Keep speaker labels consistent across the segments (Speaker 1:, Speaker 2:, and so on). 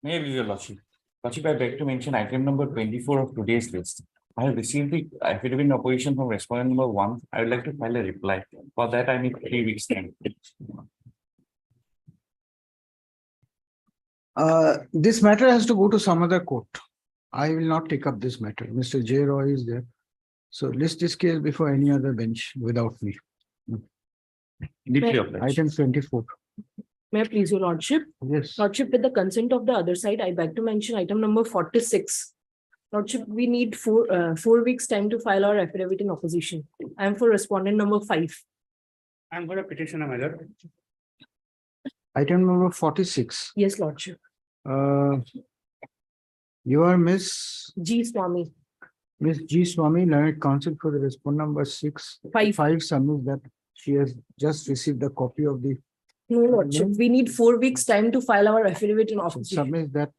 Speaker 1: Maybe your Lordship. Lordship, I beg to mention item number 24 of today's list. I have received the affidavit in opposition from respondent number 1. I would like to file a reply. For that, I need 3 weeks time.
Speaker 2: This matter has to go to some other court. I will not take up this matter. Mr. J. Roy is there. So list this case before any other bench without me.
Speaker 1: Deeply obliged.
Speaker 2: Item 24.
Speaker 3: May I please, your Lordship?
Speaker 2: Yes.
Speaker 3: Lordship, with the consent of the other side, I beg to mention item number 46. Lordship, we need 4 weeks time to file our affidavit in opposition. I am for respondent number 5.
Speaker 4: I am for a petitioner, my lord.
Speaker 2: Item number 46.
Speaker 3: Yes, Lordship.
Speaker 2: You are Miss
Speaker 3: Swami.
Speaker 2: Miss G. Swami, learned counsel for the respondent number 6. 5 submits that she has just received a copy of the.
Speaker 3: No, Lordship, we need 4 weeks time to file our affidavit in opposition.
Speaker 2: Submits that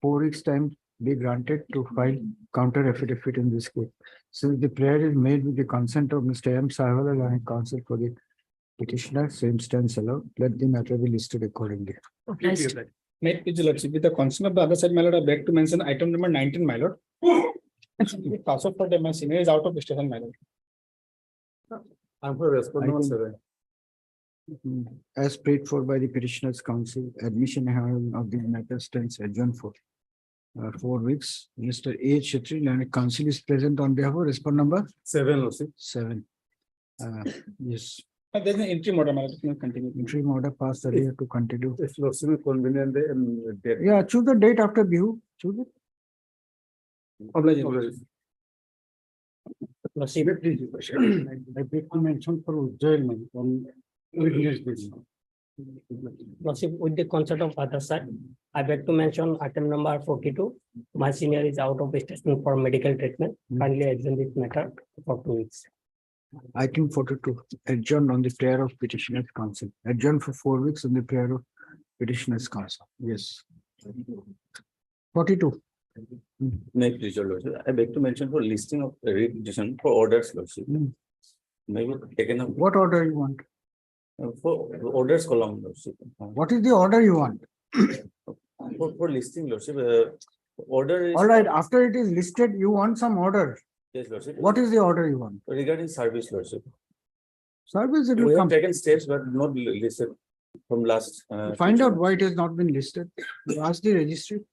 Speaker 2: 4 weeks time be granted to file counter affidavit in this case. Since the prayer is made with the consent of Mr. M. Sahwala, learned counsel for the petitioner, same stands allowed. Let the matter be listed accordingly.
Speaker 3: Obliged.
Speaker 4: May it please, your lordship, with the consent of the other side, my lord, I beg to mention item number 19, my lord. Also for the my senior is out of station, my lord.
Speaker 5: I'm for respondent 7.
Speaker 2: As prayed for by the petitioner's counsel, admission of the matter stands adjourned for 4 weeks. Mr. A. Chetri, learned counsel, is present on behalf of respondent number
Speaker 5: 7, Lordship.
Speaker 2: 7. Yes.
Speaker 4: There's an interim order, my lord. Can continue.
Speaker 2: Interim order passed earlier to continue.
Speaker 5: If Lordship is convenient, date.
Speaker 2: Yeah, choose the date after Bihu. Choose it.
Speaker 4: Obliged.
Speaker 5: Lordship, please. I beg to mention for Ujjain on witness this.
Speaker 6: Lordship, with the consent of other side, I beg to mention item number 42. My senior is out of station for medical treatment. Kindly adjourn this matter for 2 weeks.
Speaker 2: Item 42, adjourned on the prayer of petitioner's counsel. Adjourned for 4 weeks on the prayer of petitioner's counsel. Yes. 42.
Speaker 1: May please, your Lordship. I beg to mention for listing of petition for orders, Lordship. Maybe taken up
Speaker 2: What order you want?
Speaker 1: for orders column, Lordship.
Speaker 2: What is the order you want?
Speaker 1: For listing, Lordship, order is.
Speaker 2: All right, after it is listed, you want some order.
Speaker 1: Yes, Lordship.
Speaker 2: What is the order you want?
Speaker 1: Regarding service, Lordship.
Speaker 2: Service, it
Speaker 1: We
Speaker 2: will
Speaker 1: have
Speaker 2: come.
Speaker 1: taken steps, but not listed from last.
Speaker 2: Find out why it has not been listed. You ask the registry.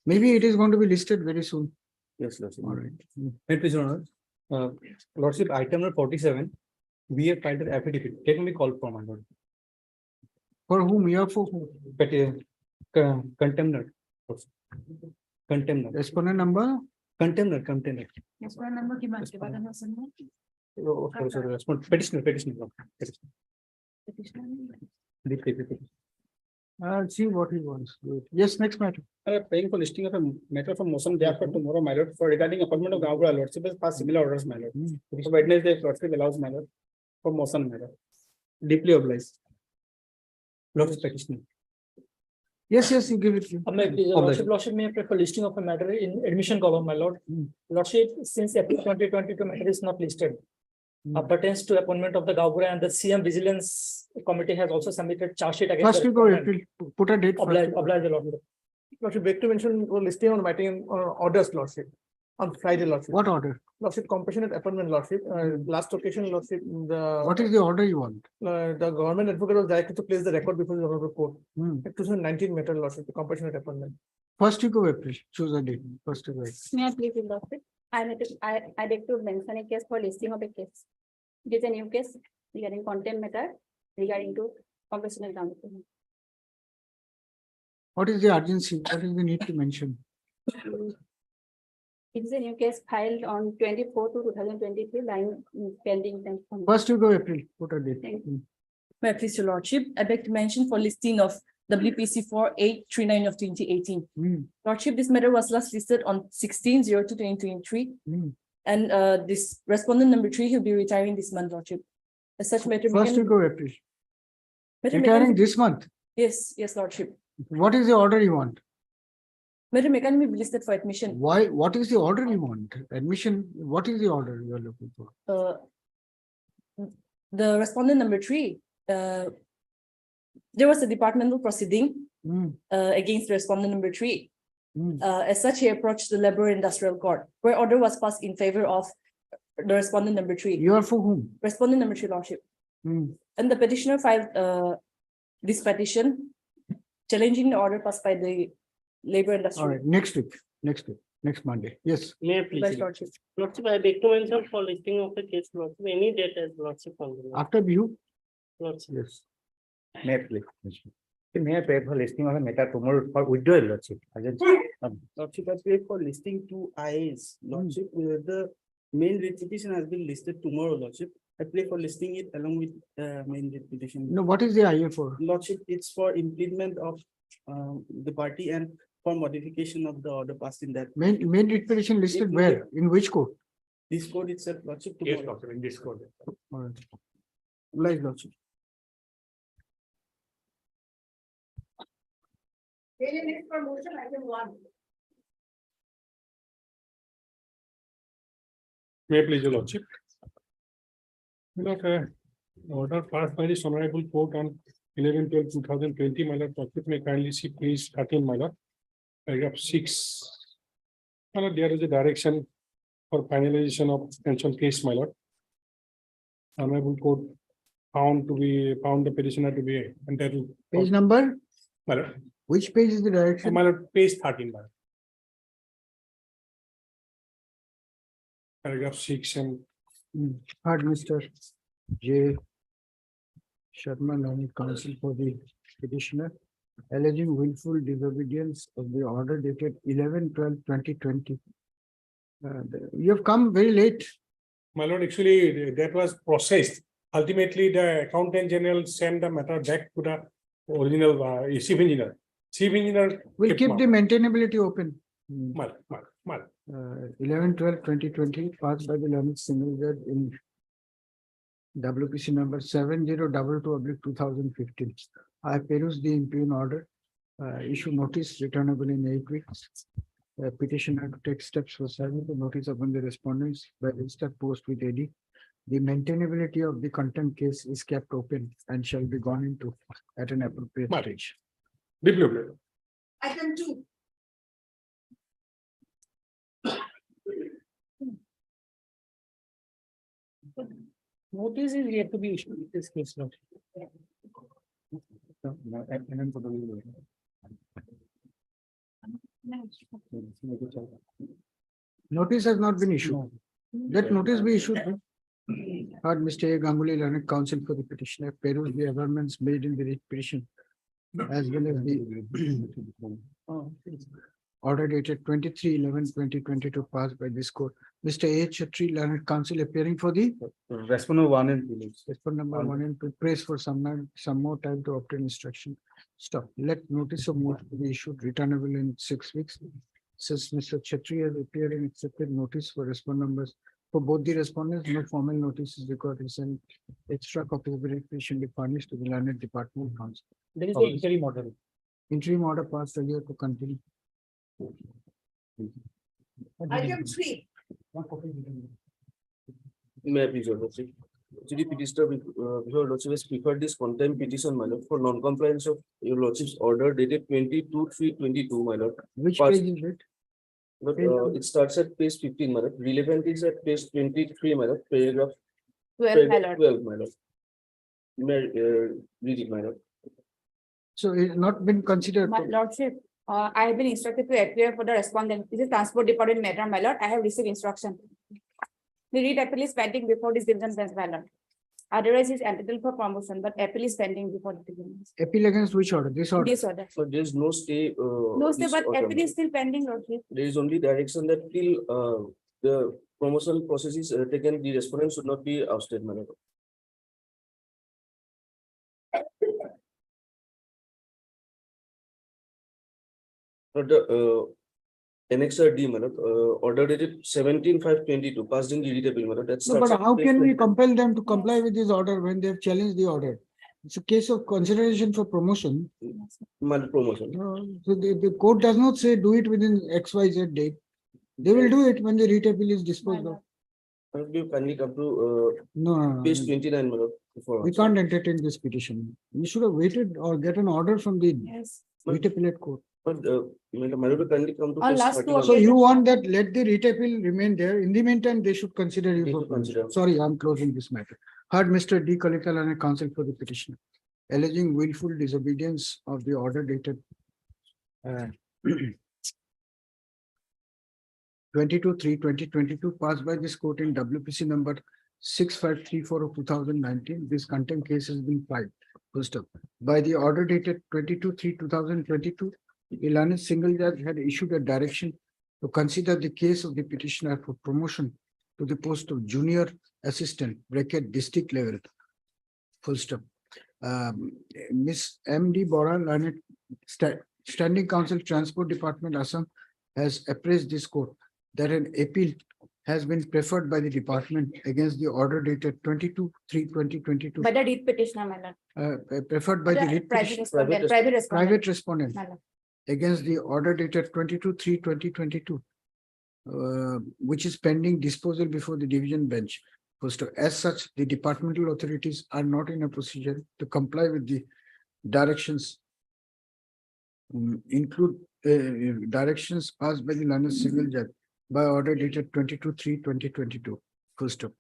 Speaker 2: Maybe it is going to be listed very soon.
Speaker 1: Yes, Lordship.
Speaker 2: All right.
Speaker 4: May it please, your honor. Lordship, item number 47. We have filed an affidavit. Take me call for my lord.
Speaker 2: For whom? You are for whom?
Speaker 4: Contender. Contender.
Speaker 2: Respondent number?
Speaker 4: Contender. Oh, sorry. Respond. Petitioner.
Speaker 2: I'll see what he wants. Yes, next matter.
Speaker 4: Paying for listing of a matter for motion therefore tomorrow, my lord, for regarding appointment of Gavra, lordship has passed similar orders, my lord. So Wednesday, lordship allows, my lord, for motion, my lord. Deeply obliged. Lordship petitioner.
Speaker 2: Yes, you give it.
Speaker 6: Lordship may prefer listing of a matter in admission column, my lord. Lordship, since April 2022 matter is not listed, pertains to appointment of the Gavura, and the CM Vigilance Committee has also submitted charge sheet against.
Speaker 2: First you go, April. Put a date.
Speaker 6: Oblige the lordship.
Speaker 4: Lordship, beg to mention listing on matter orders, lordship. On Friday, lordship.
Speaker 2: What order?
Speaker 4: Lordship, compassionate appointment, lordship. Last occasion, lordship,
Speaker 2: What is the order you want?
Speaker 4: the government advocate was directed to place the record before the honorable court. 2019 matter, lordship, the compassionate appointment.
Speaker 2: First you go, April. Choose a date. First you go.
Speaker 7: May I please, Lordship? I beg to mention a case for listing of a case. It is a new case regarding contempt matter regarding to compassionate counsel.
Speaker 2: What is the urgency? What is the need to mention?
Speaker 7: It is a new case filed on 24 to 2023, lying pending.
Speaker 2: First you go, April. Put a date.
Speaker 7: Thank you.
Speaker 3: May I please, your Lordship? I beg to mention for listing of WPC 4839 of 2018. Lordship, this matter was last listed on 16/02/2023. And this respondent number 3 will be retiring this month, Lordship. As such matter.
Speaker 2: First you go, April.
Speaker 3: Matter
Speaker 2: Retiring this month.
Speaker 3: Yes, Lordship.
Speaker 2: What is the order you want?
Speaker 3: Matter may can be listed for admission.
Speaker 2: Why? What is the order you want? Admission. What is the order you are looking for?
Speaker 3: The respondent number 3. There was a departmental proceeding against respondent number 3.
Speaker 2: Mm.
Speaker 3: As such, he approached the Labour Industrial Court, where order was passed in favor of the respondent number 3.
Speaker 2: You are for whom?
Speaker 3: Respondent number 3, Lordship.
Speaker 2: Mm.
Speaker 3: And the petitioner filed this petition challenging the order passed by the Labour
Speaker 2: All
Speaker 3: Industrial.
Speaker 2: right, next week, next Monday. Yes.
Speaker 8: May I
Speaker 3: Yes,
Speaker 8: please?
Speaker 3: Lordship.
Speaker 8: Lordship, I beg to mention for listing of the case, Lordship, any date as Lordship on the
Speaker 2: After you?
Speaker 8: Lordship.
Speaker 2: Yes.
Speaker 9: May I please? May I pay for listing of a matter tomorrow for withdrawal, Lordship?
Speaker 4: Lordship, I pay for listing 2 IAs, Lordship, the main writ petition has been listed tomorrow, Lordship. I pay for listing it along with main writ petition.
Speaker 2: No, what is the IA for?
Speaker 4: Lordship, it's for implement of the party and for modification of the order passed in that.
Speaker 2: Main writ petition listed where? In which court?
Speaker 4: This code itself, Lordship,
Speaker 9: Yes,
Speaker 4: tomorrow.
Speaker 9: Lordship, in this code.
Speaker 2: All right. Obliged, Lordship.
Speaker 5: May I please, your Lordship? Order passed by the Honorable Court on 11/12/2020, my lord, Lordship may kindly see page 13, my lord. Paragraph 6. My lord, there is a direction for finalization of mentioned case, my lord. Honorable Court found the petitioner to be entitled.
Speaker 2: Page number?
Speaker 5: My lord,
Speaker 2: Which page is the direction?
Speaker 5: my lord, page 13, my lord. Paragraph 6 and
Speaker 2: Heard Mr. J. Sharma, learned counsel for the petitioner, alleging willful disobedience of the order dated 11/12/2020. You have come very late.
Speaker 5: my lord, actually, that was processed. Ultimately, the accountant general sent the matter back to the original chief engineer. Chief engineer.
Speaker 2: We'll
Speaker 5: kept
Speaker 2: keep
Speaker 5: mark.
Speaker 2: the maintainability open.
Speaker 5: My lord.
Speaker 2: 11/12/2020 passed by the learned single judge in WPC number 7022/2015. I perused the impugned order, issue notice returnable in 8 weeks. Petitioner to take steps for serving the notice upon the respondents by registered post with AD. The maintainability of the contempt case is kept open and shall be gone into at an appropriate
Speaker 5: Right.
Speaker 2: stage.
Speaker 5: Deeply obliged.
Speaker 3: Item 2.
Speaker 6: Notice is yet to be issued in this case, Lordship.
Speaker 2: Notice has not been issued. Let notice be issued. Heard Mr. A. Ganguly, learned counsel for the petitioner, perused the amendments made in the petition, as well as the order dated 23/11/2022 passed by this court. Mr. A. Chatri, learned counsel, appearing for the
Speaker 9: Respondent 1 and 2.
Speaker 2: for number 1 and 2, prays for some more time to obtain instruction. Stop. Let notice of motion be issued, returnable in 6 weeks. Since Mr. Chatri has appeared and accepted notice for respondent numbers, for both the respondents, no formal notice is required, and extra copy of the petition be furnished to the learned department council.
Speaker 6: There is the interim order.
Speaker 2: Interim order passed earlier to continue.
Speaker 3: Item 3.
Speaker 10: May I please, Your Lordship? The petitioner before Lordship has preferred this contempt petition, my lord, for non-compliance of Your Lordship's order dated 22/3/22, my lord.
Speaker 2: Which
Speaker 10: Passed.
Speaker 2: page is it?
Speaker 10: But
Speaker 2: Page number.
Speaker 10: it starts at page 15, my lord. Relevant is at page 23, my lord, paragraph
Speaker 7: 12, my lord.
Speaker 10: 12, my lord. May read it, my lord.
Speaker 2: So it's not been considered.
Speaker 7: My lordship, I have been instructed to appear for the respondent. This is transport department matter, my lord. I have received instruction. The read appeal is pending before this division bench, my lord. Otherwise, is entitled for promotion, but appeal is pending before the division.
Speaker 2: Appeal against which order? This order?
Speaker 7: This order.
Speaker 10: So there is no stay.
Speaker 7: No, sir,
Speaker 10: this
Speaker 7: but
Speaker 10: order,
Speaker 7: appeal
Speaker 10: my
Speaker 7: is
Speaker 10: lord.
Speaker 7: still pending, lordship.
Speaker 10: There is only direction that till the promotional process is taken, the respondent should not be ousted, my lord. But the annexer D, my lord, order dated 17/5/22, passed in the readable, my lord. That
Speaker 2: No,
Speaker 10: starts
Speaker 2: but
Speaker 10: at
Speaker 2: how
Speaker 10: page
Speaker 2: can we
Speaker 10: 20.
Speaker 2: compel them to comply with this order when they have challenged the order? It's a case of consideration for promotion.
Speaker 10: My lord, promotion.
Speaker 2: So the court does not say do it within XYZ date. They will do it when the writ appeal is disposed of.
Speaker 10: You kindly come to
Speaker 2: No,
Speaker 10: page 29, my lord. before
Speaker 2: we
Speaker 10: answer.
Speaker 2: can't entertain this petition. We should have waited or get an order from the
Speaker 7: Yes.
Speaker 10: But-
Speaker 2: appellate court.
Speaker 10: But my lord, kindly come to.
Speaker 3: Our
Speaker 10: page
Speaker 3: last
Speaker 10: 31.
Speaker 2: So you want that let the writ appeal remain there. In the meantime, they should consider you
Speaker 10: They
Speaker 2: for
Speaker 10: should consider.
Speaker 2: permission. Sorry, I'm closing this matter. Heard Mr. D. Kalital and counsel for the petitioner, alleging willful disobedience of the order dated 22/3/2022 passed by this court in WPC number 6534 of 2019. This contempt case has been filed. First up, by the order dated 22/3/2022, the learned single judge had issued a direction to consider the case of the petitioner for promotion to the post of junior assistant bracket district level. Full stop. Miss M. D. Bora, learned Standing Counsel Transport Department, Assam, has appraised this court that an appeal has been preferred by the department against the order dated 22/3/2022.
Speaker 7: By the lead petitioner, my lord.
Speaker 2: Preferred by the
Speaker 7: The
Speaker 2: writ
Speaker 7: private
Speaker 2: petition-
Speaker 7: respondent, private respondent.
Speaker 2: private respondent
Speaker 7: My lord.
Speaker 2: against the order dated 22/3/2022, which is pending disposal before the division bench. First, as such, the departmental authorities are not in a position to comply with the directions include directions passed by the learned single judge by order dated 22/3/2022. First up,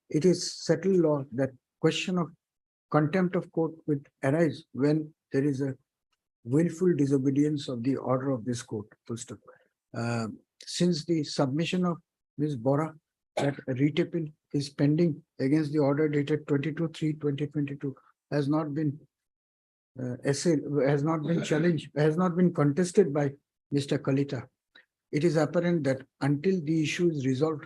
Speaker 2: it is settled law that question of contempt of court would arise when there is a willful disobedience of the order of this court. Full stop. Since the submission of Ms. Bora that a writ appeal is pending against the order dated 22/3/2022 has not been has not been challenged, has not been contested by Mr. Kalita. It is apparent that until the issue is resolved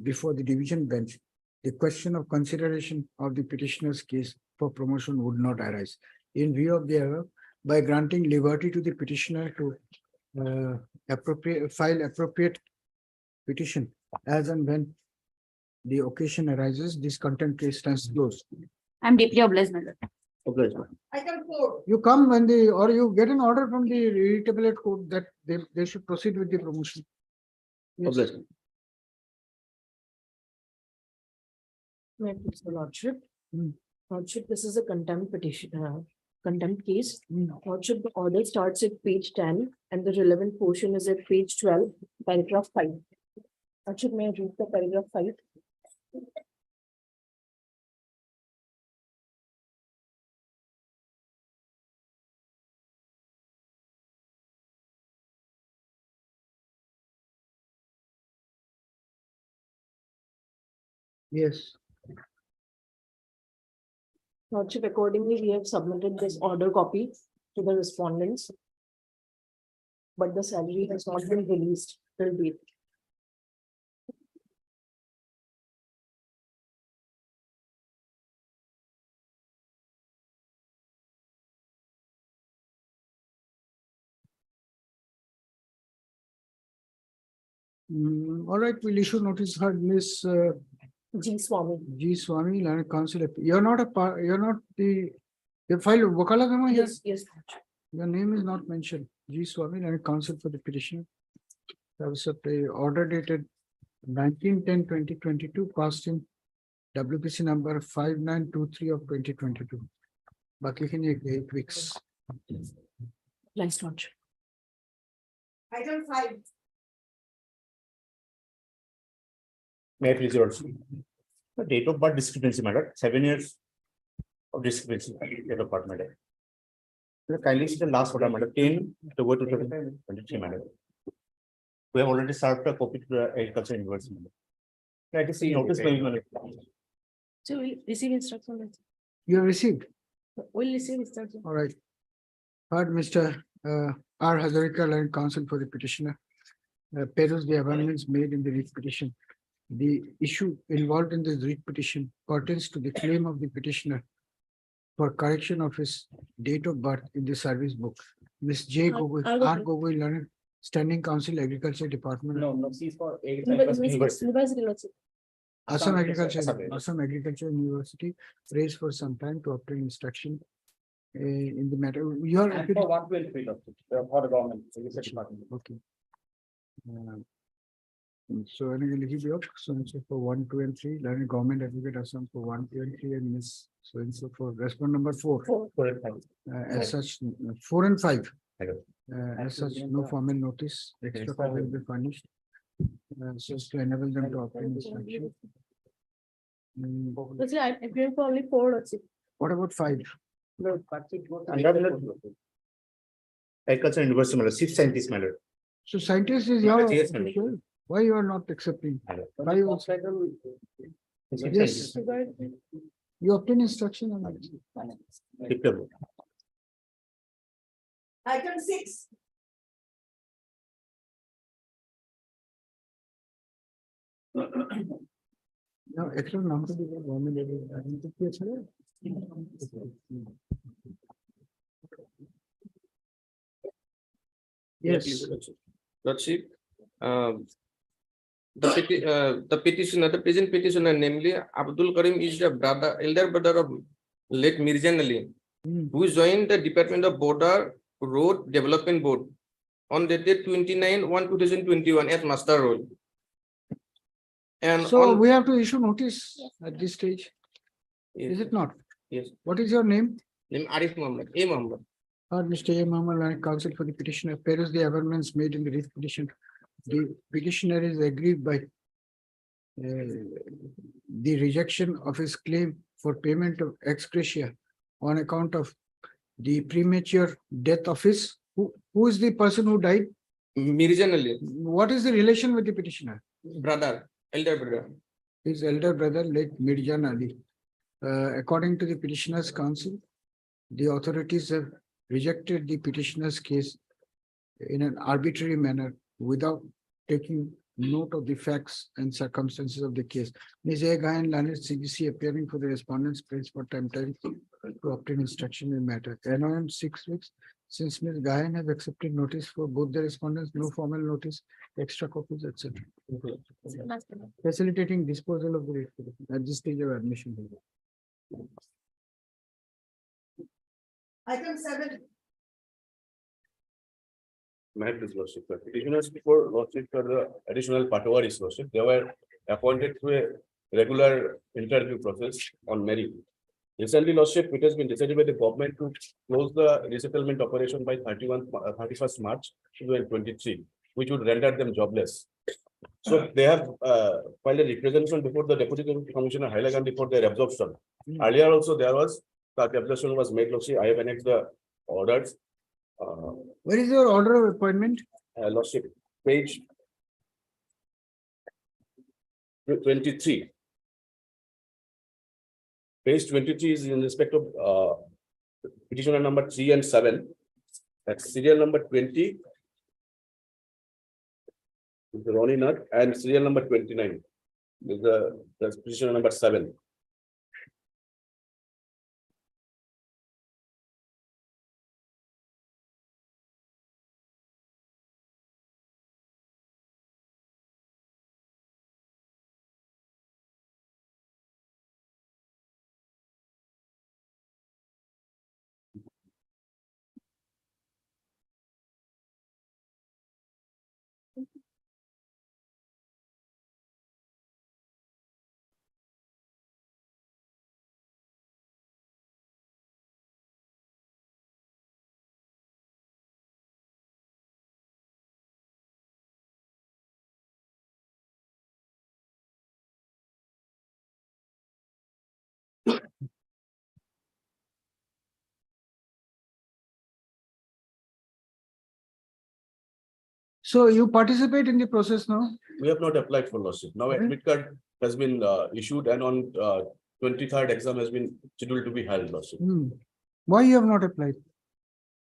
Speaker 2: before the division bench, the question of consideration of the petitioner's case for promotion would not arise. In view of the above, by granting liberty to the petitioner to file appropriate petition as and when the occasion arises, this contempt case stands closed.
Speaker 7: I'm deeply obliged, my lord.
Speaker 10: Obliged.
Speaker 2: You come when the, or you get an order from the writ appellate court that they should proceed with the promotion. Yes.
Speaker 10: Obliged.
Speaker 3: May I please, Your Lordship?
Speaker 2: Hmm.
Speaker 3: Lordship, this is a contempt petition, contempt case.
Speaker 2: Hmm.
Speaker 3: Lordship, the order starts at page 10 and the relevant portion is at page 12, paragraph 5. Lordship, may I read the paragraph 5?
Speaker 2: Yes.
Speaker 3: Lordship, accordingly, we have submitted this order copy to the respondents. But the salary has not been released till date.
Speaker 2: All right, we'll issue notice heard Miss
Speaker 3: G. Swami.
Speaker 2: G. Swami, Land Council. You're not a part, you're not the, you filed Wakalagama here.
Speaker 3: Yes, yes. Lordship.
Speaker 2: Your name is not mentioned. G. Swami, Land Council for the petition. That was a order dated 19/10/2022, passed in WPC number 5923 of 2022. Baki ke liye 8 weeks.
Speaker 3: Nice, Lordship.
Speaker 7: Item 5.
Speaker 9: May I please your worship? The date of birth discrepancy matter, 7 years of discrepancy, date of birth matter. Kindly see the last order matter, 10 October 2023 matter. We have already served a copy to the Agriculture University. Try to see notice by email.
Speaker 3: So we'll receive instruction.
Speaker 2: You have received.
Speaker 3: We'll receive instruction.
Speaker 2: All right. Heard Mr. R. Hazarika, Land Council for the petitioner. Peruse the amendments made in the writ petition. The issue involved in this writ petition pertains to the claim of the petitioner for correction of his date of birth in the service book. Ms. J. Gogoi, R. Gogoi, Learned Standing Council, Agriculture Department.
Speaker 9: No, she's for
Speaker 3: University, Lordship.
Speaker 2: Assam Agriculture,
Speaker 9: Assam.
Speaker 2: Assam Agriculture University raised for some time to obtain instruction in the matter. You are.
Speaker 9: And for 112 feet of it, for the government, research department.
Speaker 2: Okay. So any Elizabeth, so for 1, 2, and 3, learning government advocate Assam for 1, 2, and 3, and Miss so for respond number 4. As such, 4 and 5. As such, no formal notice, extra copy will be furnished. So as to enable them to obtain instruction.
Speaker 3: Lordship, I appear for only 4, Lordship.
Speaker 2: What about 5?
Speaker 9: Agriculture University matter, chief scientist matter.
Speaker 2: So scientist is your,
Speaker 9: Yes, madam.
Speaker 2: why you are not accepting? Why you also- Yes, you obtain instruction on that.
Speaker 9: Diploma.
Speaker 7: Item 6.
Speaker 2: Now, extra number of government agency. Yes.
Speaker 10: Lordship, the petitioner, the present petitioner, namely Abdul Karim, is the brother, elder brother of late Mirjan Ali, who joined the Department of Border Road Development Board on the date 29/1/2021 at Master Road. And
Speaker 2: So
Speaker 10: on,
Speaker 2: we have to issue notice at this stage, is it not?
Speaker 10: Yes.
Speaker 2: What is your name?
Speaker 10: name Arif Muhammad, A. Muhammad.
Speaker 2: Mr. A. Mohammed, counsel for the petitioner, parents the amendments made in the writ petition. The petitioner is aggrieved by the rejection of his claim for payment of ex gratia on account of the premature death of his, who is the person who died?
Speaker 10: Mirjan Ali,
Speaker 2: What is the relation with the petitioner?
Speaker 10: brother, elder brother.
Speaker 2: His elder brother, late Mirjan Ali. According to the petitioner's counsel, the authorities have rejected the petitioner's case in an arbitrary manner without taking note of the facts and circumstances of the case. Ms. A. Gayan, learned CGC, appearing for the respondent's place for time to obtain instruction in matter. NOM 6 weeks. Since Ms. Gayan has accepted notice for both the respondents, no formal notice, extra copies, etc. Facilitating disposal of the writ at this stage of admission.
Speaker 7: Item 7.
Speaker 9: May I please lordship, the petitioners before lordship for the additional Patwari lordship, they were appointed through a regular interview process on merit. Recently, lordship, it has been decided by the government to close the resettlement operation by 31st March 2023, which would render them jobless. So they have filed a representation before the Deputy Commissioner Haila Gandhi for their absorption. Earlier also there was, the absorption was made, lordship. I have annexed the orders.
Speaker 2: Where is your order of appointment?
Speaker 9: Lordship, page 23. Page 23 is in respect of petitioner number 3 and 7. That's serial number 20. Is the Ronnie Nut, and serial number 29 is the petitioner number 7.
Speaker 2: So you participate in the process now?
Speaker 9: We have not applied for lordship. Now admit card has been issued, and on 23rd exam has been scheduled to be held, lordship.
Speaker 2: Why you have not applied?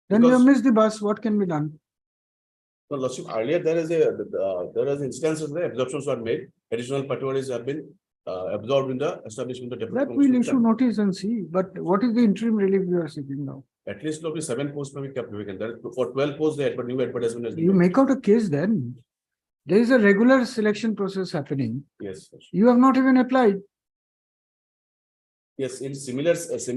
Speaker 2: Then you have
Speaker 9: Because-
Speaker 2: missed the bus. What can be done?
Speaker 9: No, lordship, earlier there is instances where absorptions were made. Additional Patwaris have been absorbed in the establishment of
Speaker 2: That
Speaker 9: Deputy
Speaker 2: we'll
Speaker 9: Commissioner.
Speaker 2: issue notice and see. But what is the interim relief you are seeking now?
Speaker 9: At least lordship, 7 posts may be kept vacant. There is- For 12 posts, they had, but new advertisement has been
Speaker 2: You
Speaker 9: made.
Speaker 2: make out a case then. There is a regular selection process happening.
Speaker 9: Yes, lordship.
Speaker 2: You have not even applied.
Speaker 9: Yes, in similar cases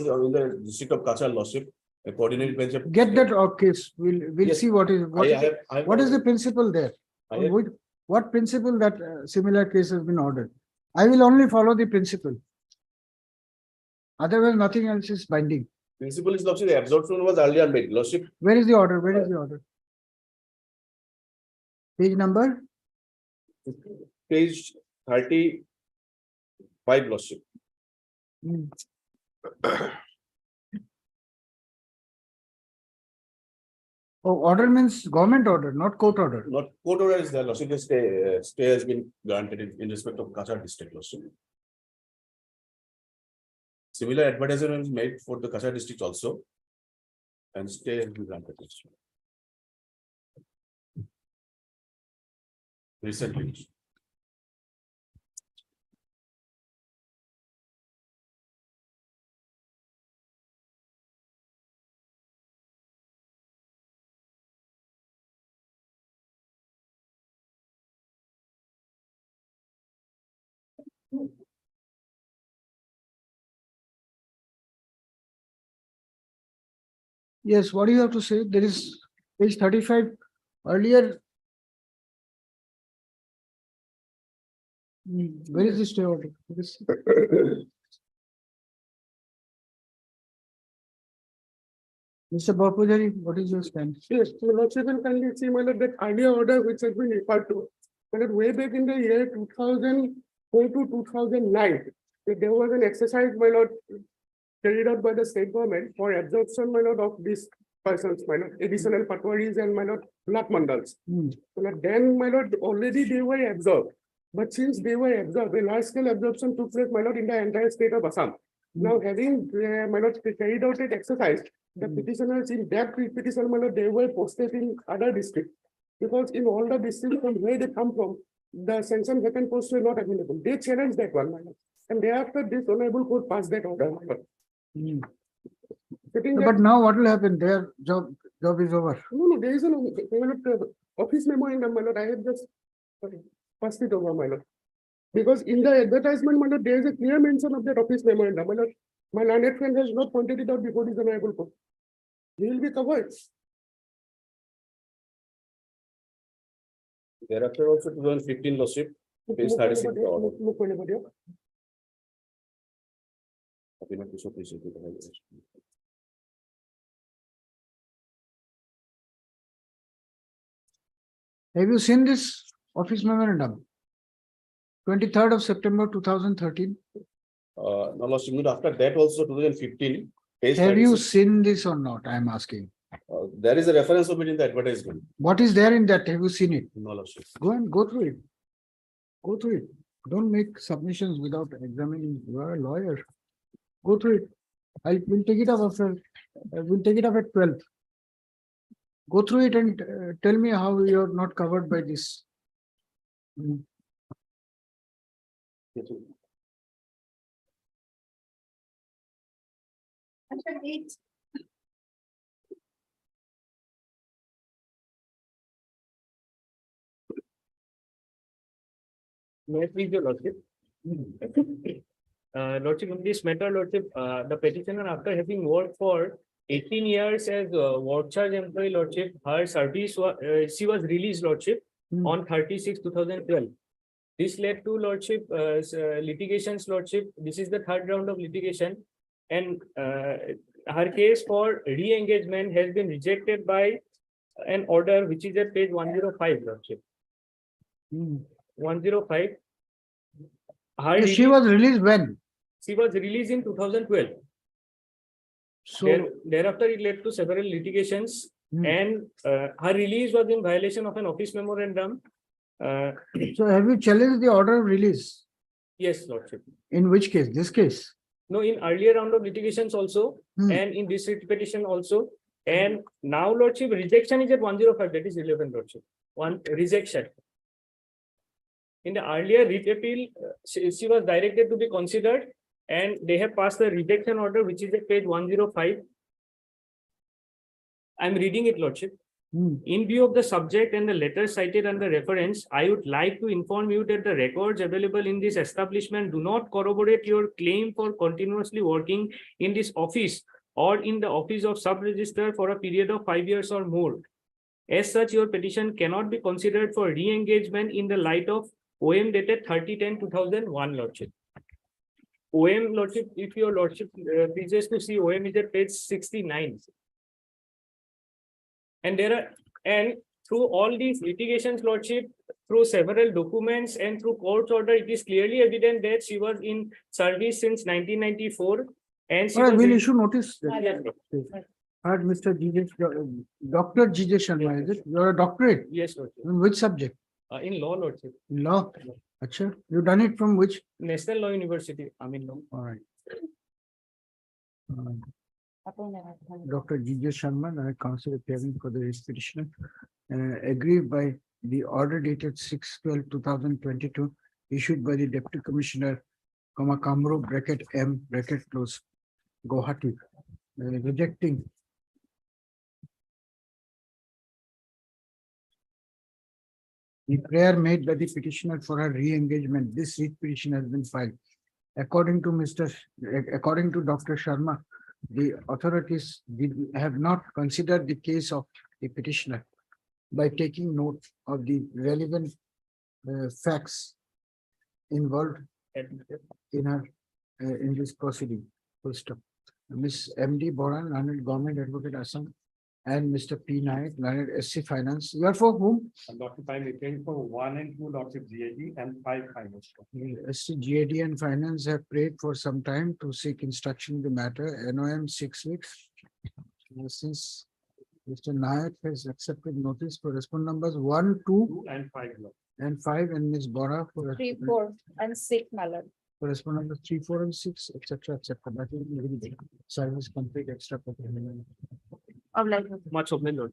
Speaker 9: in the district of Kachar, lordship, a coordinated bench of.
Speaker 2: Get that case. We'll
Speaker 9: Yes.
Speaker 2: see what is
Speaker 9: I have-
Speaker 2: what is the principle there?
Speaker 9: I have-
Speaker 2: What principle that similar case has been ordered? I will only follow the principle. Otherwise, nothing else is binding.
Speaker 9: Principle is lordship, the absorption was earlier made, lordship.
Speaker 2: Where is the order? Where is the order? Page number?
Speaker 9: Page 35, lordship.
Speaker 2: Hmm. Oh, order means government order, not court order.
Speaker 9: Not court order is there, lordship, the stay has been granted in respect of Kasar district, lordship. Similar advertisement is made for the Kasar district also. And stay has been granted. lordship. Recently.
Speaker 2: Yes, what do you have to say? There is page 35 earlier. Where is the stay order? Mr. Bapujari, what is your stand?
Speaker 5: Yes, so lordship will kindly see, my lord, that earlier order which has been referred to. My lord, way back in the year 2004 to 2009, there was an exercise, my lord, carried out by the state government for absorption, my lord, of these persons, my lord, additional Patwaris and my lord, lot mandals.
Speaker 2: Hmm.
Speaker 5: So that then, my lord, already they were absorbed. But since they were absorbed, a large scale absorption took place, my lord, in the entire state of Assam. Now having, my lord, carried out that exercise, the petitioners in that petition, my lord, they were posted in other districts. Because in all the districts from where they come from, the sanction vacant posts were not available. They challenged that one, my lord. And thereafter, this honorable court passed that order, my lord.
Speaker 2: Hmm.
Speaker 5: Stating
Speaker 2: But
Speaker 5: that-
Speaker 2: now what will happen? Their job is over.
Speaker 5: No, there is an office memorandum, my lord. I have just passed it over, my lord. Because in the advertisement, my lord, there is a clear mention of that office memorandum, my lord. My learned friend has not pointed it out before this honorable court. He will be covered.
Speaker 9: Thereafter also 2015 lordship, page 36 of the order.
Speaker 2: Have you seen this office memorandum? 23rd of September 2013.
Speaker 9: No, lordship, after that also 2015. Page
Speaker 2: Have you
Speaker 9: 36,
Speaker 2: seen this or not? I am asking.
Speaker 9: there is a reference of it in the advertisement.
Speaker 2: What is there in that? Have you seen it?
Speaker 9: No, lordship.
Speaker 2: Go and go through it. Go through it. Don't make submissions without examining. You are a lawyer. Go through it. We'll take it up after. We'll take it up at 12. Go through it and tell me how you are not covered by this.
Speaker 6: May I please your lordship? Lordship, in this matter, lordship, the petitioner, after having worked for 18 years as work charge employee, lordship, her service was, she was released, lordship, on 30/6/2012. This led to lordship litigations, lordship. This is the third round of litigation, and her case for re-engagement has been rejected by an order which is at page 105, lordship. 105.
Speaker 2: She was released when?
Speaker 6: She was released in 2012.
Speaker 2: So,
Speaker 6: Thereafter, it led to several litigations, and her release was in violation of an office memorandum.
Speaker 2: so have you challenged the order of release?
Speaker 6: Yes, lordship.
Speaker 2: In which case? This case?
Speaker 6: No, in earlier round of litigations also, and in this writ petition also. And now, lordship, rejection is at 105. That is relevant, lordship. One rejection. In the earlier writ appeal, she was directed to be considered, and they have passed the rejection order, which is at page 105. I'm reading it, lordship. In view of the subject and the letter cited under reference, I would like to inform you that the records available in this establishment do not corroborate your claim for continuously working in this office or in the office of sub-register for a period of 5 years or more.
Speaker 11: As such, your petition cannot be considered for re-engagement in the light of OM dated 30/10/2001, Lordship. OM, Lordship, if your Lordship pleases to see, OM is at page 69. And through all these litigations, Lordship, through several documents and through court order, it is clearly evident that she was in service since 1994. And she
Speaker 2: All right,
Speaker 11: was
Speaker 2: we'll
Speaker 11: in-
Speaker 2: issue notice.
Speaker 11: Yes, Lord.
Speaker 2: Mr. Dr. G.J. Sharma, is it? You're a doctorate?
Speaker 11: Yes, Lordship.
Speaker 2: In which subject?
Speaker 11: In law, Lordship.
Speaker 2: Law. Acha, you done it from which?
Speaker 11: National Law University, I mean, no.
Speaker 2: All right. Dr. G.J. Sharma, I counsel appearing for the petitioner, aggrieved by the order dated 6/12/2022 issued by the Deputy Commissioner, Kamro bracket M bracket close, Guwahati, rejecting the prayer made by the petitioner for her re-engagement. This writ petition has been filed. According to Dr. Sharma, the authorities have not considered the case of the petitioner by taking note of the relevant facts involved in her in this proceeding. Full stop. Ms. M.D. Boran, learned Government Advocate Assam, and Mr. P. Nayak, learned SC Finance. You are for whom?
Speaker 5: Lordship, I'm appearing for 1 and 2, Lordship, GAD and 5 finance.
Speaker 2: SC, GAD and Finance have prayed for some time to seek instruction in the matter. NOM 6 weeks. Since Mr. Nayak has accepted notice for respondent numbers 1, 2
Speaker 5: And 5, Lord.
Speaker 2: and 5, and Ms. Bora for
Speaker 7: 3, 4, and 6, my lord.
Speaker 2: correspondent numbers 3, 4, and 6, etc. etc. That will be service complete extra.
Speaker 11: Much of my Lord.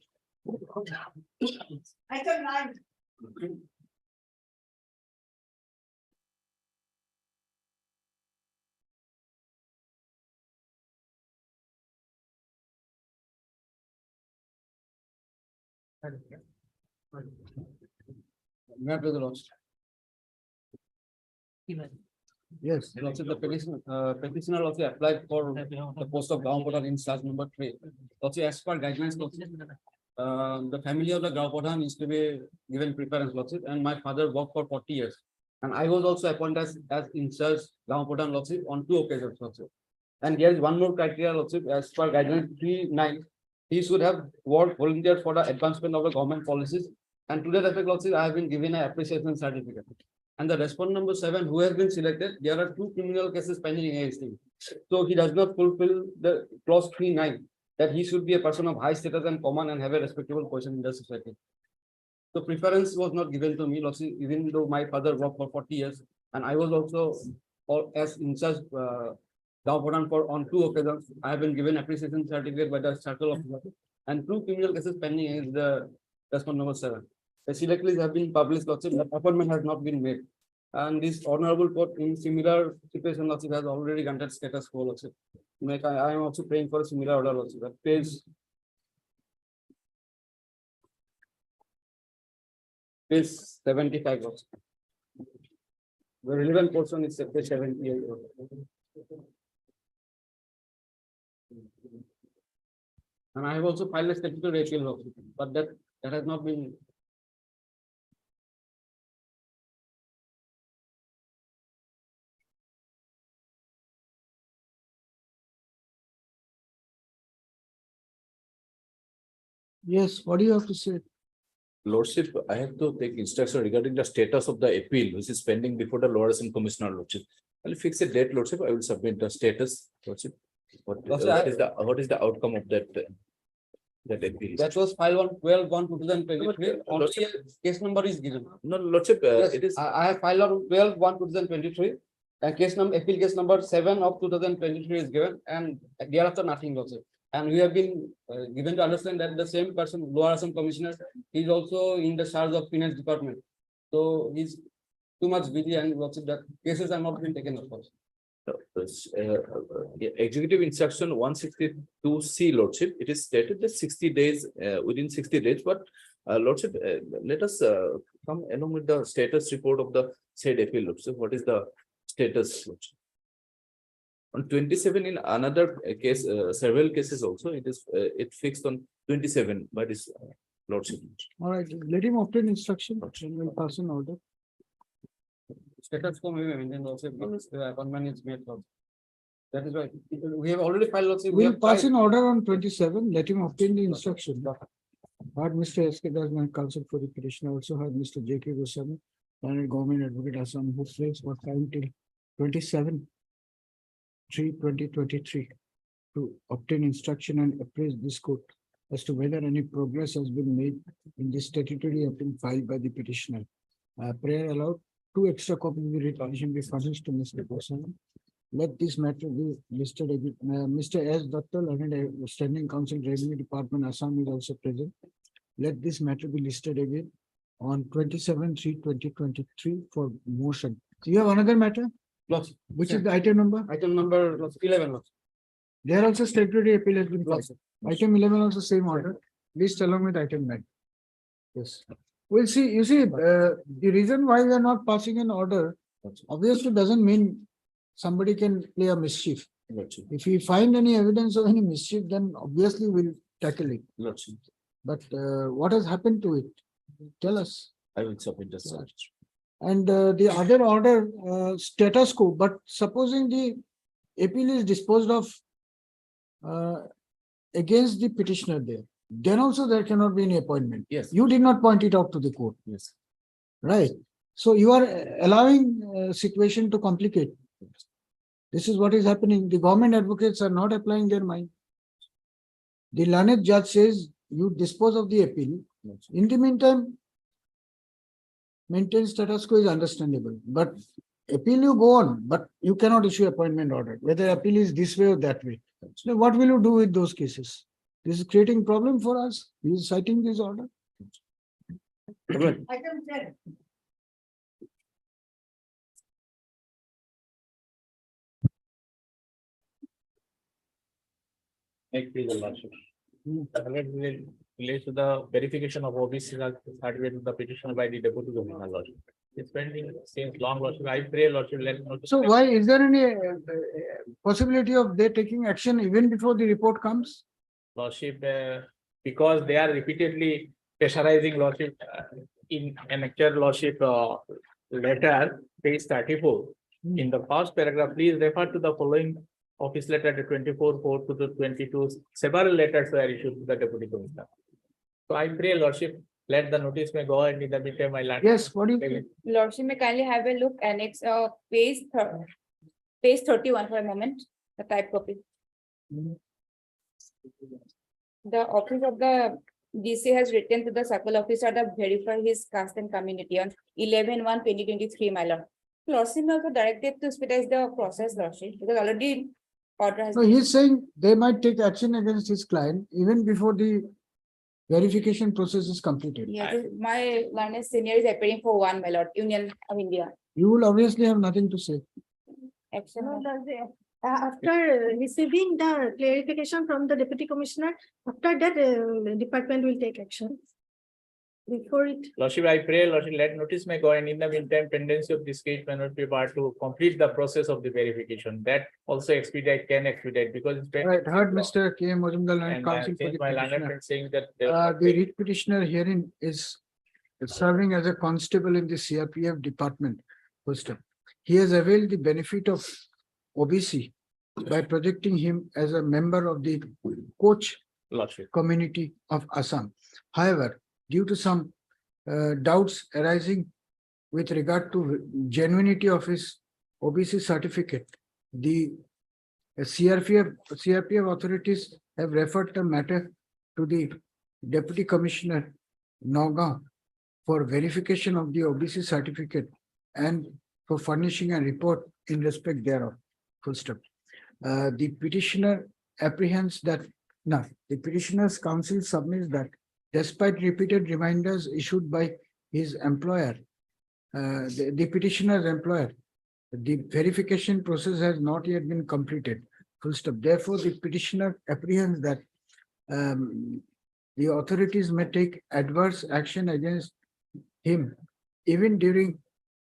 Speaker 7: Item 9.
Speaker 2: Yes.
Speaker 12: Also, the petitioner also applied for the post of ground porter in charge number 3. Also, as per guidelines, the family of the ground porter needs to be given preference, Lordship, and my father worked for 40 years. And I was also appointed as in charge ground porter, Lordship, on 2 occasions, Lordship. And there is one more criteria, Lordship, as per guidelines 3.9, he should have worked volunteered for the advancement of the government policies. And to that effect, Lordship, I have been given an appreciation certificate. And the respondent number 7, who has been selected, there are 2 criminal cases pending against him. So he does not fulfill the clause 3.9, that he should be a person of high status and common and have a respectable position in the society. So preference was not given to me, Lordship, even though my father worked for 40 years. And I was also, as in charge for on 2 occasions, I have been given appreciation certificate by the circle of and 2 criminal cases pending against the respondent number 7. The select lists have been published, Lordship, the appointment has not been made. And this honorable court in similar situation, Lordship, has already granted status quo, Lordship. Like I am also praying for a similar order, Lordship. That page 75, Lordship. The relevant portion is page 78. And I have also filed a statutory appeal, Lordship, but that has not been.
Speaker 2: Yes, what do you have to say?
Speaker 13: Lordship, I have to take instruction regarding the status of the appeal, which is pending before the Lower Assam Commissioner, Lordship. I'll fix a date, Lordship. I will submit the status, Lordship. What is the outcome of that appeal?
Speaker 12: That was filed on 12/1/2023. Also, case number is given.
Speaker 13: No, Lordship,
Speaker 12: Yes,
Speaker 13: it is.
Speaker 12: I have filed on 12/1/2023. And appeal case number 7 of 2023 is given, and thereafter nothing, Lordship. And we have been given to understand that the same person, Lower Assam Commissioner, he is also in the charge of Finance Department. So he's too much busy, and Lordship, that cases are not been taken up.
Speaker 13: Executive instruction 162C, Lordship, it is stated that 60 days, within 60 days, but Lordship, let us come along with the status report of the said appeal, Lordship. What is the status, Lordship? On 27, in another case, several cases also, it is it fixed on 27 by this Lordship.
Speaker 2: All right, let him obtain instruction, and we'll pass an order.
Speaker 12: Status quo may be maintained also because the appointment is made. Lordship. That is why we have already filed. Lordship. We
Speaker 2: We'll
Speaker 12: have
Speaker 2: pass
Speaker 12: tried.
Speaker 2: an order on 27, let him obtain the instruction. Heard Mr. S. K. Das, my counsel for the petitioner, also heard Mr. J. K. Goswami, and Government Advocate Assam, who plays for time till 27/3/2023 to obtain instruction and appraise this court as to whether any progress has been made in the statutory appeal filed by the petitioner. Prayer allowed, 2 extra copies of the writ petition be furnished to Mr. Goswami. Let this matter be listed again. Mr. S. Dattal and Standing Counsel Revenue Department Assam is also present. Let this matter be listed again on 27/3/2023 for motion. You have another matter,
Speaker 12: Lordship.
Speaker 2: which is the item number?
Speaker 12: Item number Lordship, 11. Lordship.
Speaker 2: There also statutory appeal has been filed.
Speaker 12: Lordship.
Speaker 2: Item 11 also same order, list along with item 9. Yes. We'll see, you see, the reason why we are not passing an order obviously doesn't mean somebody can play a mischief.
Speaker 13: Lordship.
Speaker 2: If we find any evidence of any mischief, then obviously we'll tackle it.
Speaker 13: Lordship.
Speaker 2: But what has happened to it? Tell us.
Speaker 13: I will submit the search.
Speaker 2: And the other order, status quo, but supposing the appeal is disposed of against the petitioner there, then also there cannot be any appointment.
Speaker 13: Yes.
Speaker 2: You did not point it out to the court,
Speaker 13: Yes.
Speaker 2: right? So you are allowing situation to complicate. This is what is happening. The government advocates are not applying their mind. The learned judge says you dispose of the appeal. In the meantime, maintain status quo is understandable, but appeal you go on, but you cannot issue appointment order, whether appeal is this way or that way. So what will you do with those cases? This is creating problem for us. He is citing this order.
Speaker 7: Item 10.
Speaker 11: Relates to the verification of OBC certificate of the petitioner by the deputy governor lordship. It's pending since long lordship. I pray lordship let notice.
Speaker 2: So why is there any possibility of they taking action even before the report comes?
Speaker 11: Lordship, because they are repeatedly pressurizing lordship in an actual lordship letter, page 34. In the first paragraph, please refer to the following office letter 24/4 to the 22. Several letters were issued to the deputy commissioner. So I pray lordship, let the notice may go and in the meantime my land.
Speaker 2: Yes, what do you?
Speaker 7: Lordship may kindly have a look annex page 31 for a moment, the type copy. The office of the DC has written to the circle officer to verify his caste and community on 11/1/2023, my lord. Lordship may also directed to expedite the process, lordship, because already order has.
Speaker 2: So he's saying they might take action against his client even before the verification process is completed.
Speaker 7: Yes, my learned senior is appearing for one, my lord, Union of India.
Speaker 2: You will obviously have nothing to say.
Speaker 7: Action.
Speaker 14: After receiving the clarification from the deputy commissioner, after that, department will take action. Before it.
Speaker 11: Lordship, I pray, lordship, let notice may go and in the meantime, pendency of this case may not be part to complete the process of the verification. That also can expedite because it's.
Speaker 2: Right, heard Mr. K. Mojumdar and
Speaker 11: And
Speaker 2: counsel for
Speaker 11: since
Speaker 2: the
Speaker 11: my learned
Speaker 2: petitioner.
Speaker 11: friend saying that.
Speaker 2: The writ petitioner herein is serving as a constable in the CRPF department. First up, he has availed the benefit of OBC by projecting him as a member of the coach
Speaker 11: Lordship.
Speaker 2: community of Assam. However, due to some doubts arising with regard to genuinity of his OBC certificate, the CRPF authorities have referred the matter to the Deputy Commissioner Nagaon for verification of the OBC certificate and for furnishing a report in respect thereof. Full stop. The petitioner apprehends that, no, the petitioner's counsel submits that despite repeated reminders issued by his employer, the petitioner's employer, the verification process has not yet been completed. Full stop. Therefore, the petitioner apprehends that the authorities may take adverse action against him even during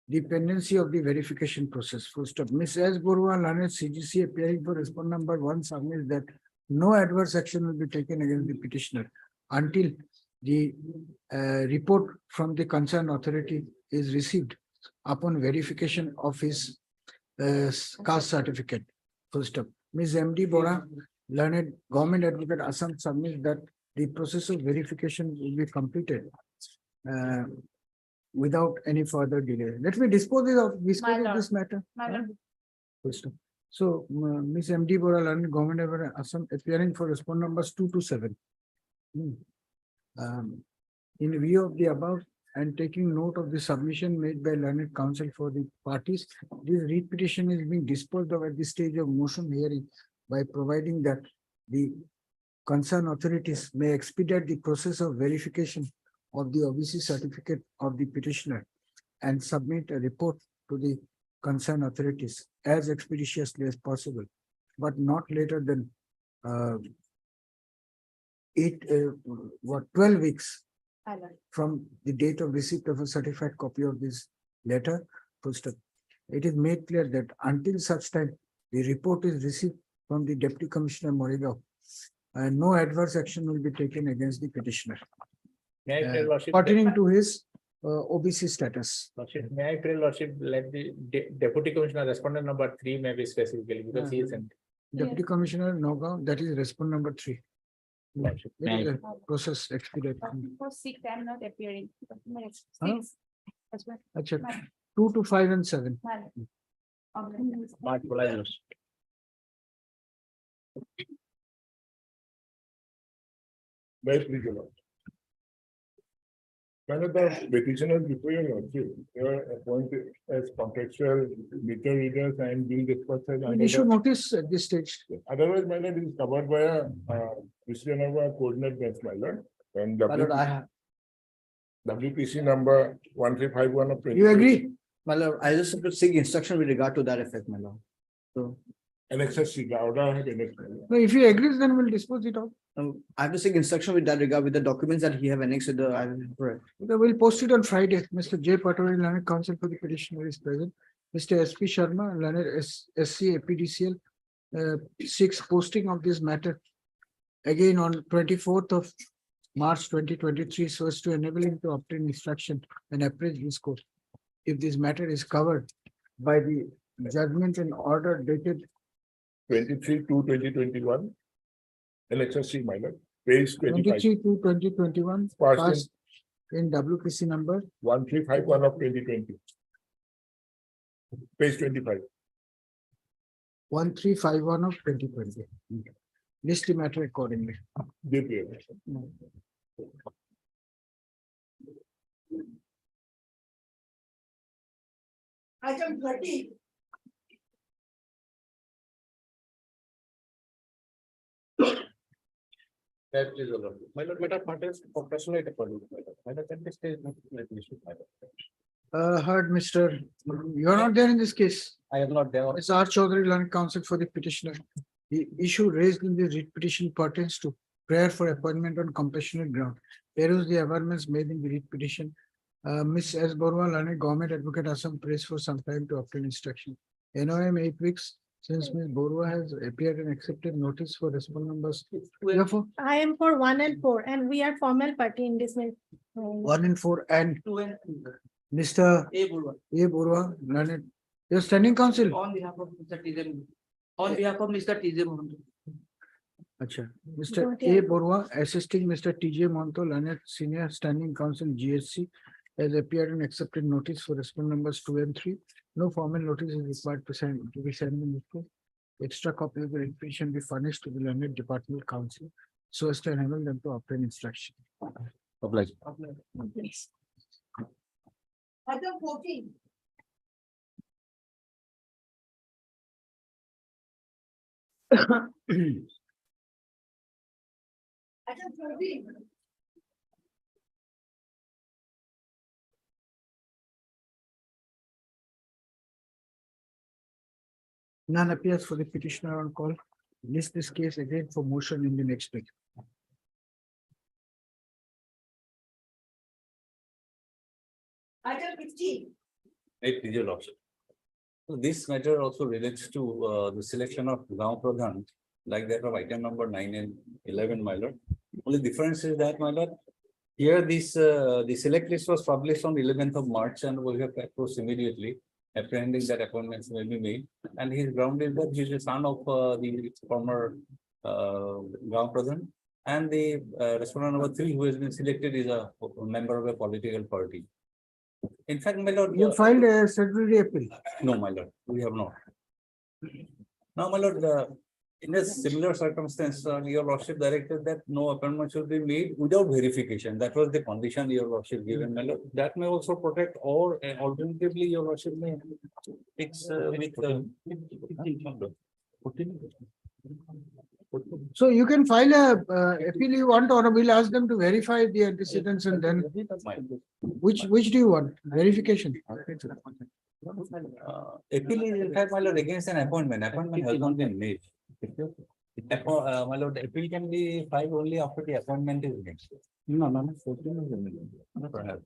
Speaker 2: the pendency of the verification process. Full stop. Ms. S. Borua, learned CGC, appearing for respondent number 1, submits that no adverse action will be taken against the petitioner until the report from the concerned authority is received upon verification of his caste certificate. Full stop. Ms. M.D. Bora, learned government advocate Assam submits that the process of verification will be completed without any further delay. Let me dispose of this matter. Full stop. So, Ms. M.D. Bora, learned government advocate Assam, appearing for respondent numbers 2 to 7. In view of the above and taking note of the submission made by learned counsel for the parties, this read petition is being disposed of at the stage of motion hearing by providing that the concerned authorities may expedite the process of verification of the OBC certificate of the petitioner and submit a report to the concerned authorities as expeditiously as possible, but not later than 12 weeks from the date of receipt of a certified copy of this letter. Full stop. It is made clear that until such time the report is received from the Deputy Commissioner Morigao, and no adverse action will be taken against the petitioner pertaining to his OBC status.
Speaker 11: Lordship, may I pray, Lordship, let the Deputy Commissioner respondent number 3 may be specifically because he isn't.
Speaker 2: Deputy Commissioner Nogao, that is respondent number 3.
Speaker 11: Lordship,
Speaker 2: It is a process expedite.
Speaker 7: For 6, I am not appearing.
Speaker 2: Huh?
Speaker 7: 6. That's what.
Speaker 2: Achha, 2 to 5 and 7.
Speaker 15: May please allow. One of the petitioners before your lordship, they were appointed as contractual meter readers and bill dispatchers.
Speaker 2: We issue notice at this stage.
Speaker 15: Otherwise, my lord, it is covered by a decision of a coordinate bench, my lord. And WPC number 1351 of.
Speaker 2: You agree?
Speaker 12: My lord, I just have to seek instruction with regard to that effect, my lord. So,
Speaker 15: NXSC, the order I have annexed.
Speaker 2: No, if he agrees, then we'll dispose it off.
Speaker 12: I have to seek instruction with that regard with the documents that he have annexed with the.
Speaker 2: We'll post it on Friday. Mr. J. Patwari, learned counsel for the petitioner is present. Mr. S.P. Sharma, learned SC APDCL, 6 posting of this matter again on 24th of March 2023, so as to enable him to obtain instruction and appraise his court. If this matter is covered by the judgment and order dated
Speaker 15: 23/2/2021. NXSC, my lord, page 25.
Speaker 2: 23/2/2021, passed in WPC number
Speaker 15: 1351 of 2020. Page 25.
Speaker 2: 1351 of 2020. List the matter accordingly.
Speaker 14: Item 30.
Speaker 11: That is all. My lord, matter parties compassionate according to my lord, at this stage, not let me shoot my lord.
Speaker 2: Heard, Mr. You are not there in this case.
Speaker 11: I am not there.
Speaker 2: Ms. R. Chaudhary, learned counsel for the petitioner. The issue raised in the writ petition pertains to prayer for appointment on compassionate ground. There is the amendments made in the writ petition. Ms. S. Borwa, learned government advocate Assam prays for some time to obtain instruction. NOM 8 weeks since Ms. Borwa has appeared and accepted notice for respondent numbers. Therefore,
Speaker 14: I am for 1 and 4, and we are formal party in this.
Speaker 2: 1 and 4 and
Speaker 6: 2 and
Speaker 2: Mr.
Speaker 6: A. Burwa.
Speaker 2: A. Borwa, learned. Your standing counsel.
Speaker 6: On behalf of Mr. TJ. On behalf of Mr. TJ Mohan.
Speaker 2: Acha. Mr. A. Borwa, assisting Mr. TJ Monto, learned senior standing counsel GSC, has appeared and accepted notice for respondent numbers 2 and 3. No formal notice is required to be sent in this case. Extra copy of the information be furnished to the learned departmental counsel so as to enable them to obtain instruction.
Speaker 13: Oblige.
Speaker 14: Item 14. Item 14.
Speaker 2: None appears for the petitioner on call. List this case again for motion in the next week.
Speaker 14: Item 15.
Speaker 16: So this matter also relates to the selection of Gaon Pradhan, like that of item number 9 and 11, my lord. Only difference is that, my lord, Here, the select list was published on 11th of March and we have approached immediately, apprehending that appointments may be made. And his ground is that he is the son of the former Gaon Pradhan. And the respondent number 3 who has been selected is a member of a political party. In fact, my lord.
Speaker 2: You filed a statutory appeal?
Speaker 16: No, my lord, we have not. Now, my lord, in a similar circumstance, your lordship directed that no appointment should be made without verification. That was the condition your lordship given, my lord. That may also protect, or alternatively, your lordship may fix
Speaker 2: So you can file a appeal you want, or we'll ask them to verify the antecedents and then which do you want? Verification?
Speaker 16: appeal is in fact, my lord, against an appointment. Appointment has not been made. My lord, the appeal can be filed only after the appointment is made.
Speaker 2: No.
Speaker 16: Perhaps.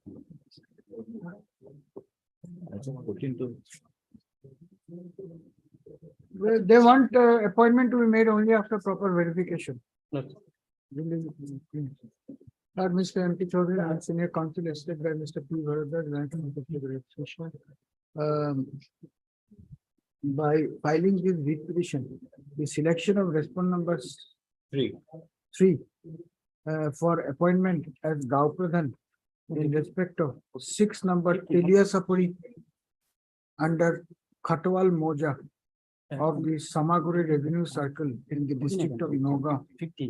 Speaker 2: Well, they want appointment to be made only after proper verification.
Speaker 16: Okay.
Speaker 2: Lord Mr. M.P. Chaudhary and Senior Counsel assisted by Mr. P. Varadar, ranking the by filing this writ petition, the selection of respondent numbers 3 for appointment as Gaon Pradhan in respect of 6 number Teliasapuri under Khatwal Moja of the Samaguri Revenue Circle in the district of Noga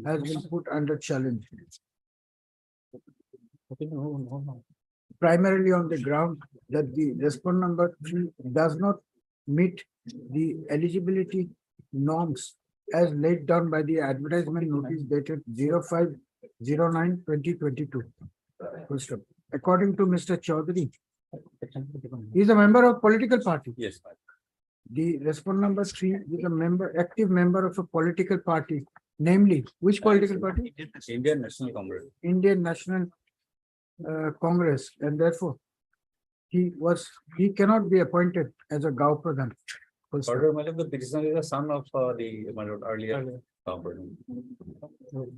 Speaker 2: has been put under challenge. Primarily on the ground that the respondent number 3 does not meet the eligibility norms as laid down by the advertisement notice dated 05/09/2022. According to Mr. Chaudhary, he is a member of political party.
Speaker 16: Yes.
Speaker 2: The respondent number 3 is a active member of a political party, namely which political party?
Speaker 16: Indian National Congress.
Speaker 2: Indian National Congress, and therefore he cannot be appointed as a Gaon Pradhan.
Speaker 16: Further, my lord, the petitioner is the son of my lord earlier.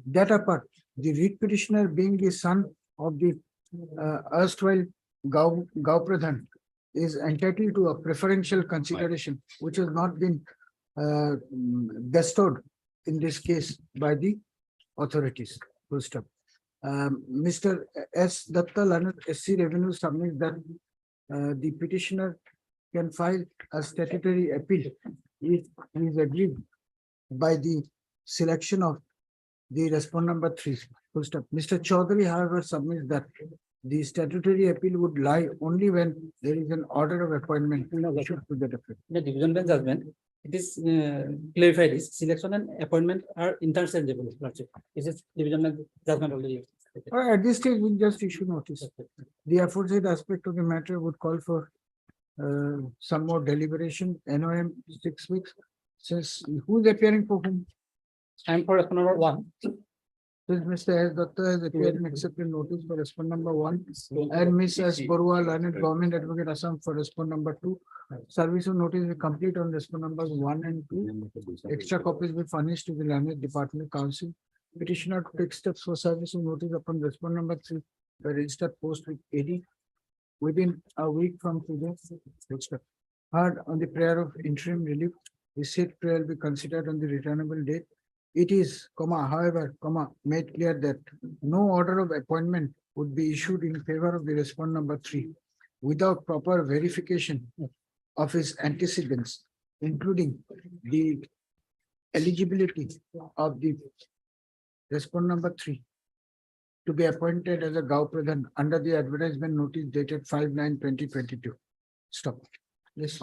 Speaker 2: That apart, the writ petitioner being the son of the erstwhile Gaon Pradhan is entitled to a preferential consideration, which has not been bestowed in this case by the authorities. Full stop. Mr. S. Datta Lanet, SC Revenue submits that the petitioner can file a statutory appeal if he is aggrieved by the selection of the respondent number 3. Full stop. Mr. Chaudhary, however, submits that the statutory appeal would lie only when there is an order of appointment issued to that effect.
Speaker 6: The division bench judgment, it is clarified this selection and appointment are interchangeable. This is division bench judgment already.
Speaker 2: At this stage, we'll just issue notice. The aforesaid aspect of the matter would call for some more deliberation. NOM 6 weeks. Since who is appearing for whom?
Speaker 6: I am for respondent number 1.
Speaker 2: Since Mr. S. Datta has appeared and accepted notice for respondent number 1, and Ms. S. Borua, learned government advocate Assam for respondent number 2. Service of notice is complete on respondent numbers 1 and 2. Extra copies will be furnished to the learned department council. Petitioner to take steps for service of notice upon respondent number 3 by registered post with AD within a week from today. Heard on the prayer of interim relief, the said prayer will be considered on the returnable date. It is, however, made clear that no order of appointment would be issued in favor of the respondent number 3 without proper verification of his antecedents, including the eligibility of the respondent number 3 to be appointed as a Gaon Pradhan under the advertisement notice dated 5/9/2022. Stop. Yes.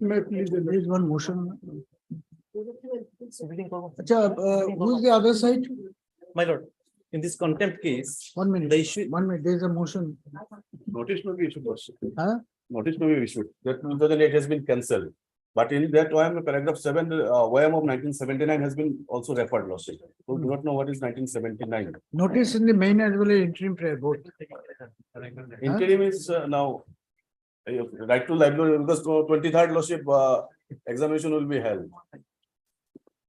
Speaker 2: May I please, there is one motion. Who's the other side?
Speaker 13: My lord, in this contempt case,
Speaker 2: 1 minute.
Speaker 13: the issue.
Speaker 2: 1 minute. There is a motion.
Speaker 13: Notice may be issued also.
Speaker 2: Huh?
Speaker 13: Notice may be issued. That means that it has been cancelled. But in that OM, paragraph 7, OM of 1979 has been also referred, lordship. We do not know what is 1979.
Speaker 2: Notice in the main as well as interim prayer both.
Speaker 15: Interim is now. Right to livelihood, because 23rd lordship examination will be held.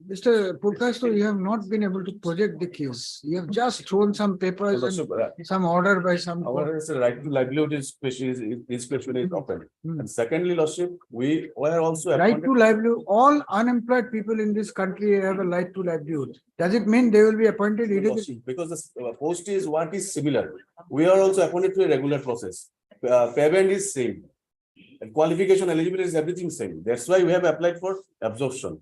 Speaker 2: Mr. Purkasto, you have not been able to project the case. You have just thrown some papers and some order by some.
Speaker 15: Our right to livelihood is open. And secondly, lordship, we were also.
Speaker 2: Right to livelihood, all unemployed people in this country have a right to livelihood. Does it mean they will be appointed immediately?
Speaker 15: Because the post is what is similar. We are also appointed to a regular process. Payment is same. And qualification, eligibility is everything same. That's why we have applied for absorption.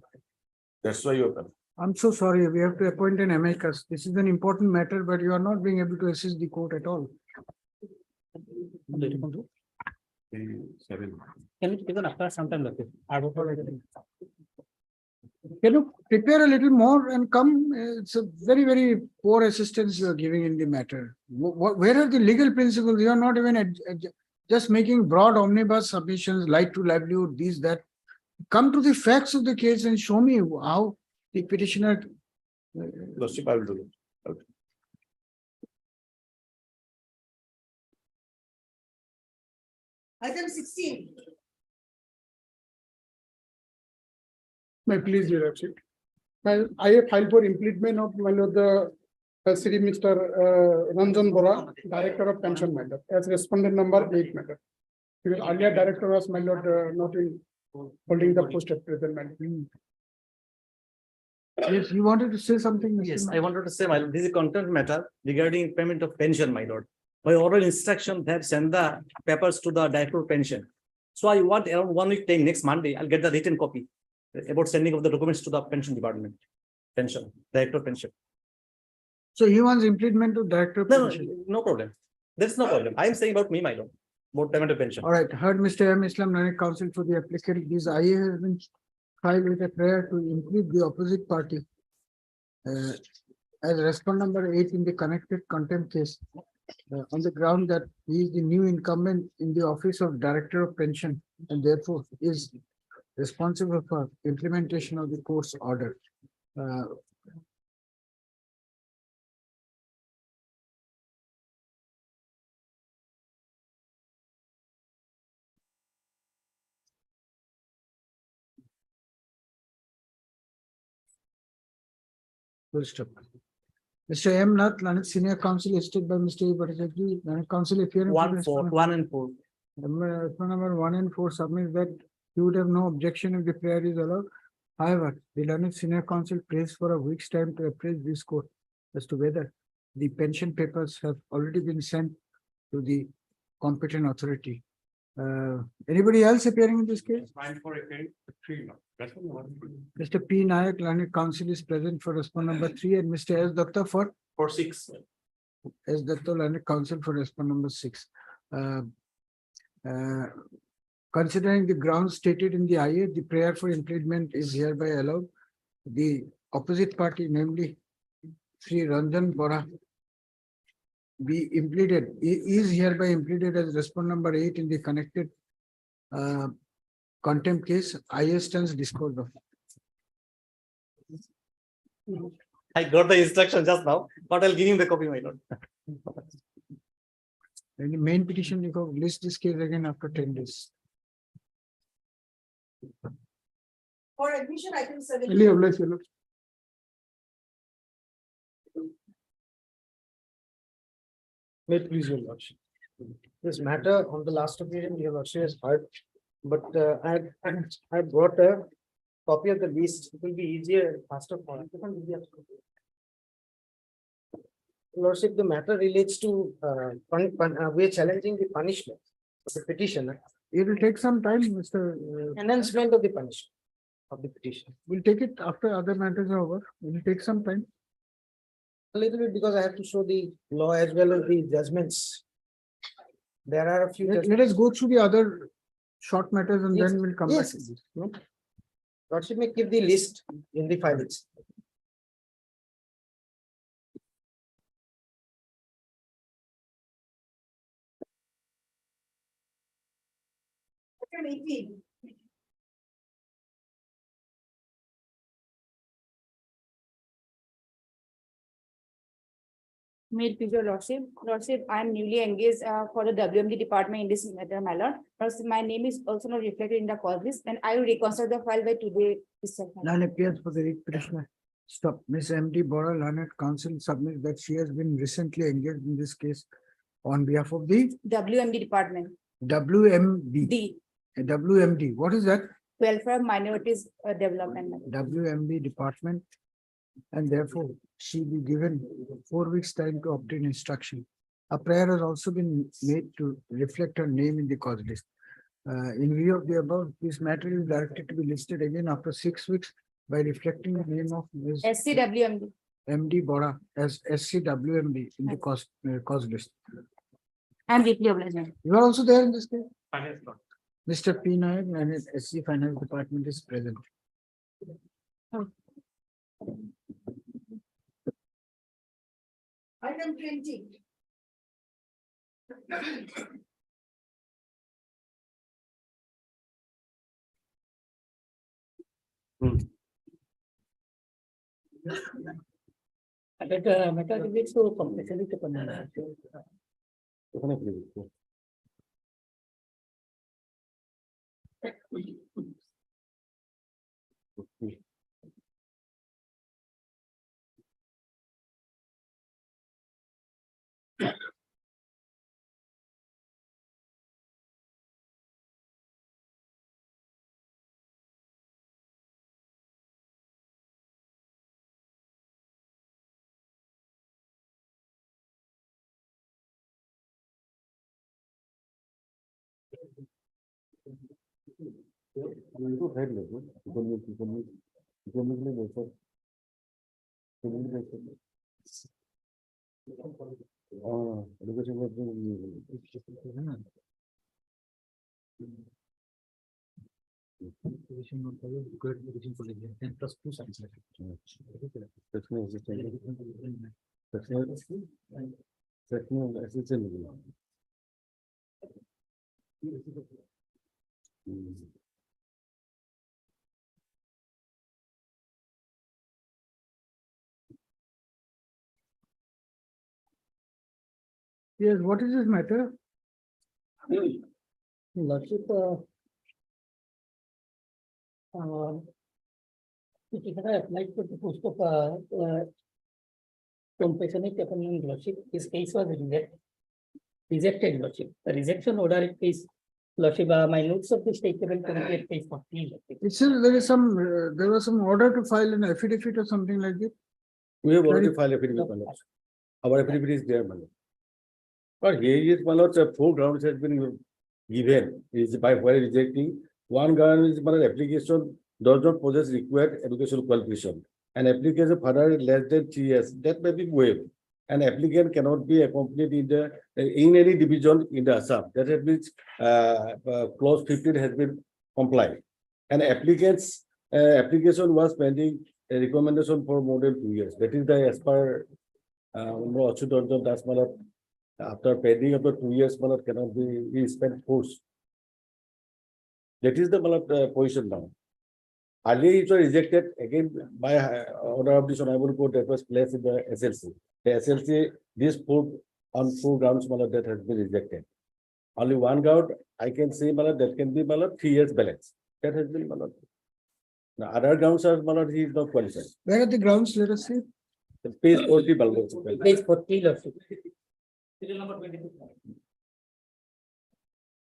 Speaker 15: That's why you.
Speaker 2: I'm so sorry, we have to appoint an amicus. This is an important matter, but you are not being able to assist the court at all.
Speaker 12: Can it be done after some time?
Speaker 2: Can you prepare a little more and come? It's a very, very poor assistance you are giving in the matter. Where are the legal principles? You are not even just making broad omnibus submissions, right to livelihood, these, that. Come to the facts of the case and show me how the petitioner.
Speaker 15: Lordship, I will do it. Okay.
Speaker 17: Item 16.
Speaker 4: May please, your lordship. I have filed for implementation of one of the City Mr. Ranjan Bora, Director of Pension Matter, as respondent number 8 matter. Because earlier director was my lord not in holding the post at present.
Speaker 2: Yes, you wanted to say something? Mr.
Speaker 12: Yes, I wanted to say, my lord, this is a contempt matter regarding payment of pension, my lord. By oral instruction, they have sent the papers to the director of pension. So I want around 1 week time, next Monday, I'll get the written copy about sending of the documents to the pension department. Pension, director of pension.
Speaker 2: So he wants implement to director of pension.
Speaker 12: No problem. There's no problem. I am saying about me, my lord, about payment of pension.
Speaker 2: All right, heard Mr. M. Islam Nanak counsel for the applicant. This IA has been filed with a prayer to include the opposite party as respondent number 8 in the connected contempt case on the ground that he is the new incumbent in the office of director of pension and therefore is responsible for implementation of the court's order. Full stop. Mr. M. Nath, Lanik Senior Counsel, listed by Mr. Bhattacharjee, Lanik Counsel, if you are.
Speaker 12: 1 and 4.
Speaker 2: Number 1 and 4 submits that you would have no objection if the prayer is allowed. However, the Lanik Senior Counsel prays for a week's time to appraise this court as to whether the pension papers have already been sent to the competent authority. Anybody else appearing in this case? Mr. P. Nayak, Lanik Counsel is present for respondent number 3 and Mr. S. Datta for
Speaker 13: 6.
Speaker 2: S. Datta, Lanik Counsel for respondent number 6. Considering the grounds stated in the IA, the prayer for impleadment is hereby allowed. The opposite party, namely Sri Ranjan Bora, be impleaded, is hereby impleaded as respondent number 8 in the connected contempt case. IA stands disposed of.
Speaker 12: I got the instruction just now, but I'll give him the copy, my lord.
Speaker 2: And the main petition, you can list this case again after 10 days.
Speaker 17: For admission, item 17.
Speaker 4: May it please, your lordship. This matter on the last occasion, your lordship has heard, but I brought a copy of the list. It will be easier and faster for us. Lordship, the matter relates to we are challenging the punishment of the petitioner.
Speaker 2: It will take some time, Mr.
Speaker 4: Enhancement of the punishment of the petition.
Speaker 2: We'll take it after other matters are over. It will take some time.
Speaker 4: A little bit, because I have to show the law as well as the judgments. There are a few.
Speaker 2: Let us go through the other short matters and
Speaker 4: Yes.
Speaker 2: then we'll come back to this.
Speaker 4: Lordship may keep the list in the filings.
Speaker 17: Item 18.
Speaker 7: May it please your lordship. Lordship, I am newly engaged for the WMD department in this matter, my lord. Lordship, my name is also not reflected in the cause list, and I will reconsider the file by today itself.
Speaker 2: None appears for the read petitioner. Stop. Miss M.D. Bora, learned counsel submits that she has been recently engaged in this case on behalf of the
Speaker 7: WMD department,
Speaker 2: WMD.
Speaker 7: D,
Speaker 2: WMD. What is that?
Speaker 7: Welfare Minorities Development.
Speaker 2: WMD department. And therefore, she be given 4 weeks time to obtain instruction. A prayer has also been made to reflect her name in the cause list. In view of the above, this matter is directed to be listed again after 6 weeks by reflecting the name of Ms.
Speaker 7: SCWMD.
Speaker 2: MD Bora as SCWMD in the cause list.
Speaker 7: I am deeply obliged.
Speaker 2: You are also there in this case?
Speaker 11: Finance not.
Speaker 2: Mr. P. Nayak and SC Finance Department is present.
Speaker 17: Item 20.
Speaker 6: Matter relates to compulsory to
Speaker 2: Yes, what is this matter?
Speaker 6: Lordship, petitioner applied for the post of compassionate appointment lordship. His case was rejected lordship. The rejection order is lordship. My notes of the state level committee at page 14.
Speaker 2: It says there is some, there was some order to file an affidavit or something like that.
Speaker 15: We have already filed affidavit, my lord. Our affidavit is there, my lord. But here is, my lord, 4 grounds has been given, is by while rejecting. One ground is, my lord, application does not possess required educational qualification. An application further less than 3 years, that may be waived. An applicant cannot be accompanied in any division in the Assam. That has been clause 15 has been complied. An applicant's application was pending a recommendation for more than 2 years. That is the as per that's my lord. After pending up to 2 years, my lord, cannot be spent force. That is the position now. Earlier it was rejected again by order of this honorable court that was placed in the SLC. The SLC, this 4 grounds, my lord, that has been rejected. Only one ground I can say, my lord, that can be, my lord, 3 years balance. That has been, my lord. The other grounds are, my lord, he is not qualified.
Speaker 2: Where are the grounds? Let us see.
Speaker 15: Page 40, my lord.
Speaker 6: Page 40 lordship.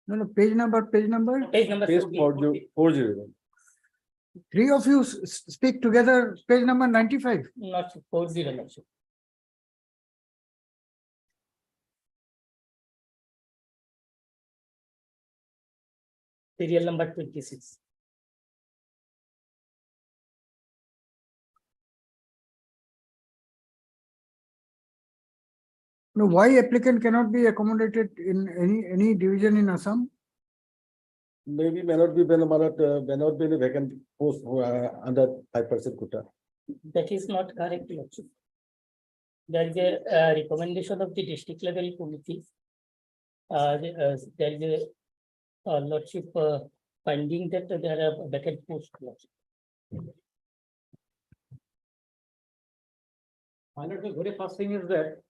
Speaker 2: No, page number.
Speaker 6: Page number
Speaker 15: Page
Speaker 6: 40.
Speaker 15: 40.
Speaker 2: 3 of you speak together, page number 95.
Speaker 6: Not 40 lordship. Serial number 26.
Speaker 2: No, why applicant cannot be accommodated in any division in Assam?
Speaker 15: Maybe may not be the vacant post under 5% quota.
Speaker 6: That is not correct lordship. There is a recommendation of the district level committee. There is a lordship finding that there are vacant posts.
Speaker 12: The very first thing is that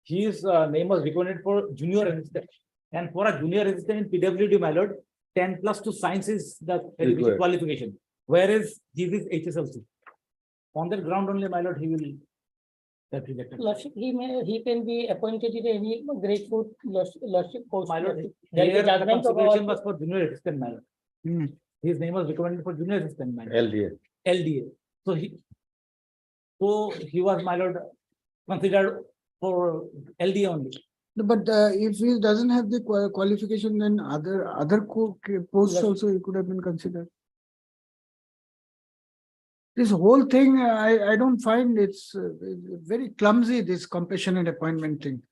Speaker 11: his name was recommended for junior assistant. And for a junior assistant in PWD, my lord, 10+2 science is the education qualification, whereas this is HSLC. On that ground only, my lord, he will get rejected.
Speaker 6: Lordship, he can be appointed in any grade 4 lordship post.
Speaker 11: My lord,
Speaker 6: There is a
Speaker 11: here the
Speaker 6: judgment of
Speaker 11: consideration
Speaker 6: our-
Speaker 11: was for junior assistant, my lord. His name was recommended for junior assistant, my lord.
Speaker 15: LDA.
Speaker 11: LDA. So he was, my lord, considered for LDA only.
Speaker 2: But if he doesn't have the qualification, then other posts also he could have been considered. This whole thing, I don't find it's very clumsy, this compassionate appointment thing.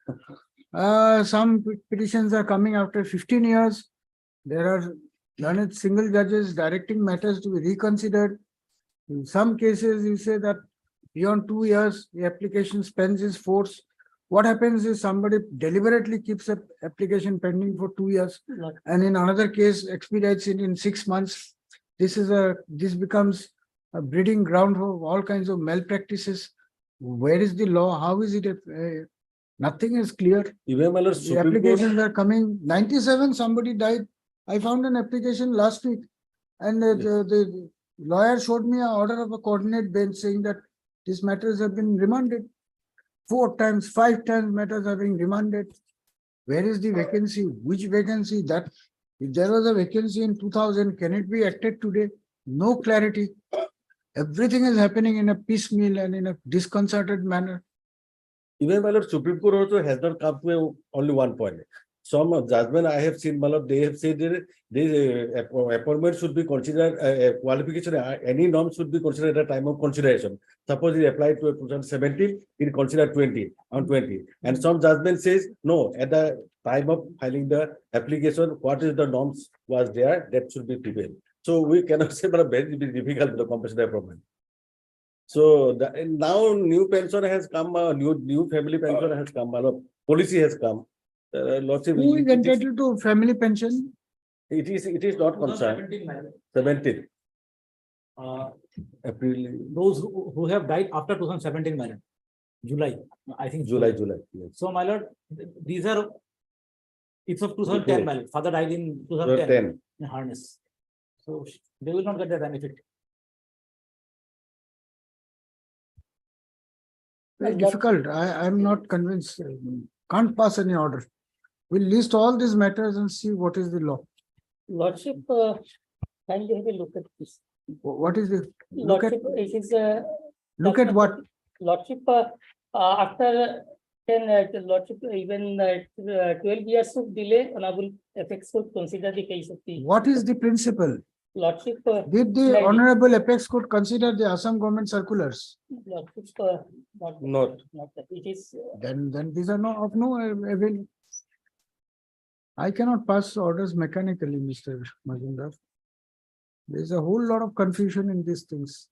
Speaker 2: Some petitions are coming after 15 years. There are learned single judges directing matters to be reconsidered. In some cases, you say that beyond 2 years, the application spends its force. What happens is somebody deliberately keeps an application pending for 2 years, and in another case expedites it in 6 months. This becomes a breeding ground for all kinds of malpractices. Where is the law? How is it? Nothing is clear.
Speaker 15: Even my lord,
Speaker 2: The
Speaker 15: Supreme Court,
Speaker 2: applications are coming. 97, somebody died. I found an application last week, and the lawyer showed me an order of a coordinate bench saying that these matters have been remanded. 4 times, 5 times matters are being remanded. Where is the vacancy? Which vacancy? That if there was a vacancy in 2000, can it be acted today? No clarity. Everything is happening in a piecemeal and in a disconcerted manner.
Speaker 15: even my lord, Supreme Court also has not come to only one point. Some judgment I have seen, my lord, they have said that this appointment should be considered, qualification, any norm should be considered at the time of consideration. Suppose he applied to 2017, he considered 20. And some judgment says, no, at the time of filing the application, what is the norms was there, that should be prevailed. So we cannot say, but very difficult with the compulsory appointment. So now new pension has come, new family pension has come, policy has come. Lots of
Speaker 2: Who is entitled to family pension?
Speaker 15: it is not concerned. 17. April,
Speaker 11: Those who have died after 2017, my lord. July, I think.
Speaker 15: July. Yes.
Speaker 11: So, my lord, these are, it's of 2010, my lord. Father died in 2010
Speaker 15: 2010.
Speaker 11: in harness. So they will not get the benefit.
Speaker 2: Very difficult. I'm not convinced. Can't pass any order. We'll list all these matters and see what is the law.
Speaker 6: Lordship, kindly have a look at this.
Speaker 2: What is the look at?
Speaker 6: Lordship, it is
Speaker 2: Look at what?
Speaker 6: Lordship, after 10, Lordship, even 12 years of delay, honorable apex court consider the case of the.
Speaker 2: What is the principle?
Speaker 6: Lordship.
Speaker 2: Did the honorable apex court consider the Assam government circulars?
Speaker 6: Lordship,
Speaker 15: Not.
Speaker 6: that. It is.
Speaker 2: Then these are not of no avail. I cannot pass orders mechanically, Mr. Majumdar. There is a whole lot of confusion in these things.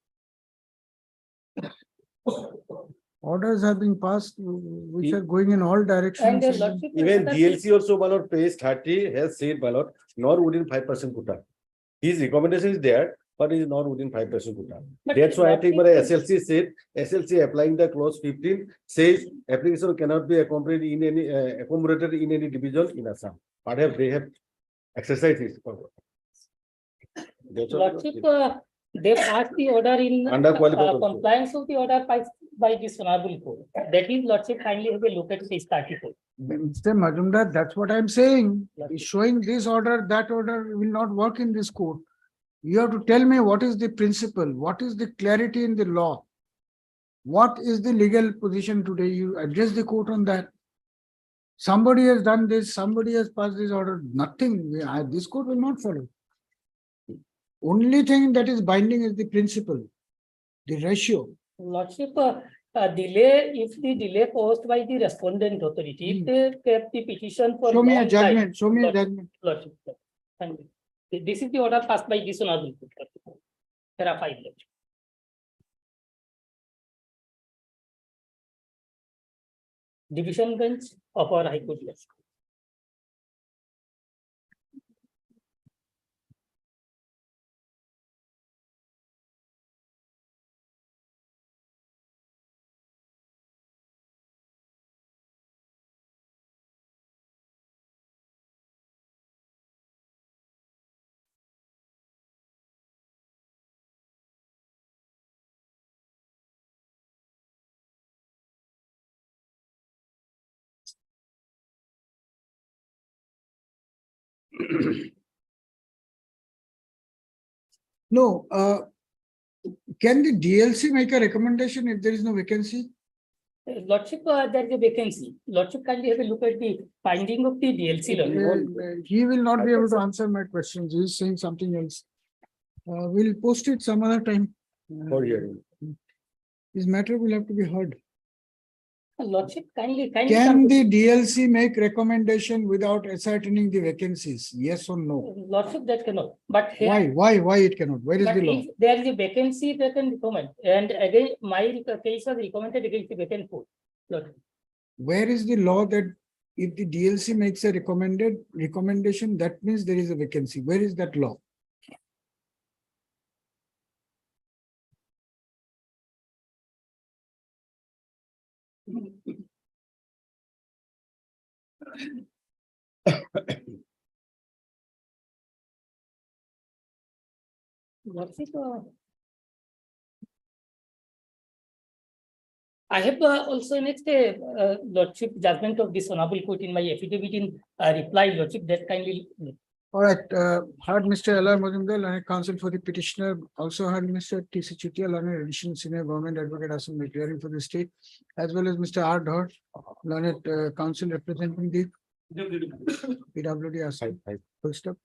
Speaker 2: Orders have been passed which are going in all directions.
Speaker 6: And Lordship,
Speaker 15: Even DLC also, my lord, page 30 has said, my lord, not within 5% quota. His recommendation is there, but it is not within 5% quota.
Speaker 6: But
Speaker 15: That's why I think my
Speaker 6: Lordship-
Speaker 15: SLC said, SLC applying the clause 15 says application cannot be accompanied in any accommodated in any division in Assam. Perhaps they have exercised this. That's all.
Speaker 6: Lordship, they passed the order in
Speaker 15: Under qualified also.
Speaker 6: compliance of the order by this honorable court. That is, Lordship, kindly have a look at page 34.
Speaker 2: Mr. Majumdar, that's what I'm saying. Is showing this order, that order will not work in this court. You have to tell me what is the principle, what is the clarity in the law. What is the legal position today? You address the court on that. Somebody has done this, somebody has passed this order, nothing. This court will not follow. Only thing that is binding is the principle, the ratio.
Speaker 6: Lordship, delay, if the delay caused by the respondent authority, if they kept the petition for.
Speaker 2: Show me a
Speaker 6: long time-
Speaker 2: judgment, show me a judgment.
Speaker 6: Lordship, thank you. This is the order passed by this honorable court. There are 5 left. Division bench of our High Court.
Speaker 2: No, can the DLC make a recommendation if there is no vacancy?
Speaker 6: Lordship, there is a vacancy. Lordship, kindly have a look at the finding of the DLC. Lordship.
Speaker 2: He will not be able to answer my questions. He is saying something else. We'll post it some other time. This matter will have to be heard.
Speaker 6: Lordship, kindly.
Speaker 2: Can the DLC make recommendation without ascertaining the vacancies? Yes or no?
Speaker 6: Lordship, that cannot. But here.
Speaker 2: Why it cannot? Where is
Speaker 6: But
Speaker 2: the law?
Speaker 6: if there is a vacancy, they can recommend. And again, my case was recommended against the vacant post. Lordship.
Speaker 2: Where is the law that if the DLC makes a recommendation, that means there is a vacancy? Where is that law?
Speaker 6: Lordship, I have also next Lordship judgment of this honorable court in my affidavit in reply, Lordship, that kindly.
Speaker 2: All right, heard Mr. L.R. Majumdar, learned counsel for the petitioner, also heard Mr. T.C. Chutia, learned additional senior government advocate, Assam Rifles for the state, as well as Mr. R. Dhar, learned counsel representing the PWD Assam. Full stop.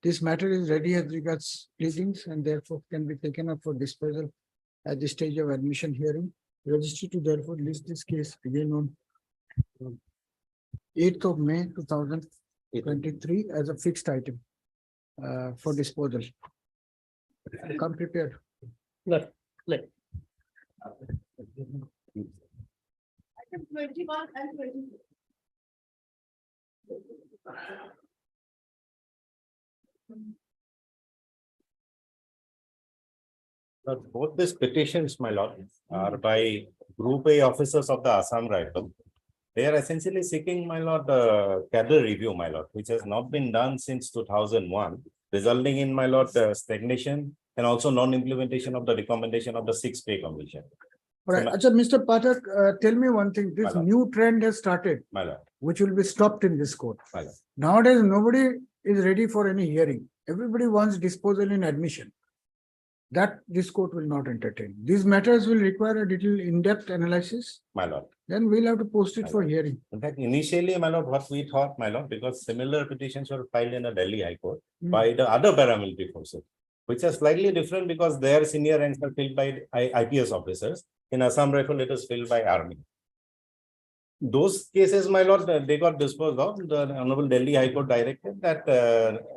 Speaker 2: This matter is ready as regards pleadings and therefore can be taken up for disposal at the stage of admission hearing. Registry to therefore list this case again on 8th of May 2023 as a fixed item for disposal. Come prepared.
Speaker 6: Let.
Speaker 17: Item 21 and 22.
Speaker 9: Both these petitions, my lord, are by Group A officers of the Assam Rifles. They are essentially seeking, my lord, cadre review, my lord, which has not been done since 2001, resulting in, my lord, stagnation and also non-implementation of the recommendation of the 6th Pay Commission.
Speaker 2: All right, Mr. Pathak, tell me one thing. This new trend has started,
Speaker 9: My lord,
Speaker 2: which will be stopped in this court.
Speaker 9: my lord.
Speaker 2: Nowadays, nobody is ready for any hearing. Everybody wants disposal in admission. That this court will not entertain. These matters will require a little in-depth analysis.
Speaker 9: My lord.
Speaker 2: Then we'll have to post it for hearing.
Speaker 9: In fact, initially, my lord, what we thought, my lord, because similar petitions were filed in the Delhi High Court by the other paramilitary forces, which are slightly different because their senior ranks are filled by IPS officers. In Assam Rifle, it is filled by Army. Those cases, my lord, they got disposed of. The Honorable Delhi High Court directed that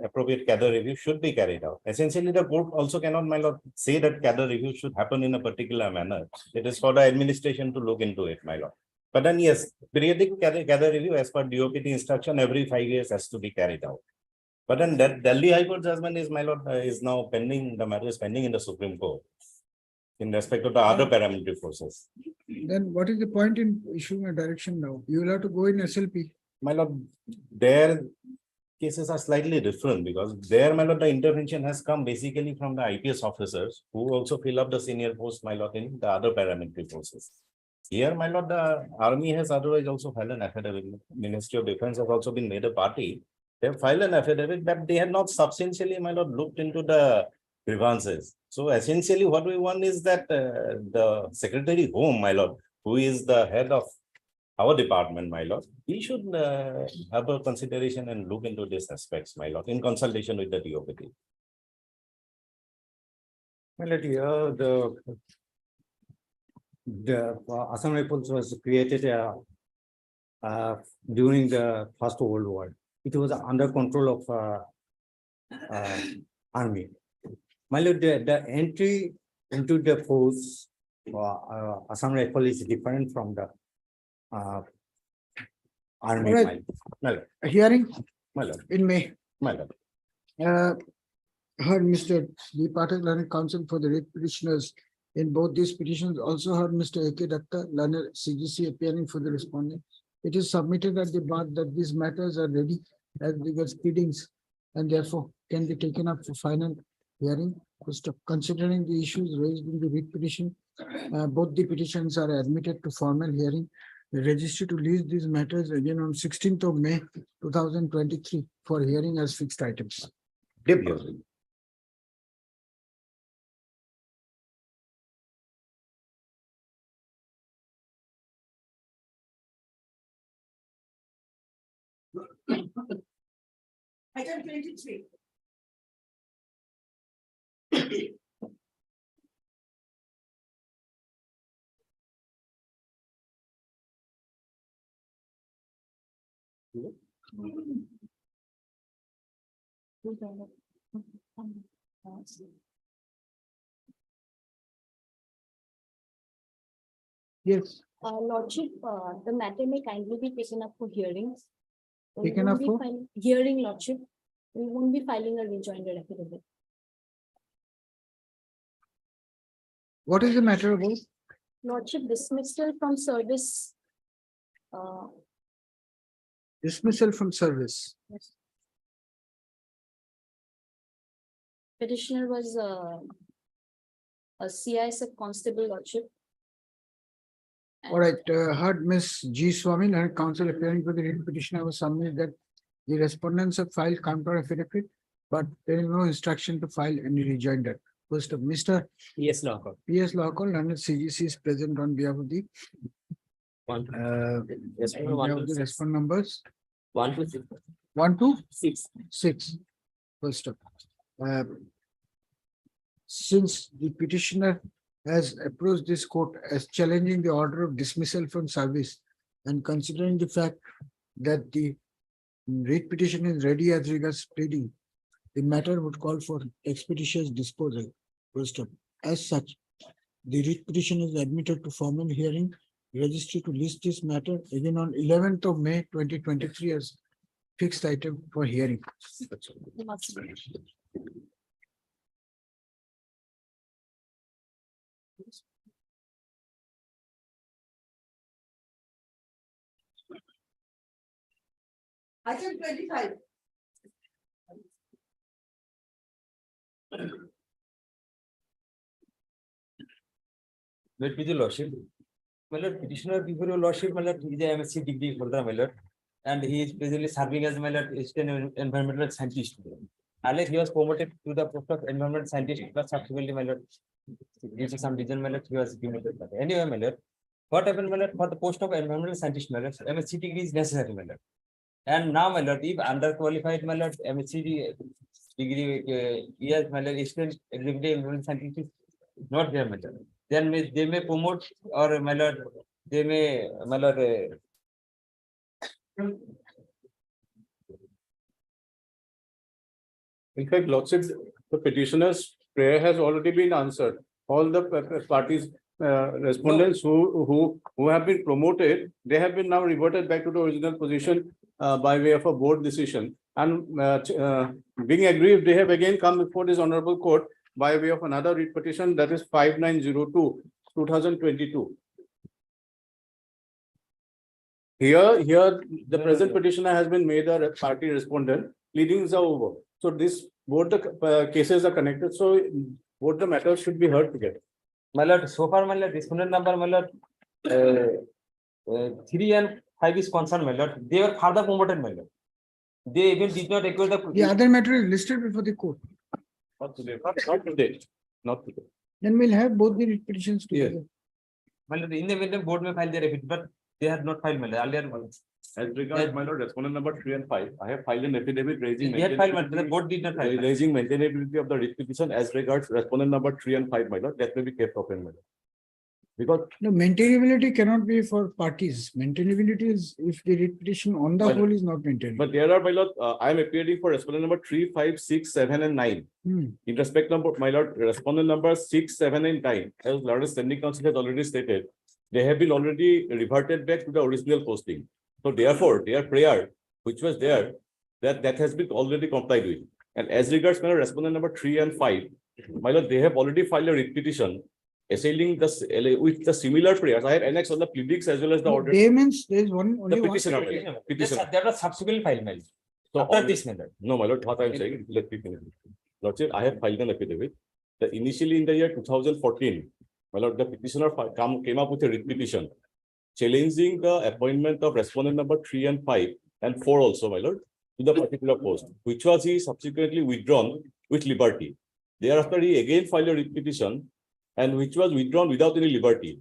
Speaker 9: appropriate cadre review should be carried out. Essentially, the court also cannot, my lord, say that cadre review should happen in a particular manner. It is for the administration to look into it, my lord. But then, yes, periodic cadre review as per DOPT instruction every 5 years has to be carried out. But then that Delhi High Court judgment is, my lord, is now pending. The matter is pending in the Supreme Court in respect of the other paramilitary forces.
Speaker 2: Then what is the point in issuing a direction now? You will have to go in SLP.
Speaker 9: My lord, their cases are slightly different because there, my lord, the intervention has come basically from the IPS officers who also fill up the senior post, my lord, in the other paramilitary forces. Here, my lord, the army has otherwise also filed an affidavit. Ministry of Defense has also been made a party. They have filed an affidavit that they had not substantially, my lord, looked into the grievances. So essentially what we want is that the Secretary Home, my lord, who is the head of our department, my lord, he should have a consideration and look into these aspects, my lord, in consultation with the DOPT.
Speaker 12: Well, the Assam Rifles was created during the First World War. It was under control of army. My lord, the entry into the force Assam Rifle is different from the army.
Speaker 2: Right.
Speaker 9: My lord.
Speaker 2: A hearing
Speaker 9: My lord.
Speaker 2: in May.
Speaker 9: My lord.
Speaker 2: Heard Mr. D. Pathak, learned counsel for the writ petitioners in both these petitions. Also heard Mr. A.K. Datta, learned CGC appearing for the respondent. It is submitted at the bar that these matters are ready as regards pleadings and therefore can be taken up for final hearing. Considering the issues raised in the writ petition, both the petitions are admitted to formal hearing. the registry to list these matters again on 16th of May 2023 for hearing as fixed items.
Speaker 17: Item 23.
Speaker 2: Yes,
Speaker 3: Lordship, the matter may kindly be taken up for hearings. We
Speaker 2: Taken
Speaker 3: won't
Speaker 2: up
Speaker 3: be
Speaker 2: for?
Speaker 3: Hearing, Lordship. We won't be filing a rejoinder affidavit.
Speaker 2: what is the matter about?
Speaker 3: Lordship, dismissal from service.
Speaker 2: Dismissal from service.
Speaker 3: Petitioner was a CISF constable, Lordship.
Speaker 2: All right, heard Miss G. Swamin and counsel appearing for the written petitioner was submitted that the respondents have filed counter affidavit, but there is no instruction to file any rejoinder. First of Mr.
Speaker 11: Yes, Lord.
Speaker 2: P.S. Lawcol and CGC is present on behalf of the
Speaker 11: One.
Speaker 2: Yes, on behalf of the respond numbers
Speaker 11: 1 to 6.
Speaker 2: 1 to
Speaker 11: 6.
Speaker 2: 6. First up. Since the petitioner has approached this court as challenging the order of dismissal from service and considering the fact that the writ petition is ready as regards pleading, the matter would call for expeditious disposal. First up. As such, the writ petition is admitted to formal hearing, registry to list this matter again on 11th of May 2023 as fixed item for hearing.
Speaker 17: Item 25.
Speaker 12: Let me the lordship. My lord, petitioner before your lordship, my lord, he is a MSc degree holder, my lord, and he is presently serving as my lord assistant environmental scientist. Earlier he was promoted to the post of environmental scientist, but subsequently, my lord, due to some reason, my lord, he was demoted. Anyway, my lord, what happened, my lord, for the post of environmental scientist, my lord, MSc degree is necessary, my lord. And now, my lord, if underqualified, my lord, MSc degree, yes, my lord, assistant executive environmental scientist is not there, my lord. Then they may promote or my lord, they may, my lord.
Speaker 15: In fact, lordship, the petitioner's prayer has already been answered. All the parties, respondents who have been promoted, they have been now reverted back to the original position by way of a board decision. And being aggrieved, they have again come before this honorable court by way of another writ petition, that is 5902/2022. Here, the present petitioner has been made a party respondent. Pleadings are over. So this, both the cases are connected. So both the matters should be heard together.
Speaker 12: My lord, so far, my lord, respondent number, my lord, 3 and 5 is concerned, my lord. They were further promoted, my lord. They even did not acquire
Speaker 2: The other matter is listed before the court.
Speaker 15: Not today. Not today. Not today.
Speaker 2: Then we'll have both the writ petitions together.
Speaker 12: My lord, in the meantime, board may file their affidavit, but they have not filed, my lord. Earlier,
Speaker 15: As regards, my lord, respondent number 3 and 5, I have filed an affidavit raising.
Speaker 12: they had filed, but the board did not file.
Speaker 15: Raising maintainability of the writ petition as regards respondent number 3 and 5, my lord, that may be kept open, my lord. Because
Speaker 2: No, maintainability cannot be for parties. Maintainability is if the writ petition on the
Speaker 15: But-
Speaker 2: whole is not maintained.
Speaker 15: but there are, my lord, I am appearing for respondent number 3, 5, 6, 7, and 9. In respect number, my lord, respondent number 6, 7, and 9, as Lord Standing Council has already stated, they have been already reverted back to the original posting. So therefore, their prayer, which was there, that has been already complied with. And as regards, my lord, respondent number 3 and 5, my lord, they have already filed a writ petition assailing with the similar prayers. I have annexed on the pleadings as well as the order.
Speaker 2: They means there is one, only
Speaker 15: The
Speaker 2: one.
Speaker 15: petitioner.
Speaker 12: That was subsequently filed, my lord.
Speaker 15: So
Speaker 12: After this, my lord.
Speaker 15: No, my lord, what I am saying, let me finish. Lordship, I have filed an affidavit. That initially in the year 2014, my lord, the petitioner came up with a writ petition challenging the appointment of respondent number 3 and 5 and 4 also, my lord, to the particular post, which was he subsequently withdrawn with liberty. Thereafter, he again filed a writ petition and which was withdrawn without any liberty.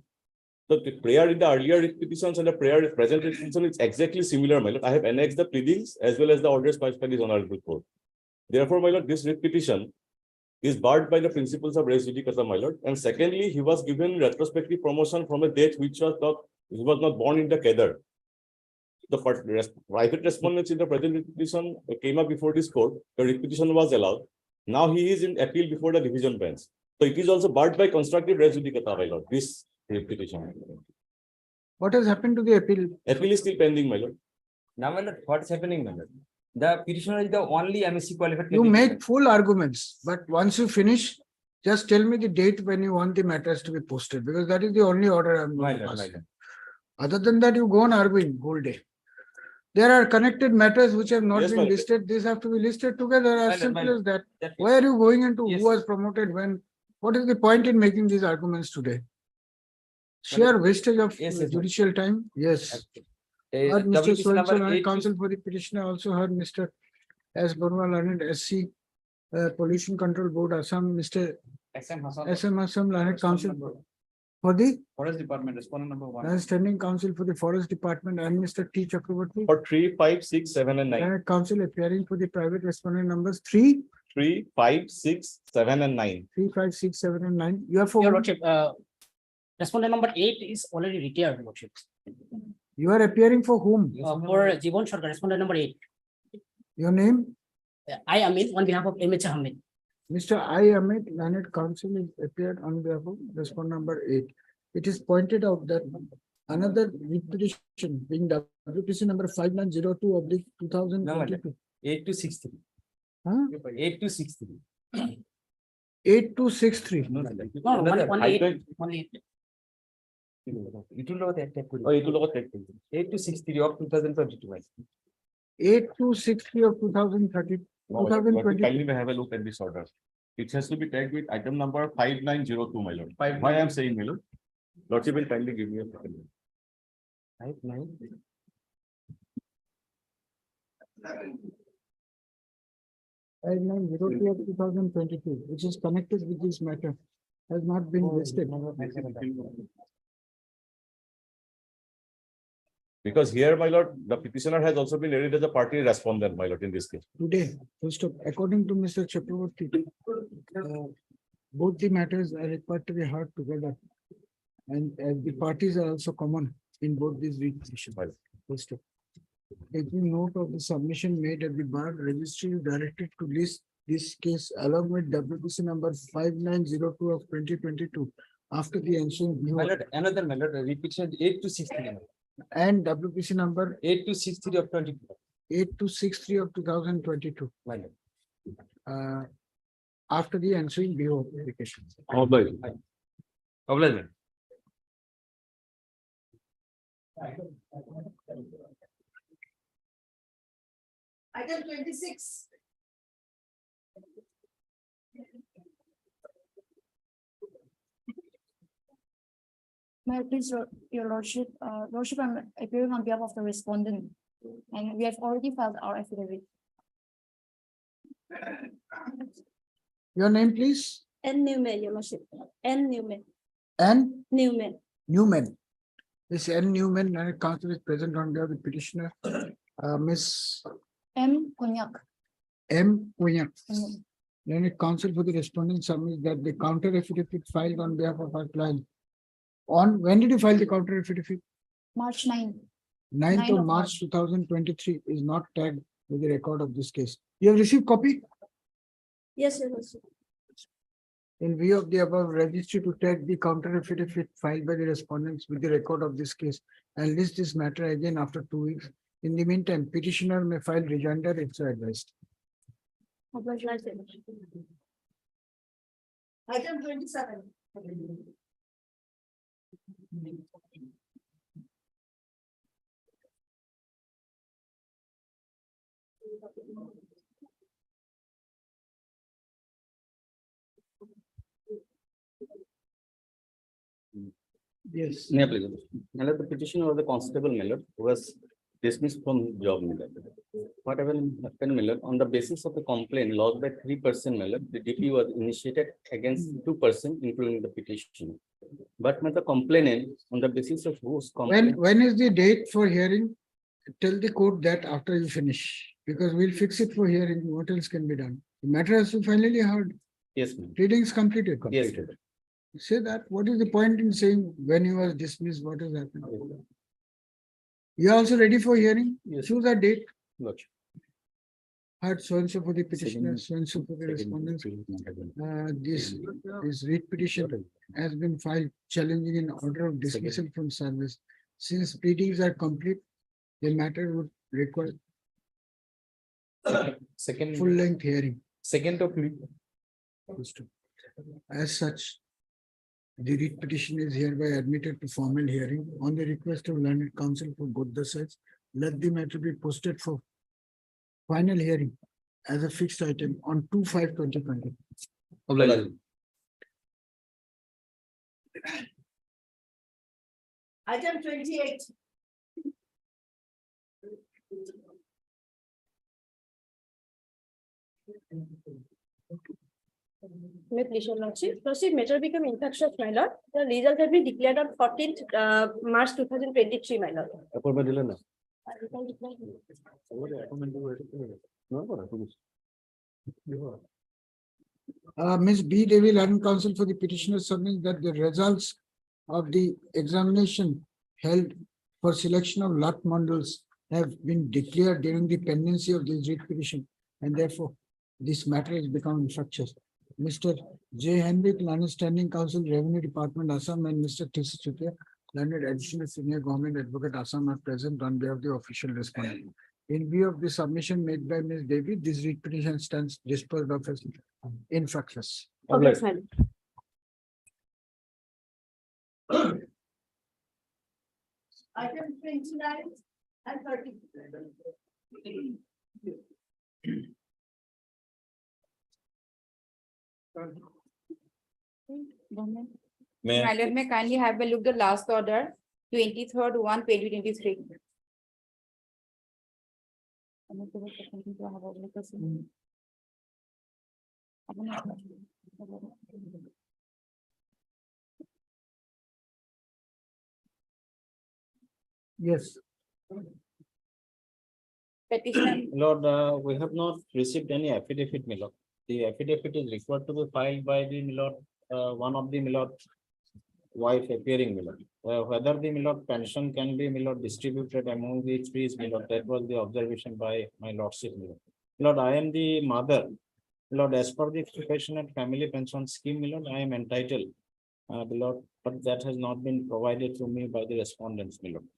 Speaker 15: So the prayer in the earlier writ petitions and the prayer in present writ petition is exactly similar, my lord. I have annexed the pleadings as well as the orders passed by this honorable court. Therefore, my lord, this writ petition is barred by the principles of res judicata, my lord. And secondly, he was given retrospective promotion from a date which was not born in the cadre. The private respondents in the present writ petition came up before this court. The writ petition was allowed. Now he is in appeal before the division bench. So it is also barred by constructive res judicata, my lord. This writ petition.
Speaker 2: What has happened to the appeal?
Speaker 15: Appeal is still pending, my lord.
Speaker 10: Now, my lord, what is happening, my lord? The petitioner is the only MSc qualified.
Speaker 2: You make full arguments, but once you finish, just tell me the date when you want the matters to be posted, because that is the only order I'm going to pass. Other than that, you go on arguing whole day. There are connected matters which have not
Speaker 15: Yes,
Speaker 2: been
Speaker 15: my lord.
Speaker 2: listed. These have to be listed together,
Speaker 10: My
Speaker 2: as
Speaker 10: lord,
Speaker 2: simple
Speaker 10: my
Speaker 2: as that.
Speaker 10: That-
Speaker 2: Why are you going into
Speaker 10: Yes.
Speaker 2: who was promoted when? What is the point in making these arguments today? Sheer wastage of
Speaker 10: Yes, yes,
Speaker 2: judicial time? Yes.
Speaker 10: Uh,
Speaker 2: Heard Mr.
Speaker 10: WPC number
Speaker 2: Swansel,
Speaker 10: 8
Speaker 2: counsel for the petitioner, also heard Mr. S. Burwal and SC Pollution Control Board, Assam, Mr.
Speaker 12: SM Hassan.
Speaker 2: SM Assam, Learned Counsel
Speaker 12: Number-
Speaker 2: for the
Speaker 12: Forest Department, respondent number 1.
Speaker 2: Learned Standing Counsel for the Forest Department and Mr. T. Chakraborty,
Speaker 15: For 3, 5, 6, 7, and 9.
Speaker 2: Learned Counsel appearing for the private respondent numbers 3,
Speaker 15: 3, 5, 6, 7, and 9.
Speaker 2: 3, 5, 6, 7, and 9. You are for
Speaker 6: Your
Speaker 2: whom?
Speaker 6: lordship, respondent number 8 is already retired, lordship.
Speaker 2: You are appearing for whom?
Speaker 6: For Jibon Sarkar, respondent number 8.
Speaker 2: Your name?
Speaker 6: I am in on behalf of MH Ahmed.
Speaker 2: Mr. I. Amit, Learned Counsel, is appeared on behalf of respondent number 8. It is pointed out that another petition being WPC number 5902 of the 2022.
Speaker 10: 8263.
Speaker 2: Huh?
Speaker 10: 8263.
Speaker 2: 8263.
Speaker 6: No,
Speaker 10: Another
Speaker 6: only
Speaker 15: high
Speaker 6: 8.
Speaker 15: point.
Speaker 6: Only 8.
Speaker 10: It will not attack.
Speaker 15: Oh, it will not take.
Speaker 10: 8263 of 2022.
Speaker 2: 8263 of 2030.
Speaker 15: No,
Speaker 2: 2020.
Speaker 15: kindly may have a look at this order. It has to be tagged with item number 5902, my lord. Why I am saying, my lord? Lordship will kindly give me a second.
Speaker 10: 59.
Speaker 2: 5902 of 2022, which is connected with this matter, has not been listed.
Speaker 15: Because here, my lord, the petitioner has also been added as a party respondent, my lord, in this case.
Speaker 2: Today, first of, according to Mr. Chakraborty, both the matters are required to be heard together. And the parties are also common in both these petitions. First of, taking note of the submission made at the bar registry, is directed to list this case along with WPC number 5902 of 2022 after the ensuing
Speaker 10: My lord, another my lord, repetition 8263.
Speaker 2: and WPC number
Speaker 10: 8263 of 22.
Speaker 2: 8263 of 2022
Speaker 10: My lord.
Speaker 2: after the ensuing BO application.
Speaker 15: Obliged.
Speaker 10: Obliged.
Speaker 17: Item 26.
Speaker 3: May I please, your lordship, I'm appearing on behalf of the respondent, and we have already filed our affidavit.
Speaker 2: Your name, please,
Speaker 14: N Newman, your lordship. N Newman.
Speaker 2: and
Speaker 14: Newman.
Speaker 2: Newman. This N Newman, and counsel is present on behalf of the petitioner, Miss
Speaker 3: M. Konyak.
Speaker 2: M. Kunyak. Then counsel for the respondent submits that the counter affidavit filed on behalf of our client. When did you file the counter affidavit?
Speaker 3: March 9.
Speaker 2: 9th
Speaker 3: 9th
Speaker 2: of
Speaker 3: of
Speaker 2: March 2023 is not tagged with the record of this case. You have received copy?
Speaker 14: Yes, your lordship.
Speaker 2: In view of the above, registry to tag the counter affidavit filed by the respondents with the record of this case and list this matter again after 2 weeks. In the meantime, petitioner may file rejoinder if so advised.
Speaker 14: Obliged, your lordship.
Speaker 17: Item 27.
Speaker 2: Yes.
Speaker 16: May I please? My lord, the petitioner of the constable, my lord, was dismissed from job, my lord. Whatever happened, my lord, on the basis of the complaint lodged by 3%, my lord, the DP was initiated against 2%, including the petition. But my the complainant, on the basis of whose complaint.
Speaker 2: When is the date for hearing? Tell the court that after you finish, because we'll fix it for hearing. What else can be done? The matter has to finally heard.
Speaker 16: Yes, ma'am.
Speaker 2: Readings completed.
Speaker 16: Yes.
Speaker 2: Say that. What is the point in saying when he was dismissed? What has happened? You are also ready for hearing?
Speaker 16: Yes.
Speaker 2: Choose a date.
Speaker 16: Gotcha.
Speaker 2: Heard so and so for the petitioner, so and so for the respondents. This writ petition has been filed challenging an order of dismissal from service. Since pleadings are complete, the matter would require
Speaker 13: Second.
Speaker 2: full-length hearing.
Speaker 13: Second of me.
Speaker 2: As such, the writ petition is hereby admitted to formal hearing on the request of learned counsel for both the sides. Let the matter be posted for final hearing as a fixed item on 2/5/2020.
Speaker 17: Item 28.
Speaker 14: May please, your lordship. Lordship, matter become infructuous, my lord. The result has been declared on 14th March 2023, my lord.
Speaker 2: Ms. B. Devi, learned counsel for the petitioner, submits that the results of the examination held for selection of lot mandals have been declared during the pendency of this writ petition, and therefore this matter has become infructuous. Mr. J. Henrik, learned standing counsel, Revenue Department, Assam, and Mr. T.C. Chutia, learned additional senior government advocate, Assam, are present on behalf of the official respondent. In view of the submission made by Ms. Devi, this writ petition stands disposed of as infructuous.
Speaker 14: Okay, fine.
Speaker 17: Item 29 and 30.
Speaker 7: My lord, may kindly have a look the last order, 23rd 1/2023.
Speaker 2: Yes.
Speaker 7: Petitioner,
Speaker 16: Lord, we have not received any affidavit, my lord. The affidavit is required to be filed by the my lord, one of the my lord wife appearing, my lord. Whether the my lord pension can be my lord distributed among the trees, my lord, that was the observation by my lordship, my lord. Lord, I am the mother. Lord, as per the compassionate family pension scheme, my lord, I am entitled. The Lord, but that has not been provided to me by the respondents, my lord.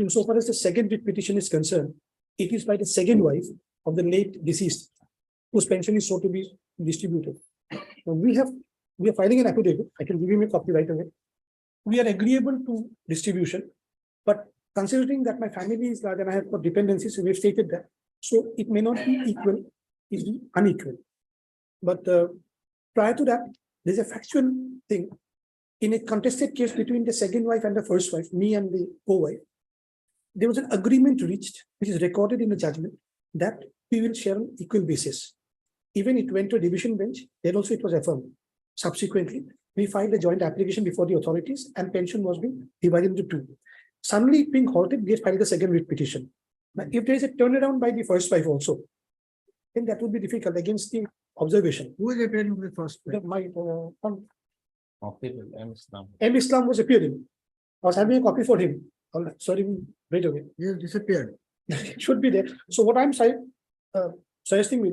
Speaker 4: So far as the second writ petition is concerned, it is by the second wife of the late deceased whose pension is so to be distributed. Now, we are filing an affidavit. I can give you a copy right away. We are agreeable to distribution, but considering that my family is large and I have got dependencies, so we have stated that. So it may not be equal, it will be unequal. But prior to that, there's a factual thing. In a contested case between the second wife and the first wife, me and the co-wife, there was an agreement reached, which is recorded in the judgment, that we will share on equal basis. Even it went to a division bench, then also it was affirmed. Subsequently, we filed a joint application before the authorities and pension was being divided into two. Suddenly being halted, we filed the second writ petition. Now, if there is a turnaround by the first wife also, then that would be difficult against the observation.
Speaker 2: Who is appearing with the first?
Speaker 4: M. Islam was appearing. I was having a copy for him. All right, sorry, wait away.
Speaker 2: He has disappeared.
Speaker 4: It should be there. So what I'm suggesting,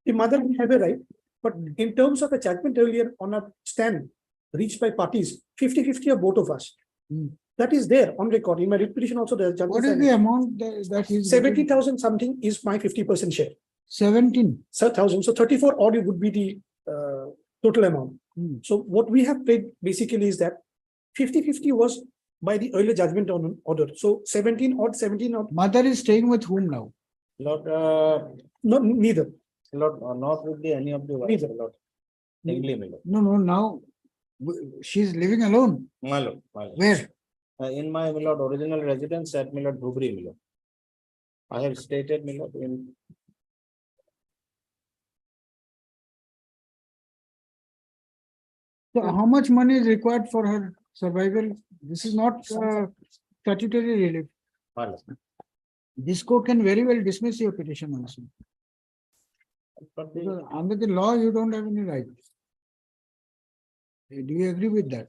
Speaker 4: the mother will have a right, but in terms of a judgment earlier on a stand reached by parties, 50-50 of both of us. That is there on record. In my writ petition also, there's
Speaker 2: What is the amount that is
Speaker 4: 70,000 something is my 50% share.
Speaker 2: 17,000.
Speaker 4: So 34 odd would be the total amount. So what we have paid basically is that 50-50 was by the earlier judgment on order. So 17 odd.
Speaker 2: Mother is staying with whom now?
Speaker 16: Lord,
Speaker 4: no, neither.
Speaker 16: Lord, not with the any of the wives, Lord.
Speaker 9: Singly, my lord.
Speaker 2: No, no, now she's living alone.
Speaker 9: My lord, my lord.
Speaker 2: Where?
Speaker 9: In my, my lord, original residence at my lord, Dhubri, my lord. I have stated, my lord, in
Speaker 2: So how much money is required for her survival? This is not statutory relief.
Speaker 9: my lord.
Speaker 2: This court can very well dismiss your petition also.
Speaker 9: But the,
Speaker 2: Because under the law, you don't have any right. Do you agree with that?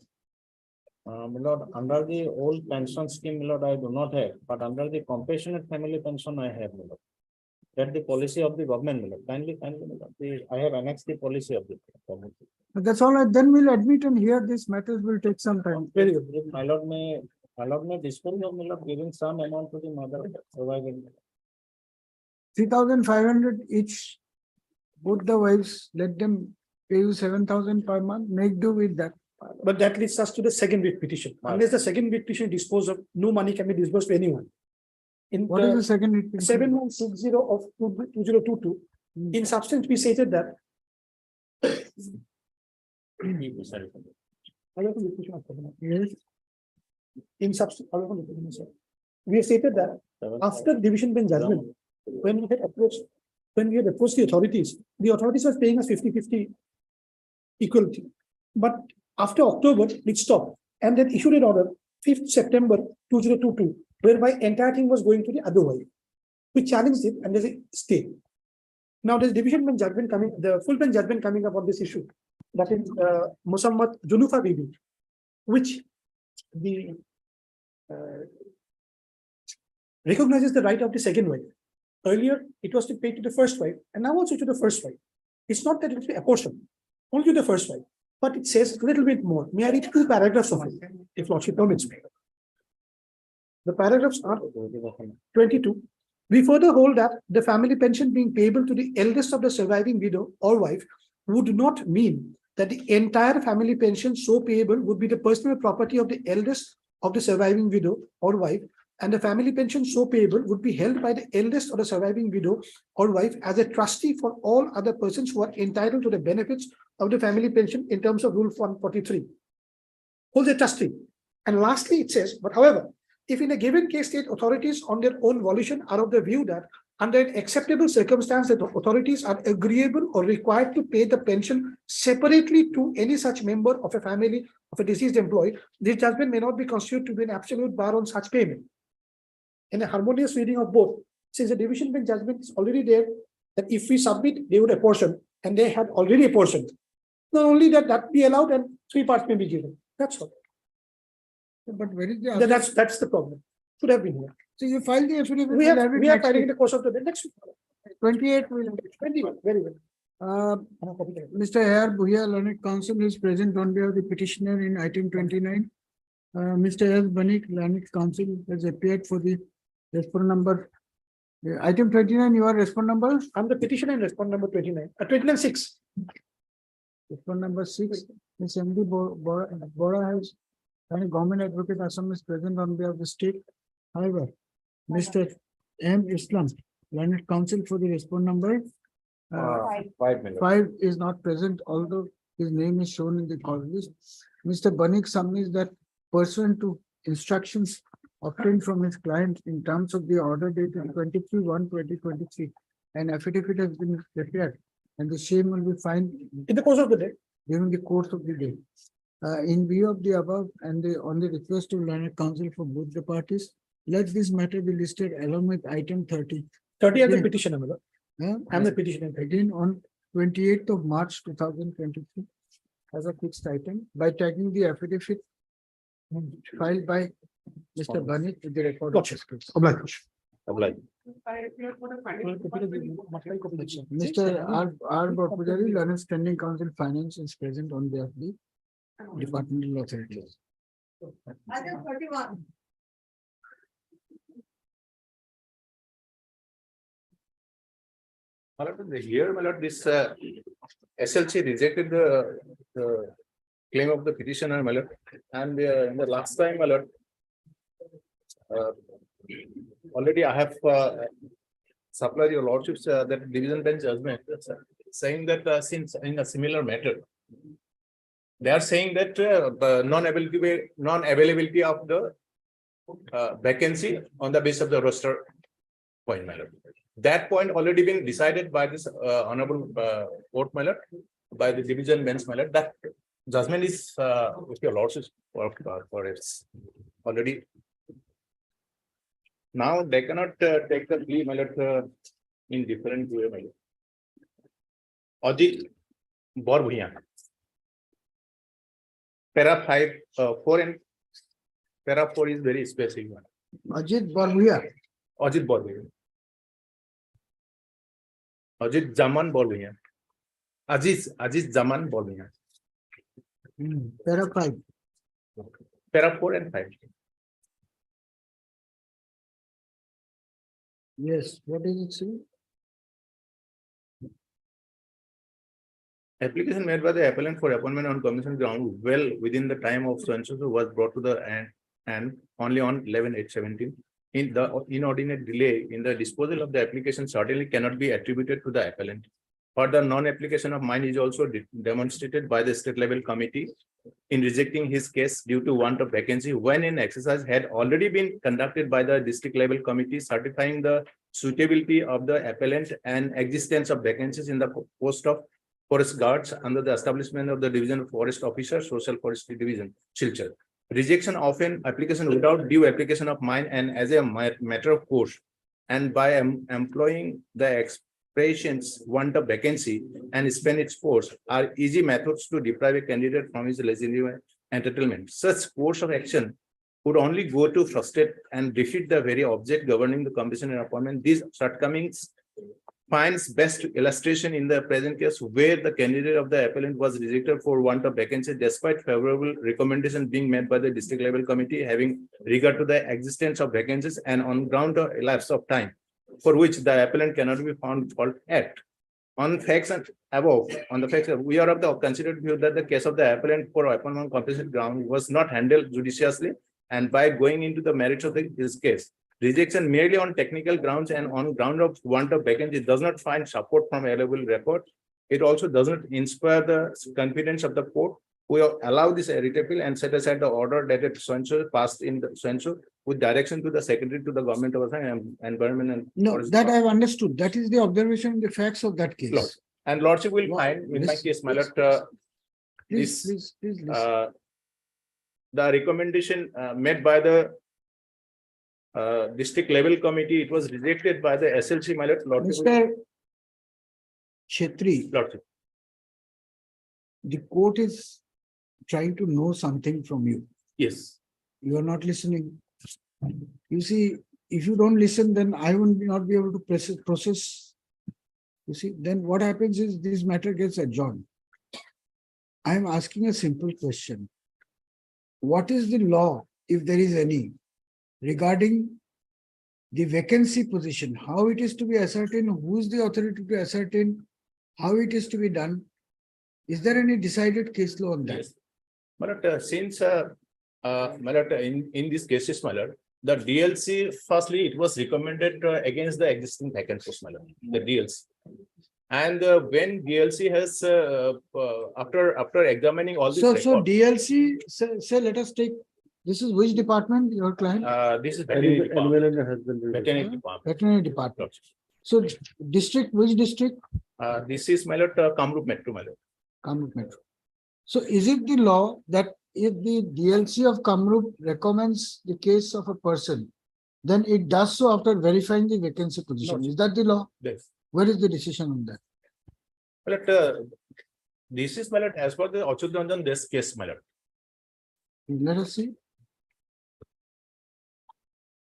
Speaker 9: my lord, under the old pension scheme, my lord, I do not have, but under the compassionate family pension, I have, my lord. That the policy of the government, my lord. Kindly, my lord, I have annexed the policy of the government.
Speaker 2: But that's all right. Then we'll admit and hear this matters will take some time.
Speaker 9: Very good. If my lord may dispose of, my lord, giving some amount to the mother surviving.
Speaker 2: 3,500 each. Both the wives, let them pay you 7,000 per month. Make do with that.
Speaker 4: But that leads us to the second writ petition. Unless the second writ petition disposed of, no money can be disbursed to anyone. In
Speaker 2: What is the second writ petition?
Speaker 4: 7160 of 2022, in substance, we stated that.
Speaker 2: Yes.
Speaker 4: In substance, we have stated that after division bench judgment, when we had approached the authorities were paying us 50-50 equality. But after October, it stopped and then issued an order 5th September 2022, whereby entire thing was going to the other way. We challenged it and there's a stay. Now there's division bench judgment coming, the full bench judgment coming up on this issue. That is Musammat Junufa Bibi, which the recognizes the right of the second wife. Earlier, it was to pay to the first wife, and now also to the first wife. It's not that it will be apportioned, only to the first wife, but it says a little bit more. May I read 2 paragraphs of it, if Lordship permits me? The paragraphs are 22. We further hold that the family pension being payable to the eldest of the surviving widow or wife would not mean that the entire family pension so payable would be the personal property of the eldest of the surviving widow or wife, and the family pension so payable would be held by the eldest of the surviving widow or wife as a trustee for all other persons who are entitled to the benefits of the family pension in terms of Rule 143. Holds a trustee. And lastly, it says, but however, if in a given case state authorities on their own volition are of the view that under an acceptable circumstance that the authorities are agreeable or required to pay the pension separately to any such member of a family of a deceased employee, this judgment may not be constituted to be an absolute bar on such payment. In a harmonious reading of both, since the division bench judgment is already there, that if we submit, they would apportion, and they had already apportioned. Not only that be allowed, and 3 parts may be given. That's all.
Speaker 2: But where is the
Speaker 4: That's the problem. Should have been here.
Speaker 2: So you filed the affidavit.
Speaker 4: We are filing in the course of the next week.
Speaker 2: 28 will.
Speaker 4: 21. Very well.
Speaker 2: Mr. A.R. Bhuya, Learned Counsel, is present on behalf of the petitioner in item 29. Mr. S. Banik, Learned Counsel, has appeared for the respondent number. Item 29, you are respondent number?
Speaker 4: I'm the petitioner and respondent number 29. 29-6.
Speaker 2: Respondent number 6. Ms. M.D. Bora has, and government advocate Assam is present on behalf of the state. However, Mr. M. Islam, Learned Counsel for the respondent number
Speaker 9: 5 minutes.
Speaker 2: 5 is not present, although his name is shown in the call list. Mr. Banik submits that pursuant to instructions obtained from his client in terms of the order dated 23/1/2023, an affidavit has been prepared and the same will be filed
Speaker 4: in the course of the day.
Speaker 2: During the course of the day. In view of the above and on the request of Learned Counsel for both the parties, let this matter be listed along with item 30.
Speaker 4: 30 as the petitioner. I'm the petitioner.
Speaker 2: Again on 28th of March 2023 as a fixed item by tagging the affidavit filed by Mr. Banik with the record.
Speaker 9: Obliged.
Speaker 2: Mr. R. Bapujari, Learned Standing Counsel Finance, is present on behalf of the departmental authorities.
Speaker 17: Item 31.
Speaker 13: Here, my lord, this SLC rejected the claim of the petitioner, my lord, and in the last time, my lord, already I have supplied your lordships that division bench judgment saying that since in a similar matter, They are saying that the non-availability of the vacancy on the basis of the roster point, my lord. That point already been decided by this honorable court, my lord, by the division bench, my lord. That judgment is with your lordship for it's already. Now they cannot take the plea, my lord, in different way, my lord. Ajit Borbhuiyan. Para 5, 4 and para 4 is very specific one.
Speaker 2: Ajit Barbuya.
Speaker 13: Ajit Borbhuiyan. Ajit Zaman Borbhuiyan. Aziz Zaman Borbhuiyan.
Speaker 2: Para 5.
Speaker 13: Para 4 and 5.
Speaker 2: Yes, what does it say?
Speaker 13: Application made by the appellant for appointment on commission ground well within the time of so and so was brought to the end only on 11/8/17. In the inordinate delay in the disposal of the application certainly cannot be attributed to the appellant. Further, non-application of mine is also demonstrated by the state level committee in rejecting his case due to want of vacancy when an exercise had already been conducted by the district level committee certifying the suitability of the appellant and existence of vacancies in the post of forest guards under the establishment of the division of forest officers, social forestry division, Silchar. Rejection of an application without due application of mine and as a matter of course, and by employing the expressions want of vacancy and spend its force are easy methods to deprive a candidate from his legitimate entitlement. Such course of action would only go to frustrate and defeat the very object governing the competition and appointment. These shortcomings finds best illustration in the present case where the candidate of the appellant was rejected for want of vacancy despite favorable recommendation being made by the district level committee having regard to the existence of vacancies and on ground of elapse of time for which the appellant cannot be found fault at. On facts and above, on the facts, we are of the considered view that the case of the appellant for appointment on competition ground was not handled judiciously, and by going into the merits of his case, rejection merely on technical grounds and on ground of want of vacancy does not find support from available record. It also does not inspire the confidence of the court who will allow this writ appeal and set aside the order that it passed in the censure with direction to the secretary to the government of environment and
Speaker 2: No,
Speaker 13: forest.
Speaker 2: that I've understood. That is the observation in the facts of that case.
Speaker 13: Lord. And lordship will find in my case, my lord,
Speaker 2: Please.
Speaker 13: the recommendation made by the district level committee, it was rejected by the SLC, my lord. Lordship
Speaker 2: Mr. Chetri,
Speaker 13: lordship.
Speaker 2: the court is trying to know something from you.
Speaker 13: Yes.
Speaker 2: You are not listening. You see, if you don't listen, then I will not be able to process. You see, then what happens is this matter gets adjourned. I am asking a simple question. What is the law, if there is any, regarding the vacancy position, how it is to be ascertained, who is the authority to ascertain, how it is to be done? Is there any decided case law on that?
Speaker 13: Yes. But since my lord, in these cases, my lord, the DLC, firstly, it was recommended against the existing vacancies, my lord, the DLC. And when DLC has after examining all these
Speaker 2: So
Speaker 13: records,
Speaker 2: DLC, say let us take, this is which department, your client?
Speaker 13: this is veterinary department. Veterinary department.
Speaker 2: Veterinary department. So district, which district?
Speaker 13: This is my lord, Kamrup Metro, my lord.
Speaker 2: Kamrup Metro. So is it the law that if the DLC of Kamrup recommends the case of a person, then it does so after verifying the vacancy position?
Speaker 13: No.
Speaker 2: Is that the law?
Speaker 13: Yes.
Speaker 2: Where is the decision on that?
Speaker 13: But this is my lord, as per the Achut Ranjan, this case, my lord.
Speaker 2: Let us see.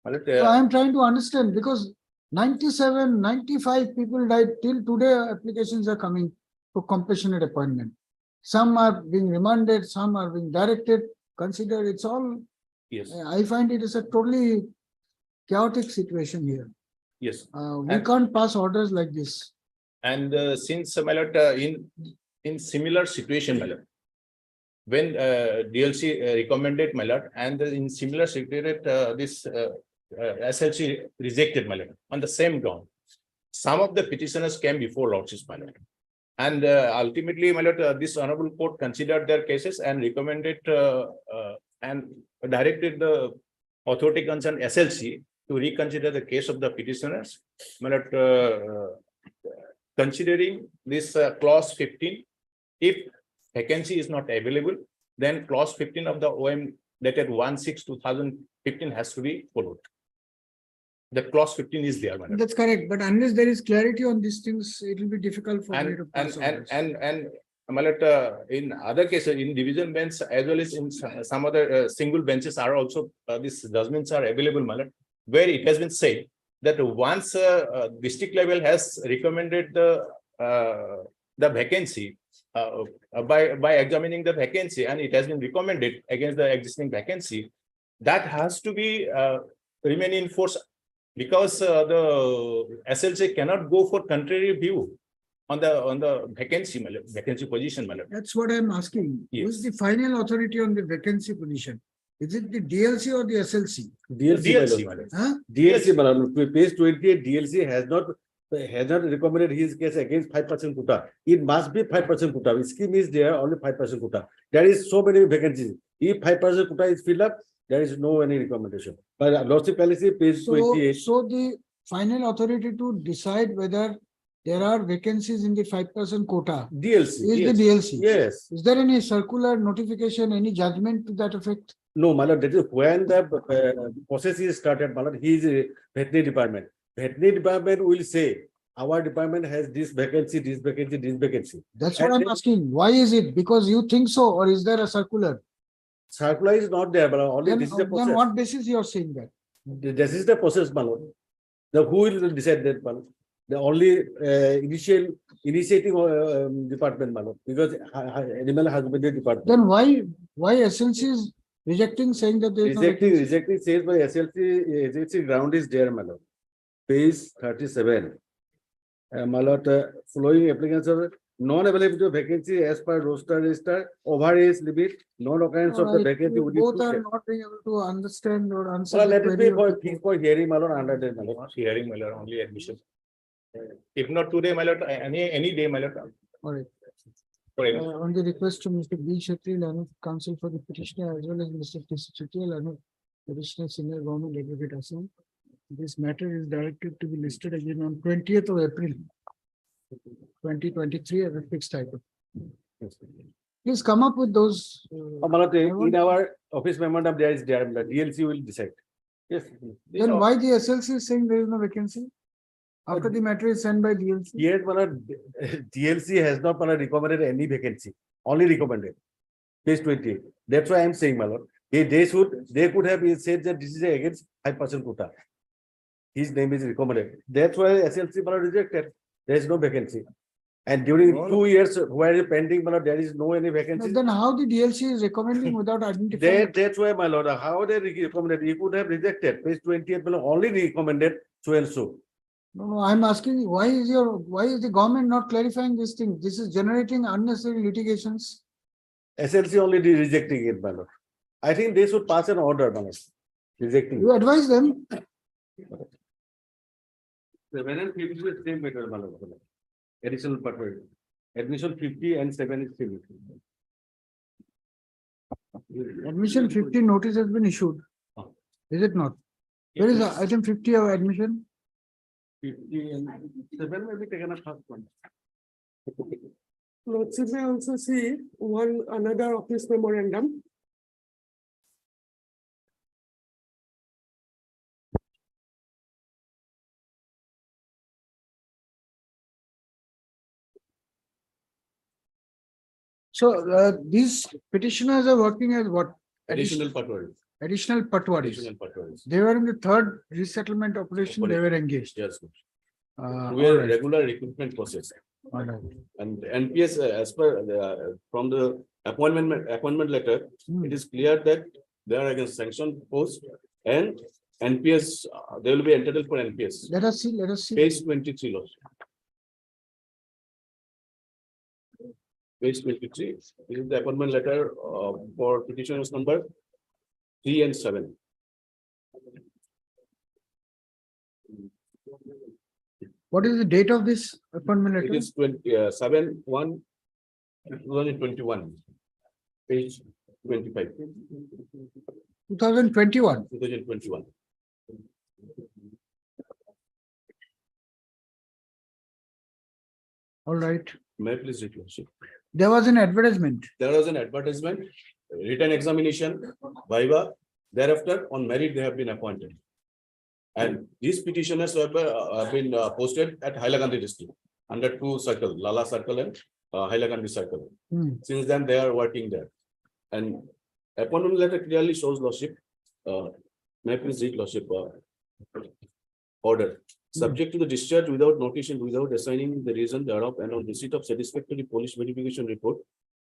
Speaker 13: My lord,
Speaker 2: So I am trying to understand because 97, 95 people died till today. Applications are coming for compassionate appointment. Some are being remanded, some are being directed. Consider it's all.
Speaker 13: yes,
Speaker 2: I find it is a totally chaotic situation here.
Speaker 13: yes.
Speaker 2: We can't pass orders like this.
Speaker 13: And since my lord, in similar situation, my lord, when DLC recommended, my lord, and in similar secretariat, this SLC rejected, my lord, on the same ground. Some of the petitioners came before lordship, my lord. And ultimately, my lord, this honorable court considered their cases and recommended and directed the authority concerned SLC to reconsider the case of the petitioners. My lord, considering this clause 15, if vacancy is not available, then clause 15 of the OM dated 1/6/2015 has to be followed. The clause 15 is there, madam.
Speaker 2: That's correct, but unless there is clarity on these things, it will be difficult for me to pass on this.
Speaker 13: My lord, in other cases, in division bench as well as in some other single benches are also these judgments are available, my lord, where it has been said that once district level has recommended the vacancy by examining the vacancy and it has been recommended against the existing vacancy, that has to be remain in force because the SLC cannot go for contrary view on the vacancy, my lord, vacancy position, my lord.
Speaker 2: That's what I'm asking.
Speaker 13: Yes.
Speaker 2: Who's the final authority on the vacancy position? Is it the DLC or the SLC?
Speaker 15: DLC,
Speaker 13: my lord.
Speaker 2: Huh?
Speaker 15: DLC, madam, page 28, DLC has not recommended his case against 5% quota. It must be 5% quota. Scheme is there, only 5% quota. There is so many vacancies. If 5% quota is filled up, there is no any recommendation. But lordship policy, page 28.
Speaker 2: So the final authority to decide whether there are vacancies in the 5% quota
Speaker 15: DLC.
Speaker 2: is
Speaker 15: yes.
Speaker 2: the DLC.
Speaker 15: Yes.
Speaker 2: Is there any circular notification, any judgment to that effect?
Speaker 15: No, my lord, that is when the process is started, my lord, he is a veterinary department. Veterinary department will say, our department has this vacancy, this vacancy, this vacancy.
Speaker 2: That's what I'm asking. Why is it? Because you think so, or is there a circular?
Speaker 15: Circular is not there, but only
Speaker 2: Then,
Speaker 15: this is the
Speaker 2: then
Speaker 15: process.
Speaker 2: what basis you are saying that?
Speaker 15: This is the process, my lord. The who will decide that, my lord? The only initiating department, my lord, because animal husbandry department.
Speaker 2: Then why SLC is rejecting, saying that there is no vacancy?
Speaker 15: Rejecting says by SLC ground is there, my lord. Page 37. My lord, following applicants are non-availability of vacancy as per roster register, overage limit, non-occurrence of the
Speaker 2: Alright,
Speaker 15: vacancy.
Speaker 2: you
Speaker 15: would
Speaker 2: both are
Speaker 15: include-
Speaker 2: not being able to understand or answer
Speaker 15: Well,
Speaker 2: the
Speaker 15: let it be
Speaker 2: query.
Speaker 15: for hearing, my lord, under the, my lord.
Speaker 13: Not hearing, my lord, only admission. If not today, my lord, any day, my lord.
Speaker 2: Alright.
Speaker 13: For any-
Speaker 2: On the request to Mr. B. Shetty, Learned Counsel for the petitioner, as well as Mr. T. Shetty, Learned Additional Senior Government Advocate Assam. This matter is directed to be listed again on 20th of April, 2023 as a fixed item. Please come up with those.
Speaker 15: My lord, in our office memorandum, there is there, the DLC will decide. Yes.
Speaker 2: Then why the SLC is saying there is no vacancy? After the matter is sent by DLC?
Speaker 15: Yes, my lord, DLC has not, my lord, recommended any vacancy, only recommended. Page 20. That's why I am saying, my lord, they could have said that this is against 5% quota. His name is recommended. That's why SLC, my lord, rejected. There is no vacancy. And during 2 years, where pending, my lord, there is no any vacancy.
Speaker 2: Then how the DLC is recommending without identifying?
Speaker 15: That's why, my lord, how they recommended, he could have rejected. Page 28, my lord, only recommended so and so.
Speaker 2: No, I'm asking, why is the government not clarifying this thing? This is generating unnecessary litigations.
Speaker 15: SLC only rejecting it, my lord. I think they should pass an order, my lord, rejecting.
Speaker 2: You advise them.
Speaker 15: 7 and 50 is the same matter, my lord. Additional Patwari. Admission 50 and 7 is same.
Speaker 2: Admission 50 notice has been issued. Is it not? Where is the item 50 of admission?
Speaker 15: 50 and 7 may be taken up first one.
Speaker 18: Lordship may also see another office memorandum.
Speaker 2: So these petitioners are working as what?
Speaker 15: Additional Patwari.
Speaker 2: Additional Patwaris.
Speaker 15: Additional Patwari.
Speaker 2: They were in the third resettlement operation, they were engaged.
Speaker 15: Yes. We
Speaker 2: all
Speaker 15: are
Speaker 2: right.
Speaker 15: regular recruitment process.
Speaker 2: All right.
Speaker 15: And NPS, as per from the appointment letter, it is clear that they are against sanctioned post and NPS, they will be entitled for NPS.
Speaker 2: Let us see.
Speaker 15: Page 23. Lord. Page 23. This is the appointment letter for petitioners number 3 and 7.
Speaker 2: What is the date of this appointment
Speaker 15: It
Speaker 2: letter?
Speaker 15: is 2021, page 25,
Speaker 2: 2021.
Speaker 15: 2021.
Speaker 2: All right.
Speaker 15: May I please read, Lordship?
Speaker 2: There was an advertisement.
Speaker 15: There was an advertisement, written examination, viva. Thereafter, on merit, they have been appointed. And these petitioners have been posted at Hailakandi district under two circles, Lala circle and Hailakandi circle. Since then, they are working there. And appointment letter clearly shows, Lordship, may I please read, Lordship, order. Subject to the discharge without notice and without assigning the reason thereof, and on receipt of satisfactory police verification report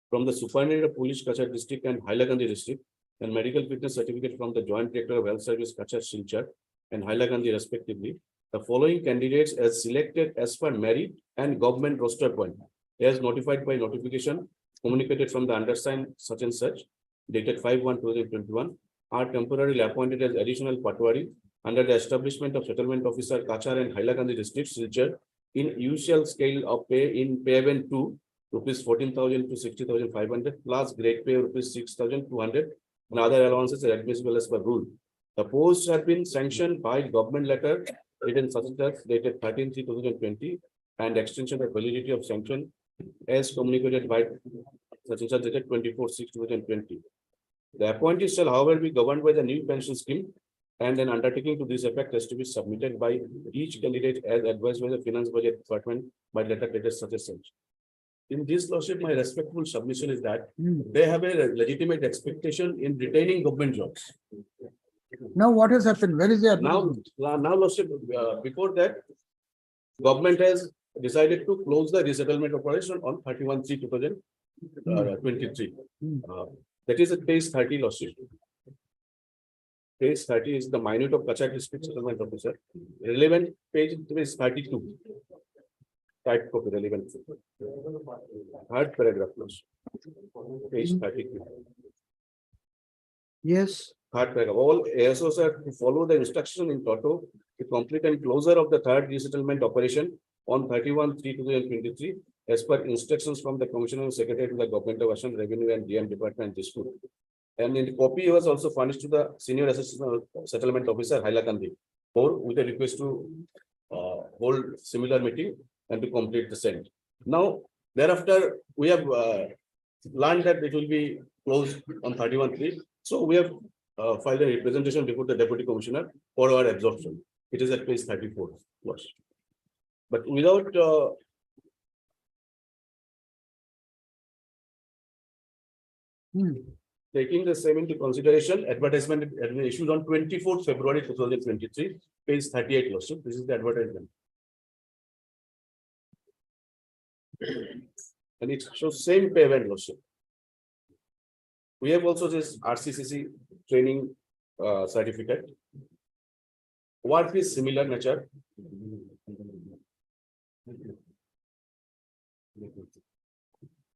Speaker 15: from the superintendent of police Kachar district and Hailakandi district, and medical fitness certificate from the joint director of health service Kachar Silchar and Hailakandi respectively, the following candidates as selected as per merit and government roster point, as notified by notification communicated from the undersigned such and such, dated 5/1/2021, are temporarily appointed as additional Patwari under the establishment of settlement officer Kachar and Hailakandi district Silchar in usual scale of pay in payment to rupees 14,000 to 60,500 plus grade pay rupees 6,200 and other allowances are admissible as per rule. The posts have been sanctioned by government letter written such as dated 13/3/2020 and extension of validity of sanction as communicated by such and such dated 24/6/2020. The appointees shall however be governed by the new pension scheme, and an undertaking to this effect has to be submitted by each candidate as advised by the finance budget department by letter dated such as such. In this, Lordship, my respectful submission is that they have a legitimate expectation in retaining government jobs.
Speaker 2: Now what has happened? Where is the advertisement?
Speaker 15: Now, Lordship, before that, government has decided to close the resettlement operation on 31/3/2023. That is at page 30, Lordship. Page 30 is the minute of Kachar district settlement officer. Relevant page is 32. Type copy relevant. Third paragraph, Lordship. Page 32.
Speaker 2: Yes.
Speaker 15: Third paragraph. All ASOs are to follow the instruction in toto to complete and closure of the third resettlement operation on 31/3/2023 as per instructions from the Commissioner and Secretary to the Government of Assam Revenue and DM Department Dismissal. And in the copy was also furnished to the Senior Assistant Settlement Officer Hailakandi with a request to hold similar meeting and to complete the same. Now, thereafter, we have learned that it will be closed on 31/3. So we have filed a representation before the Deputy Commissioner for our absorption. It is at page 34. But without taking the same into consideration, advertisement issued on 24th February 2023, page 38, Lordship. This is the advertisement. And it shows same payment, Lordship. We have also this RCCC training certificate. Work is similar nature.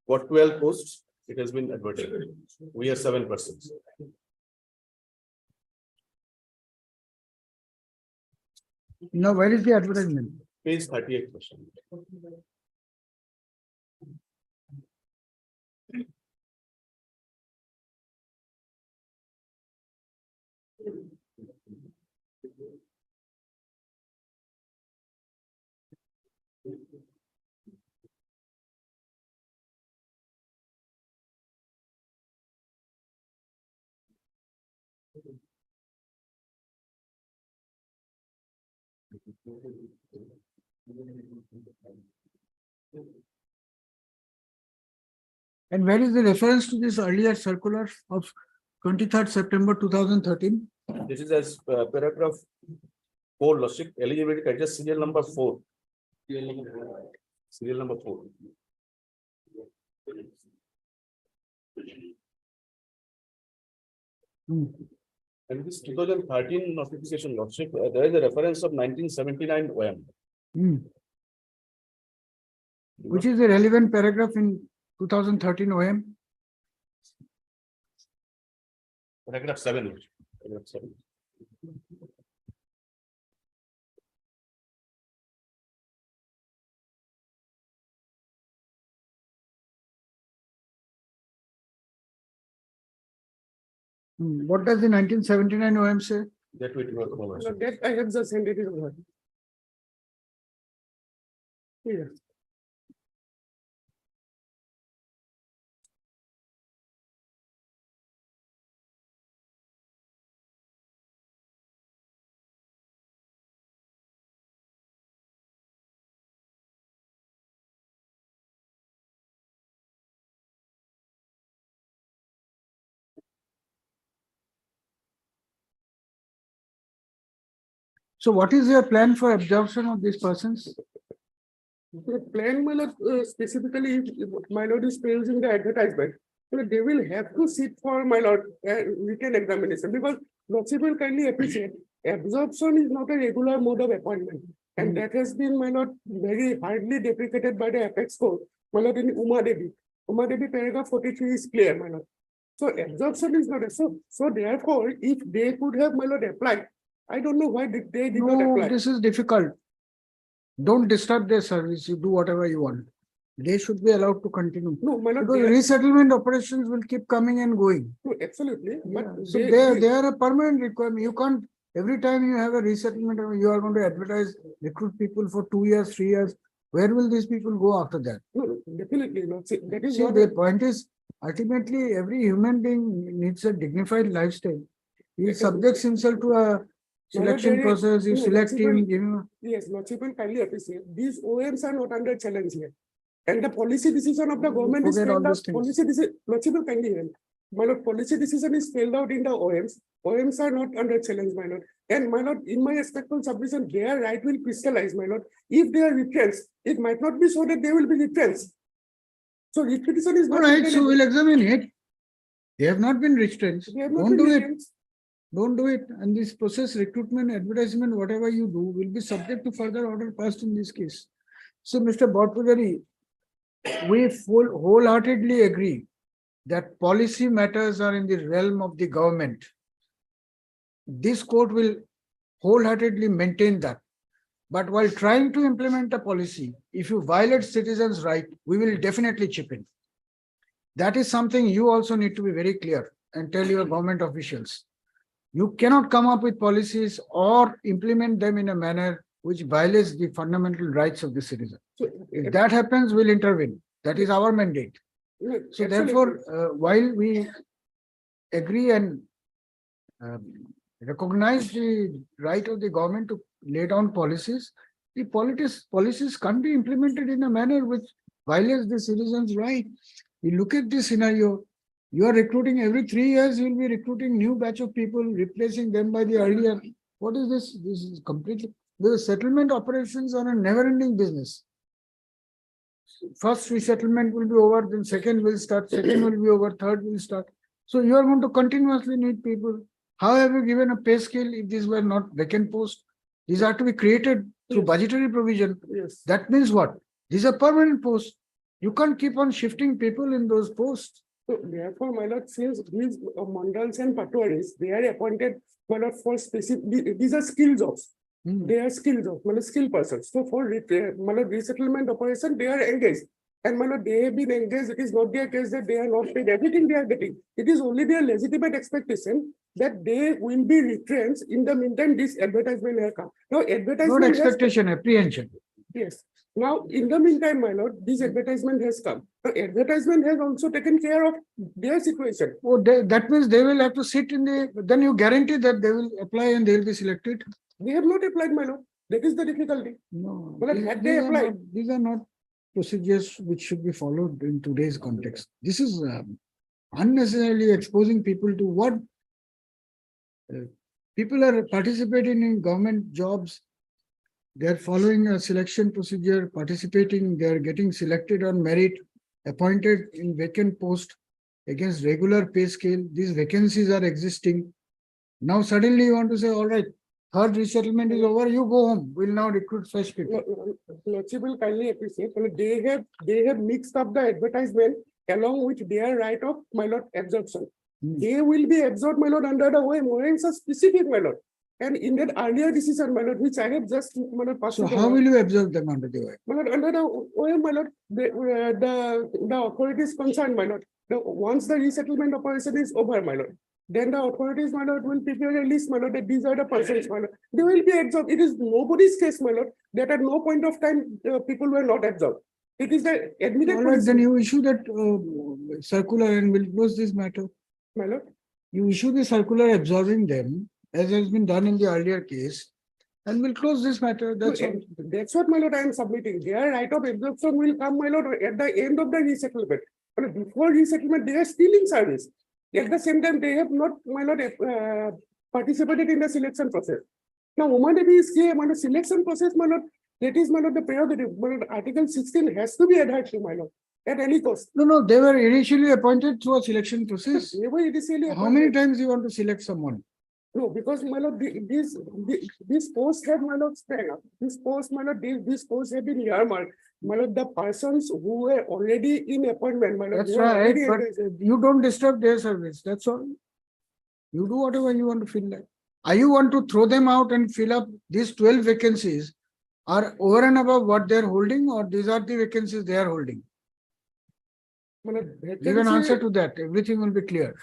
Speaker 15: For 12 posts, it has been advertised. We are 7 persons.
Speaker 2: Now, where is the advertisement?
Speaker 15: Page 38%.
Speaker 2: And where is the reference to this earlier circular of 23rd September 2013?
Speaker 15: This is as paragraph 4, Lordship, eligibility criteria, serial number 4. Serial number 4. And this 2013 notification, Lordship, there is a reference of 1979 OM.
Speaker 2: Which is the relevant paragraph in 2013 OM?
Speaker 15: Paragraph 7. Paragraph 7.
Speaker 2: What does the 1979 OM say?
Speaker 15: That we do not know.
Speaker 18: So that I have just sent it over. Yes.
Speaker 2: So what is your plan for absorption of these persons?
Speaker 18: The plan, my lord, specifically, if my lord is using the advertisement, they will have to sit for my lord written examination because lordship will kindly appreciate absorption is not a regular mode of appointment. And that has been, my lord, very hardly deprecated by the apex court, my lord, in Uma Devi. Uma Devi paragraph 43 is clear, my lord. So absorption is not a, so therefore, if they could have, my lord, applied, I don't know why they did not
Speaker 2: No,
Speaker 18: apply.
Speaker 2: this is difficult. Don't disturb their service. You do whatever you want. They should be allowed to continue.
Speaker 18: No, my lord,
Speaker 2: Because resettlement operations will keep coming and going.
Speaker 18: no, absolutely. But
Speaker 2: So they are a permanent requirement. You can't, every time you have a resettlement, you are going to advertise, recruit people for 2 years, 3 years. Where will these people go after that?
Speaker 18: No, definitely not. See, that is
Speaker 2: See,
Speaker 18: not
Speaker 2: the point is, ultimately, every human being needs a dignified lifestyle. He subjects himself to a selection process, you select him, you know.
Speaker 18: Yes, lordship will kindly appreciate. These OMs are not under challenge here. And the policy decision of the government is
Speaker 2: Forget all
Speaker 18: spelled out.
Speaker 2: those things.
Speaker 18: Policy decision, lordship will kindly help. My lord, policy decision is spelled out in the OMs. OMs are not under challenge, my lord. And my lord, in my respectful submission, their right will crystallize, my lord. If they are retrenched, it might not be so that they will be retrenched. So repetition is
Speaker 2: All
Speaker 18: not.
Speaker 2: right, so we'll examine it. They have not been retrenched.
Speaker 18: They have not
Speaker 2: Don't
Speaker 18: been
Speaker 2: do it.
Speaker 18: retrenched.
Speaker 2: Don't do it. And this process, recruitment, advertisement, whatever you do, will be subject to further order passed in this case. So, Mr. Patwari, we wholeheartedly agree that policy matters are in the realm of the government. This court will wholeheartedly maintain that. But while trying to implement a policy, if you violate citizens' rights, we will definitely chip in. That is something you also need to be very clear and tell your government officials. You cannot come up with policies or implement them in a manner which violates the fundamental rights of the citizen. If that happens, we'll intervene. That is our mandate. So therefore, while we agree and recognize the right of the government to lay down policies, the policies can't be implemented in a manner which violates the citizens' right. You look at this scenario, you are recruiting every 3 years, you will be recruiting new batch of people, replacing them by the earlier. What is this? This is completely, the settlement operations are a never-ending business. First resettlement will be over, then second will start, second will be over, third will start. So you are going to continuously need people. How have you given a pay scale if these were not vacant posts? These are to be created through budgetary provision.
Speaker 18: Yes.
Speaker 2: That means what? These are permanent posts. You can't keep on shifting people in those posts.
Speaker 18: So therefore, my lord, since these mandals and patwaris, they are appointed, my lord, for specific, these are skill jobs. They are skill jobs, my lord, skill persons. So for my lord, resettlement operation, they are engaged. And my lord, they have been engaged. It is not their case that they are not paid everything they are getting. It is only their legitimate expectation that they will be retrenched. In the meantime, this advertisement has come. Now, advertisement.
Speaker 2: Not expectation, apprehension.
Speaker 18: Yes. Now, in the meantime, my lord, this advertisement has come. The advertisement has also taken care of their situation.
Speaker 2: Oh, that means they will have to sit in the, then you guarantee that they will apply and they will be selected?
Speaker 18: They have not applied, my lord. That is the difficulty.
Speaker 2: No.
Speaker 18: But had they applied?
Speaker 2: These are not procedures which should be followed in today's context. This is unnecessarily exposing people to what people are participating in government jobs. They are following a selection procedure, participating, they are getting selected on merit, appointed in vacant post against regular pay scale. These vacancies are existing. Now suddenly you want to say, all right, third resettlement is over, you go home. We'll now recruit fresh people.
Speaker 18: Lordship will kindly appreciate. They have mixed up the advertisement along with their right of, my lord, absorption. They will be absorbed, my lord, under the OM. OMs are specific, my lord. And in that earlier decision, my lord, which I have just, my lord, passed.
Speaker 2: So how will you absorb them under the OM?
Speaker 18: My lord, under the OM, my lord, the authority is concerned, my lord. Once the resettlement operation is over, my lord, then the authorities, my lord, will prepare a list, my lord, that these are the persons, my lord. They will be absorbed. It is nobody's case, my lord, that at no point of time, people were not absorbed. It is the admitted.
Speaker 2: All right,
Speaker 18: policy,
Speaker 2: then you issue that circular and will close this matter.
Speaker 18: my lord.
Speaker 2: You issue the circular absorbing them, as has been done in the earlier case, and we'll close this matter. That's all.
Speaker 18: That's what, my lord, I am submitting. Their right of absorption will come, my lord, at the end of the resettlement. But before resettlement, they are still in service. At the same time, they have not, my lord, participated in the selection process. Now, Uma Devi is clear, my lord, selection process, my lord, that is, my lord, the prerogative. My lord, Article 16 has to be adhered to, my lord, at any cost.
Speaker 2: No, they were initially appointed through a selection process.
Speaker 18: They were initially
Speaker 2: How many
Speaker 18: appointed.
Speaker 2: times you want to select someone?
Speaker 18: No, because, my lord, this post have, my lord, sprang up. This post, my lord, this post have been earmarked. My lord, the persons who were already in appointment, my lord.
Speaker 2: That's
Speaker 18: they were
Speaker 2: right,
Speaker 18: already
Speaker 2: but
Speaker 18: engaged.
Speaker 2: you don't disturb their service. That's all. You do whatever you want to fill like. Are you want to throw them out and fill up these 12 vacancies are over and above what they're holding, or these are the vacancies they are holding?
Speaker 18: My lord,
Speaker 2: Give an answer to that. Everything will be clear.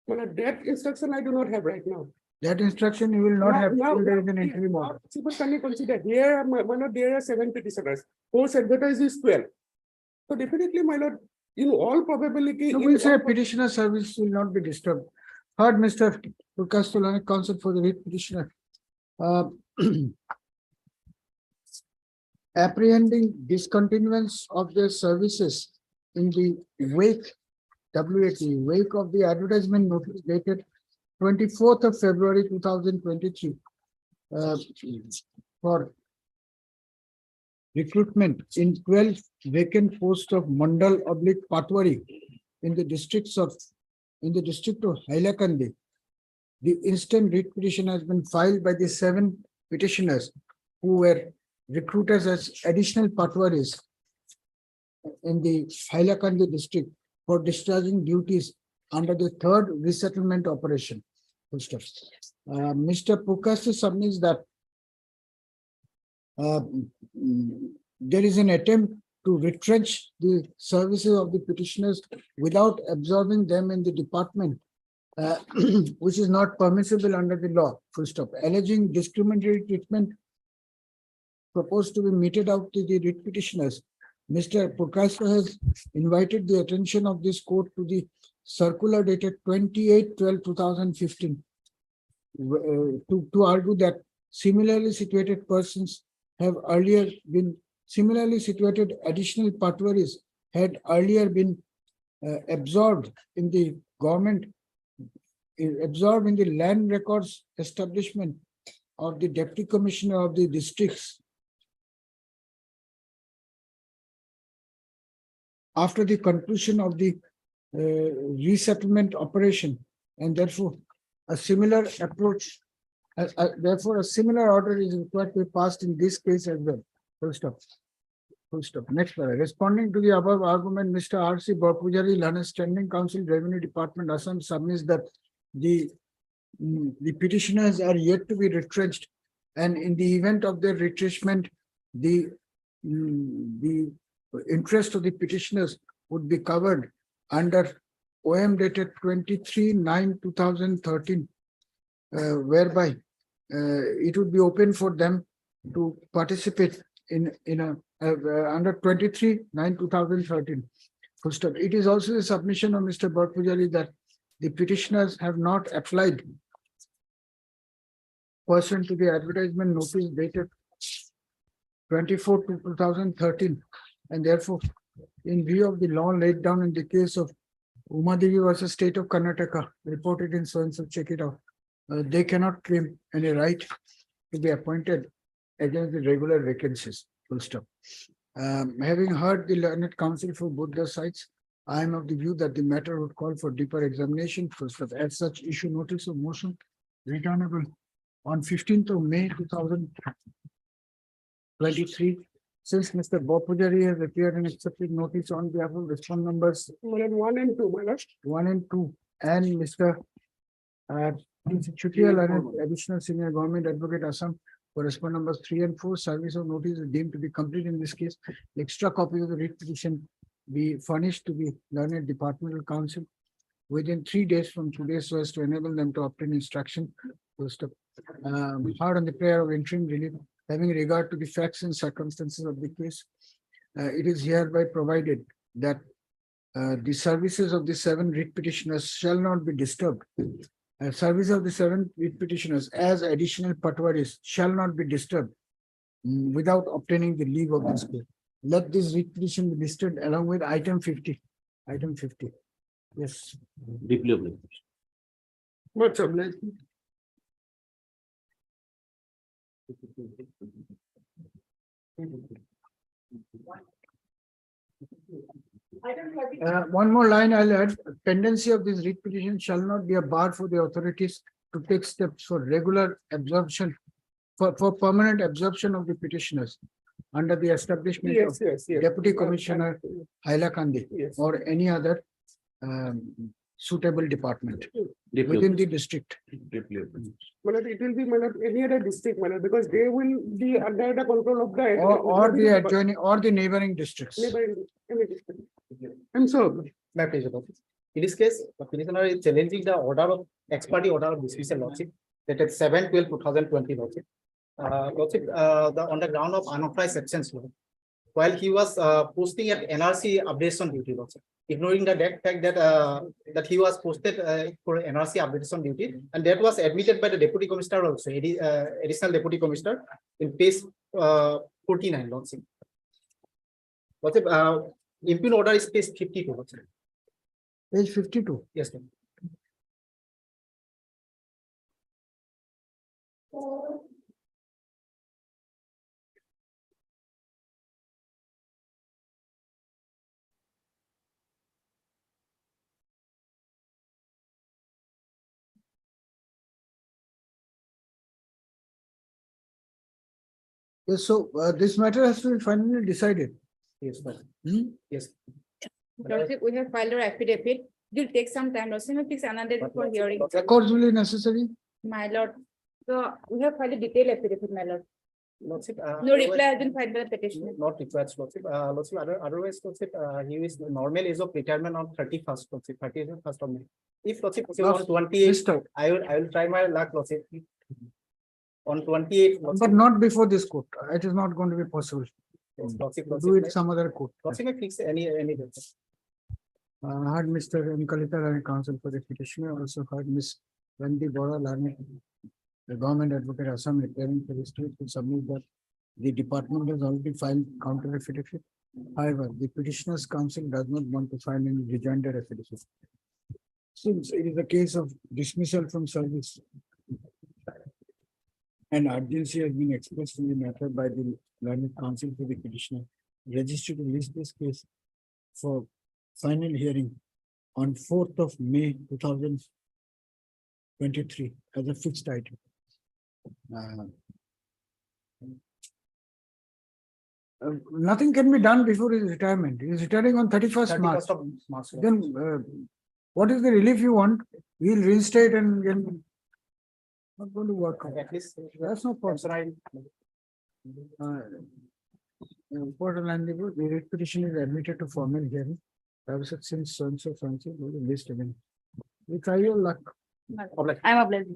Speaker 18: my lord, that instruction I do not have right now.
Speaker 2: That instruction you will not have till there is an interim order.
Speaker 18: People can consider here, my lord, there are 7 petitioners. Post advertised is 12. So definitely, my lord, in all probability.
Speaker 2: So
Speaker 18: in
Speaker 2: we'll say
Speaker 18: all
Speaker 2: petitioner service will not be disturbed. Third, Mr. Purkastulani, counsel for the writ petitioner. Apprehending discontinuance of their services in the wake, wake of the advertisement notice dated 24th of February 2023 for recruitment in 12 vacant posts of Mandal/Patwari in the district of Hailakandi. The instant writ petition has been filed by the 7 petitioners who were recruited as additional Patwaris in the Hailakandi district for discharging duties under the 3rd resettlement operation. Mr. Pukastu submits that there is an attempt to retrench the services of the petitioners without absorbing them in the department, which is not permissible under the law, alleging discriminatory treatment proposed to be meted out to the writ petitioners. Mr. Purkastulani has invited the attention of this court to the circular dated 28/12/2015 to argue that similarly situated persons have earlier been additional Patwaris had earlier been absorbed in the government, absorbed in the land records establishment of the deputy commissioner of the districts after the conclusion of the resettlement operation, and therefore a similar approach, therefore a similar order is required to be passed in this case as well. Full stop. Full stop. Next paragraph. Responding to the above argument, Mr. R.C. Bapujari, Learned Standing Council, Revenue Department, Assam, submits that the petitioners are yet to be retrenched, and in the event of their retrenchment, the interest of the petitioners would be covered under OM dated 23/9/2013, whereby it would be open for them to participate in a under 23/9/2013. It is also the submission of Mr. Bapujari that the petitioners have not applied pursuant to the advertisement notice dated 24/2013, and therefore, in view of the law laid down in the case of Uma Devi versus State of Karnataka, reported in so and so, check it out, they cannot claim any right to be appointed against the regular vacancies. Full stop. Having heard the learned counsel for both the sides, I am of the view that the matter would call for deeper examination. Full stop. As such, issue notice of motion returnable on 15th of May 2023. Since Mr. Bapujari has appeared and accepted notice on behalf of respondent numbers 1 and 2, and Mr. Chutial and additional senior government advocate Assam for respondent numbers 3 and 4, service of notice is deemed to be complete in this case. Extra copies of the writ petition be furnished to the learned departmental council. within 3 days from today so as to enable them to obtain instruction. First up, hard on the prayer of interim relief, having regard to the facts and circumstances of the case. It is hereby provided that the services of the 7 writ petitioners shall not be disturbed. Service of the 7 writ petitioners as additional Patwaris shall not be disturbed without obtaining the leave of this court. Let this writ petition be listed along with item 50. Item 50. Yes.
Speaker 15: Deeply obliged.
Speaker 18: Much obliged.
Speaker 2: One more line I'll add, tendency of this writ petition shall not be a bar for the authorities to take steps for regular absorption, for permanent absorption of the petitioners under the establishment of Deputy Commissioner Hailakandi or any other suitable department within the district.
Speaker 15: Deeply obliged.
Speaker 18: It will be any other district, because they will be under the control of the.
Speaker 2: Or the adjoining or the neighboring districts.
Speaker 18: I'm so.
Speaker 4: My pleasure, Lordship. In this case, the petitioner is challenging the order of ex parte order of dismissal, Lordship, dated 7/12/2020, Lordship. Lordship, on the ground of unauthorized absence, Lord, while he was posting at NRC updation duty, Lordship, ignoring the fact that that he was posted for NRC updation duty, and that was admitted by the Deputy Commissioner also, additional Deputy Commissioner in page 49, Lordship. Lordship, impugn order is page 52, Lordship.
Speaker 2: Page 52.
Speaker 4: Yes, ma'am.
Speaker 2: Yes, so this matter has to be finally decided.
Speaker 4: Yes, ma'am. Yes.
Speaker 7: Lordship, we have filed our affidavit. It will take some time. Lordship, may fix another date for hearing.
Speaker 2: Records will be necessary.
Speaker 7: My lord, so we have filed a detailed affidavit, my lord.
Speaker 4: Lordship,
Speaker 7: No reply has been filed by the petitioner.
Speaker 4: not required, Lordship. Lordship, otherwise, Lordship, he is normal age of retirement on 31st, Lordship, 31st of May. If Lordship, on 28th, I will try my luck, Lordship. On 28th,
Speaker 2: But not before this court. It is not going to be possible.
Speaker 4: yes, Lordship,
Speaker 2: Do it some other court.
Speaker 4: Lordship may fix any date.
Speaker 2: Heard Mr. M. Kalita, and counsel for the petitioner, also heard Ms. Wendy Bora, the government advocate Assam appearing for the state to submit that the department has already filed counter affidavit. However, the petitioner's counsel does not want to file any rejoinder affidavit. Since it is a case of dismissal from service, and urgency has been expressed in the matter by the learned counsel for the petitioner, registered to list this case for final hearing on 4th of May 2023 as a fixed item. Nothing can be done before his retirement. He is retiring on 31st March.
Speaker 4: 31st of March.
Speaker 2: Then what is the relief you want? We will reinstate and again. Not going to work out.
Speaker 4: At least
Speaker 2: That's not possible. Important line, the writ petition is admitted to formal hearing. I was said since so and so, go to list again. We try your luck.
Speaker 7: I'm obliged.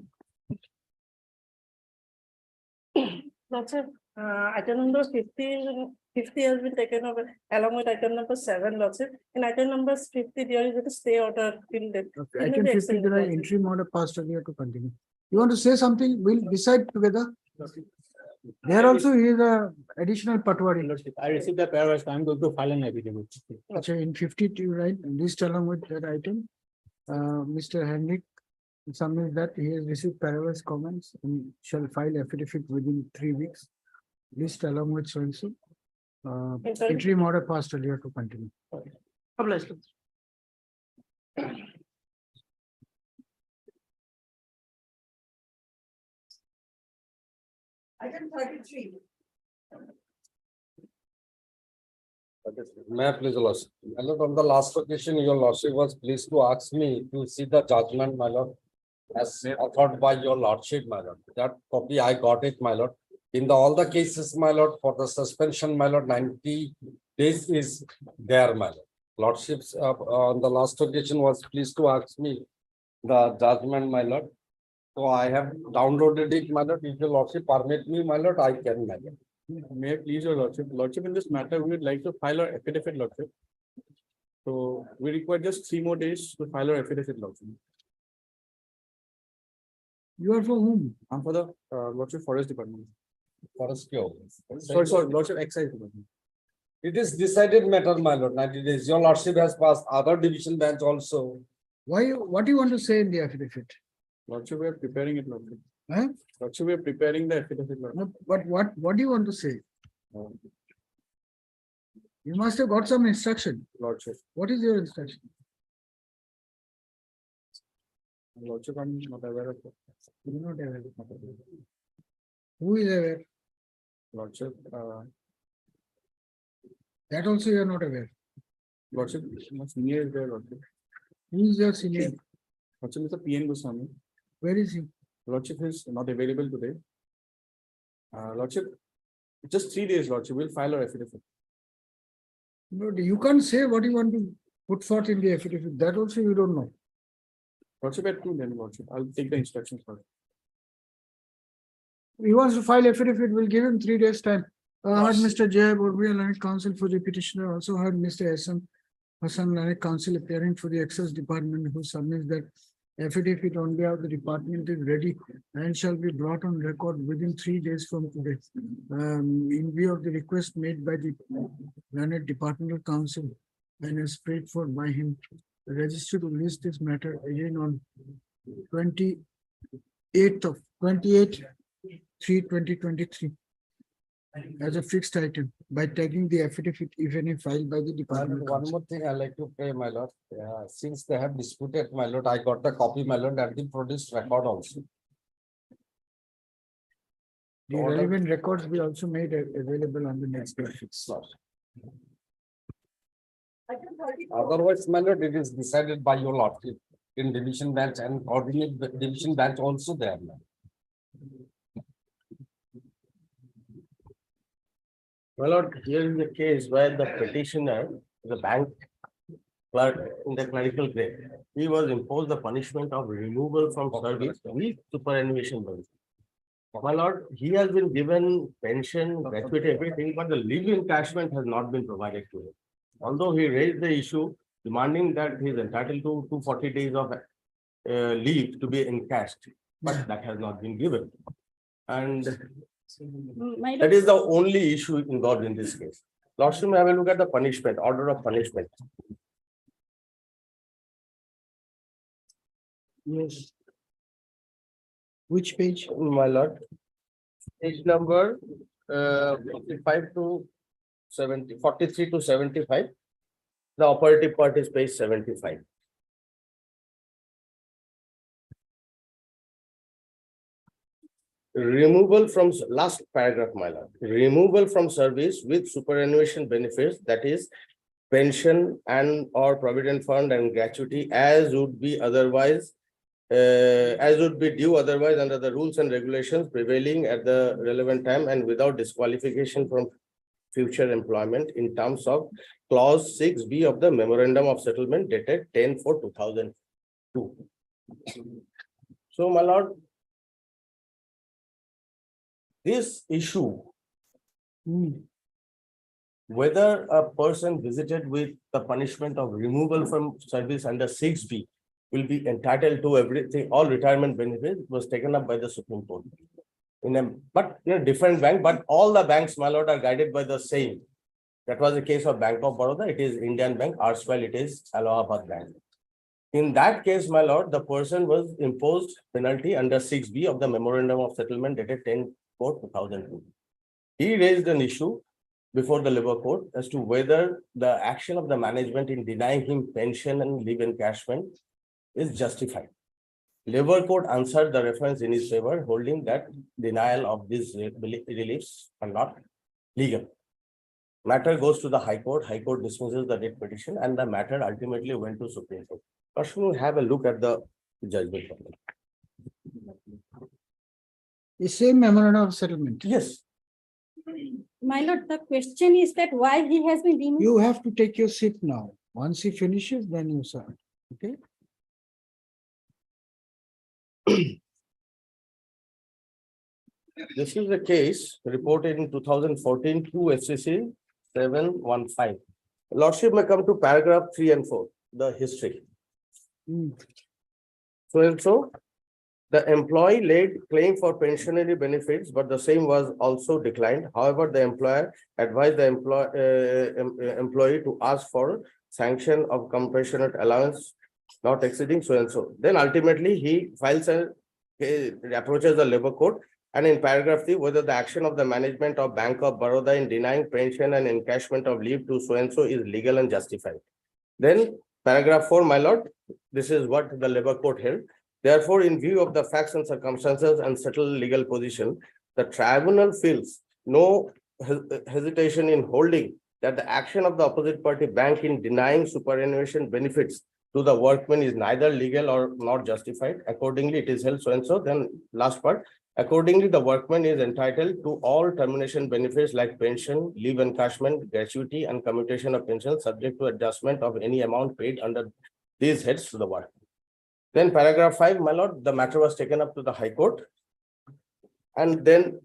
Speaker 8: Lordship, item number 50 has been taken over along with item number 7, Lordship. In item number 50, there is a stay order till date.
Speaker 2: Okay, item 50, there are interim order passed earlier to continue. You want to say something? We'll decide together. There also is a additional Patwari.
Speaker 4: I received the paragraph. I'm going to file an affidavit.
Speaker 2: Okay, in 52, right? List along with that item. Mr. Henrik submits that he has received paragraphs comments and shall file affidavit within 3 weeks. List along with so and so. Interim order passed earlier to continue.
Speaker 8: Obliged.
Speaker 17: Item 33.
Speaker 19: May I please, Lordship? My lord, on the last occasion, your Lordship was pleased to ask me to see the judgment, my lord, as authored by your Lordship, my lord. That copy, I got it, my lord. In all the cases, my lord, for the suspension, my lord, 90 days is there, my lord. Lordships on the last occasion was pleased to ask me the judgment, my lord. So I have downloaded it, my lord. If your lordship permit me, my lord, I can, my lord.
Speaker 4: May I please your lordship? Lordship, in this matter, we would like to file our affidavit, lordship. So we require just 3 more days to file our affidavit, lordship.
Speaker 2: You are for whom?
Speaker 4: I'm for the lordship forest department.
Speaker 19: Forest Care.
Speaker 4: Sorry, lordship excise department.
Speaker 19: It is decided matter, my lord. 90 days. Your lordship has passed other division bench also.
Speaker 2: What do you want to say in the affidavit?
Speaker 4: Lordship, we are preparing it, lordship.
Speaker 2: Huh?
Speaker 4: Lordship, we are preparing the affidavit, lordship.
Speaker 2: No, but what do you want to say? You must have got some instruction.
Speaker 4: Lordship.
Speaker 2: What is your instruction?
Speaker 4: Lordship, I'm not aware of it.
Speaker 2: You're not aware. Who is aware?
Speaker 4: Lordship,
Speaker 2: That also you are not aware.
Speaker 4: Lordship, my senior is there, lordship.
Speaker 2: Who is your senior?
Speaker 4: Lordship, Mr. PN Goswami.
Speaker 2: Where is he?
Speaker 4: Lordship is not available today. Lordship, just 3 days, lordship, we'll file our affidavit.
Speaker 2: No, you can't say what you want to put forth in the affidavit. That also you don't know.
Speaker 4: Lordship, at 2 then, lordship. I'll take the instructions first.
Speaker 2: He wants to file affidavit, we'll give him 3 days time. Heard Mr. Jay Bodway, Learned Counsel for the petitioner, also heard Mr. Assam Learned Counsel appearing for the Access Department, who submits that affidavit on behalf of the department is ready and shall be brought on record within 3 days from today. In view of the request made by the Learned Departmental Counsel and as prayed for by him, the registry to list this matter again on 28/3/2023 as a fixed item by tagging the affidavit, if any, filed by the
Speaker 19: And
Speaker 2: department.
Speaker 19: one more thing I like to pay, my lord. Since they have disputed, my lord, I got the copy, my lord, and the produced record also.
Speaker 2: The relevant records be also made available on the next day.
Speaker 19: Otherwise, my lord, it is decided by your lordship in division bench and coordinate division bench also there.
Speaker 15: My lord, here is the case where the petitioner, the bank clerk in the clerical grade, he was imposed the punishment of removal from service with superannuation benefit. My lord, he has been given pension, gratuity, everything, but the leave encashment has not been provided to him. Although he raised the issue demanding that he is entitled to 240 days of leave to be encashed, but that has not been given. And that is the only issue involved in this case. Lordship, may I have a look at the punishment, order of punishment.
Speaker 2: Yes. Which page?
Speaker 15: My lord, page number 45 to 70, 43 to 75. The operative part is page 75. Removal from last paragraph, my lord. Removal from service with superannuation benefits, that is pension and or provident fund and gratuity as would be otherwise, as would be due otherwise under the rules and regulations prevailing at the relevant time and without disqualification from future employment in terms of clause 6B of the memorandum of settlement dated 10/4/2002. So, my lord, this issue, whether a person visited with the punishment of removal from service under 6B will be entitled to everything, all retirement benefits, was taken up by the Supreme Court. In a different bank, but all the banks, my lord, are guided by the same. That was the case of Bank of Baroda. It is Indian Bank, erstwhile it is Allahabad Bank. In that case, my lord, the person was imposed penalty under 6B of the memorandum of settlement dated 10/4/2002. He raised an issue before the Labour Court as to whether the action of the management in denying him pension and leave encashment is justified. Labour Court answered the reference in his favor, holding that denial of these reliefs are not legal. Matter goes to the High Court. High Court dismisses the writ petition, and the matter ultimately went to Supreme Court. First, we have a look at the judgment.
Speaker 2: The same memorandum of settlement.
Speaker 15: Yes.
Speaker 7: My lord, the question is that why he has been removed.
Speaker 2: You have to take your seat now. Once he finishes, then you start, okay?
Speaker 19: This is the case reported in 2014 to FCC 715. Lordship may come to paragraph 3 and 4, the history. So and so, the employee laid claim for pensionary benefits, but the same was also declined. However, the employer advised the employee to ask for sanction of compassionate allowance not exceeding so and so. Then ultimately he files approaches the labor court, and in paragraph 3, whether the action of the management of Bank of Baroda in denying pension and encashment of leave to so and so is legal and justified. Then paragraph 4, my lord, this is what the labor court held. Therefore, in view of the facts and circumstances and settled legal position, the tribunal feels no hesitation in holding that the action of the opposite party bank in denying superannuation benefits to the workmen is neither legal or not justified. Accordingly, it is held so and so. Then last part, accordingly, the workman is entitled to all termination benefits like pension, leave encashment, gratuity, and commutation of pension subject to adjustment of any amount paid under these heads to the workman. Then paragraph 5, my lord, the matter was taken up to the High Court, and then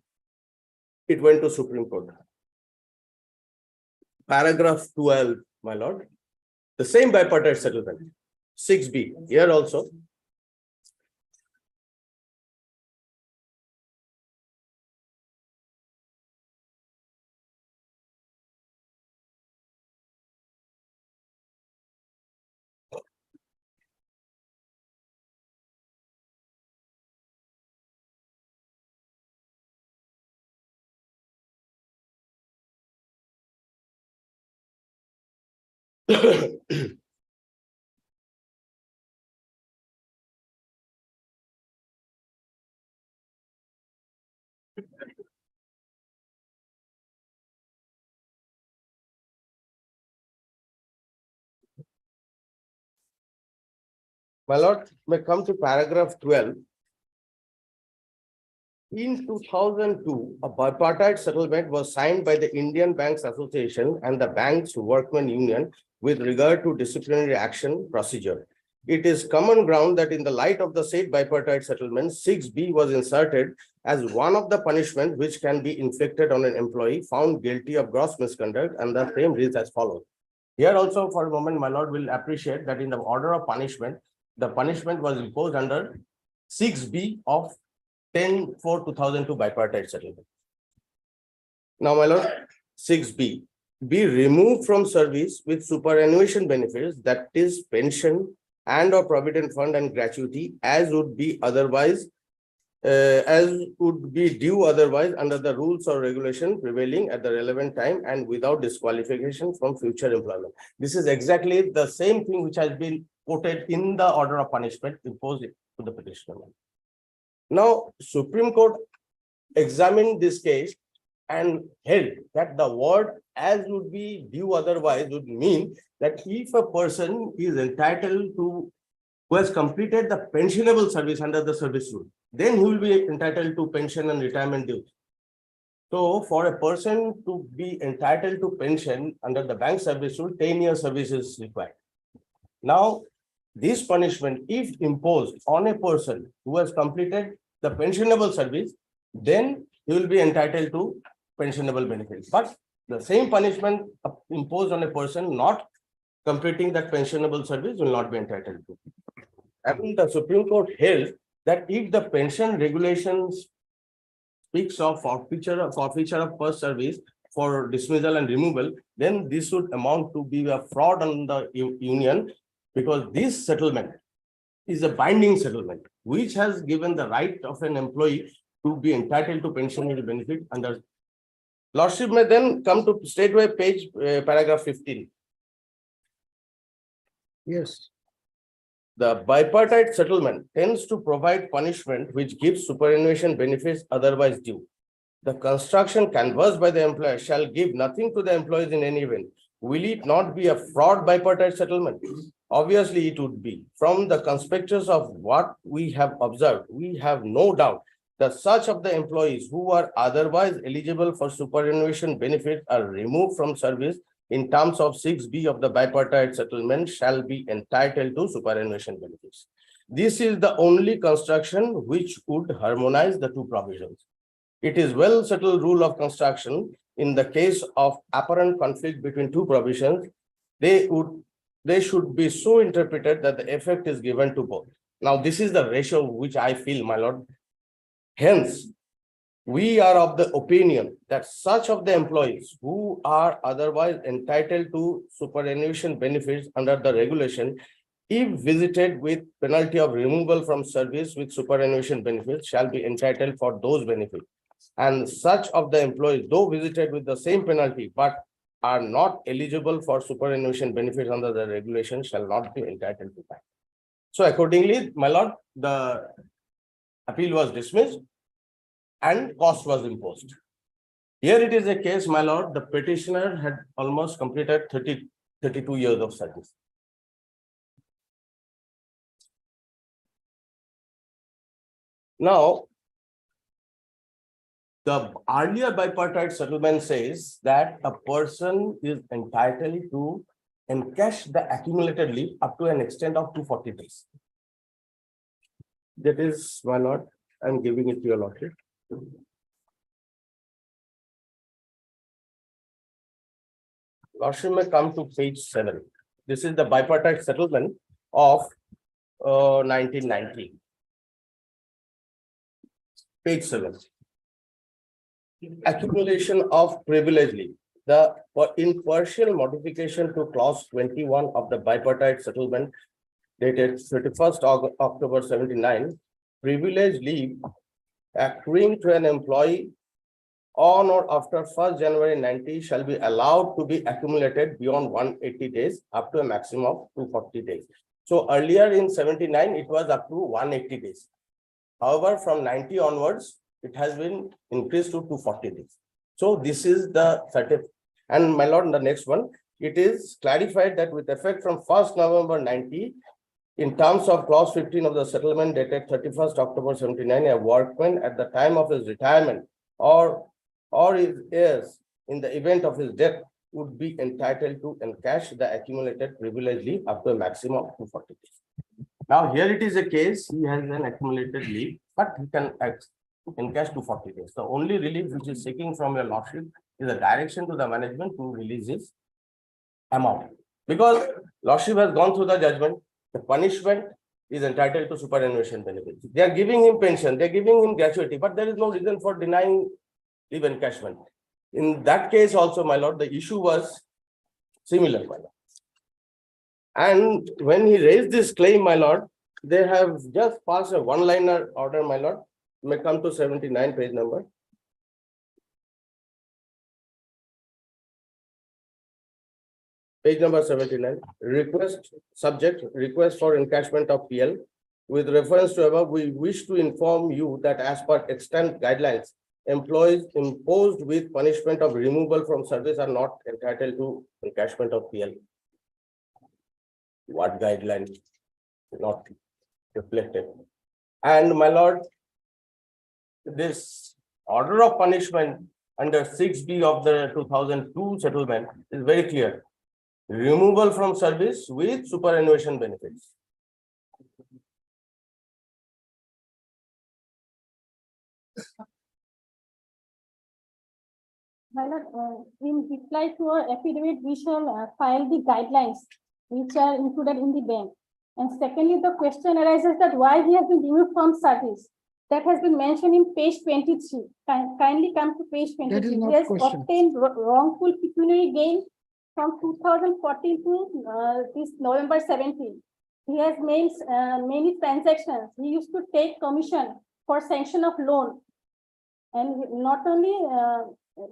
Speaker 19: it went to Supreme Court. Paragraph 12, my lord, the same bipartite settlement, 6B, here also. My lord, may come to paragraph 12. In 2002, a bipartite settlement was signed by the Indian Banks Association and the Banks Workmen Union with regard to disciplinary action procedure. It is common ground that in the light of the said bipartite settlement, 6B was inserted as one of the punishments which can be inflicted on an employee found guilty of gross misconduct, and the same reads as follows. Here also, for a moment, my lord will appreciate that in the order of punishment, the punishment was imposed under 6B of 10/4/2002 bipartite settlement. Now, my lord, 6B, be removed from service with superannuation benefits, that is pension and or provident fund and gratuity, as would be otherwise, as would be due otherwise under the rules or regulation prevailing at the relevant time and without disqualification from future employment. This is exactly the same thing which has been quoted in the order of punishment imposed to the petitioner. Now, Supreme Court examined this case and held that the word as would be due otherwise would mean that if a person is entitled to, who has completed the pensionable service under the service rule, then he will be entitled to pension and retirement dues. So for a person to be entitled to pension under the bank service rule, 10-year service is required. Now, this punishment, if imposed on a person who has completed the pensionable service, then he will be entitled to pensionable benefits. But the same punishment imposed on a person not completing that pensionable service will not be entitled to. And the Supreme Court held that if the pension regulations speaks of forfeiture of first service for dismissal and removal, then this would amount to be a fraud on the union, because this settlement is a binding settlement which has given the right of an employee to be entitled to pensionary benefit under. Lordship may then come to straightway page paragraph 15.
Speaker 2: Yes.
Speaker 19: The bipartite settlement tends to provide punishment which gives superannuation benefits otherwise due. The construction canvassed by the employer shall give nothing to the employees in any event. Will it not be a fraud bipartite settlement? Obviously, it would be. From the conspectus of what we have observed, we have no doubt that such of the employees who are otherwise eligible for superannuation benefits are removed from service
Speaker 15: in terms of 6B of the bipartite settlement shall be entitled to superannuation benefits. This is the only construction which would harmonize the two provisions. It is well settled rule of construction in the case of apparent conflict between two provisions, they should be so interpreted that the effect is given to both. Now, this is the ratio which I feel, my lord. Hence, we are of the opinion that such of the employees who are otherwise entitled to superannuation benefits under the regulation, if visited with penalty of removal from service with superannuation benefits, shall be entitled for those benefits. And such of the employees, though visited with the same penalty, but are not eligible for superannuation benefits under the regulation, shall not be entitled to that. So accordingly, my lord, the appeal was dismissed and cost was imposed. Here it is a case, my lord, the petitioner had almost completed 32 years of service. Now, the earlier bipartite settlement says that a person is entitled to encash the accumulated leave up to an extent of 240 days. That is, my lord, I'm giving it to your lordship. Lordship may come to page 7. This is the bipartite settlement of 1990. Page 7. Accumulation of privilege leave. In partial modification to clause 21 of the bipartite settlement dated 31st October 79, privilege leave accruing to an employee on or after 1st January 90 shall be allowed to be accumulated beyond 180 days up to a maximum of 240 days. So earlier in 79, it was up to 180 days. However, from 90 onwards, it has been increased to 240 days. So this is the certificate. And my lord, the next one, it is clarified that with effect from 1st November 90, in terms of clause 15 of the settlement dated 31st October 79, a workman at the time of his retirement or his heirs in the event of his death would be entitled to encash the accumulated privilege leave up to a maximum of 240 days. Now, here it is a case, he has an accumulated leave, but he can encash 240 days. The only relief which is seeking from your lordship is a direction to the management to release his amount. Because lordship has gone through the judgment, the punishment is entitled to superannuation benefits. They are giving him pension, they are giving him gratuity, but there is no reason for denying leave encashment. In that case also, my lord, the issue was similar, my lord. And when he raised this claim, my lord, they have just passed a one-liner order, my lord. You may come to 79 page number. Page number 79, request subject, request for encashment of PL. With reference to above, we wish to inform you that as per extant guidelines, employees imposed with punishment of removal from service are not entitled to encashment of PL. What guideline? Not reflected. And my lord, this order of punishment under 6B of the 2002 settlement is very clear. Removal from service with superannuation benefits.
Speaker 14: In reply to our affidavit, we shall file the guidelines which are included in the bank. And secondly, the question arises that why he has been removed from service. That has been mentioned in page 23. Kindly come to page 23. He has obtained wrongful pecuniary gain from 2014 to this November 17. He has made many transactions. He used to take commission for sanction of loan. And not only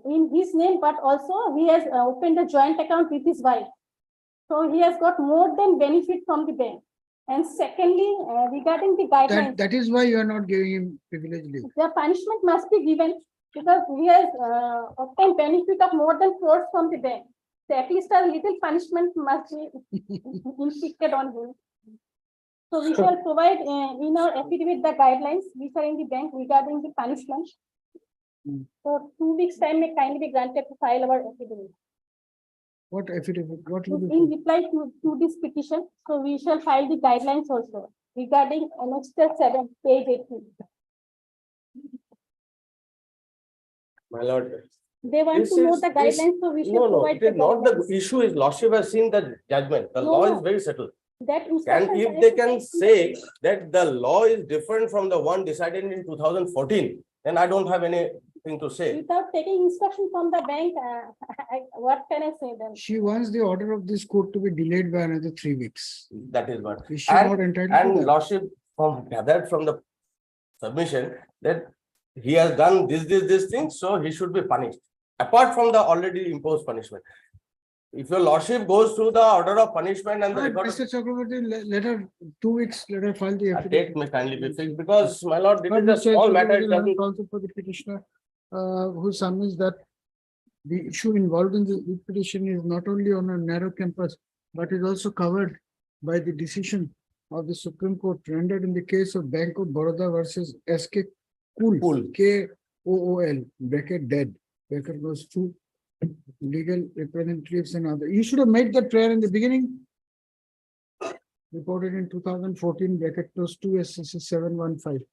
Speaker 14: in his name, but also he has opened a joint account with his wife. So he has got more than benefit from the bank. And secondly, regarding the guidelines.
Speaker 2: That is why you are not giving him privilege leave.
Speaker 14: The punishment must be given because he has obtained benefit of more than 4 from the bank. So at least a little punishment must be inflicted on him. So we shall provide in our affidavit the guidelines which are in the bank regarding the punishment. For 2 weeks time may kindly be granted to file our affidavit.
Speaker 2: What affidavit, what will
Speaker 14: In
Speaker 2: be?
Speaker 14: reply to this petition, so we shall file the guidelines also regarding Annex 7, page 18.
Speaker 19: My lord.
Speaker 14: They want
Speaker 19: This
Speaker 14: to know
Speaker 19: is-
Speaker 14: the
Speaker 19: this-
Speaker 14: guidelines, so we should
Speaker 19: No,
Speaker 14: provide.
Speaker 19: it is not
Speaker 14: guidelines.
Speaker 19: the issue is lordship has seen the judgment. The
Speaker 14: No,
Speaker 19: law
Speaker 14: no.
Speaker 19: is very settled.
Speaker 14: That
Speaker 19: And
Speaker 14: instructions
Speaker 19: if
Speaker 14: are
Speaker 19: they can
Speaker 14: exercised-
Speaker 19: say that the law is different from the one decided in 2014, then I don't have anything to say.
Speaker 14: Without taking instruction from the bank, what can I say then?
Speaker 2: She wants the order of this court to be delayed by another 3 weeks.
Speaker 19: That is what.
Speaker 2: Is she not entitled to
Speaker 19: And
Speaker 2: that?
Speaker 19: lordship gathered from the submission that he has done this thing, so he should be punished. Apart from the already imposed punishment. If your lordship goes through the order of punishment and the record
Speaker 2: Mr. Chakraborty, let her 2 weeks, let her file the
Speaker 19: of
Speaker 2: affidavit.
Speaker 19: date may kindly be fixed, because my lord, it
Speaker 2: But
Speaker 19: is a
Speaker 2: Mr.
Speaker 19: small matter.
Speaker 2: Chakraborty,
Speaker 19: It
Speaker 2: learned
Speaker 19: doesn't-
Speaker 2: counsel for the petitioner, who submits that the issue involved in the petition is not only on a narrow campus, but is also covered by the decision of the Supreme Court rendered in the case of Bank of Baroda versus SK Kool, KOOL, bracket dead, bracket goes to legal representatives and other. You should have made that prayer in the beginning. Reported in 2014, bracket close to SCC 715.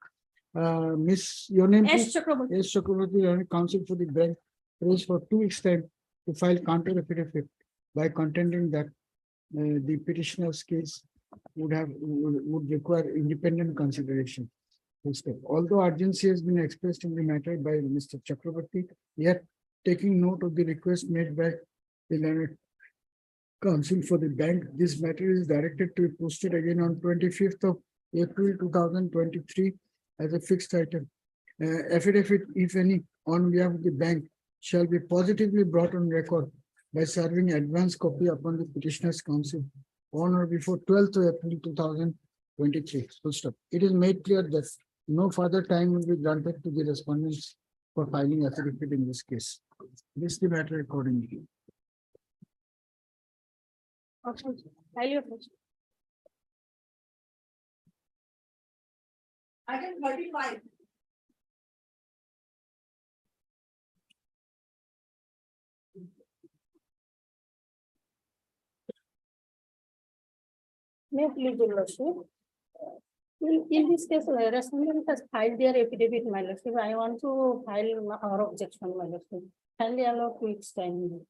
Speaker 2: Miss, your name?
Speaker 14: S.
Speaker 2: please?
Speaker 14: Chakraborty.
Speaker 2: S. Chakraborty, counsel for the bank, raised for 2 weeks time to file counter affidavit by contending that the petitioner's case would require independent consideration. Although urgency has been expressed in the matter by Mr. Chakraborty, yet taking note of the request made by the learned counsel for the bank, this matter is directed to be posted again on 25th of April 2023 as a fixed item. Affidavit, if any, on behalf of the bank shall be positively brought on record by serving advance copy upon the petitioner's counsel on or before 12th of April 2023. Full stop. It is made clear that no further time will be granted to the respondents for filing affidavit in this case. This is the matter accordingly.
Speaker 14: File your question.
Speaker 17: Item 35.
Speaker 14: May I please, your lordship? In this case, respondent has filed their affidavit, my lordship. I want to file our objection, my lordship. Kindly allow 2 weeks time.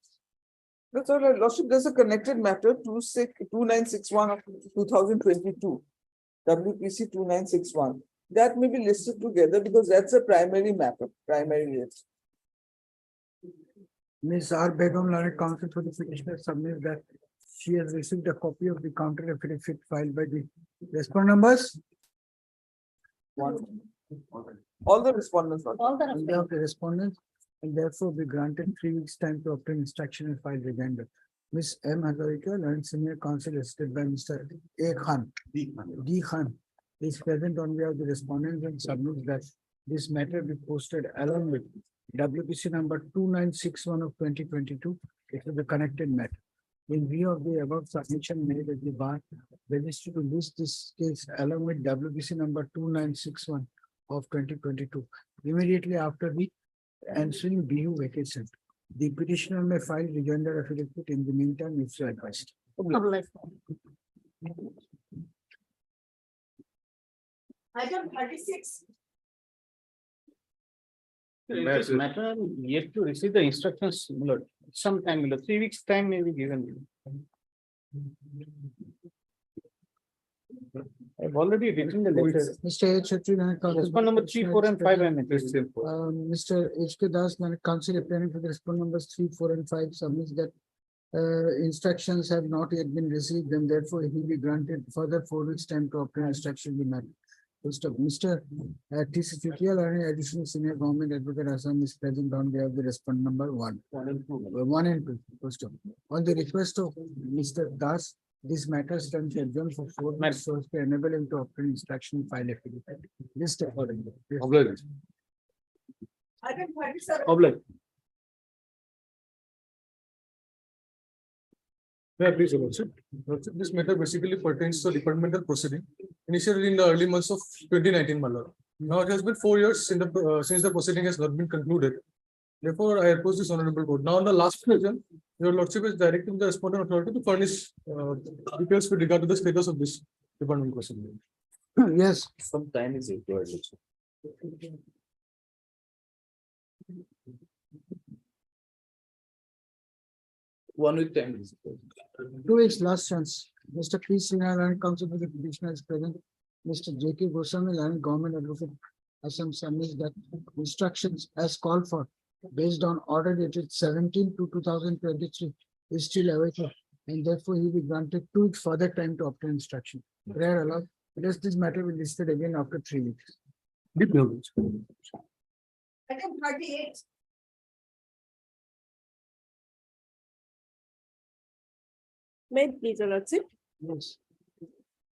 Speaker 20: That's all right, lordship, there's a connected matter 2961 of 2022. WPC 2961. That may be listed together because that's a primary matter, primary rate.
Speaker 2: Ms. R. Begum, learned counsel for the petitioner, submits that she has received a copy of the counter affidavit filed by the respondent numbers.
Speaker 20: All the respondents.
Speaker 14: All the
Speaker 2: On behalf of the respondents, and therefore be granted 3 weeks time to obtain instruction and file rejoinder. Ms. M. Hazarika, learned senior counsel assisted by Mr. A. Khan, D. Khan, is present on behalf of the respondents and submits that this matter be posted along with WPC number 2961 of 2022. It is the connected matter. In view of the above submission made at the bar, registry to list this case along with WPC number 2961 of 2022. Immediately after the ensuing BU vacation, the petitioner may file rejoinder affidavit in the meantime if so advised.
Speaker 17: Item 36.
Speaker 11: In this matter, yet to receive the instructions, my lord. Sometime, my lord, 3 weeks time may be given. I've already written the letter.
Speaker 2: Mr. H. Chetri,
Speaker 11: Respond number 3, 4, and 5.
Speaker 2: Mr. H. K. Das, counsel appearing for the respond numbers 3, 4, and 5 submits that instructions have not yet been received and therefore he will be granted further 4 weeks time to obtain instruction be met. First of Mr. T.C. Chutial, and additional senior government advocate Assam is present on behalf of the respond number 1 and 2. First of on the request of Mr. Das, this matter stands adjourned for 4 weeks so as to enable him to obtain instruction file affidavit. This accordingly.
Speaker 17: Item 37.
Speaker 5: Yeah, please, Your Lordship. Lordship, this matter basically pertains to departmental proceeding initiated in the early months of 2019, my lord. Now it has been 4 years since the proceeding has not been concluded. Therefore, I oppose this honorable court. Now, on the last occasion, Your lordship is directing the respondent authority to furnish details with regard to the status of this department question.
Speaker 2: Yes,
Speaker 13: Some time is required. Lordship. 1 week time is required.
Speaker 2: 2 weeks last chance. Mr. P. Sinha, Land Council for the petitioner is present. Mr. J.K. Goswami, Land Government Advocate, Assam submits that instructions as called for based on order dated 17/2/2023 is still awaited, and therefore he will be granted 2 weeks further time to obtain instruction. Prayer allowed. Rest this matter will be listed again after 3 weeks.
Speaker 18: Item
Speaker 17: 38.
Speaker 8: May it please, your lordship.
Speaker 2: Yes.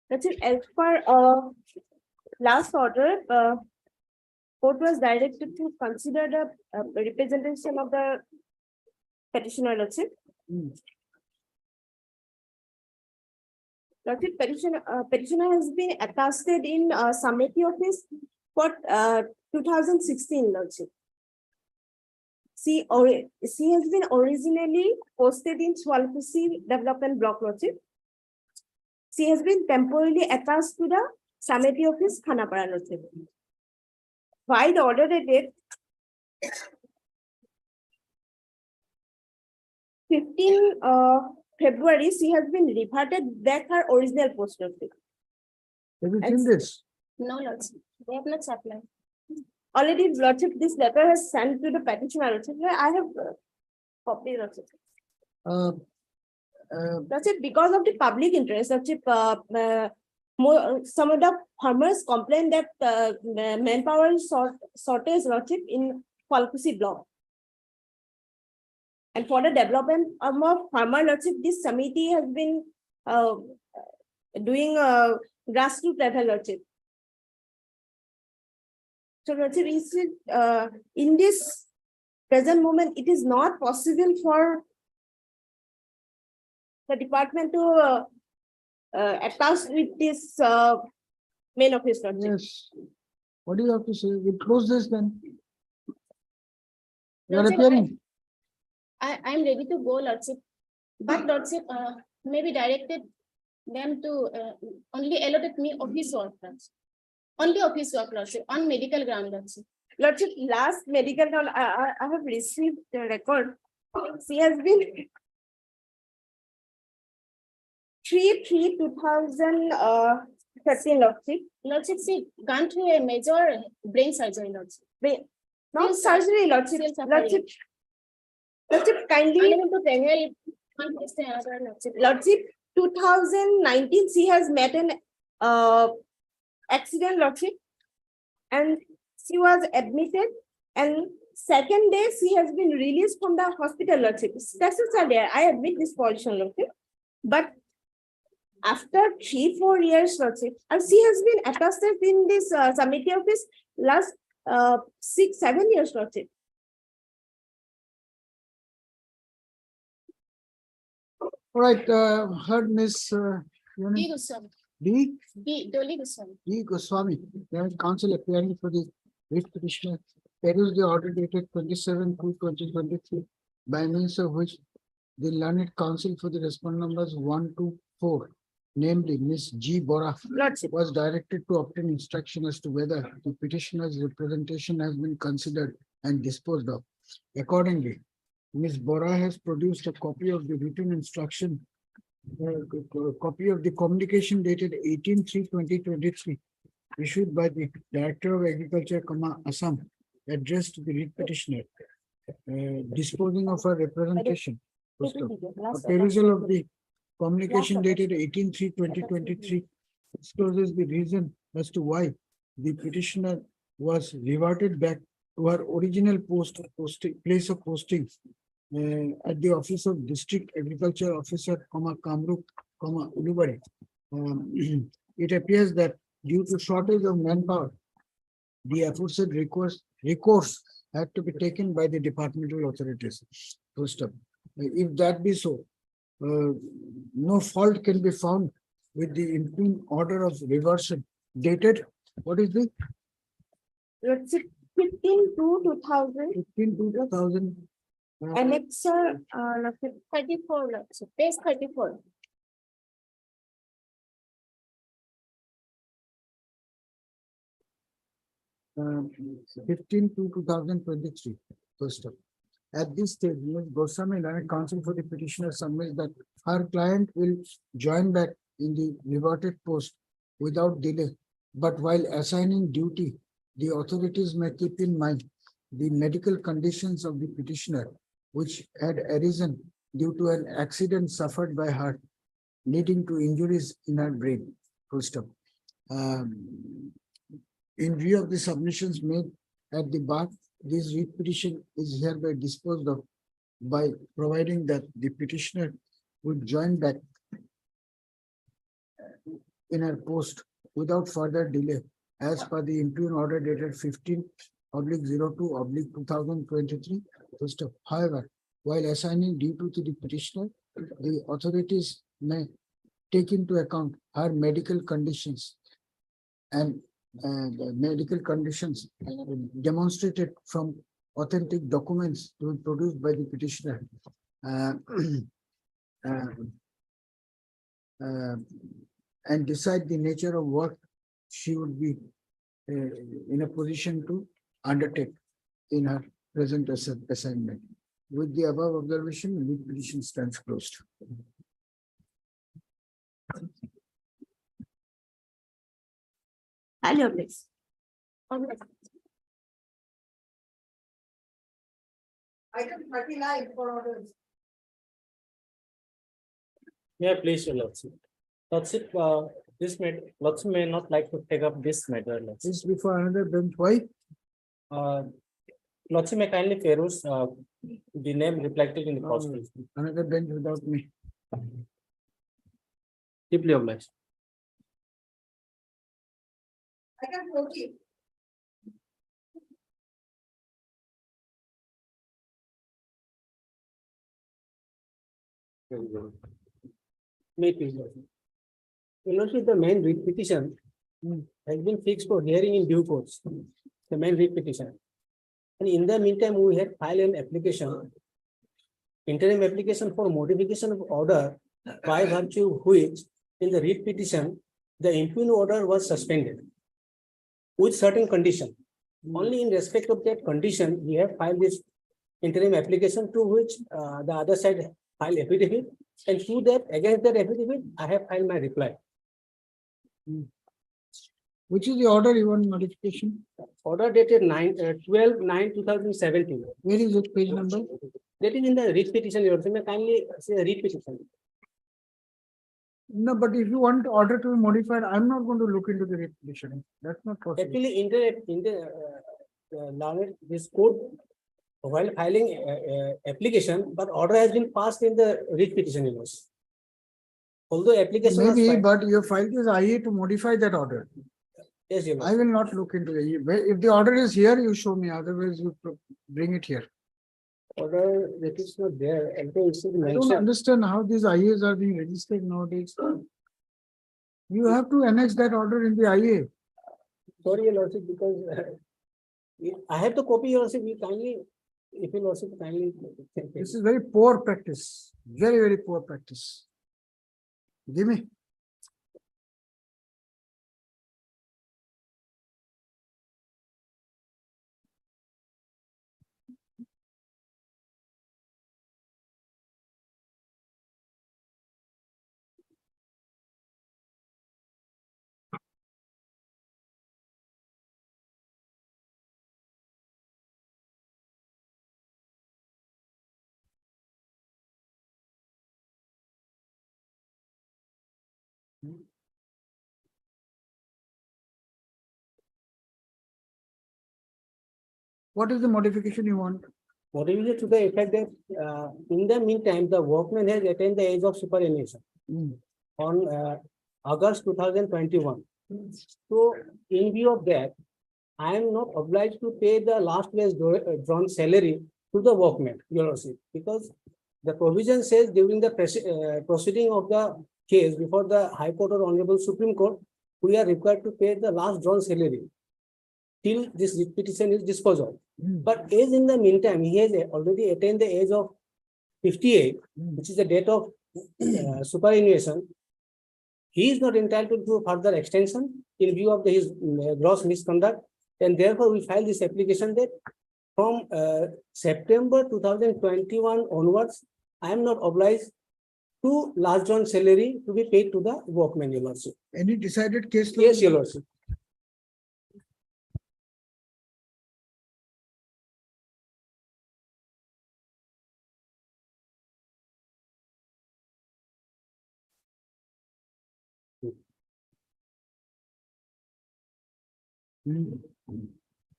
Speaker 8: That's it. As per last order, court was directed to consider the representation of the petitioner, lordship. Lordship, petitioner has been attested in summary office for 2016, lordship. She has been originally posted in Swalpusi Development Block, lordship. She has been temporarily attached to the Samiti office, Khanapara, lordship. By the order dated 15 February, she has been reverted back her original post, lordship.
Speaker 2: Have you seen this?
Speaker 14: No, lordship, they have not supplied.
Speaker 8: Already, lordship, this letter has sent to the petitioner, lordship. I have copied, lordship. Lordship, because of the public interest, lordship, some of the farmers complain that manpower shortage, lordship, in Falkusi block. And for the development of farmer, lordship, this committee has been doing grassroots level, lordship. So, lordship, in this present moment, it is not possible for the department to attach with this main office, lordship.
Speaker 2: Yes. What do you have to say? We close this then. You are
Speaker 14: Lordship,
Speaker 2: appearing.
Speaker 14: I am ready to go, lordship, but lordship maybe directed them to only allotted me office work, lordship. Only office work, lordship, on medical ground, lordship.
Speaker 8: Lordship, last medical ground I have received the record. She has been 3/3/2013, lordship.
Speaker 14: Lordship, she gone through a major brain surgery, lordship.
Speaker 8: Not surgery, lordship. Lordship, lordship, kindly.
Speaker 14: Unable to travel one place to another, lordship.
Speaker 8: Lordship, 2019, she has met an accident, lordship, and she was admitted, and second day she has been released from the hospital, lordship. Statuses are there. I admit this position, lordship, but after 3-4 years, lordship, and she has been attested in this committee office last 6-7 years, lordship.
Speaker 2: All right, heard Miss
Speaker 14: D. Goswami.
Speaker 2: D.
Speaker 14: Dolly Goswami.
Speaker 2: D. Goswami, Land Council appearing for the writ petitioner, peruse the order dated 27/2/2023, by means of which the learned counsel for the respondent numbers 1 to 4, namely Miss G. Bora, was directed to obtain instruction as to whether the petitioner's representation has been considered and disposed of. Accordingly, Ms. Bora has produced a copy of the written instruction, copy of the communication dated 18/3/2023, issued by the Director of Agriculture, Assam, addressed to the writ petitioner, disposing of her representation. A perusal of the communication dated 18/3/2023 discloses the reason as to why the petitioner was reverted back to her original place of posting at the office of District Agriculture Officer, Kamruk, Ulubari. It appears that due to shortage of manpower, the aforesaid recourse had to be taken by the departmental authorities. First up, if that be so, no fault can be found with the interim order of reversion dated, what is the?
Speaker 8: 15/2/2000.
Speaker 2: 15/2/2000.
Speaker 8: Annexer, 34, so page 34.
Speaker 2: uh, 15/2/2023. First up. At this stage, Ms. Goswami, Learned Counsel for the petitioner, submits that her client will join back in the reverted post without delay. But while assigning duty, the authorities may keep in mind the medical conditions of the petitioner, which had arisen due to an accident suffered by her, leading to injuries in her brain. Full stop. In view of the submissions made at the bar, this writ petition is hereby disposed of by providing that the petitioner would join back in her post without further delay as per the interim order dated 15/02/2023. First up. However, while assigning duty to the petitioner, the authorities may take into account her medical conditions and the medical conditions demonstrated from authentic documents to be produced by the petitioner. And decide the nature of work she would be in a position to undertake in her present assignment. With the above observation, the petition stands closed.
Speaker 8: Hello, please.
Speaker 17: Item 39 for orders.
Speaker 11: Yeah, please, your lordship. Lordship, this lordship may not like to take up this matter. Lordship.
Speaker 2: This before another bench. Why?
Speaker 11: Lordship may kindly peruse the name reflected in the process.
Speaker 2: Another bench without me.
Speaker 11: Deeply obliged.
Speaker 17: Item 40.
Speaker 11: May it please, lordship. Your lordship, the main writ petition has been fixed for hearing in due course. The main writ petition. And in the meantime, we had filed an application, interim application for modification of order by virtue of which in the writ petition, the impugn order was suspended with certain condition. Only in respect of that condition, we have filed this interim application to which the other side filed affidavit, and to that, against that affidavit, I have filed my reply.
Speaker 2: Which is the order you want modification?
Speaker 11: Order dated 12/9/2017.
Speaker 2: Where is it, page number?
Speaker 11: That is in the writ petition. You may kindly say writ petition.
Speaker 2: No, but if you want order to be modified, I'm not going to look into the writ petition. That's not possible.
Speaker 11: Actually, in this court, while filing application, but order has been passed in the writ petition. Although application was
Speaker 2: Maybe,
Speaker 11: filed.
Speaker 2: but you filed this IA to modify that order.
Speaker 11: Yes, you
Speaker 2: I will not look into it. If the order is here, you show me. Otherwise, you bring it here.
Speaker 11: Order that is not there. And so it is
Speaker 2: I don't
Speaker 11: mentioned.
Speaker 2: understand how these IAs are being registered nowadays. You have to annex that order in the IA.
Speaker 11: Sorry, Your Lordship, because I have to copy Your Lordship. You kindly, if Your Lordship kindly.
Speaker 2: This is very poor practice. Very, very poor practice. Give me. What is the modification you want?
Speaker 11: Modification to the effect that in the meantime, the workman has attained the age of superannuation on August 2021. So in view of that, I am not obliged to pay the last year's drawn salary to the workman, Your Lordship, because the provision says during the proceeding of the case before the High Court or Honorable Supreme Court, we are required to pay the last drawn salary
Speaker 6: till this petition is disposed of. But as in the meantime, he has already attained the age of 58, which is the date of superannuation. He is not entitled to further extension in view of his gross misconduct, and therefore we file this application that from September 2021 onwards, I am not obliged to last drawn salary to be paid to the workman, Your Lordship.
Speaker 2: Any decided case?
Speaker 6: Yes, Your Lordship.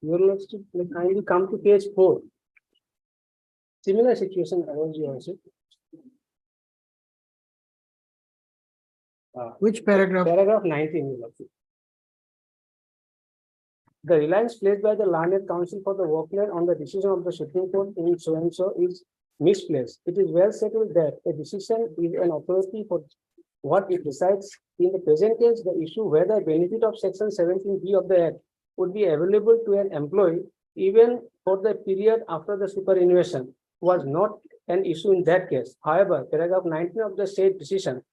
Speaker 6: Your Lordship, kindly come to page 4. Similar situation arose, Your Lordship.
Speaker 2: Which paragraph?
Speaker 6: Paragraph 19, Your Lordship. The reliance placed by the learned counsel for the workman on the decision of the Supreme Court in so and so is misplaced. It is well settled that a decision is an authority for what it decides. In the present case, the issue whether benefit of section 17B of the Act would be available to an employee even for the period after the superannuation was not an issue in that case. However, paragraph 19 of the said decision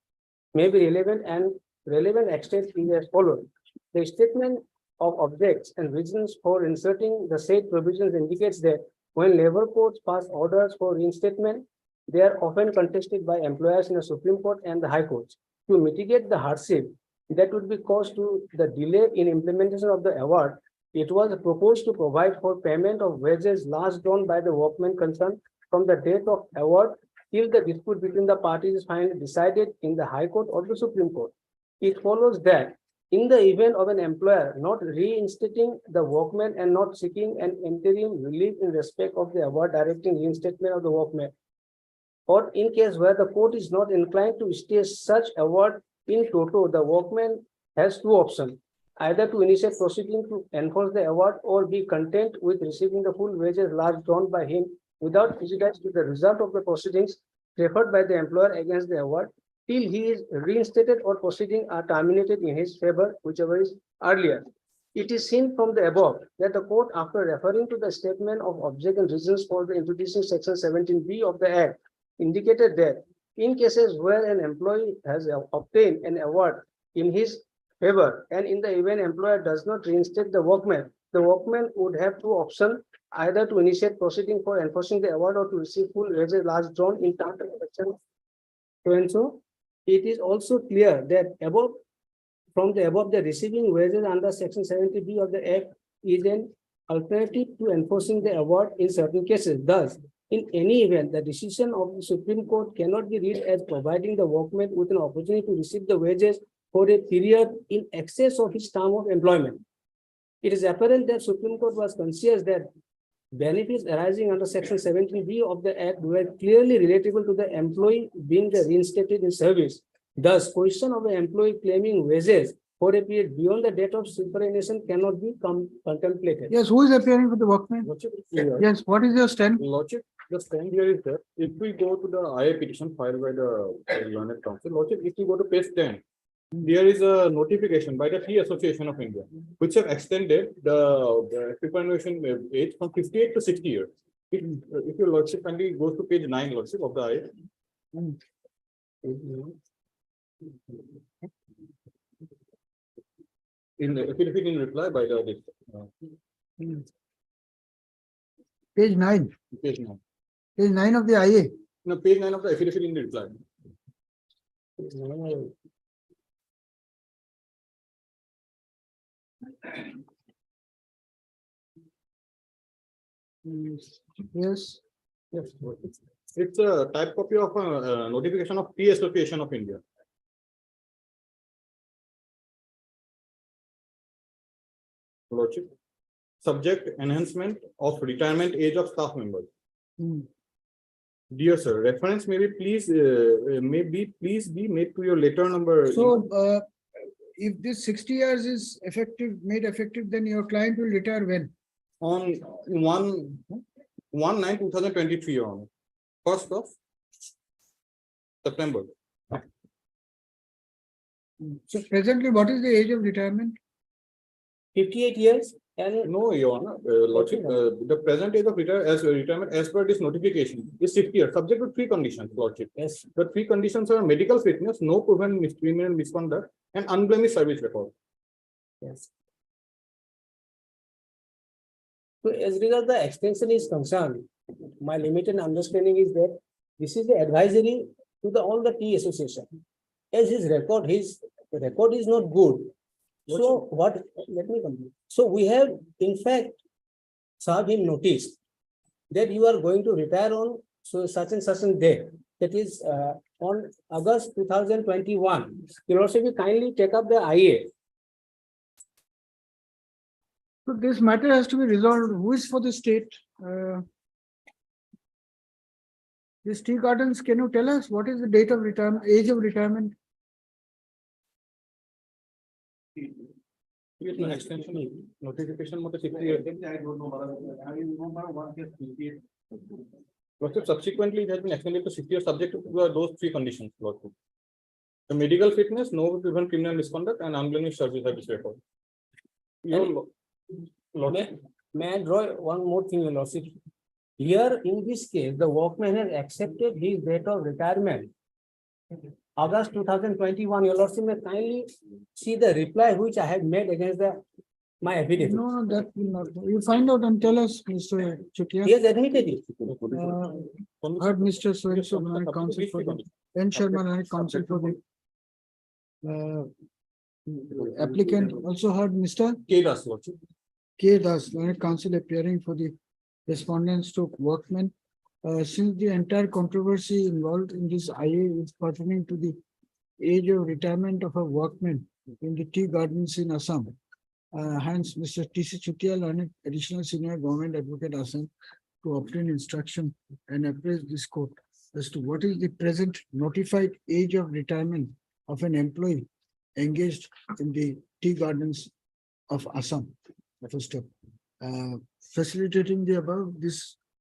Speaker 6: may be relevant, and relevant extent is as follows. The statement of objects and reasons for inserting the said provisions indicates that when labor courts pass orders for reinstatement, they are often contested by employers in the Supreme Court and the High Courts. To mitigate the hardship that would be caused to the delay in implementation of the award, it was proposed to provide for payment of wages last drawn by the workman concerned from the date of award till the dispute between the parties is finally decided in the High Court or the Supreme Court. It follows that in the event of an employer not reinstating the workman and not seeking an interim relief in respect of the award directing reinstatement of the workman, or in case where the court is not inclined to stay such award in toto, the workman has two options: either to initiate proceeding to enforce the award or be content with receiving the full wages last drawn by him without prejudice to the result of the proceedings preferred by the employer against the award till he is reinstated or proceedings are terminated in his favor, whichever is earlier. It is seen from the above that the court, after referring to the statement of object and reasons for the introducing section 17B of the Act, indicated that in cases where an employee has obtained an award in his favor, and in the event employer does not reinstate the workman would have two options: either to initiate proceeding for enforcing the award or to receive full wages last drawn in terms of section so and so. It is also clear that from the above, the receiving wages under section 70B of the Act is an alternative to enforcing the award in certain cases. Thus, in any event, the decision of the Supreme Court cannot be read as providing the workman with an opportunity to receive the wages for a period in excess of his term of employment. It is apparent that Supreme Court was conscious that benefits arising under section 17B of the Act were clearly relatable to the employee being reinstated in service. Thus, question of an employee claiming wages for a period beyond the date of superannuation cannot be contemplated.
Speaker 2: Yes, who is appearing for the workman? Yes, what is your stand?
Speaker 21: Lordship, the stand here is that if we go to the IA petition filed by the learned counsel, Lordship, if you go to page 10, there is a notification by the Tea Association of India, which have extended the superannuation age from 58 to 60 years. If your Lordship kindly goes to page 9, Lordship, of the IA. In reply by the
Speaker 2: Page 9.
Speaker 21: Page 9.
Speaker 2: Page 9 of the IA.
Speaker 21: No, page 9 of the affidavit in the reply.
Speaker 2: Yes.
Speaker 21: Yes. It's a type copy of a notification of Tea Association of India. Lordship. Subject: enhancement of retirement age of staff members. Dear sir, reference may be please be made to your letter number.
Speaker 2: So, if this 60 years is made effective, then your client will retire when?
Speaker 21: On 1/9/2023 on 1st of September.
Speaker 2: So presently, what is the age of retirement?
Speaker 6: 58 years. And
Speaker 21: No, Your Honor, Lordship, the present age of retirement as per this notification is 60 years, subject to three conditions, Lordship.
Speaker 6: yes,
Speaker 21: The three conditions are medical fitness, no proven criminal misconduct, and unblemished service record.
Speaker 6: yes. So as regards the extension is concerned, my limited understanding is that this is the advisory to the all the tea association. As his record is not good. So what, let me complete. So we have in fact served him notice that you are going to retire on so such and such a day. That is on August 2021. You also will kindly take up the IA.
Speaker 2: So this matter has to be resolved. Who is for the state? These tea gardens, can you tell us what is the date of retirement, age of retirement?
Speaker 21: Yes, no, extension notification mode 60 years. Lordship, subsequently, it has been extended to 60 years subject to those three conditions, Lordship. The medical fitness, no proven criminal misconduct, and unblemished service record.
Speaker 6: May I draw one more thing, Your Lordship? Here in this case, the workman has accepted his date of retirement. August 2021, Your Lordship may kindly see the reply which I had made against my affidavit.
Speaker 2: No, that will not. You find out and tell us, Mr. Chutia.
Speaker 6: He has admitted it.
Speaker 2: Heard Mr. So-and-so, counsel for the, N. Sharma, counsel for the applicant, also heard Mr.
Speaker 21: K. Das, Lordship.
Speaker 2: K. Das, counsel appearing for the respondents to workmen. Since the entire controversy involved in this IA is pertaining to the age of retirement of a workman in the tea gardens in Assam. Hence, Mr. T.C. Chutia, additional senior government advocate Assam, to obtain instruction and appraise this court as to what is the present notified age of retirement of an employee engaged in the tea gardens of Assam. First step. Facilitating the above,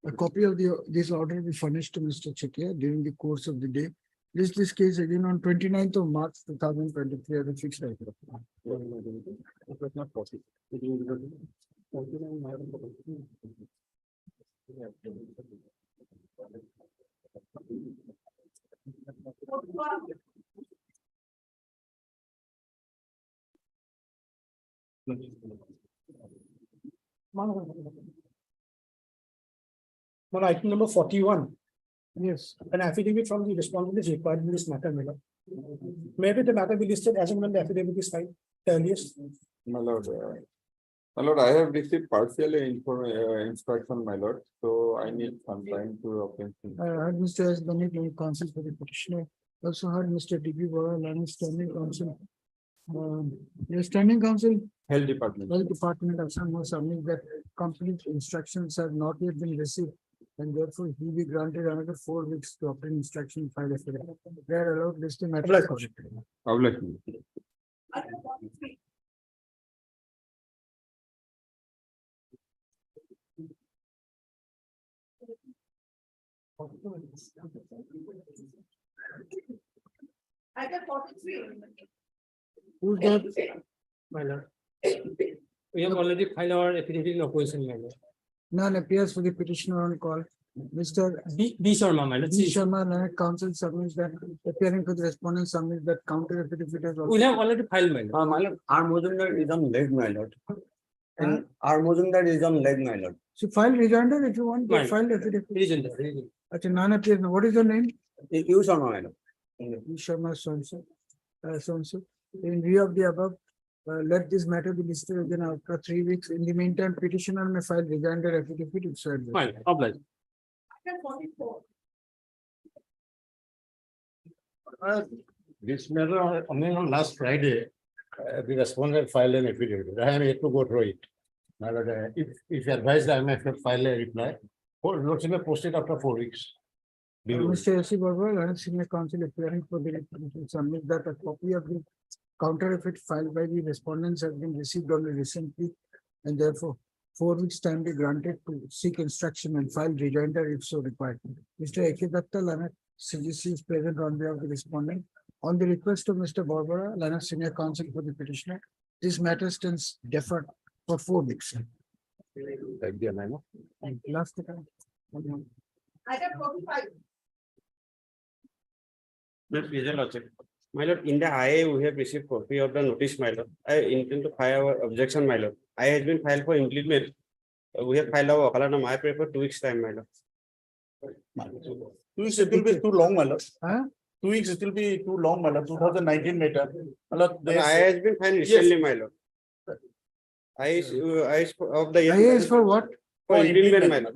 Speaker 2: a copy of this order will be furnished to Mr. Chutia during the course of the day. This case again on 29th of March 2023 at a fixed date.
Speaker 21: It was not possible.
Speaker 4: On item number 41,
Speaker 2: Yes.
Speaker 4: an affidavit from the respondent is required in this matter, Madam. Maybe the matter be listed as and when the affidavit is filed, the earliest.
Speaker 21: My lord, I have received partial instruction, my lord, so I need some time to obtain.
Speaker 2: Heard Mr. S. Banit, counsel for the petitioner. Also heard Mr. D.B. Bora, standing counsel. Your standing counsel,
Speaker 21: Health Department.
Speaker 2: Health Department of Assam was submitting that complete instructions have not yet been received. And therefore, he will be granted another 4 weeks to obtain instruction file affidavit. They are allowed listing matter.
Speaker 21: Obligation.
Speaker 17: Item 43.
Speaker 2: Who's that?
Speaker 6: My lord. We have already filed our affidavit in opposition, my lord.
Speaker 2: None appears for the petitioner on call. Mr.
Speaker 6: B. Sharma, my lord.
Speaker 2: B. Sharma, counsel submits that appearing for the respondent submits that counter affidavit as
Speaker 6: We have already filed, my lord.
Speaker 12: My lord, our Mozambique is on leg, my lord. And our Mozambique is on leg, my lord.
Speaker 2: So file rejoinder if you want to
Speaker 6: Fine.
Speaker 2: file affidavit.
Speaker 6: Reason.
Speaker 2: Actually, none appears. What is your name?
Speaker 12: You Sharma, my lord.
Speaker 2: B. Sharma so-and-so. So-and-so. In view of the above, let this matter be listed again after 3 weeks. In the meantime, petitioner may file rejoinder affidavit if so.
Speaker 6: Fine, obliged.
Speaker 17: Item 44.
Speaker 19: This matter, I mean, on last Friday, the respondent filed an affidavit. I am yet to go through it. My lord, if advised, I may file a reply. Or notice may post it after 4 weeks.
Speaker 2: Mr. S. Barber, senior counsel appearing for the submit that a copy of the counter affidavit filed by the respondents has been received only recently, and therefore 4 weeks time be granted to seek instruction and file rejoinder if so required. Mr. A.K. Datta, Lanak, CGC is present on behalf of the respondent. On the request of Mr. Barbara, Lanak, senior counsel for the petitioner, this matter stands deferred for 4 weeks.
Speaker 15: Like the amendment.
Speaker 2: And last time.
Speaker 17: Item 45.
Speaker 1: My lord, in the IA, we have received copy of the notice, my lord. I intend to file our objection, my lord. I has been filed for implement. We have filed our Okalana, my paper 2 weeks time, my lord.
Speaker 15: 2 weeks, it will be too long, my lord.
Speaker 2: Huh?
Speaker 15: 2 weeks, it will be too long, my lord. 2019 matter. My lord,
Speaker 1: The IA has been filed recently, my lord. I is of the.
Speaker 2: IA is for what?
Speaker 1: For implement, my lord.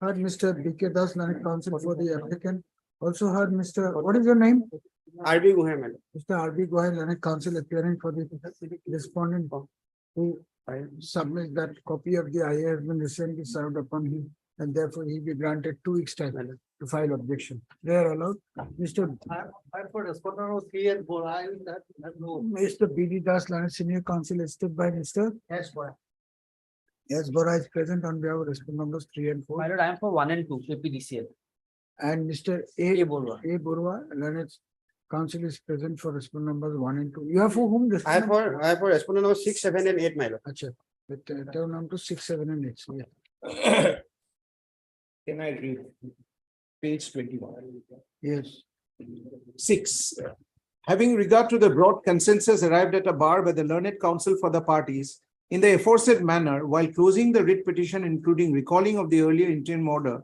Speaker 2: Heard Mr. B.K. Das, Learned Counsel for the applicant. Also heard Mr. What is your name?
Speaker 1: RB Guha, my lord.
Speaker 2: Mr. R.B. Goyal, Learned Counsel appearing for the respondent who submits that copy of the IA has been recently served upon him, and therefore he be granted 2 weeks time to file objection. They are allowed. Mr.
Speaker 6: I for respondent was 3 and 4. I no.
Speaker 2: Mr. B.D. Das, Learned Senior Counsel, assisted by Mr.
Speaker 6: Yes, boy.
Speaker 2: Yes, Bora is present on behalf of respondent numbers 3 and 4.
Speaker 6: My lord, I am for 1 and 2, PPDCL.
Speaker 2: And Mr.
Speaker 6: A. Borwa.
Speaker 2: A. Borwa, Learned Counsel is present for respondent numbers 1 and 2. You have for whom?
Speaker 1: I have for respondent number 6, 7, and 8, my lord.
Speaker 2: Acha. With turn on to 6, 7, and 8. So, yeah.
Speaker 21: Can I read? Page 21.
Speaker 2: Yes.
Speaker 22: 6. Having regard to the broad consensus arrived at a bar by the learned counsel for the parties in the aforesaid manner, while closing the writ petition, including recalling of the earlier interim order,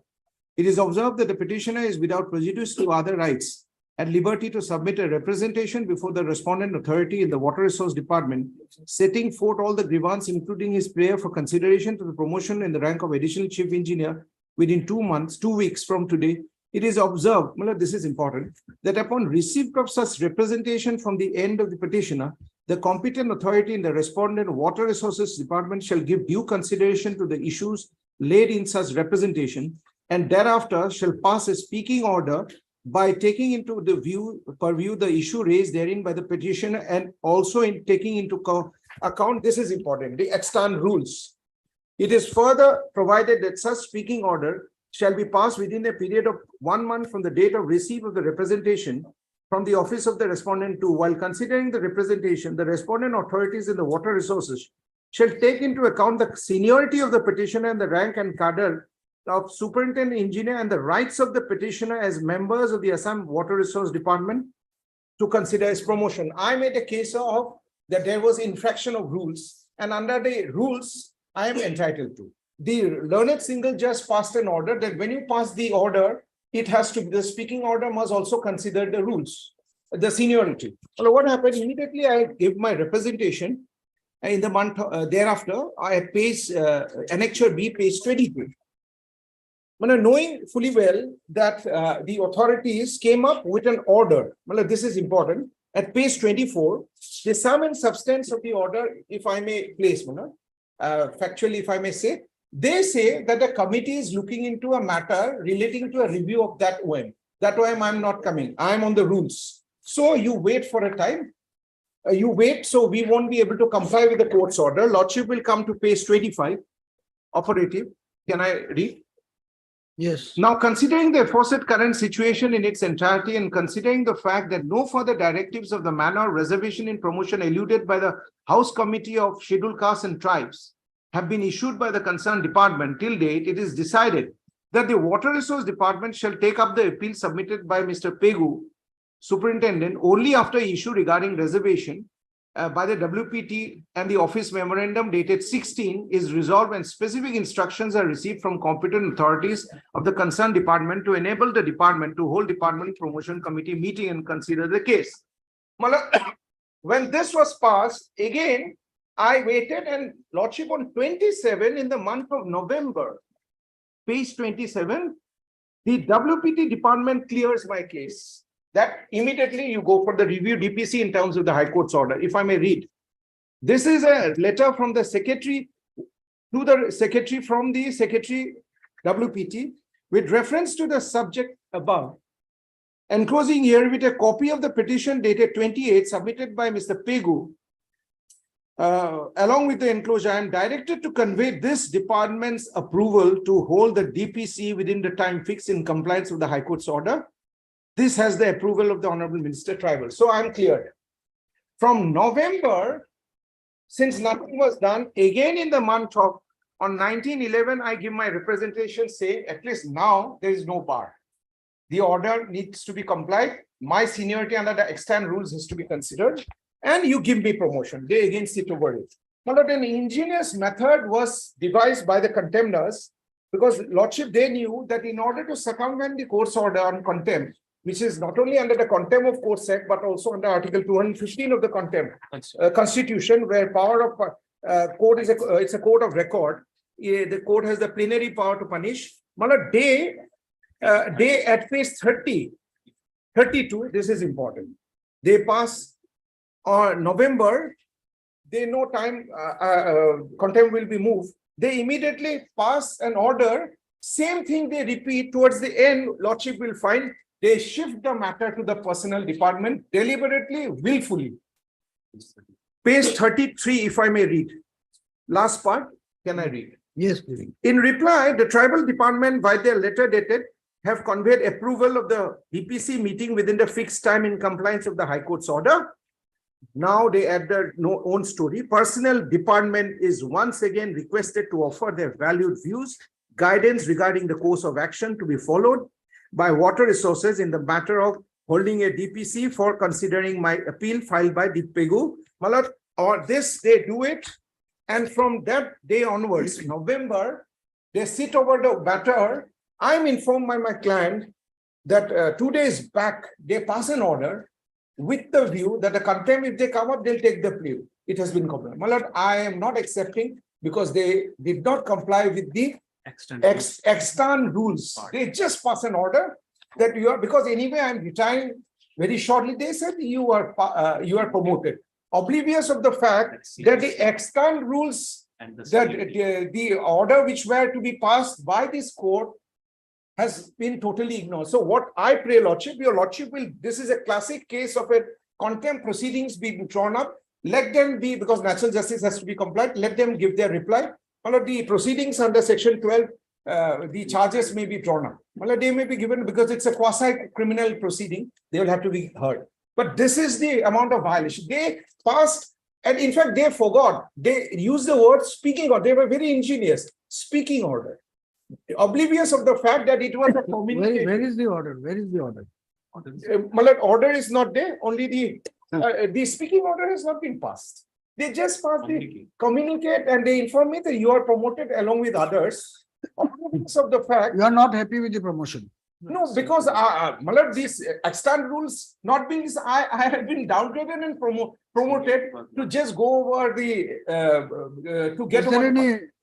Speaker 22: it is observed that the petitioner is without prejudice to other rights at liberty to submit a representation before the respondent authority in the Water Resource Department, setting forth all the grievances, including his prayer for consideration to the promotion in the rank of additional chief engineer within 2 weeks from today. It is observed, this is important, that upon receipt of such representation from the end of the petitioner, the competent authority in the respondent Water Resources Department shall give due consideration to the issues laid in such representation, and thereafter shall pass a speaking order by taking into the purview the issue raised therein by the petitioner, and also in taking into account, this is important, the extant rules. It is further provided that such speaking order shall be passed within a period of 1 month from the date of receipt of the representation from the office of the respondent to, while considering the representation, the respondent authorities in the water resources shall take into account the seniority of the petitioner and the rank and cadre of superintendent engineer and the rights of the petitioner as members of the Assam Water Resource Department to consider his promotion. I made a case of that there was infraction of rules, and under the rules I am entitled to. The learned single judge passed an order that when you pass the order, it has to be, the speaking order must also consider the rules, the seniority. So what happened? Immediately I gave my representation in the month thereafter. I page annexure B, page 22. Knowing fully well that the authorities came up with an order, this is important, at page 24, the sum and substance of the order, if I may place, factually, if I may say, they say that the committee is looking into a matter relating to a review of that OM. That OM I'm not coming, I'm on the rules. So you wait for a time, you wait, so we won't be able to comply with the court's order. Lordship will come to page 25, operative. Can I read?
Speaker 2: Yes.
Speaker 22: Now, considering the aforesaid current situation in its entirety and considering the fact that no further directives of the manner of reservation in promotion eluded by the House Committee of Scheduled Castes and Tribes have been issued by the concerned department till date, it is decided that the Water Resource Department shall take up the appeal submitted by Mr. Pegu, Superintendent, only after issue regarding reservation by the WPT and the office memorandum dated 16 is resolved and specific instructions are received from competent authorities of the concerned department to enable the department to hold department promotion committee meeting and consider the case. When this was passed, again, I waited, and Lordship on 27 in the month of November, page 27, the WPT department clears my case. That immediately you go for the review DPC in terms of the High Court's order. If I may read, this is a letter from the secretary to the secretary from the secretary WPT with reference to the subject above, enclosing here with a copy of the petition dated 28 submitted by Mr. Pegu. Along with the enclosure, I am directed to convey this department's approval to hold the DPC within the time fixed in compliance with the High Court's order. This has the approval of the Honorable Minister Tribal. So I'm cleared. From November since nothing was done, again in the month of, on 1911, I give my representation saying at least now there is no bar. The order needs to be complied. My seniority under the extant rules is to be considered, and you give me promotion. They again sit over it. But an ingenious method was devised by the contemners, because Lordship, they knew that in order to circumvent the court's order on contempt, which is not only under the Contempt of Courts Act, but also under Article 215 of the Contempt Constitution, where power of court is it's a court of record. The court has the plenary power to punish. Mala day at phase 32, this is important. They pass on November, they know time contempt will be moved. They immediately pass an order. Same thing they repeat towards the end. Lordship will find they shift the matter to the personnel department deliberately, willfully. Page 33, if I may read. Last part, can I read?
Speaker 2: Yes, please.
Speaker 22: In reply, the tribal department, by their letter dated, have conveyed approval of the DPC meeting within the fixed time in compliance of the High Court's order. Now they add their own story. Personnel department is once again requested to offer their valued views, guidance regarding the course of action to be followed by water resources in the matter of holding a DPC for considering my appeal filed by Dipegu. Malat, or this, they do it. And from that day onwards, November, they sit over the matter. I'm informed by my client that 2 days back, they pass an order with the view that the contempt, if they come up, they'll take the plea. It has been complied. My lord, I am not accepting because they did not comply with the extant rules. They just pass an order that you are, because anyway, I'm retiring very shortly. They said you are promoted. Oblivious of the fact that the extant rules, that the order which were to be passed by this court has been totally ignored. So what I pray, Lordship, your Lordship will, this is a classic case of a contempt proceedings being drawn up. Let them be, because natural justice has to be complied, let them give their reply. Under the proceedings under section 12, the charges may be drawn up. They may be given because it's a quasi-criminal proceeding, they will have to be heard. But this is the amount of violation. They passed, and in fact, they forgot. They used the word speaking order. They were very ingenious. Speaking order. Oblivious of the fact that it was a communication.
Speaker 2: Where is the order? Where is the order?
Speaker 22: Order is not there. Only the speaking order has not been passed. They just passed the communicate, and they inform me that you are promoted along with others. Oblivious of the fact.
Speaker 2: You are not happy with the promotion.
Speaker 22: No, because these extant rules not being, I have been downgraded and promoted to just go over the to get.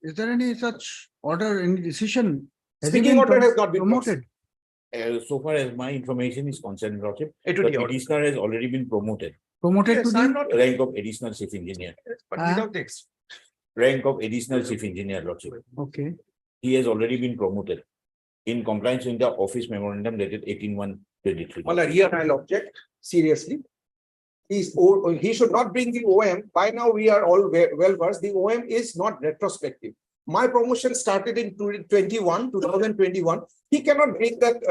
Speaker 2: Is there any such order, any decision?
Speaker 22: Speaking order has not been
Speaker 2: promoted.
Speaker 9: So far as my information is concerned, Lordship, the petitioner has already been promoted.
Speaker 2: Promoted to the
Speaker 9: Rank of additional chief engineer.
Speaker 22: But without this.
Speaker 9: Rank of additional chief engineer, Lordship.
Speaker 2: Okay.
Speaker 9: He has already been promoted in compliance with the office memorandum dated 18/1/23.
Speaker 22: Well, here I'll object seriously. He should not bring the OM. By now we are all well versed. The OM is not retrospective. My promotion started in 2021. He cannot bring that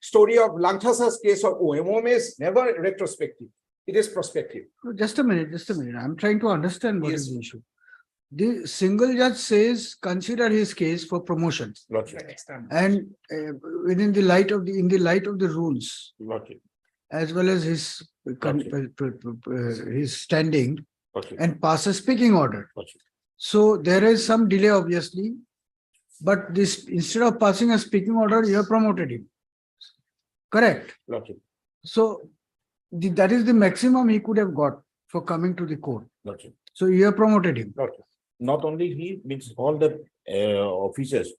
Speaker 22: story of Langchasa's case of OM. OM is never retrospective. It is prospective.
Speaker 2: Just a minute. I'm trying to understand what is the issue. The single judge says consider his case for promotion, and within the light of the rules, as well as his standing, and pass a speaking order. So there is some delay, obviously, but this, instead of passing a speaking order, you have promoted him. Correct. So that is the maximum he could have got for coming to the court. So you have promoted him.
Speaker 9: Not only he, means all the officers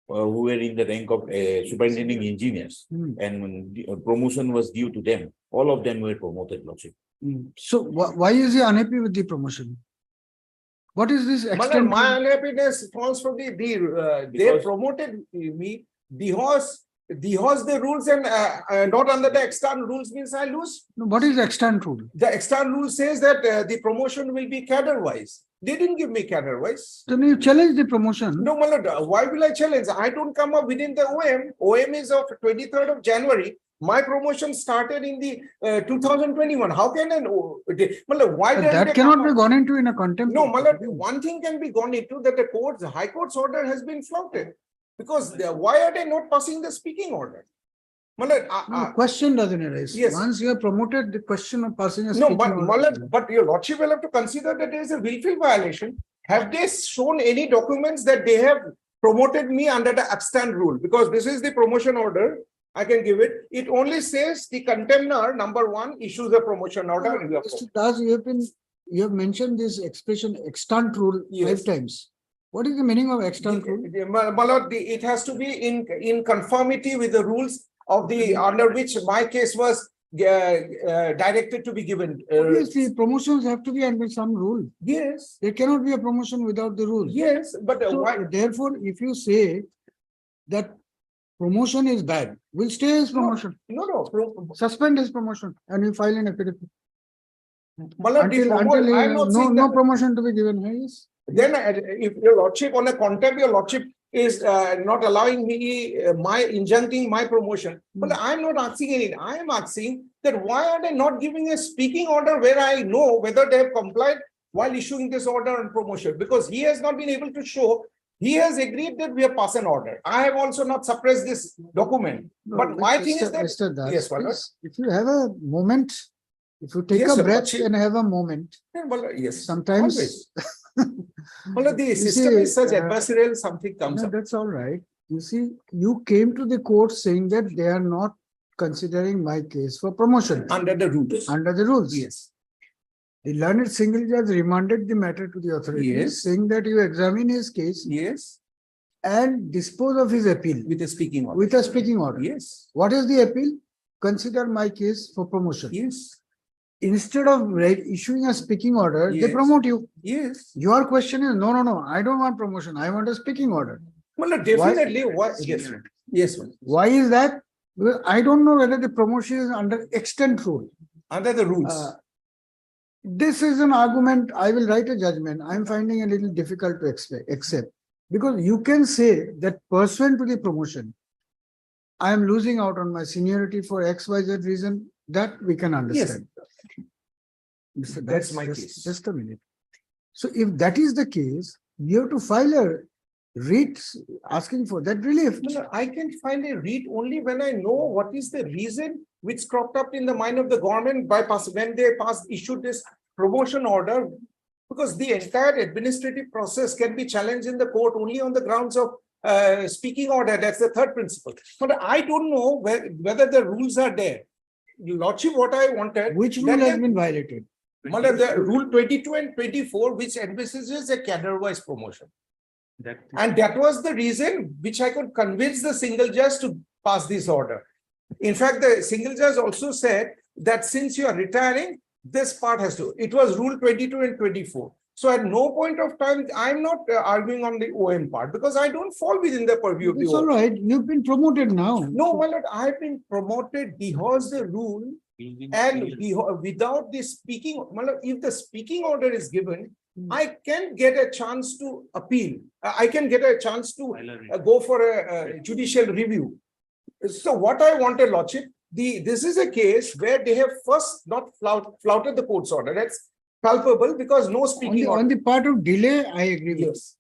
Speaker 9: who were in the rank of superintending engineers, and when the promotion was due to them, all of them were promoted, Lordship.
Speaker 2: So why is he unhappy with the promotion? What is this extent?
Speaker 22: My unhappiness falls from they promoted me. The rules and not under the extant rules means I lose.
Speaker 2: No, what is extant rule?
Speaker 22: The extant rule says that the promotion will be cadre wise. They didn't give me cadre wise.
Speaker 2: Then you challenge the promotion.
Speaker 22: No, Malad, why will I challenge? I don't come up within the OM. OM is of 23rd of January. My promotion started in the 2021. How can I know? Why
Speaker 2: But
Speaker 22: doesn't
Speaker 2: that
Speaker 22: they
Speaker 2: cannot
Speaker 22: come
Speaker 2: be
Speaker 22: up-
Speaker 2: gone into in a contempt.
Speaker 22: No, one thing can be gone into that the court's, High Court's order has been flouted. Because why are they not passing the speaking order?
Speaker 2: No, the question doesn't arise.
Speaker 22: Yes.
Speaker 2: Once you are promoted, the question of passing a
Speaker 22: No,
Speaker 2: speaking order.
Speaker 22: but your lordship will have to consider that there is a willful violation. Have they shown any documents that they have promoted me under the abstain rule? Because this is the promotion order. I can give it. It only says the contemptor, number 1, issues a promotion order.
Speaker 2: Mr. Das, you have mentioned this expression extant rule 5 times. What is the meaning of extant rule?
Speaker 22: My lord, it has to be in conformity with the rules of the under which my case was directed to be given.
Speaker 2: Obviously, promotions have to be under some rule.
Speaker 22: Yes.
Speaker 2: There cannot be a promotion without the rule.
Speaker 22: Yes, but
Speaker 2: So,
Speaker 22: why?
Speaker 2: therefore, if you say that promotion is bad, we'll stay his promotion.
Speaker 22: No.
Speaker 2: Suspend his promotion and we file an affidavit.
Speaker 22: My lord,
Speaker 2: Until
Speaker 22: I'm not saying
Speaker 2: no
Speaker 22: that.
Speaker 2: promotion to be given. Yes.
Speaker 22: Then if your lordship on a contempt, your lordship is not allowing me injuncting my promotion. But I'm not asking anything. I am asking that why are they not giving a speaking order where I know whether they have complied while issuing this order on promotion? Because he has not been able to show. He has agreed that we have passed an order. I have also not suppressed this document.
Speaker 2: No,
Speaker 22: but my thing is
Speaker 2: Mr.
Speaker 22: that
Speaker 2: Mr. Das,
Speaker 22: yes, my lord.
Speaker 2: please, if you have a moment, if you take
Speaker 22: Yes,
Speaker 2: a
Speaker 22: sir,
Speaker 2: breath
Speaker 22: but
Speaker 2: and have a moment,
Speaker 22: Yeah, my lord, yes,
Speaker 2: sometimes.
Speaker 22: always. Well, the
Speaker 2: You
Speaker 22: system
Speaker 2: see,
Speaker 22: is such adversarial, something comes
Speaker 2: No,
Speaker 22: up.
Speaker 2: that's all right. You see, you came to the court saying that they are not considering my case for promotion.
Speaker 22: Under the rules.
Speaker 2: Under the rules.
Speaker 22: Yes.
Speaker 2: The learned single judge remanded the matter to the authorities,
Speaker 22: Yes.
Speaker 2: saying that you examine his case
Speaker 22: Yes.
Speaker 2: and dispose of his appeal
Speaker 22: With a speaking order.
Speaker 2: with a speaking order.
Speaker 22: Yes.
Speaker 2: What is the appeal? Consider my case for promotion.
Speaker 22: Yes.
Speaker 2: Instead of issuing a speaking order, they
Speaker 22: Yes.
Speaker 2: promote you.
Speaker 22: Yes.
Speaker 2: Your question is, no, I don't want promotion. I want a speaking order.
Speaker 22: Well, no, definitely. Why? Yes. Yes. ma'am.
Speaker 2: Why is that? Because I don't know whether the promotion is under extent rule.
Speaker 22: Under the rules.
Speaker 2: This is an argument. I will write a judgment. I'm finding a little difficult to accept because you can say that pursuant to the promotion, I am losing out on my seniority for XYZ reason. That we can understand. Mr.
Speaker 22: That's
Speaker 2: Das,
Speaker 22: my
Speaker 2: just-
Speaker 22: case.
Speaker 2: Just a minute. So if that is the case, you have to file a writ asking for that relief.
Speaker 22: No, I can find a read only when I know what is the reason which cropped up in the mind of the government when they issued this promotion order. Because the entire administrative process can be challenged in the court only on the grounds of speaking order. That's the third principle. But I don't know whether the rules are there. Lordship, what I wanted.
Speaker 2: Which rule has been violated?
Speaker 22: The rule 22 and 24, which envisages a cadre-wise promotion. And that was the reason which I could convince the single judge to pass this order. In fact, the single judge also said that since you are retiring, this part has to. It was rule 22 and 24. So at no point of time, I'm not arguing on the OM part because I don't fall within the purview of the
Speaker 2: It's
Speaker 22: OM.
Speaker 2: all right. You've been promoted now.
Speaker 22: No, my lord, I've been promoted because the rule and without the speaking, my lord, if the speaking order is given, I can get a chance to appeal. I can get a chance to go for a judicial review. So what I wanted, Lordship, this is a case where they have first not flouted the court's order. That's palpable because no speaking order.
Speaker 2: On the part of delay, I agree with.
Speaker 22: Yes.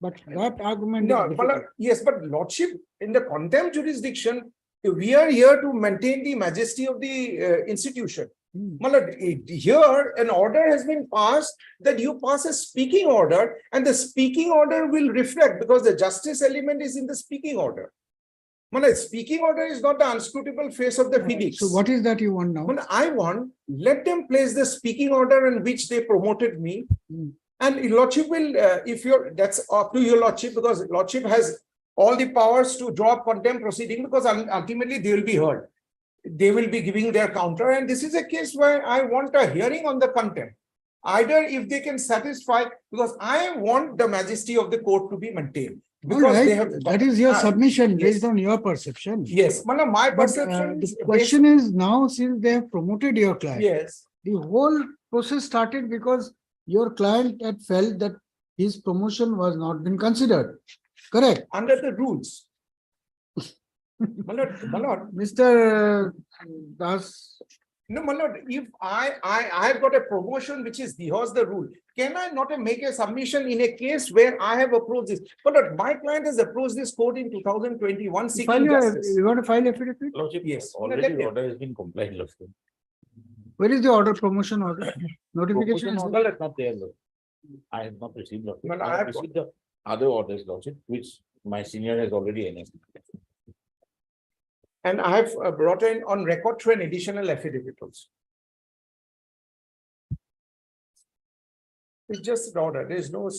Speaker 2: But that argument.
Speaker 22: No,
Speaker 2: is difficult.
Speaker 22: yes, but Lordship, in the contempt jurisdiction, we are here to maintain the majesty of the institution. Here, an order has been passed that you pass a speaking order, and the speaking order will reflect because the justice element is in the speaking order. Speaking order is not the unscrutable face of the FIDIX.
Speaker 2: So what is that you want now?
Speaker 22: I want, let them place the speaking order in which they promoted me. And Lordship will, that's up to your Lordship, because Lordship has all the powers to draw up contempt proceeding because ultimately they will be heard. They will be giving their counter. And this is a case where I want a hearing on the contempt. Either if they can satisfy, because I want the majesty of the court to be maintained. Because
Speaker 2: right.
Speaker 22: they have,
Speaker 2: that is your submission
Speaker 22: yes.
Speaker 2: based on your perception.
Speaker 22: Yes, my
Speaker 2: But,
Speaker 22: perception.
Speaker 2: the question is now, since they have promoted your client,
Speaker 22: yes,
Speaker 2: the whole process started because your client had felt that his promotion was not been considered. Correct.
Speaker 22: Under the rules.
Speaker 2: Mr. Das,
Speaker 22: No, my lord, if I have got a promotion which is was the rule, can I not make a submission in a case where I have approached this? But lord, my client has approached this court in 2021 seeking justice.
Speaker 2: you want to file affidavit?
Speaker 9: Lordship,
Speaker 22: Yes.
Speaker 9: already
Speaker 22: Let
Speaker 9: the
Speaker 22: me-
Speaker 9: order has been complied, Lordship.
Speaker 2: Where is the order, promotion order? Notification?
Speaker 9: Promotion
Speaker 2: is
Speaker 9: order is not there, Lord. I have not received, Lordship.
Speaker 22: Well,
Speaker 9: I
Speaker 22: I
Speaker 9: have
Speaker 22: have
Speaker 9: received the other orders, Lordship, which my senior has already enacted.
Speaker 22: And I have brought in on record to an additional affidavit also. It's just an order. There is no,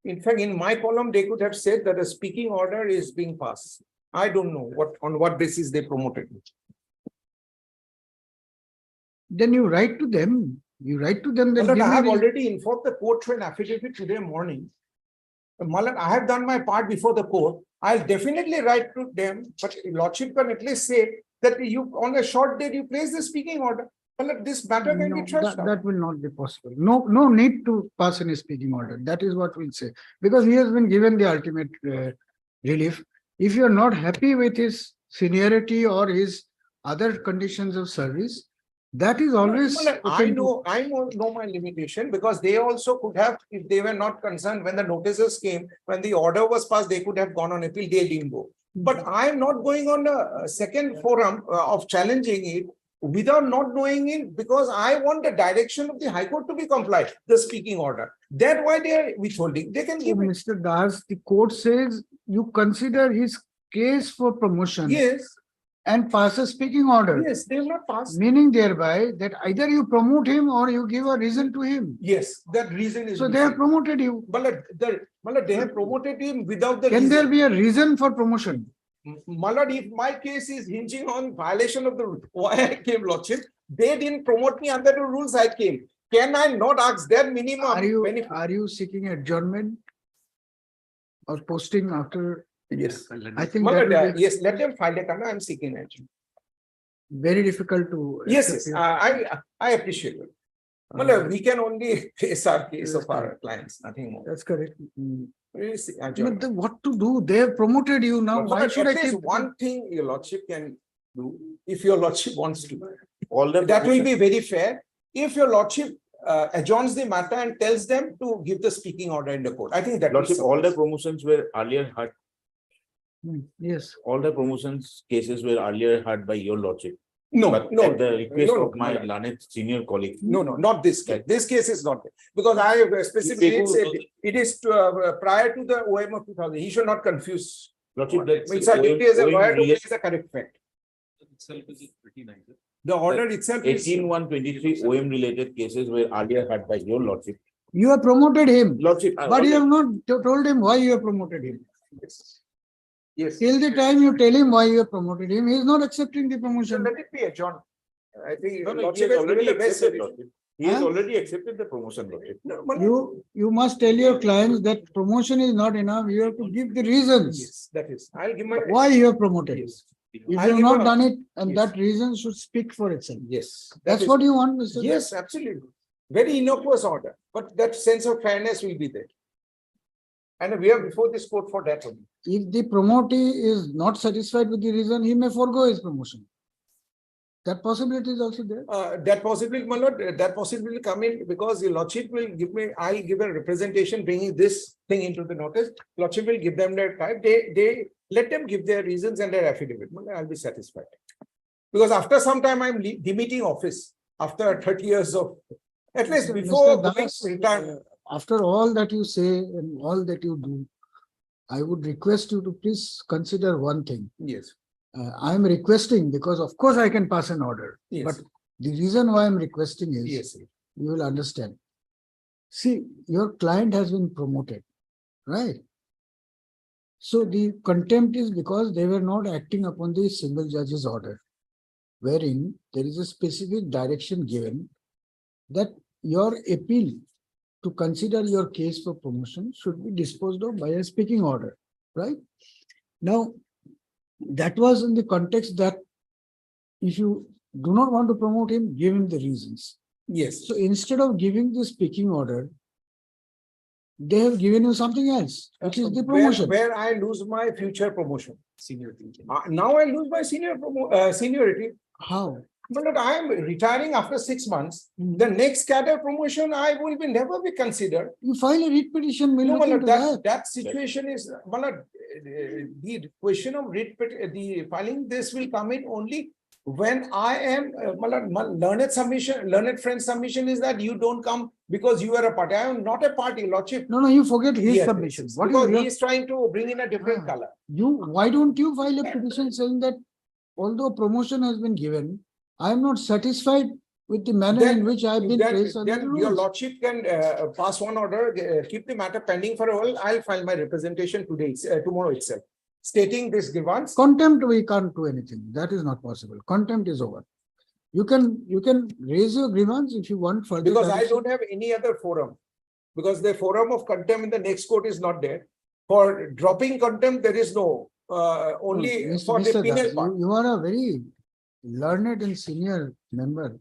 Speaker 22: in fact, in my column, they could have said that a speaking order is being passed. I don't know on what basis they promoted it.
Speaker 2: Then you write to them. You write to them that.
Speaker 22: Malad,
Speaker 2: give
Speaker 22: I
Speaker 2: me
Speaker 22: have
Speaker 2: the-
Speaker 22: already informed the court through an affidavit today morning. Malad, I have done my part before the court. I'll definitely write to them, but Lordship can at least say that you, on a short date, you place the speaking order. Malad, this matter can
Speaker 2: No,
Speaker 22: be trusted.
Speaker 2: that will not be possible. No need to pass any speaking order. That is what we'll say. Because he has been given the ultimate relief. If you are not happy with his seniority or his other conditions of service, that is always.
Speaker 22: Malad, I
Speaker 2: open to-
Speaker 22: know my limitation because they also could have, if they were not concerned when the notices came, when the order was passed, they could have gone on appeal. They didn't go. But I am not going on a second forum of challenging it without not knowing it because I want the direction of the High Court to be complied, the speaking order. That's why they are withholding. They can give it.
Speaker 2: Mr. Das, the court says you consider his case for promotion.
Speaker 22: Yes,
Speaker 2: And pass a speaking order.
Speaker 22: yes, they have not passed.
Speaker 2: Meaning thereby that either you promote him or you give a reason to him.
Speaker 22: Yes, that reason is.
Speaker 2: So they have
Speaker 22: missing.
Speaker 2: promoted you.
Speaker 22: Malad, they have promoted him without the
Speaker 2: Can
Speaker 22: reason.
Speaker 2: there be a reason for promotion?
Speaker 22: Malad, if my case is hinging on violation of the rule, why I came, Lordship, they didn't promote me under the rules I came. Can I not ask their minimum benefit?
Speaker 2: Are you seeking adjournment or posting after?
Speaker 22: Yes.
Speaker 2: I think
Speaker 22: Malad,
Speaker 2: that will be
Speaker 22: yes, let them file it. I'm seeking action.
Speaker 2: very difficult to.
Speaker 22: Yes,
Speaker 2: accept
Speaker 22: yes,
Speaker 2: your-
Speaker 22: I appreciate it. Malad, we can only face our case of our clients, nothing more.
Speaker 2: That's correct.
Speaker 22: Really see,
Speaker 2: But
Speaker 22: adjournment.
Speaker 2: then what to do? They have promoted you now.
Speaker 22: But
Speaker 2: Why should I
Speaker 22: at least
Speaker 2: keep?
Speaker 22: one thing your lordship can do, if your lordship wants to.
Speaker 9: All the
Speaker 22: That will be very fair. If your lordship adjourns the matter and tells them to give the speaking order in the court. I think that will
Speaker 9: Lordship, all the
Speaker 22: suffice.
Speaker 9: promotions were earlier heard,
Speaker 2: Yes.
Speaker 9: all the promotions cases were earlier heard by your lordship.
Speaker 22: No,
Speaker 9: But
Speaker 22: no,
Speaker 9: at the request
Speaker 22: no,
Speaker 9: of my
Speaker 22: no.
Speaker 9: learned senior colleague.
Speaker 22: No, not this case. This case is not there. Because I have specifically said it is prior to the OM of 2000. He should not confuse.
Speaker 9: Lordship, that's
Speaker 22: It's a duty as a lawyer to place the correct fact. The order itself is.
Speaker 9: 18-123 OM related cases were earlier heard by your lordship.
Speaker 2: You have promoted him,
Speaker 9: Lordship.
Speaker 2: but you have not told him why you have promoted him.
Speaker 22: Yes.
Speaker 2: Till the time you tell him why you have promoted him, he is not accepting the
Speaker 22: So
Speaker 2: promotion.
Speaker 22: let it be adjourned. I think
Speaker 9: No, no, he
Speaker 22: lordship
Speaker 9: has
Speaker 22: has given
Speaker 9: already
Speaker 22: the best
Speaker 9: accepted,
Speaker 22: solution.
Speaker 9: Lordship. He has
Speaker 2: Huh?
Speaker 9: already accepted the promotion, Lordship.
Speaker 22: No, but-
Speaker 2: You must tell your clients that promotion is not enough. You have to give the reasons
Speaker 22: Yes, that is. I'll give my.
Speaker 2: why you have promoted.
Speaker 22: Yes.
Speaker 2: If
Speaker 22: I'll
Speaker 2: you have
Speaker 22: give
Speaker 2: not
Speaker 22: a-
Speaker 2: done it, and
Speaker 22: Yes.
Speaker 2: that reason should speak for itself.
Speaker 22: Yes.
Speaker 2: That's what you want, Mr.
Speaker 22: Yes, absolutely. Very innocuous order, but that sense of fairness will be there. And we are before this court for that only.
Speaker 2: If the promotee is not satisfied with the reason, he may forego his promotion. That possibility is also there.
Speaker 22: That possibility, my lord, that possibility will come in because the lordship will give me, I'll give a representation bringing this thing into the notice. Lordship will give them their time. They let them give their reasons and their affidavit. I'll be satisfied. Because after some time, I'm demeeting office after 30 years of, at least before
Speaker 2: Mr.
Speaker 22: going
Speaker 2: Das,
Speaker 22: to retirement.
Speaker 2: After all that you say and all that you do, I would request you to please consider one thing.
Speaker 22: Yes.
Speaker 2: I am requesting because of course I can pass an order,
Speaker 22: Yes.
Speaker 2: but the reason why I'm requesting is,
Speaker 22: Yes.
Speaker 2: you will understand. See, your client has been promoted, right? So the contempt is because they were not acting upon the single judge's order, wherein there is a specific direction given that your appeal to consider your case for promotion should be disposed of by a speaking order, right? Now, that was in the context that if you do not want to promote him, give him the reasons.
Speaker 22: Yes.
Speaker 2: So instead of giving the speaking order, they have given you something else, which is the
Speaker 22: Where,
Speaker 2: promotion.
Speaker 22: where I lose my future promotion. Now I lose my seniority.
Speaker 2: How?
Speaker 22: But look, I am retiring after 6 months. The next cadre promotion, I will be never be considered.
Speaker 2: You file a writ petition, we'll
Speaker 22: No,
Speaker 2: look
Speaker 22: my lord,
Speaker 2: into
Speaker 22: that,
Speaker 2: that.
Speaker 22: that situation is, my lord, the question of the filing this will come in only when I am, my lord, my learned friend submission is that you don't come because you are a party. I am not a party, lordship.
Speaker 2: No, you forget his
Speaker 22: Yes,
Speaker 2: submission.
Speaker 22: yes,
Speaker 2: What
Speaker 22: because
Speaker 2: is
Speaker 22: he is trying to bring in a different color.
Speaker 2: why don't you file a petition saying that although promotion has been given, I am not satisfied with the manner in which I have been placed on the
Speaker 22: Then your
Speaker 2: rules.
Speaker 22: lordship can pass one order, keep the matter pending for a while. I'll file my representation today, tomorrow itself, stating this grievance.
Speaker 2: Contempt, we can't do anything. That is not possible. Contempt is over. You can raise your grievance if you want further.
Speaker 22: Because I
Speaker 2: direction.
Speaker 22: don't have any other forum. Because the forum of contempt in the next court is not there. For dropping contempt, there is no, only for the
Speaker 2: Mr.
Speaker 22: penal
Speaker 2: Das,
Speaker 22: part.
Speaker 2: you are a very learned and senior member.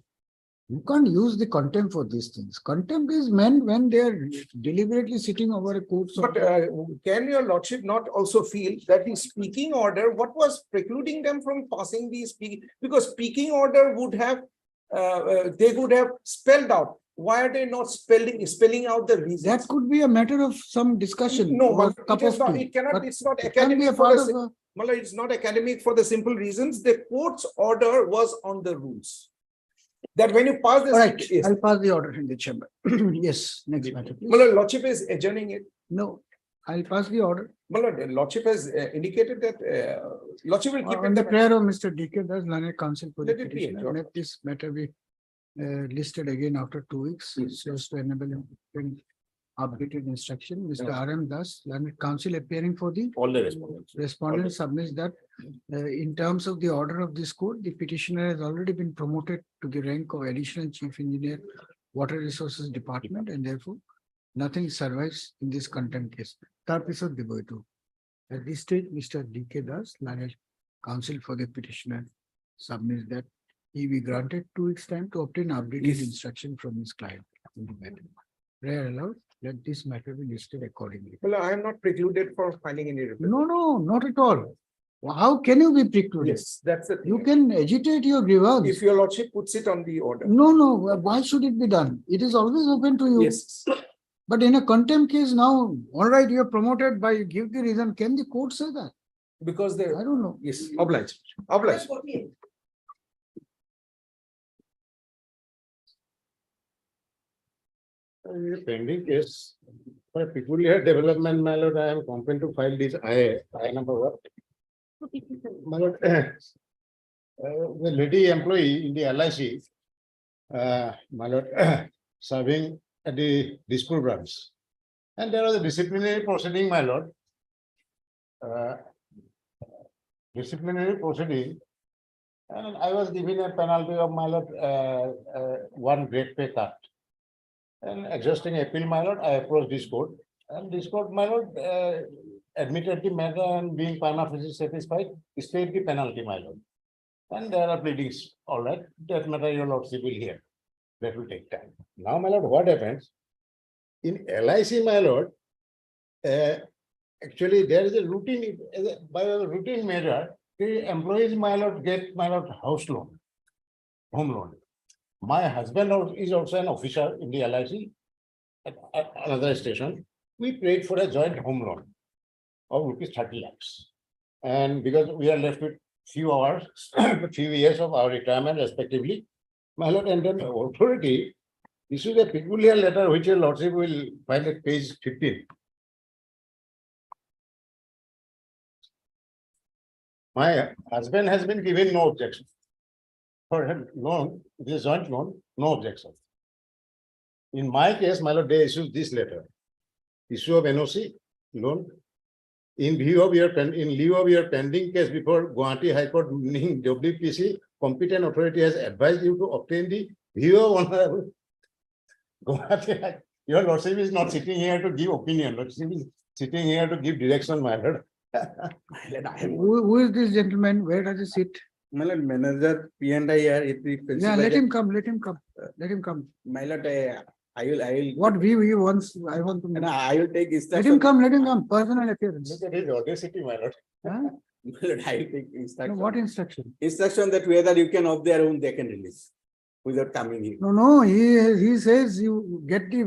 Speaker 2: You can't use the contempt for these things. Contempt is meant when they are deliberately sitting over a court.
Speaker 22: But can your lordship not also feel that the speaking order, what was precluding them from passing the speaking? Because speaking order would have, they would have spelled out. Why are they not spelling out the reasons?
Speaker 2: That could be a matter of some discussion.
Speaker 22: No,
Speaker 2: over
Speaker 22: but
Speaker 2: a cup
Speaker 22: it is
Speaker 2: of
Speaker 22: not,
Speaker 2: tea.
Speaker 22: it cannot,
Speaker 2: But
Speaker 22: it's not
Speaker 2: it can be a
Speaker 22: academic for
Speaker 2: part
Speaker 22: the,
Speaker 2: of
Speaker 22: Mala, it's not academic for the simple reasons. The court's order was on the rules. That when you pass this.
Speaker 2: All right,
Speaker 22: Yes.
Speaker 2: I'll pass the order in the chamber. Yes, next matter, please.
Speaker 22: Mala, lordship is adjourning it.
Speaker 2: No, I'll pass the order.
Speaker 22: Mala, lordship has indicated that, lordship will keep
Speaker 2: On
Speaker 22: it.
Speaker 2: the prayer of Mr. DK, that's learned counsel for the
Speaker 22: Let it be
Speaker 2: petitioner.
Speaker 22: adjourned.
Speaker 2: Let this matter be listed again after 2 weeks, so as to enable him to updated instruction. Mr. RM Das, learned counsel appearing for the
Speaker 9: All the respondents.
Speaker 2: respondent submits that in terms of the order of this court, the petitioner has already been promoted to the rank of additional chief engineer, water resources department, and therefore nothing survives in this contempt case. Tarpisod Deboitu. At this stage, Mr. DK Das, learned counsel for the petitioner, submits that he be granted 2 weeks time to obtain updated instruction from his client. In the matter. Prayer allowed, let this matter be listed accordingly.
Speaker 22: Well, I am not precluded for filing any report.
Speaker 2: No, not at all. How can you be precluded?
Speaker 22: Yes, that's the thing.
Speaker 2: You can agitate your grievance.
Speaker 22: If your lordship puts it on the order.
Speaker 2: No, why should it be done? It is always open to you.
Speaker 22: Yes.
Speaker 2: But in a contempt case now, all right, you are promoted by, give the reason. Can the court say that?
Speaker 22: Because they.
Speaker 2: I don't know.
Speaker 22: Yes, oblige. Oblige.
Speaker 21: Pending case for a peculiar development, my lord, I am compelled to file this I number what? My lord, the lady employee in the LIC, my lord, serving at the Dismissal branch. And there was a disciplinary proceeding, my lord. Disciplinary proceeding. And I was given a penalty of, my lord, 1 great pay cut. And adjusting appeal, my lord, I approached this court, and this court, my lord, admitted the matter and being prima facie satisfied, stayed the penalty, my lord. And there are pleadings, all right, that matter your lordship will hear. That will take time. Now, my lord, what happens? In LIC, my lord, actually there is a routine, by a routine measure, the employees, my lord, get, my lord, house loan, home loan. My husband is also an officer in the LIC at another station. We paid for a joint home loan of rupees 30 lakhs. And because we are left with few hours, few years of our retirement respectively, my lord, and then the authority issues a peculiar letter which your lordship will find at page 15. My husband has been given no objection. For him, loan, it is joint loan, no objection. In my case, my lord, they issued this letter. Issue of NOC, loan. In lieu of your pending case before Guwahati High Court, meaning WPC, competent authority has advised you to obtain the view of honorable Guwahati. Your lordship is not sitting here to give opinion, lordship is sitting here to give direction, my lord.
Speaker 2: Who is this gentleman? Where does he sit?
Speaker 1: My lord, manager P&I here,
Speaker 2: Yeah, let him come. Let him come.
Speaker 1: My lord,
Speaker 2: I will. What we wants, I want to know.
Speaker 15: I will take
Speaker 2: Let
Speaker 15: instruction.
Speaker 2: him come, personal appearance.
Speaker 15: Look at his audacity, my lord.
Speaker 2: Huh?
Speaker 15: I will take
Speaker 2: No,
Speaker 15: instruction.
Speaker 2: what instruction?
Speaker 15: Instruction that whether you can of their own, they can release without coming here.
Speaker 2: No, he says you get the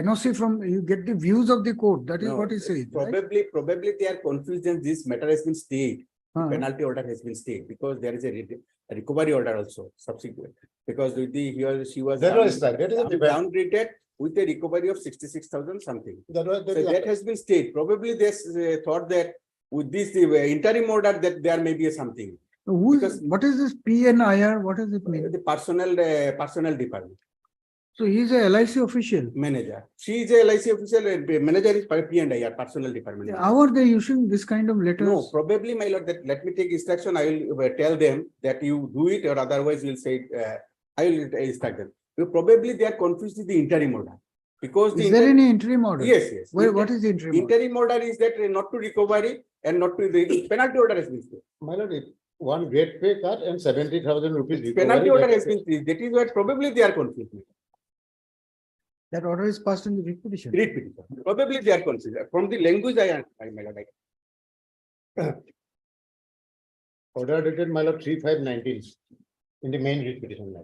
Speaker 2: NOC from, you get the views of the court. That is
Speaker 15: No,
Speaker 2: what he says. Right?
Speaker 15: Probably they are confused and this matter has been stayed.
Speaker 2: Uh-huh.
Speaker 15: Penalty order has been stayed because there is a recovery order also subsequent. Because with the she was downgraded with a recovery of 66,000 something. That has been stayed. Probably they thought that with this interim order that there may be something.
Speaker 2: What is this PNIR? What does it mean?
Speaker 15: The personnel department.
Speaker 2: So he is a LIC official.
Speaker 15: Manager. She is a LIC official. Manager is PNIR, personnel department.
Speaker 2: How are they issuing this kind of letters?
Speaker 15: No, probably, my lord, that let me take instruction. I will tell them that you do it, or otherwise we'll say, I will instruct them. Probably they are confused with the interim order. Because
Speaker 2: is there any interim order?
Speaker 15: Yes.
Speaker 2: What is the interim order?
Speaker 15: Interim order is that not to recovery and not to the penalty order has been stayed.
Speaker 9: My lord, one great pay cut and 70,000 rupees.
Speaker 15: Penalty order has been stayed. That is what probably they are confused.
Speaker 2: That order is passed in the writ petition.
Speaker 15: Writ petition. Probably they are confused. From the language my lord.
Speaker 9: Order dated, my lord, 3/5/19 in the main writ petition.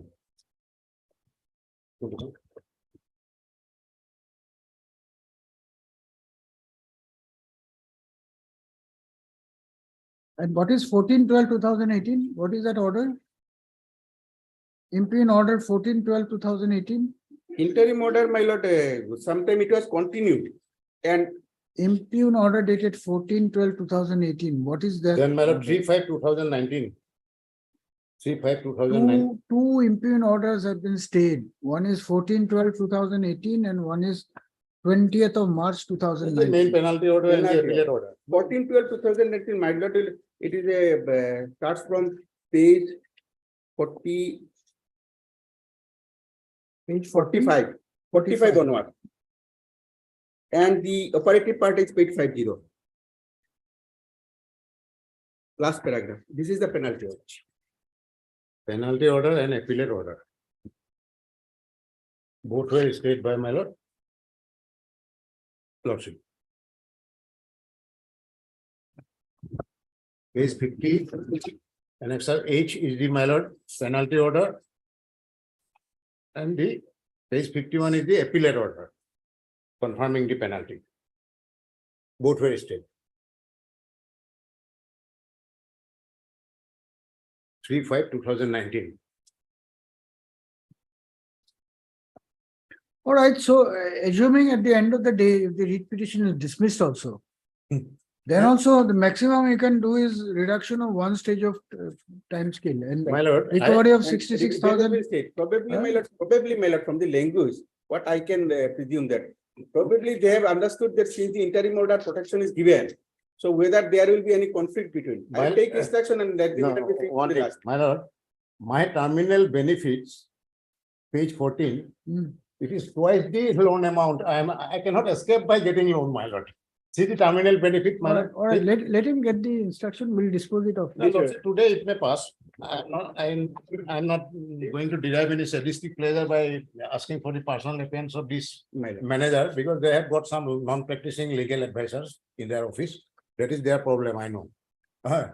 Speaker 2: And what is 14/12/2018? What is that order? Impugn order 14/12/2018.
Speaker 15: Interim order, my lord, sometime it was continued. And
Speaker 2: impugn order dated 14/12/2018. What is that?
Speaker 9: Then, my lord, 3/5/2019. 3/5/2019.
Speaker 2: Two impugn orders have been stayed. One is 14/12/2018 and one is 20th of March 2019.
Speaker 9: The main penalty order and the appellate order.
Speaker 15: 14/12/2019, my lord, it is a starts from page 40.
Speaker 2: Page
Speaker 15: 45 onward. And the operative part is page 50. Last paragraph. This is the penalty order.
Speaker 9: Penalty order and appellate order. Both were stayed by my lord. Lordship. Page 50. Annexure H is the, my lord, penalty order. And the page 51 is the appellate order, confirming the penalty. Both were stayed. 3/5/2019.
Speaker 2: All right, so assuming at the end of the day, if the writ petition is dismissed also, then also the maximum you can do is reduction of one stage of time scale and
Speaker 9: my lord,
Speaker 2: recovery of 66,000.
Speaker 15: Probably, my lord, from the language, what I can presume that probably they have understood that since the interim order protection is given, so whether there will be any conflict between. I take instruction and let the
Speaker 9: my lord, my terminal benefits, page 14. It is twice the loan amount. I cannot escape by getting loan, my lord. See the terminal benefit, my lord.
Speaker 2: All right, let him get the instruction. We'll dispose it of.
Speaker 9: Today it may pass. I'm not going to derive any sadistic pleasure by asking for the personal appearance of this manager because they have got some non-practicing legal advisors in their office. That is their problem, I know.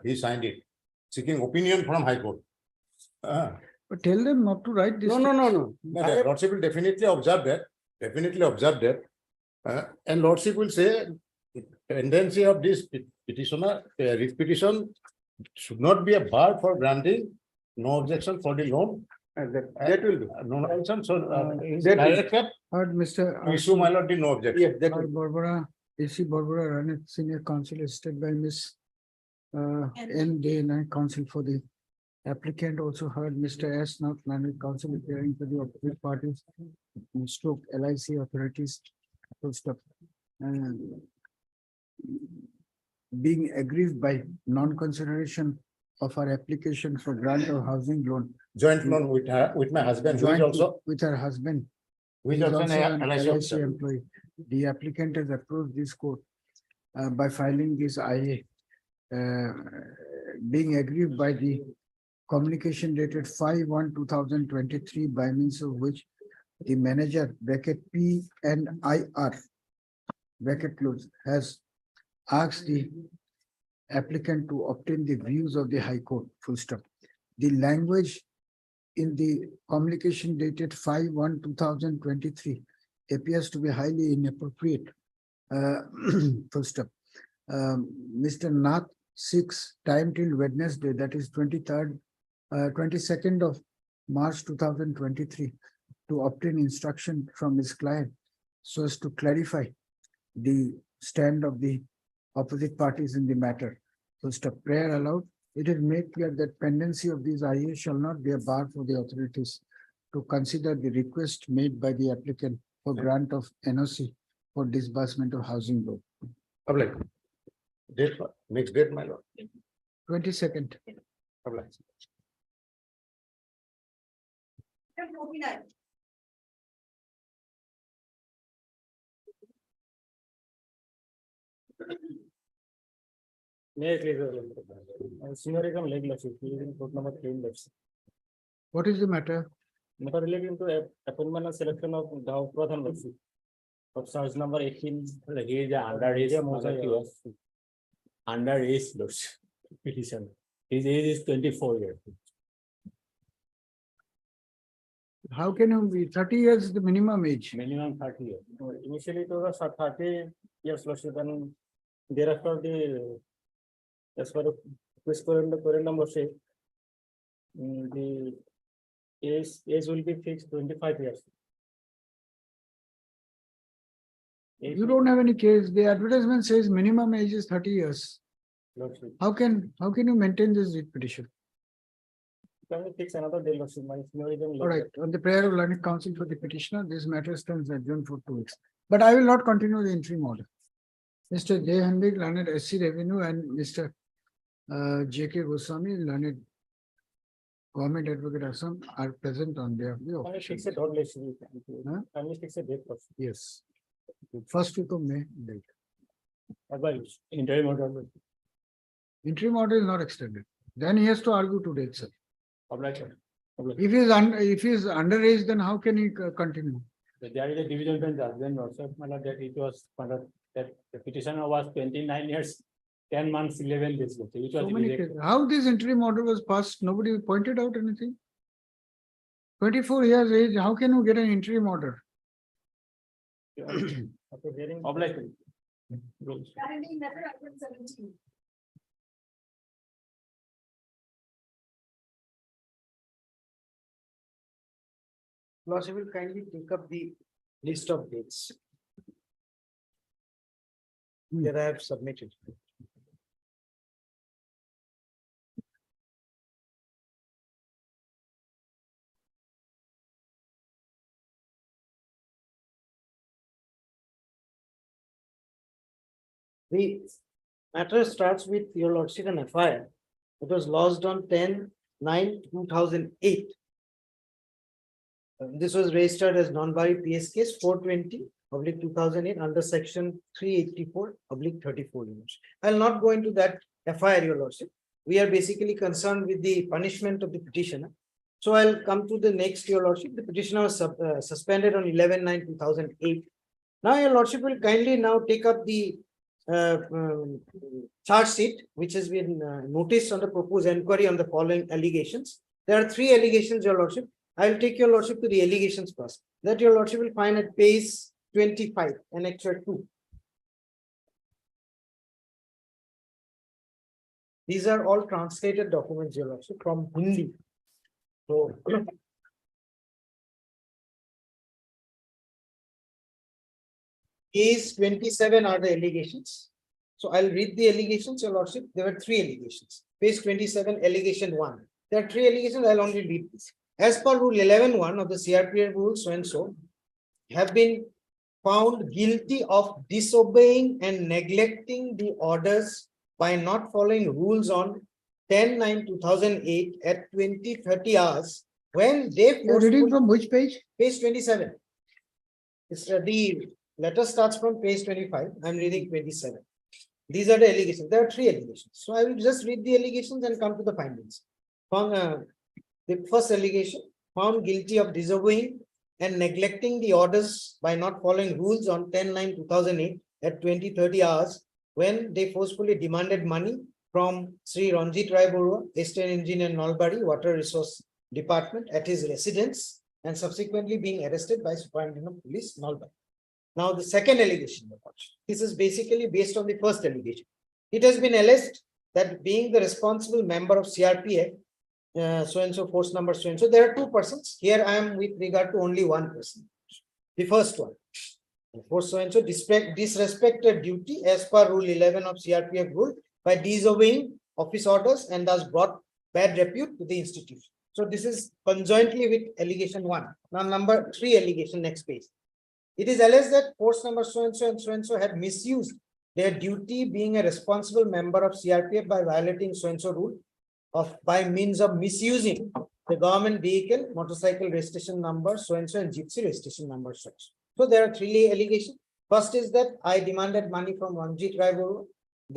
Speaker 9: He signed it, seeking opinion from High Court.
Speaker 2: But tell them not to write this.
Speaker 15: No.
Speaker 9: The Lordship will definitely observe that. And Lordship will say tendency of this petitioner, writ petition should not be a bar for granting no objection for the loan.
Speaker 15: That will do.
Speaker 9: No objection. So
Speaker 2: Heard Mr.
Speaker 9: issue, my lord, no objection.
Speaker 15: Yes, that
Speaker 2: Heard Barbara, AC Barbara Ranit, senior counsel, assisted by Miss N. Day, counsel for the applicant. Also heard Mr. S. Nath, counsel appearing for the opposite parties, stroke LIC authorities, full stop. Being aggrieved by non-consideration of our application for grant of housing loan.
Speaker 9: Joint loan with her, with my husband, who is also
Speaker 2: with her husband.
Speaker 9: who is
Speaker 2: He is
Speaker 9: also an LIC
Speaker 2: LIC
Speaker 9: officer.
Speaker 2: employee. The applicant has approved this court by filing this IA, being aggrieved by the communication dated 5/1/2023 by means of which the manager bracket P and IR bracket close has asked the applicant to obtain the views of the High Court, full stop. The language in the communication dated 5/1/2023 appears to be highly inappropriate. Full stop. Mr. Nath 6 time till Wednesday, that is 22nd of March 2023, to obtain instruction from his client so as to clarify the stand of the opposite parties in the matter. Full stop. Prayer allowed. It is made clear that pendency of these IAs shall not be a bar for the authorities to consider the request made by the applicant for grant of NOC for disbursement of housing loan.
Speaker 22: Public. Date, next date, my lord.
Speaker 2: 22nd.
Speaker 22: Public.
Speaker 4: May I please? Senior income leg lordship, using court number 3 left.
Speaker 2: What is the matter?
Speaker 4: Matter relating to appointment and selection of Gav Pradhan lordship. Of charge number 18.
Speaker 11: He is underage. Underage lordship petition. His age is 24 years.
Speaker 2: How can you be 30 years the minimum age?
Speaker 11: Minimum 30 years.
Speaker 4: Initially it was 30 years lordship, and thereafter the as per the correndum lordship, the age will be fixed 25 years.
Speaker 2: You don't have any case. The advertisement says minimum age is 30 years.
Speaker 4: Lordship.
Speaker 2: How can you maintain this writ petition?
Speaker 4: Can we fix another day lordship? My senior income.
Speaker 2: All right, on the prayer of learned counsel for the petitioner, this matter stands adjourned for 2 weeks. But I will not continue the interim order. Mr. J. Hanbig, learned SC Revenue, and Mr. J.K. Goswami, learned Government Advocate Assam, are present on behalf of the
Speaker 4: Can we
Speaker 2: official.
Speaker 4: fix a dot lordship?
Speaker 2: Huh?
Speaker 4: Can we fix a date lordship?
Speaker 2: Yes. First week of May, date.
Speaker 4: About interim order.
Speaker 2: Interim order is not extended. Then he has to argue today itself.
Speaker 4: Obliged.
Speaker 2: If he is underage, then how can he continue?
Speaker 4: There is a division bench judgment also, that it was, that the petitioner was 29 years, 10 months, 11 days. Which was
Speaker 2: So many
Speaker 4: rejected.
Speaker 2: cases. How this interim order was passed? Nobody pointed out anything. 24 years age, how can you get an interim order?
Speaker 4: After hearing. Obliged.
Speaker 17: Currently, matter item 17.
Speaker 2: Lordship will kindly take up the list of dates that I have submitted. The matter starts with your lordship and FIR. It was lodged on 10/9/2008. This was registered as non-bari PS case 420/2008 under section 384/34 units. I'll not go into that FIR, your lordship. We are basically concerned with the punishment of the petitioner. So I'll come to the next, your lordship. The petitioner was suspended on 11/9/2008. Now your lordship will kindly now take up the charge sheet, which has been noticed on the proposed inquiry on the following allegations. There are 3 allegations, your lordship. I'll take your lordship to the allegations first. That your lordship will find at page 25, annexure 2. These are all translated documents, your lordship, from Hindi. So page 27 are the allegations. So I'll read the allegations, your lordship. There were 3 allegations. Page 27, allegation 1. There are 3 allegations. I'll only read this. As per rule 11(1) of the CRPF rules, so and so have been found guilty of disobeying and neglecting the orders by not following rules on 10/9/2008 at 20:30 hours when they. You're reading from which page? Page 27. It's the letter starts from page 25. I'm reading 27. These are the allegations. There are 3 allegations. So I will just read the allegations and come to the findings. From the first allegation, found guilty of disobeying
Speaker 3: and neglecting the orders by not following rules on 10/9/2008 at 20:30 hours when they forcefully demanded money from Sri Ranjit Rai Barua, Eastern Engineer Nalbari Water Resource Department at his residence and subsequently being arrested by Superintendent of Police Nalbari. Now the second allegation, this is basically based on the first allegation. It has been alleged that being the responsible member of CRPF, so-and-so force number so-and-so, there are two persons. Here I am with regard to only one person. The first one, force so-and-so disrespected duty as per Rule 11 of CRPF rule by disobeying office orders and thus brought bad repute to the institution. So this is conjointly with allegation 1. Now number 3 allegation, next page. It is alleged that force number so-and-so and so-and-so had misused their duty being a responsible member of CRPF by violating so-and-so rule by means of misusing the government vehicle, motorcycle registration number so-and-so and gypsy registration number so-and-so. So there are 3 allegations. First is that I demanded money from Ranjit Rai Barua.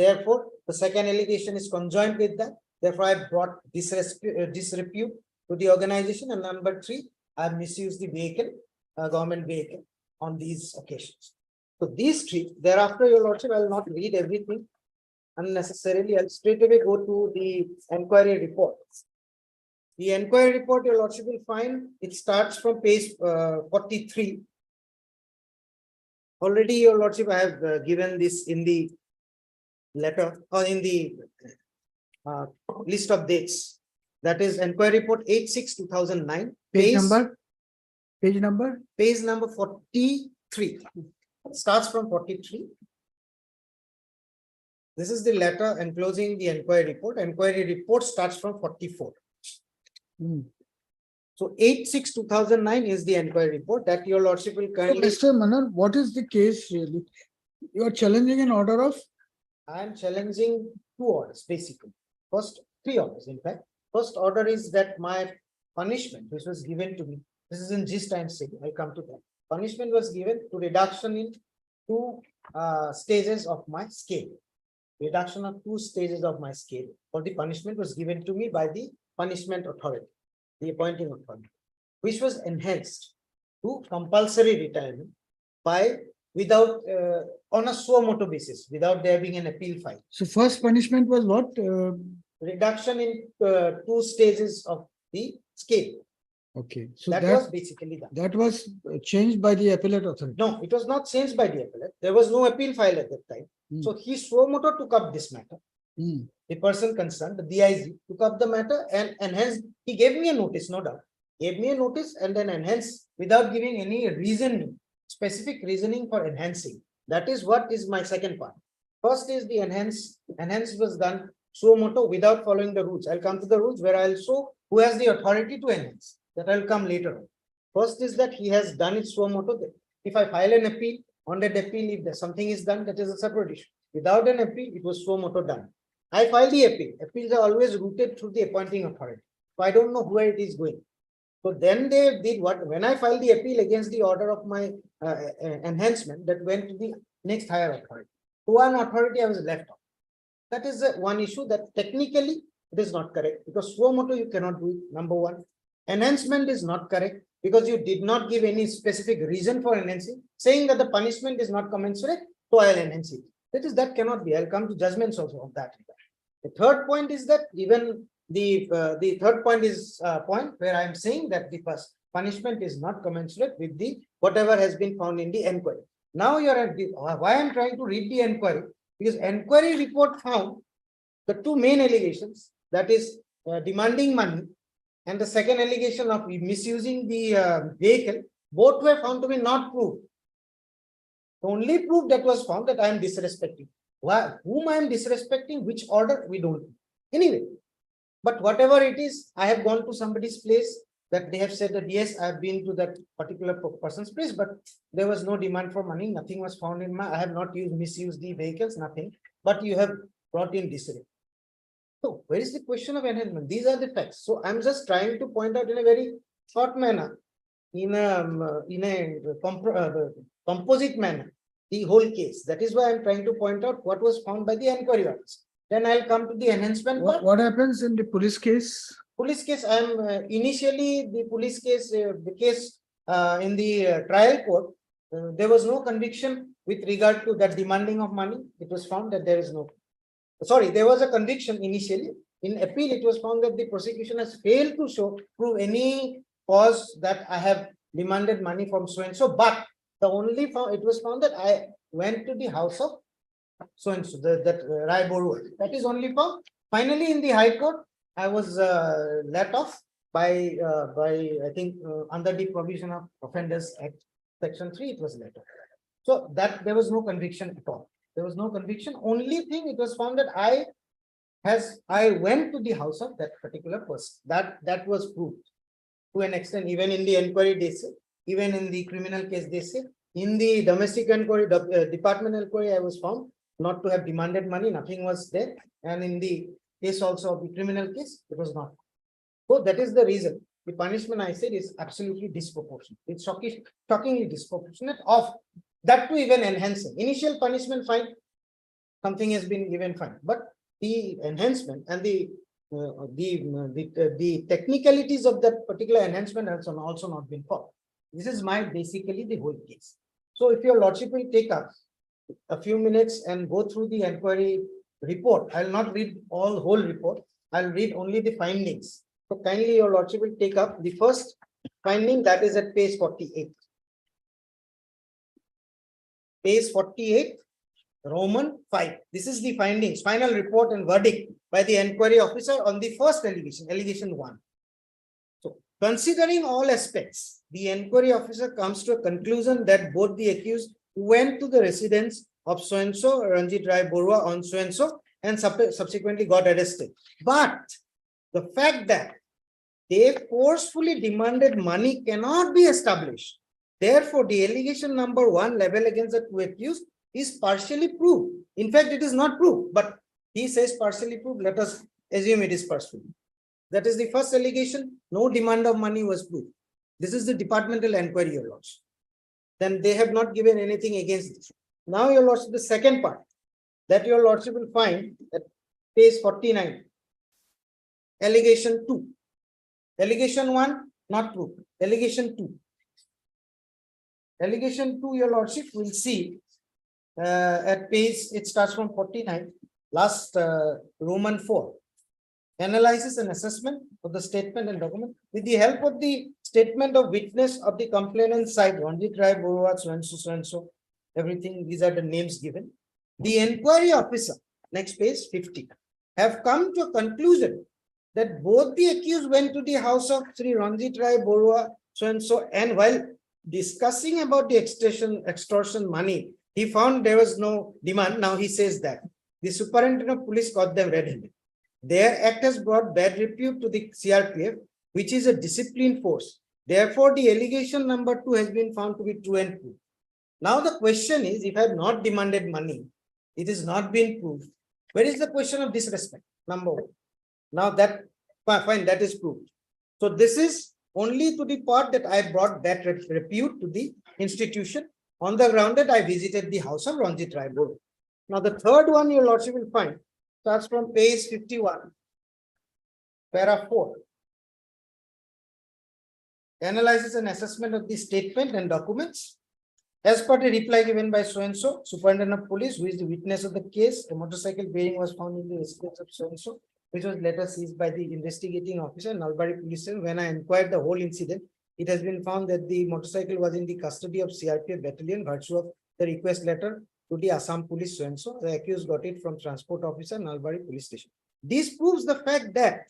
Speaker 3: Therefore, the second allegation is conjoined with that. Therefore, I brought disrepute to the organization. And number 3, I misused the vehicle, government vehicle on these occasions. So these 3, thereafter, Your Lordship, I will not read everything unnecessarily. I'll straight away go to the inquiry report. The inquiry report, Your Lordship will find it starts from page 43. Already, Your Lordship, I have given this in the letter or in the list of dates. That is inquiry report 86/2009.
Speaker 2: Page number?
Speaker 3: Page number 43. Starts from 43. This is the letter enclosing the inquiry report. Inquiry report starts from 44. So 86/2009 is the inquiry report that Your Lordship will kindly.
Speaker 2: Mr. Manan, what is the case really? You are challenging an order of?
Speaker 3: I am challenging 2 orders basically. First, 3 orders in fact. First order is that my punishment, which was given to me, this is in gist I am saying, I'll come to that. Punishment was given to reduction in 2 stages of my scale. Reduction of 2 stages of my scale. For the punishment was given to me by the punishment authority, the appointing authority, which was enhanced to compulsory retirement by without on a suo motu basis, without there being an appeal file.
Speaker 2: So first punishment was what?
Speaker 3: Reduction in 2 stages of the scale.
Speaker 2: Okay, so
Speaker 3: that was basically done.
Speaker 2: That was changed by the appellate authority.
Speaker 3: No, it was not changed by the appellate. There was no appeal file at that time. So he suo motu took up this matter. The person concerned, the DIG, took up the matter and enhanced. He gave me a notice, no doubt. Gave me a notice and then enhanced without giving any reason, specific reasoning for enhancing. That is what is my second part. First is the enhance was done suo motu without following the rules. I'll come to the rules where I'll show who has the authority to enhance. That I'll come later on. First is that he has done it suo motu. If I file an appeal, on that appeal, if something is done, that is a separate issue. Without an appeal, it was suo motu done. I filed the appeal. Appeals are always routed through the appointing authority. So I don't know where it is going. So then they did what? When I filed the appeal against the order of my enhancement, that went to the next higher authority. To one authority, I was left off. That is one issue that technically it is not correct because suo motu you cannot do it. Number 1. Enhancement is not correct because you did not give any specific reason for enhancing, saying that the punishment is not commensurate, so I'll enhance it. That cannot be. I'll come to judgments also of that. The third point is that even the third point is point where I am saying that the first punishment is not commensurate with the whatever has been found in the inquiry. Now you are at the why I am trying to read the inquiry because inquiry report found the 2 main allegations, that is demanding money and the second allegation of misusing the vehicle, both were found to be not proved. The only proof that was found that I am disrespecting. Whom I am disrespecting, which order, we don't know. Anyway, but whatever it is, I have gone to somebody's place that they have said that yes, I have been to that particular person's place, but there was no demand for money. Nothing was found in I have not misused the vehicles, nothing, but you have brought in disrepute. So where is the question of enhancement? These are the facts. So I'm just trying to point out in a very short manner, in a composite manner, the whole case. That is why I'm trying to point out what was found by the inquiry officer. Then I'll come to the enhancement.
Speaker 2: What happens in the police case?
Speaker 3: Police case, I am initially the police case, the case in the trial court, there was no conviction with regard to that demanding of money. It was found that there is no, sorry, there was a conviction initially. In appeal, it was found that the prosecution has failed to prove any cause that I have demanded money from so and so, but the only found, it was found that I went to the house of so and so, that Rai Borua. That is only found. Finally, in the High Court, I was let off by I think under the provision of Offenders Act, Section 3, it was let off. So that there was no conviction at all. There was no conviction. Only thing it was found that I went to the house of that particular person. That was proved to an extent. Even in the inquiry they say, even in the criminal case they say, in the domestic inquiry, departmental inquiry, I was found not to have demanded money. Nothing was there, and in the case also of the criminal case, it was not. So that is the reason the punishment I said is absolutely disproportionate. It's shockingly disproportionate of that to even enhancing. Initial punishment fine, something has been given fine, but the enhancement and the technicalities of that particular enhancement has also not been followed. This is basically the whole case. So if your lordship will take up a few minutes and go through the inquiry report, I'll not read whole report. I'll read only the findings. So kindly your lordship will take up the first finding, that is at page 48. Page 48, Roman 5. This is the findings, final report and verdict by the inquiry officer on the first allegation, allegation 1. So considering all aspects, the inquiry officer comes to a conclusion that both the accused went to the residence of so-and-so, Ranjit Rai Borua, on so-and-so, and subsequently got arrested. But the fact that they forcefully demanded money cannot be established. Therefore, the allegation number 1 level against the two accused is partially proved. In fact, it is not proved, but he says partially proved. Let us assume it is partially. That is the first allegation. No demand of money was proved. This is the departmental inquiry, your lordship. Then they have not given anything against this. Now, your lordship, the second part that your lordship will find at page 49. Allegation 2. Allegation 1, not proved. Allegation 2. Allegation 2, your lordship will see at page, it starts from 49, last Roman 4. Analysis and assessment of the statement and document with the help of the statement of witness of the complainant side, Ranjit Rai Borua, so and so, everything, these are the names given. The inquiry officer, next page 50, have come to a conclusion that both the accused went to the house of Sri Ranjit Rai Borua, so and so, and while discussing about the extortion money, he found there was no demand. Now he says that the superintendent of police caught them red-handed. Their act has brought bad repute to the CRPF, which is a disciplined force. Therefore, the allegation number 2 has been found to be true and true. Now the question is, if I have not demanded money, it is not been proved. Where is the question of disrespect? Number 1. Now that, fine, that is proved. So this is only to the part that I brought that repute to the institution on the ground that I visited the house of Ranjit Rai Borua. Now the third one your lordship will find starts from page 51, para 4. Analysis and assessment of the statement and documents. As per the reply given by so-and-so, superintendent of police, who is the witness of the case, a motorcycle bearing was found in the residence of so-and-so, which was later seized by the investigating officer, Nalbari police station. When I inquired the whole incident, it has been found that the motorcycle was in the custody of CRPF battalion, virtue of the request letter to the Assam police so-and-so. The accused got it from transport officer, Nalbari police station. This proves the fact that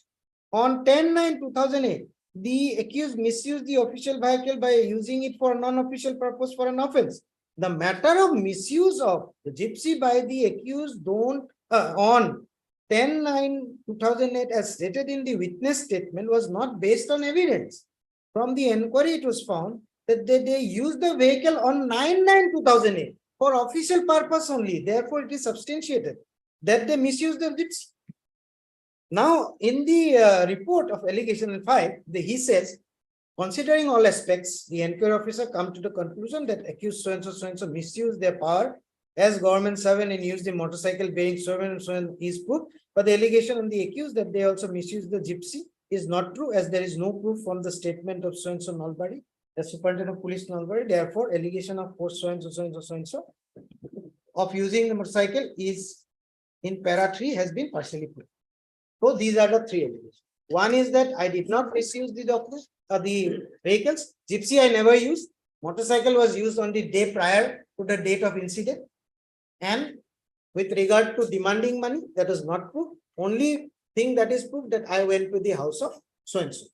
Speaker 3: on 10/9/2008, the accused misused the official vehicle by using it for a non-official purpose for an offense. The matter of misuse of the gypsy by the accused on 10/9/2008, as stated in the witness statement, was not based on evidence. From the inquiry, it was found that they used the vehicle on 9/9/2008 for official purpose only. Therefore, it is substantiated that they misused the gypsy. Now, in the report of allegation 5, he says, considering all aspects, the inquiry officer come to the conclusion that accused so-and-so misused their power as government servant and used the motorcycle bearing servant and so on is proof. But the allegation on the accused that they also misused the gypsy is not true, as there is no proof from the statement of so-and-so Nalbari as Superintendent of Police Nalbari, therefore allegation of force so and so, so and so, so and so of using the motorcycle is in para 3 has been partially proved. So these are the three allegations. One is that I did not misuse the documents or the vehicles. Gypsy I never used. Motorcycle was used on the day prior to the date of incident. And with regard to demanding money, that is not proved. Only thing that is proved that I went to the house of so and so,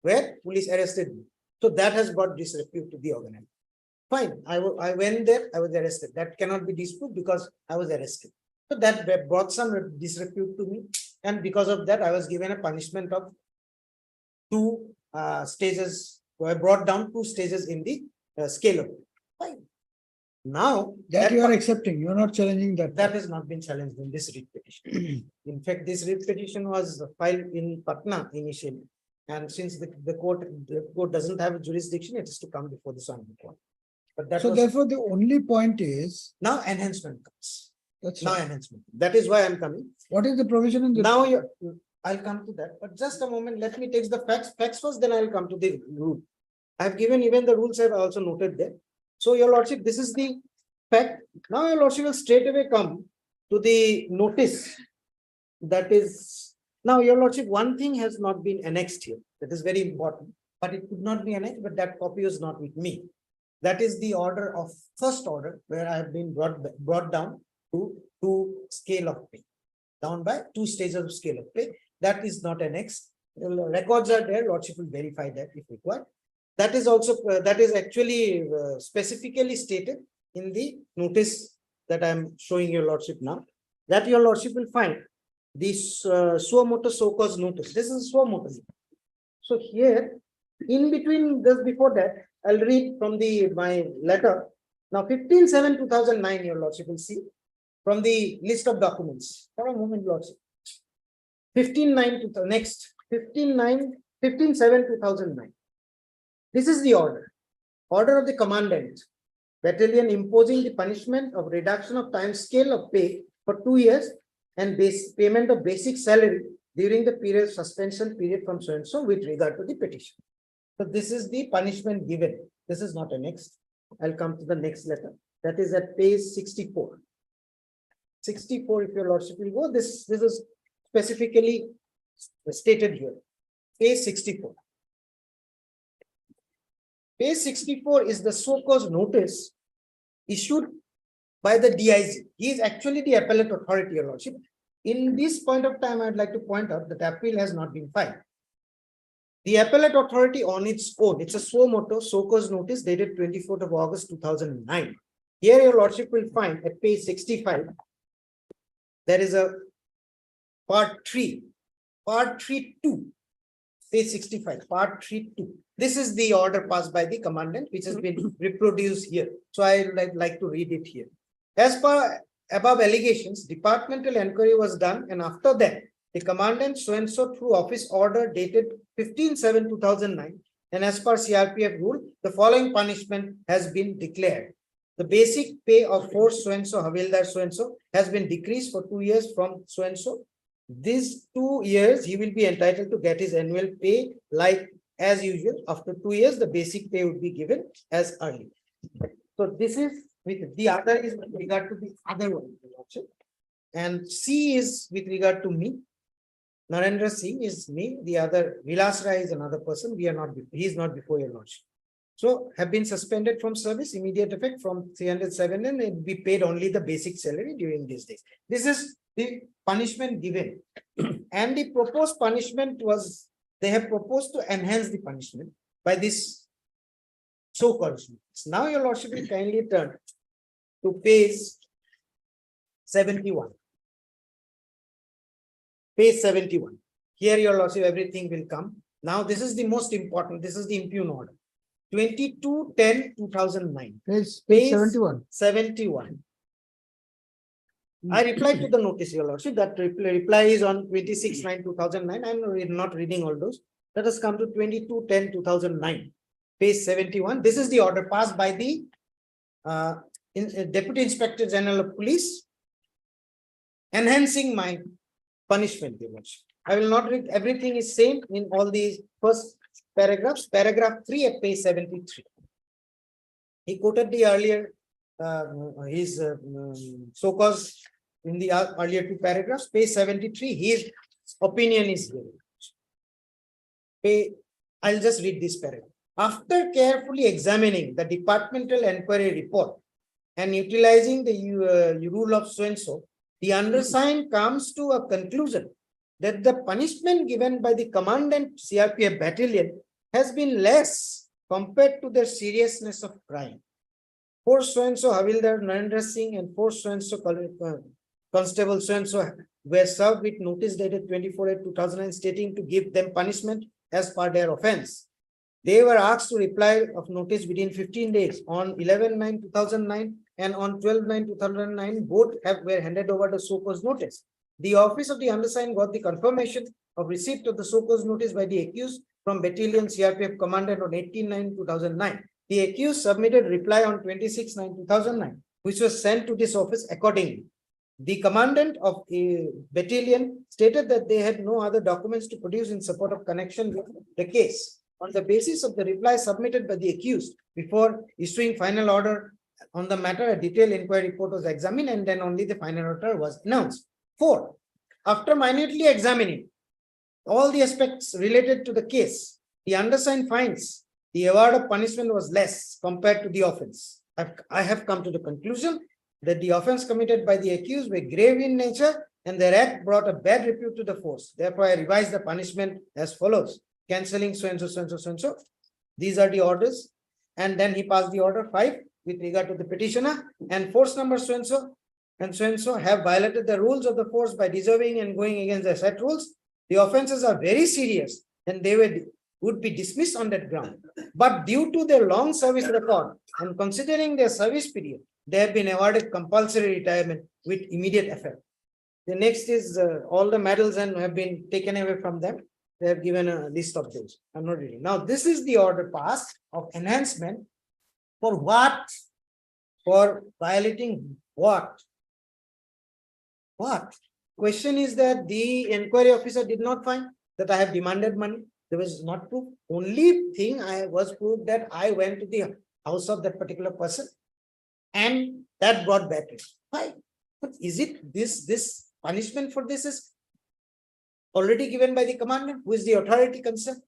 Speaker 3: where police arrested me. So that has brought disrepute to the organization. Fine, I went there, I was arrested. That cannot be disputed because I was arrested. So that brought some disrepute to me. And because of that, I was given a punishment of 2 stages. I brought down 2 stages in the scale of it. Fine. Now
Speaker 2: That you are accepting, you are not challenging that.
Speaker 3: that has not been challenged in this writ petition. In fact, this writ petition was filed in Patna initially. And since the court doesn't have a jurisdiction, it is to come before the Supreme Court. But that
Speaker 2: So
Speaker 3: was
Speaker 2: therefore, the only point is,
Speaker 3: now enhancement comes.
Speaker 2: that's
Speaker 3: Now
Speaker 2: all.
Speaker 3: enhancement. That is why I'm coming.
Speaker 2: What is the provision in the?
Speaker 3: Now I'll come to that, but just a moment, let me take the facts first, then I'll come to the rule. I've given even the rules I've also noted there. So your lordship, this is the fact. Now your lordship will straight away come to the notice. That is, now your lordship, one thing has not been annexed here. That is very important, but it could not be annexed, but that copy is not with me. That is the order of first order where I have been brought down to scale of pay, down by 2 stages of scale of pay. That is not annexed. The records are there. Lordship will verify that if required. That is also that is actually specifically stated in the notice that I am showing your lordship now. That your lordship will find this suo motu so cause notice. This is suo motu. So here, in between, just before that, I'll read from my letter. Now, 15/7/2009, your lordship will see from the list of documents. For a moment, lordship. 15/9 to the next 15/7/2009. This is the order. Order of the commandant, battalion imposing the punishment of reduction of time scale of pay for 2 years and payment of basic salary during the period suspension period from so and so with regard to the petition. So this is the punishment given. This is not annexed. I'll come to the next letter. That is at page 64. 64, if your lordship will go, this is specifically stated here. Page 64. Page 64 is the so cause notice issued by the DIG. He is actually the appellate authority, your lordship. In this point of time, I'd like to point out that appeal has not been filed. The appellate authority on its own, it's a suo motu so cause notice dated 24th of August 2009. Here your lordship will find at page 65, there is a part 3, part 3(2), page 65, part 3(2). This is the order passed by the commandant, which has been reproduced here. So I would like to read it here. As per above allegations, departmental inquiry was done, and after that, the commandant so and so through office order dated 15/7/2009, and as per CRPF rule, the following punishment has been declared. The basic pay of force so and so, Havildar so and so, has been decreased for 2 years from so and so. These 2 years, he will be entitled to get his annual pay like as usual. After 2 years, the basic pay would be given as early. So this is with the other is with regard to the other one, and C is with regard to me. Narendra Singh is me. The other Vilas Rai is another person. We are not. He is not before your lordship. So have been suspended from service, immediate effect from 307, and it will be paid only the basic salary during these days. This is the punishment given, and the proposed punishment was they have proposed to enhance the punishment by this so-called. Now your lordship will kindly turn to page 71. Page 71. Here your lordship, everything will come. Now this is the most important. This is the impugn order. 22/10/2009.
Speaker 2: Page 71.
Speaker 3: 71. I replied to the notice, your lordship. That reply is on 26/9/2009. I'm not reading all those. Let us come to 22/10/2009. Page 71. This is the order passed by the Deputy Inspector General of Police, enhancing my punishment, your lordship. I will not read, everything is same in all these first paragraphs, paragraph 3 at page 73. He quoted the earlier, his so-called in the earlier 2 paragraphs, page 73, his opinion is here. I'll just read this paragraph. After carefully examining the departmental inquiry report and utilizing the rule of so-and-so, the undersigned comes to a conclusion that the punishment given by the commandant CRPF battalion has been less compared to the seriousness of crime. 4 so-and-so Havildar Narendra Singh and 4 so-and-so Constable so-and-so were served with notice dated 24/8/2009 stating to give them punishment as per their offense. They were asked to reply of notice within 15 days. On 11/9/2009 and on 12/9/2009, both were handed over the so-called notice. The office of the undersigned got the confirmation of receipt of the so-called notice by the accused from Battalion CRPF Commandant on 18/9/2009. The accused submitted reply on 26/9/2009, which was sent to this office accordingly. The commandant of a battalion stated that they had no other documents to produce in support of connection with the case. On the basis of the reply submitted by the accused, before issuing final order on the matter, a detailed inquiry report was examined and then only the final order was announced. 4. After minutely examining all the aspects related to the case, the undersigned finds the award of punishment was less compared to the offense. I have come to the conclusion that the offense committed by the accused were grave in nature and their act brought a bad repute to the force. Therefore, I revised the punishment as follows: cancelling so-and-so, so-and-so, so-and-so. These are the orders. And then he passed the order 5 with regard to the petitioner, and force number so-and-so and so-and-so have violated the rules of the force by deserving and going against the set rules. The offenses are very serious and they would be dismissed on that ground. But due to their long service record and considering their service period, they have been awarded compulsory retirement with immediate effect. The next is all the medals and have been taken away from them. They have given a list of those. I'm not reading. Now, this is the order passed of enhancement for what? For violating what? What? Question is that the inquiry officer did not find that I have demanded money. There was not proof. Only thing I was proved that I went to the house of that particular person and that brought back it. Why? But is it this punishment for this is already given by the commandant, who is the authority concerned?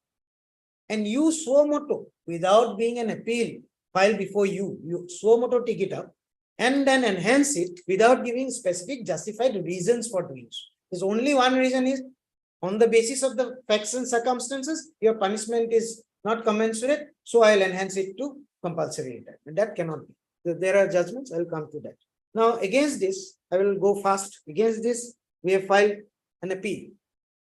Speaker 3: And you suo moto, without being an appeal filed before you suo moto take it up and then enhance it without giving specific justified reasons for doing so. There's only one reason is on the basis of the facts and circumstances, your punishment is not commensurate, so I'll enhance it to compulsory retirement. That cannot be. There are judgments, I'll come to that. Now, against this, I will go fast. Against this, we have filed an appeal.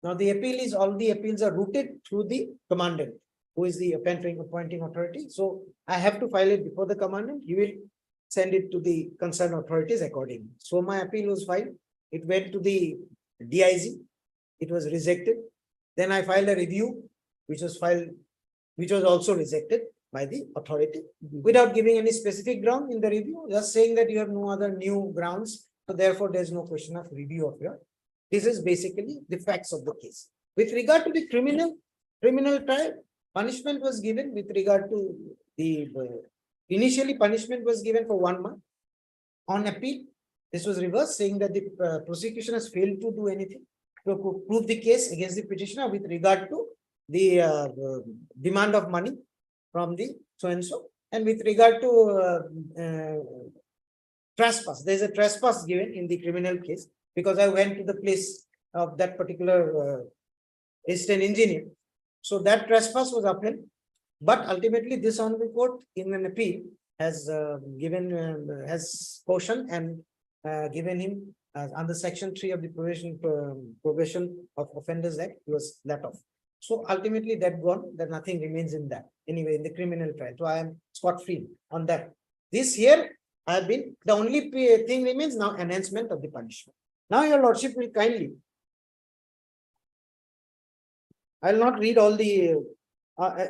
Speaker 3: Now, the appeal is all the appeals are routed through the commandant, who is the appointing authority. So I have to file it before the commandant. You will send it to the concerned authorities accordingly. So my appeal was filed. It went to the DIG. It was rejected. Then I filed a review, which was also rejected by the authority without giving any specific ground in the review, just saying that you have no other new grounds. So therefore, there's no question of review of your. This is basically the facts of the case. With regard to the criminal trial, punishment was given with regard to the initially punishment was given for 1 month. On appeal, this was reversed, saying that the prosecution has failed to do anything to prove the case against the petitioner with regard to the demand of money from the so-and-so, and with regard to trespass. There is a trespass given in the criminal case because I went to the place of that particular assistant engineer. So that trespass was upheld, but ultimately this honorable court in an appeal has has cautioned and given him under section 3 of the Probation of Offenders Act, he was let off. So ultimately that gone, that nothing remains in that anyway in the criminal trial. So I am scot-free on that. This here I have been, the only thing remains now enhancement of the punishment. Now your lordship will kindly, I will not read all the,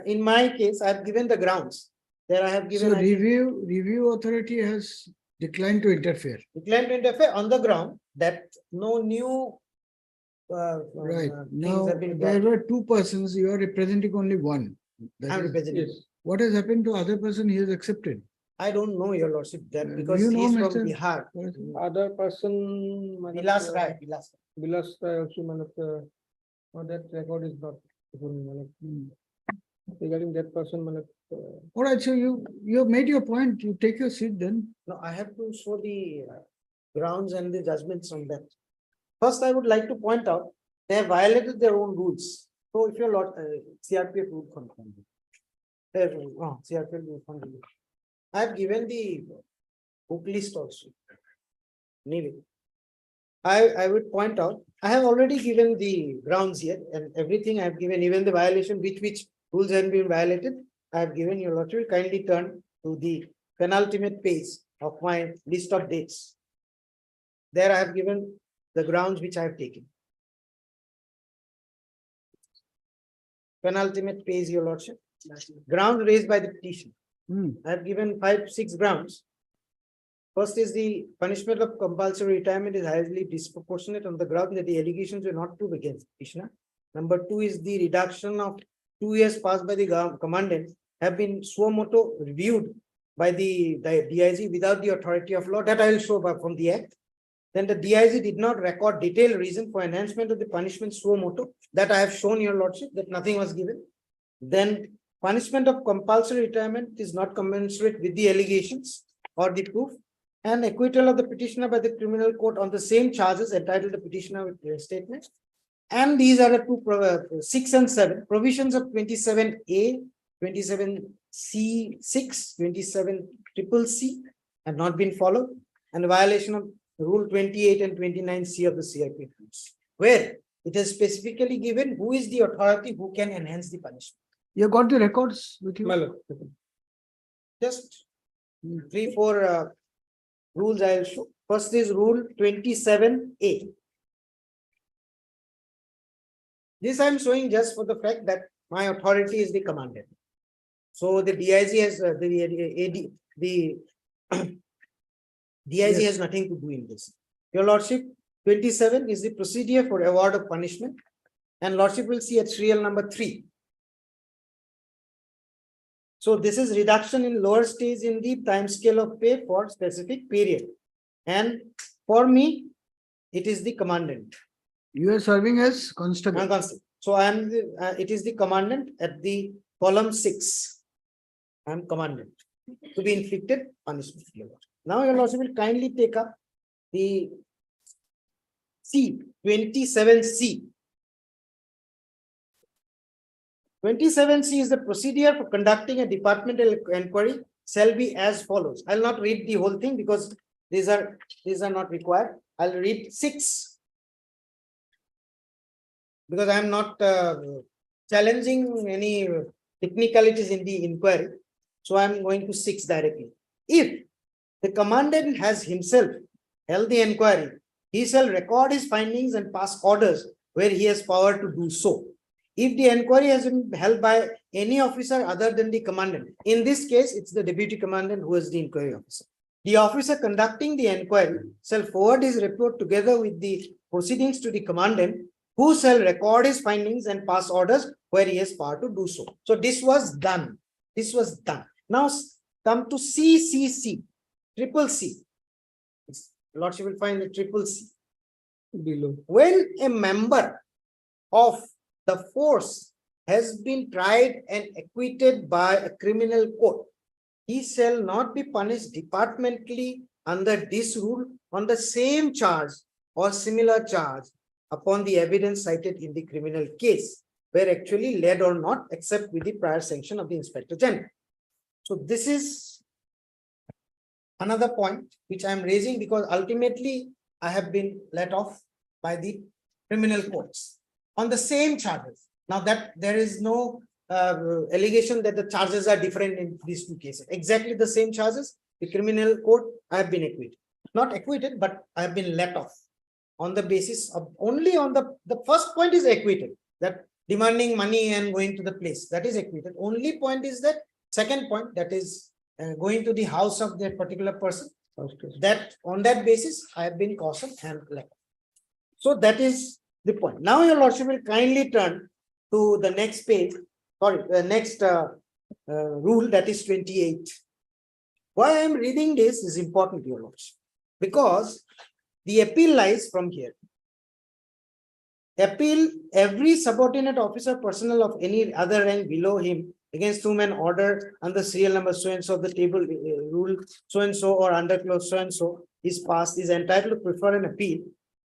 Speaker 3: in my case I have given the grounds. There I have given.
Speaker 2: So review authority has declined to interfere.
Speaker 3: Declined to interfere on the ground that no new
Speaker 2: right. Now, there were 2 persons, you are representing only one.
Speaker 3: I'm representing.
Speaker 2: What has happened to other person he has accepted?
Speaker 3: I don't know, your lordship, that because
Speaker 2: you
Speaker 3: he
Speaker 2: know,
Speaker 3: is from
Speaker 2: Mr.
Speaker 3: Bihar.
Speaker 21: Other person.
Speaker 3: Vilas Rai, Vilas.
Speaker 21: Vilas Rai also, that record is not. Regarding that person,
Speaker 2: All right, so you have made your point. You take your seat then.
Speaker 3: No, I have to show the grounds and the judgments on that. First, I would like to point out, they have violated their own rules. So if you're not, CRPF rule confirmed. CRPF rule confirmed. I have given the book list also. Anyway, I would point out, I have already given the grounds here and everything I have given, even the violation which rules have been violated. I have given your lordship. Kindly turn to the penultimate page of my list of dates. There I have given the grounds which I have taken. Penultimate page, your lordship. Ground raised by the petition. I have given 5-6 grounds. First is the punishment of compulsory retirement is highly disproportionate on the ground that the allegations were not proved against petitioner. Number 2 is the reduction of 2 years passed by the commandant have been suo motu reviewed by the DIG without the authority of law. That I will show from the act. Then the DIG did not record detailed reason for enhancement of the punishment suo motu. That I have shown your lordship that nothing was given. Then punishment of compulsory retirement is not commensurate with the allegations or the proof. And acquittal of the petitioner by the criminal court on the same charges entitled the petitioner with statement. And these are the two 6 and 7 provisions of 27A, 27C6, 27CCC have not been followed, and violation of Rule 28 and 29C of the CRPF rules, where it is specifically given who is the authority who can enhance the punishment.
Speaker 2: You got the records with you?
Speaker 3: Just 3-4 rules I will show. First is Rule 27A. This I am showing just for the fact that my authority is the commandant. So the DIG has the DIG has nothing to do in this. Your lordship, 27 is the procedure for award of punishment, and lordship will see at serial number 3. So this is reduction in lower stage in the time scale of pay for specific period. And for me, it is the commandant.
Speaker 2: You are serving as constable.
Speaker 3: So I am it is the commandant at the column 6. I am commandant to be inflicted punishment. Now your lordship will kindly take up the C, 27C. 27C is the procedure for conducting a departmental inquiry shall be as follows. I'll not read the whole thing because these are not required. I'll read 6 because I am not challenging any technicalities in the inquiry. So I am going to 6 directly. If the commandant has himself held the inquiry, he shall record his findings and pass orders where he has power to do so. If the inquiry has been held by any officer other than the commandant, in this case, it's the deputy commandant who is the inquiry officer. The officer conducting the inquiry shall forward his report together with the proceedings to the commandant, who shall record his findings and pass orders where he has power to do so. So this was done. This was done. Now come to CCC, triple C. Lordship will find the triple C.
Speaker 21: Below.
Speaker 3: When a member of the force has been tried and acquitted by a criminal court, he shall not be punished departmentally under this rule on the same charge or similar charge upon the evidence cited in the criminal case, where actually led or not, except with the prior sanction of the Inspector General. So this is another point which I am raising because ultimately I have been let off by the criminal courts on the same charges. Now that there is no allegation that the charges are different in these 2 cases. Exactly the same charges, the criminal court, I have been acquitted. Not acquitted, but I have been let off on the basis of only on the first point is acquitted, that demanding money and going to the place, that is acquitted. Only point is that second point, that is going to the house of that particular person, that on that basis I have been cautioned and let off. So that is the point. Now your lordship will kindly turn to the next page, sorry, next rule, that is 28. Why I am reading this is important, your lordship, because the appeal lies from here. Appeal, every subordinate officer personnel of any other rank below him against whom an order under serial number so and so of the table rule so and so or under clause so and so is passed is entitled to prefer an appeal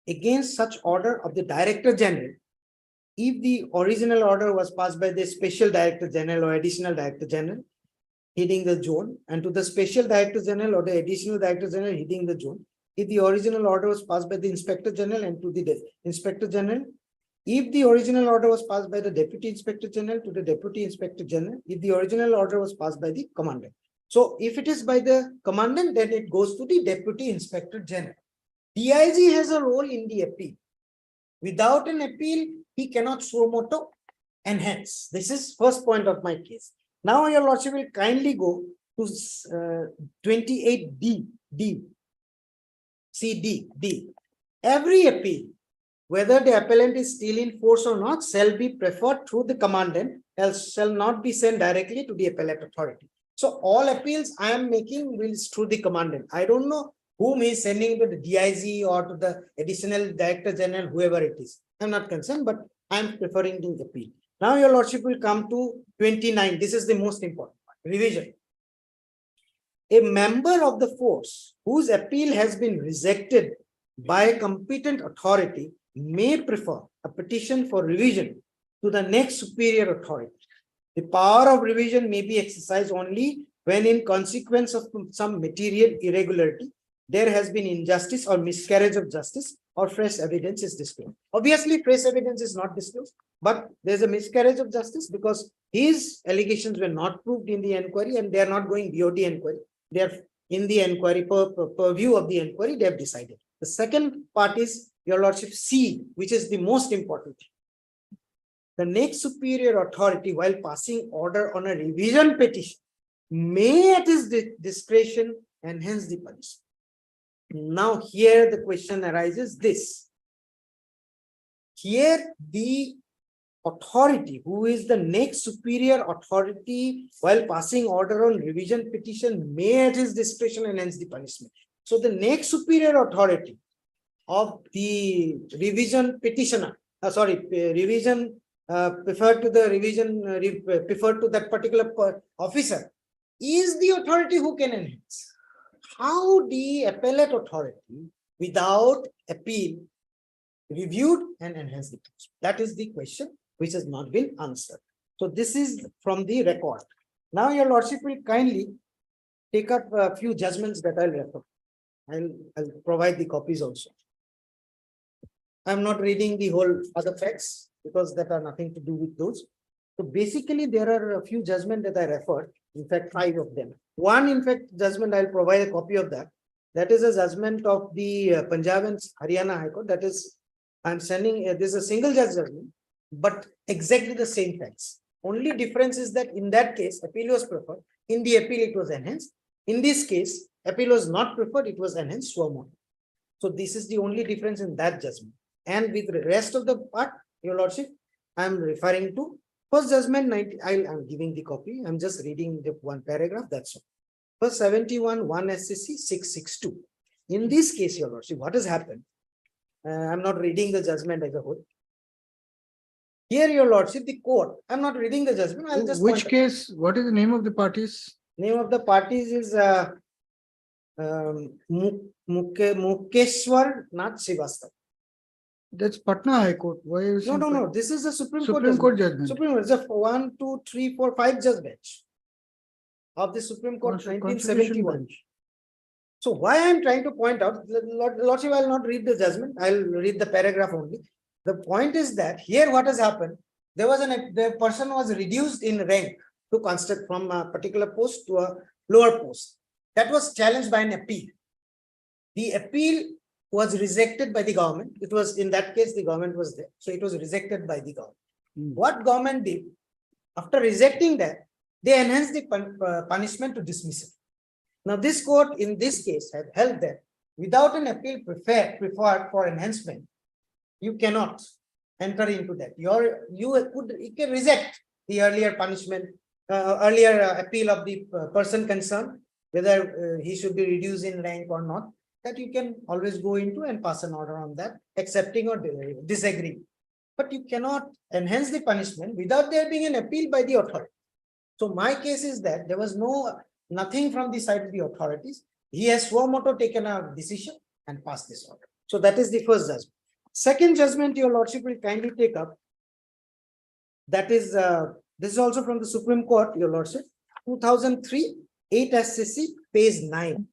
Speaker 3: against such order of the Director General if the original order was passed by the Special Director General or Additional Director General heading the zone, and to the Special Director General or the Additional Director General heading the zone if the original order was passed by the Inspector General, and to the Inspector General if the original order was passed by the Deputy Inspector General, to the Deputy Inspector General if the original order was passed by the Commandant. So if it is by the Commandant, then it goes to the Deputy Inspector General. DIG has a role in the appeal. Without an appeal, he cannot suo motu enhance. This is first point of my case. Now your lordship will kindly go to 28D, D. See D. Every appeal, whether the appellant is still in force or not, shall be preferred through the Commandant, else shall not be sent directly to the appellate authority. So all appeals I am making will through the Commandant. I don't know whom he is sending to the DIG or to the Additional Director General, whoever it is. I'm not concerned, but I'm preferring the appeal. Now your lordship will come to 29. This is the most important part. Revision. A member of the force whose appeal has been rejected by a competent authority may prefer a petition for revision to the next superior authority. The power of revision may be exercised only when, in consequence of some material irregularity, there has been injustice or miscarriage of justice or fresh evidence is disclosed. Obviously, fresh evidence is not disclosed, but there's a miscarriage of justice because his allegations were not proved in the inquiry and they are not going BOD inquiry. They are in the inquiry purview of the inquiry, they have decided. The second part is your lordship C, which is the most important. The next superior authority, while passing order on a revision petition, may at his discretion enhance the punishment. Now here the question arises this. Here the authority, who is the next superior authority, while passing order on revision petition, may at his discretion enhance the punishment. So the next superior authority of the revision petitioner, revision preferred to the revision, preferred to that particular officer, is the authority who can enhance. How the appellate authority, without appeal, reviewed and enhanced the punishment? That is the question which has not been answered. So this is from the record. Now your lordship will kindly take up a few judgments that I'll refer. I'll provide the copies also. I'm not reading the whole other facts because that are nothing to do with those. So basically there are a few judgments that I referred, in fact 5 of them. One in fact judgment, I'll provide a copy of that. That is a judgment of the Punjab and Haryana High Court. That is, I'm sending, this is a single judge judgment, but exactly the same facts. Only difference is that in that case, appeal was preferred. In the appeal, it was enhanced. In this case, appeal was not preferred, it was enhanced suo motu. So this is the only difference in that judgment. And with the rest of the part, your lordship, I'm referring to first judgment 90. I'm giving the copy. I'm just reading the one paragraph. That's all. First 71 1 SCC 662. In this case, your lordship, what has happened? I'm not reading the judgment as a whole. Here, your lordship, the court. I'm not reading the judgment. I'll just.
Speaker 2: Which case? What is the name of the parties?
Speaker 3: Name of the parties is Mukeshwar Nath Srivastava.
Speaker 2: That's Patna High Court. Why is
Speaker 3: No. This is a Supreme
Speaker 2: Court judgment.
Speaker 3: Supreme Court. It's a 1, 2, 3, 4, 5 judge bench of the Supreme Court 1971. So why I'm trying to point out, lordship, I will not read the judgment. I'll read the paragraph only. The point is that here what has happened, the person was reduced in rank to construct from a particular post to a lower post. That was challenged by an appeal. The appeal was rejected by the government. It was, in that case, the government was there. So it was rejected by the government. What government did, after rejecting that, they enhanced the punishment to dismissal. Now this court in this case had held that without an appeal preferred for enhancement, you cannot enter into that. You can reject the earlier punishment, earlier appeal of the person concerned, whether he should be reduced in rank or not, that you can always go into and pass an order on that, accepting or disagreeing. But you cannot enhance the punishment without there being an appeal by the authority. So my case is that there was nothing from the side of the authorities. He has suo motu taken a decision and passed this order. So that is the first judgment. Second judgment, your lordship will kindly take up. That is, this is also from the Supreme Court, your lordship, 2003, 8 SCC, page 9.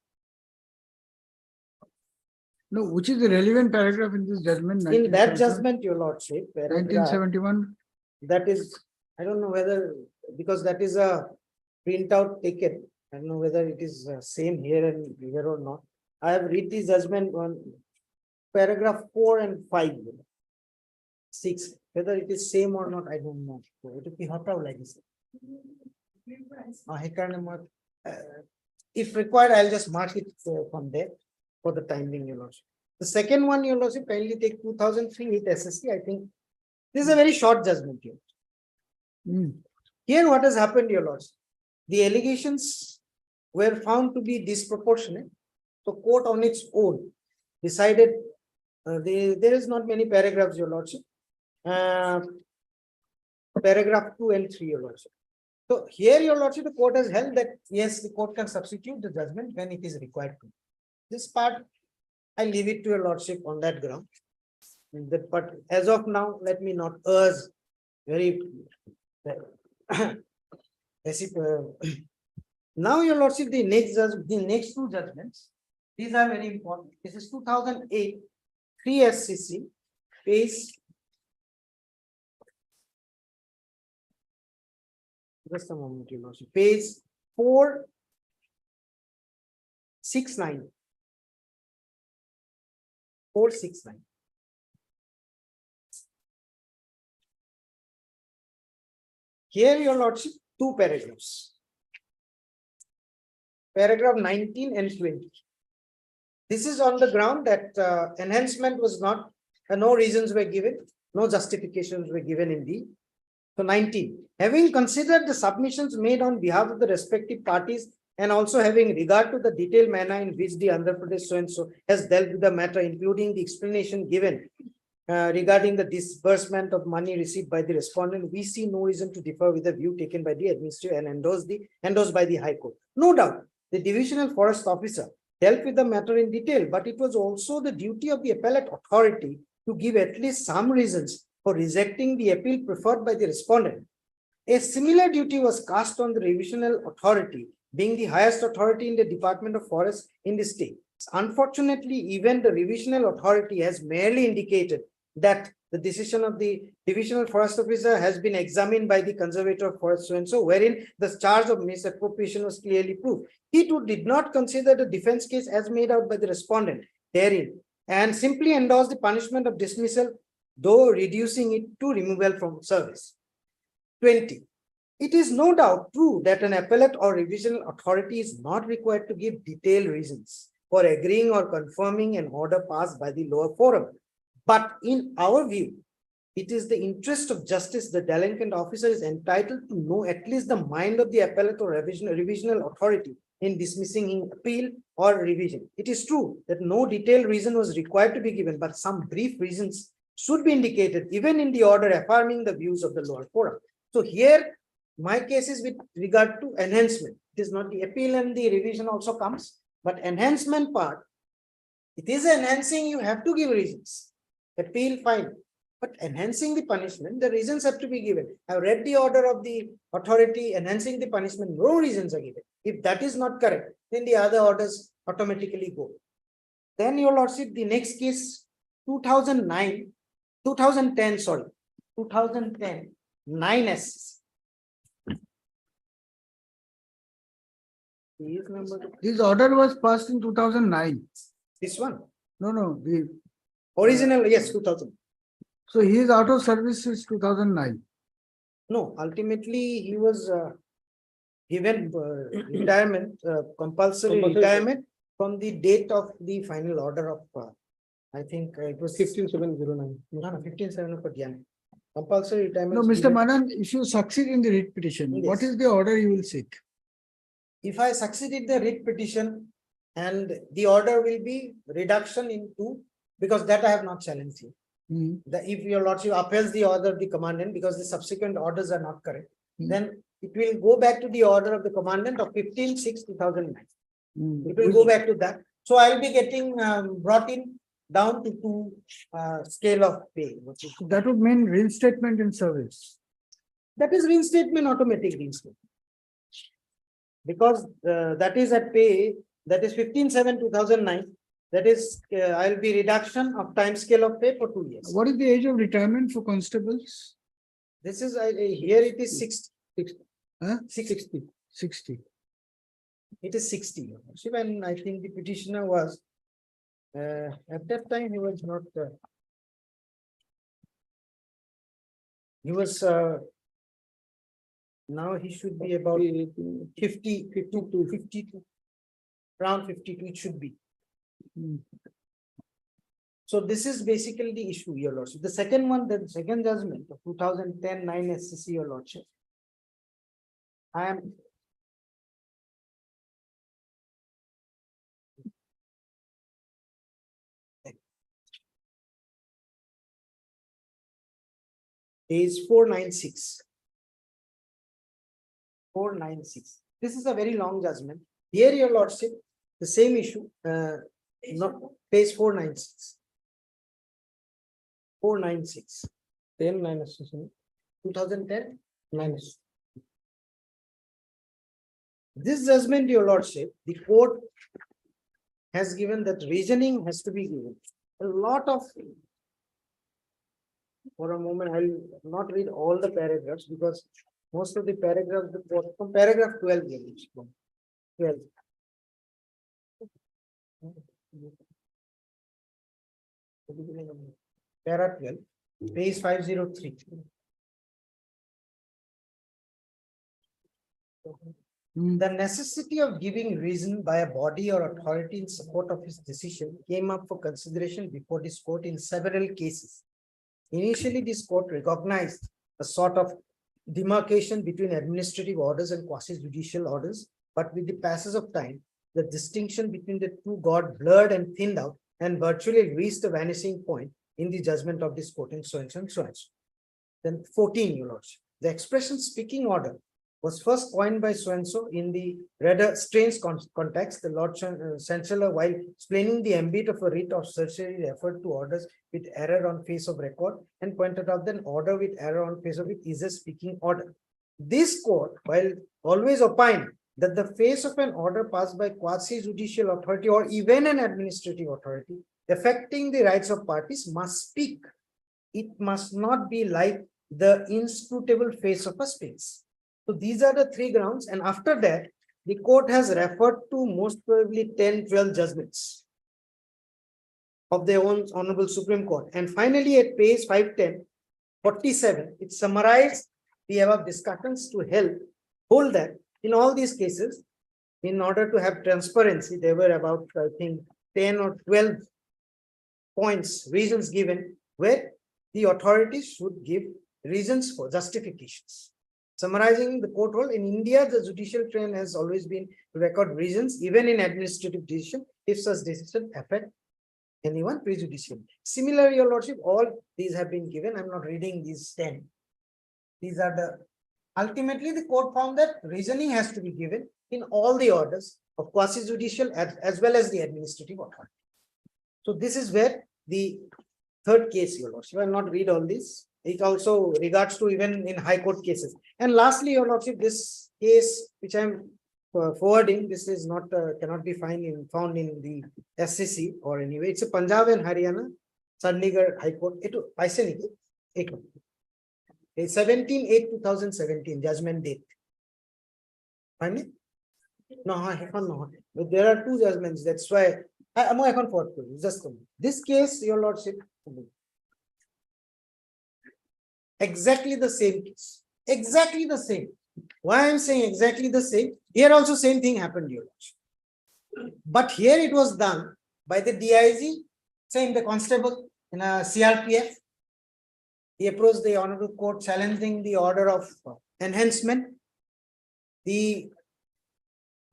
Speaker 2: No, which is the relevant paragraph in this judgment?
Speaker 3: In that judgment, your lordship,
Speaker 2: 1971.
Speaker 3: that is, I don't know whether, because that is a printout taken. I don't know whether it is same here and here or not. I have read the judgment on paragraph 4 and 5. 6. Whether it is same or not, I don't know. It will be hot out like this. If required, I'll just mark it from there for the time being, your lordship. The second one, your lordship, kindly take 2003 with SSC. I think this is a very short judgment here. Here, what has happened, your lordship? The allegations were found to be disproportionate. So, court on its own decided. There is not many paragraphs, your lordship. Paragraph 2 and 3, your lordship. So here, your lordship, the court has held that yes, the court can substitute the judgment when it is required to. This part, I leave it to your lordship on that ground. But as of now, let me not urge very. Now, your lordship, the next two judgments, these are very important. This is 2008, 3 SCC, page. Just a moment, your lordship. Page 469. 469. Here, your lordship, two paragraphs. Paragraph 19 and 20. This is on the ground that enhancement was not, no reasons were given, no justifications were given in the. So 19, having considered the submissions made on behalf of the respective parties and also having regard to the detailed manner in which the Andhra Pradesh so-and-so has dealt with the matter, including the explanation given regarding the disbursement of money received by the respondent, we see no reason to differ with the view taken by the administrator and endorsed by the High Court. No doubt, the divisional forest officer dealt with the matter in detail, but it was also the duty of the appellate authority to give at least some reasons for rejecting the appeal preferred by the respondent. A similar duty was cast on the revisional authority, being the highest authority in the Department of Forest in the state. Unfortunately, even the revisional authority has merely indicated that the decision of the divisional forest officer has been examined by the conservator of forest so-and-so, wherein the charge of misappropriation was clearly proved. He too did not consider the defense case as made out by the respondent therein, and simply endorsed the punishment of dismissal, though reducing it to removal from service. 20. It is no doubt true that an appellate or revisional authority is not required to give detailed reasons for agreeing or confirming an order passed by the lower forum. But in our view, it is the interest of justice the delinquent officer is entitled to know at least the mind of the appellate or revisional authority in dismissing in appeal or revision. It is true that no detailed reason was required to be given, but some brief reasons should be indicated even in the order affirming the views of the lower forum. So here, my case is with regard to enhancement. It is not the appeal and the revision also comes, but enhancement part, it is enhancing, you have to give reasons. Appeal, fine. But enhancing the punishment, the reasons have to be given. I've read the order of the authority enhancing the punishment, no reasons are given. If that is not correct, then the other orders automatically go. Then, your lordship, the next case, 2010, 9S.
Speaker 2: This order was passed in 2009.
Speaker 3: This one?
Speaker 2: No, the
Speaker 3: original, yes, 2000.
Speaker 2: So he is out of service since 2009.
Speaker 3: No, ultimately he was given retirement, compulsory retirement from the date of the final order of, I think it was
Speaker 4: 15709.
Speaker 3: No, 157 of Jan. Compulsory retirement.
Speaker 2: No, Mr. Manan, if you succeed in the writ petition, what
Speaker 3: Yes.
Speaker 2: is the order you will seek?
Speaker 3: If I succeed in the writ petition and the order will be reduction into, because that I have not challenged here.
Speaker 2: Hmm.
Speaker 3: If your lordship appeals the order of the commandant because the subsequent orders are not correct, then it will go back to the order of the commandant of 15/6/2009. It will go back to that. So I'll be getting brought in down to 2 scale of pay.
Speaker 2: That would mean reinstatement in service.
Speaker 3: That is reinstatement, automatic reinstatement. Because that is at pay, that is 15/7/2009. That is, I'll be reduction of time scale of pay for 2 years.
Speaker 2: What is the age of retirement for constables?
Speaker 3: This is, here it is 60.
Speaker 2: Huh?
Speaker 3: 60.
Speaker 2: 60.
Speaker 3: It is 60. Your Lordship, and I think the petitioner was, at that time, he was not, he was, now he should be about 52, around 52 it should be. So this is basically the issue, your lordship. The second one, the second judgment of 2010 9 SCC, your lordship. I am page 496. 496. This is a very long judgment. Here, your lordship, the same issue, not page 496. 496. 10 minus 2010 minus. This judgment, your lordship, the court has given that reasoning has to be given. A lot of, for a moment, I'll not read all the paragraphs because most of the paragraphs, the court, from paragraph 12, 12. Para 12, page 503. The necessity of giving reason by a body or authority in support of his decision came up for consideration before this court in several cases. Initially, this court recognized a sort of demarcation between administrative orders and quasi-judicial orders, but with the passage of time, the distinction between the two got blurred and thinned out and virtually reached a vanishing point in the judgment of this court in so and so and so and so. Then 14, your lordship. The expression speaking order was first coined by so and so in the rather strange context. The Lord Chancellor, while explaining the ambit of a writ of certiorari, referred to orders with error on face of record and pointed out that an order with error on face of it is a speaking order. This court, while always opined that the face of an order passed by quasi-judicial authority or even an administrative authority affecting the rights of parties must speak. It must not be like the inscrutable face of a sphinx. So these are the 3 grounds, and after that, the court has referred to most probably 10, 12 judgments of their own Honorable Supreme Court. And finally, at page 510, 47, it summarized the above discussions to hold that in all these cases, in order to have transparency, there were about, I think, 10 or 12 points, reasons given, where the authorities should give reasons for justifications. Summarizing the court role, in India, the judicial trend has always been to record reasons, even in administrative decision, if such decision affect anyone prejudicially. Similarly, your lordship, all these have been given. I'm not reading these 10. These are the, ultimately the court found that reasoning has to be given in all the orders of quasi-judicial as well as the administrative authority. So this is where the third case, your lordship, I will not read all this. It also regards to even in high court cases. And lastly, your lordship, this case which I'm forwarding, this is not cannot be found in the SCC or anyway. It's a Punjab and Haryana, Chandigarh High Court. It's 17/8/2017 judgment date. Find it? No. But there are 2 judgments. That's why I'm forward to you. Just this case, your lordship. Exactly the same case. Exactly the same. Why I'm saying exactly the same? Here also same thing happened, your lordship. But here it was done by the DIG, saying the constable in a CRPF. He approached the honorable court challenging the order of enhancement. The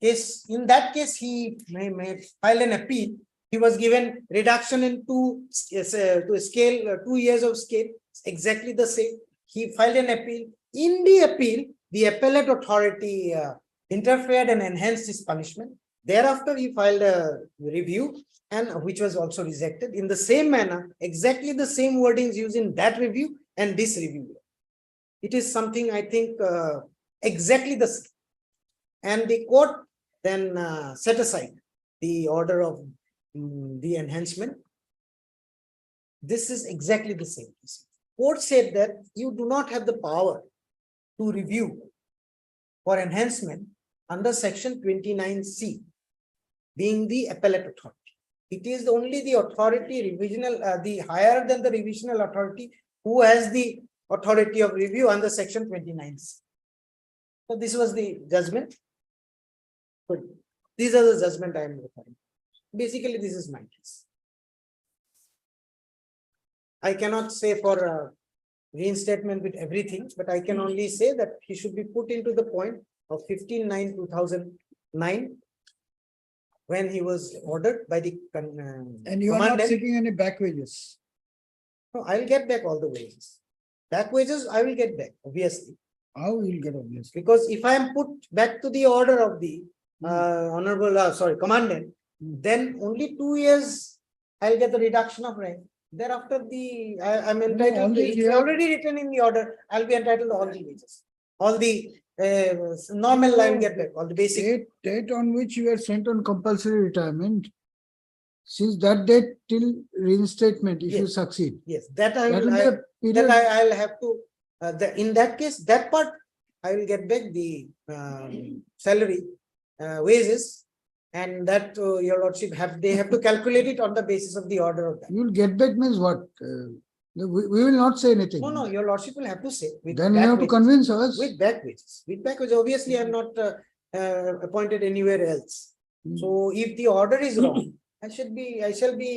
Speaker 3: case, in that case, he may file an appeal. He was given reduction in to scale, 2 years of scale, exactly the same. He filed an appeal. In the appeal, the appellate authority interfered and enhanced his punishment. Thereafter, he filed a review, and which was also rejected in the same manner, exactly the same wordings used in that review and this review. It is something, I think, exactly the same. And the court then set aside the order of the enhancement. This is exactly the same. Court said that you do not have the power to review for enhancement under section 29C, being the appellate authority. It is only the authority revisional, the higher than the revisional authority who has the authority of review under section 29C. So this was the judgment. But these are the judgment I am referring. Basically, this is my case. I cannot say for reinstatement with everything, but I can only say that he should be put into the point of 15/9/2009 when he was ordered by the
Speaker 2: And you are not
Speaker 3: commandant.
Speaker 2: seeking any back wages.
Speaker 3: No, I will get back all the wages. Back wages, I will get back, obviously.
Speaker 2: How will you get obvious?
Speaker 3: Because if I am put back to the order of the commandant, then only 2 years I'll get the reduction of rank. Thereafter, I'm entitled to, it's already written in the order, I'll be entitled to all the wages. All the normal I will get back, all the basic.
Speaker 2: Date on which you are sent on compulsory retirement. Since that date till reinstatement, if you
Speaker 3: Yes.
Speaker 2: succeed.
Speaker 3: Yes, that I
Speaker 2: That
Speaker 3: will,
Speaker 2: will be a period.
Speaker 3: I'll have to, in that case, that part, I will get back the salary, wages, and that your lordship they have to calculate it on the basis of the order of that.
Speaker 2: You will get back means what? We will not say anything.
Speaker 3: No, your lordship will have to say. with
Speaker 2: Then you
Speaker 3: back
Speaker 2: have to
Speaker 3: wages.
Speaker 2: convince us.
Speaker 3: With back wages. With back wages, obviously, I'm not appointed anywhere else. So if the order is wrong, I shall be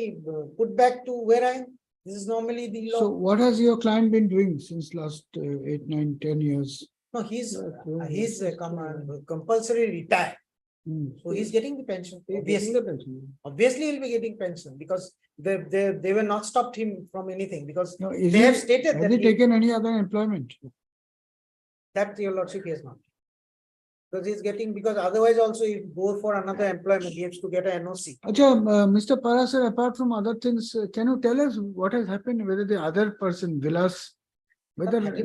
Speaker 3: put back to where I am. This is normally the law.
Speaker 2: So what has your client been doing since last 8, 9, 10 years?
Speaker 3: No, he's compulsory retired. So he's getting the pension. Obviously, he'll be getting pension because they were not stopped him from anything because
Speaker 2: No,
Speaker 3: they have stated
Speaker 2: has
Speaker 3: that
Speaker 2: he taken any other employment?
Speaker 3: that your lordship he has not. Because he's getting, because otherwise also if go for another employment, he has to get an NOC.
Speaker 2: Mr. Parasar, apart from other things, can you tell us what has happened, whether the other person, Vilas, whether any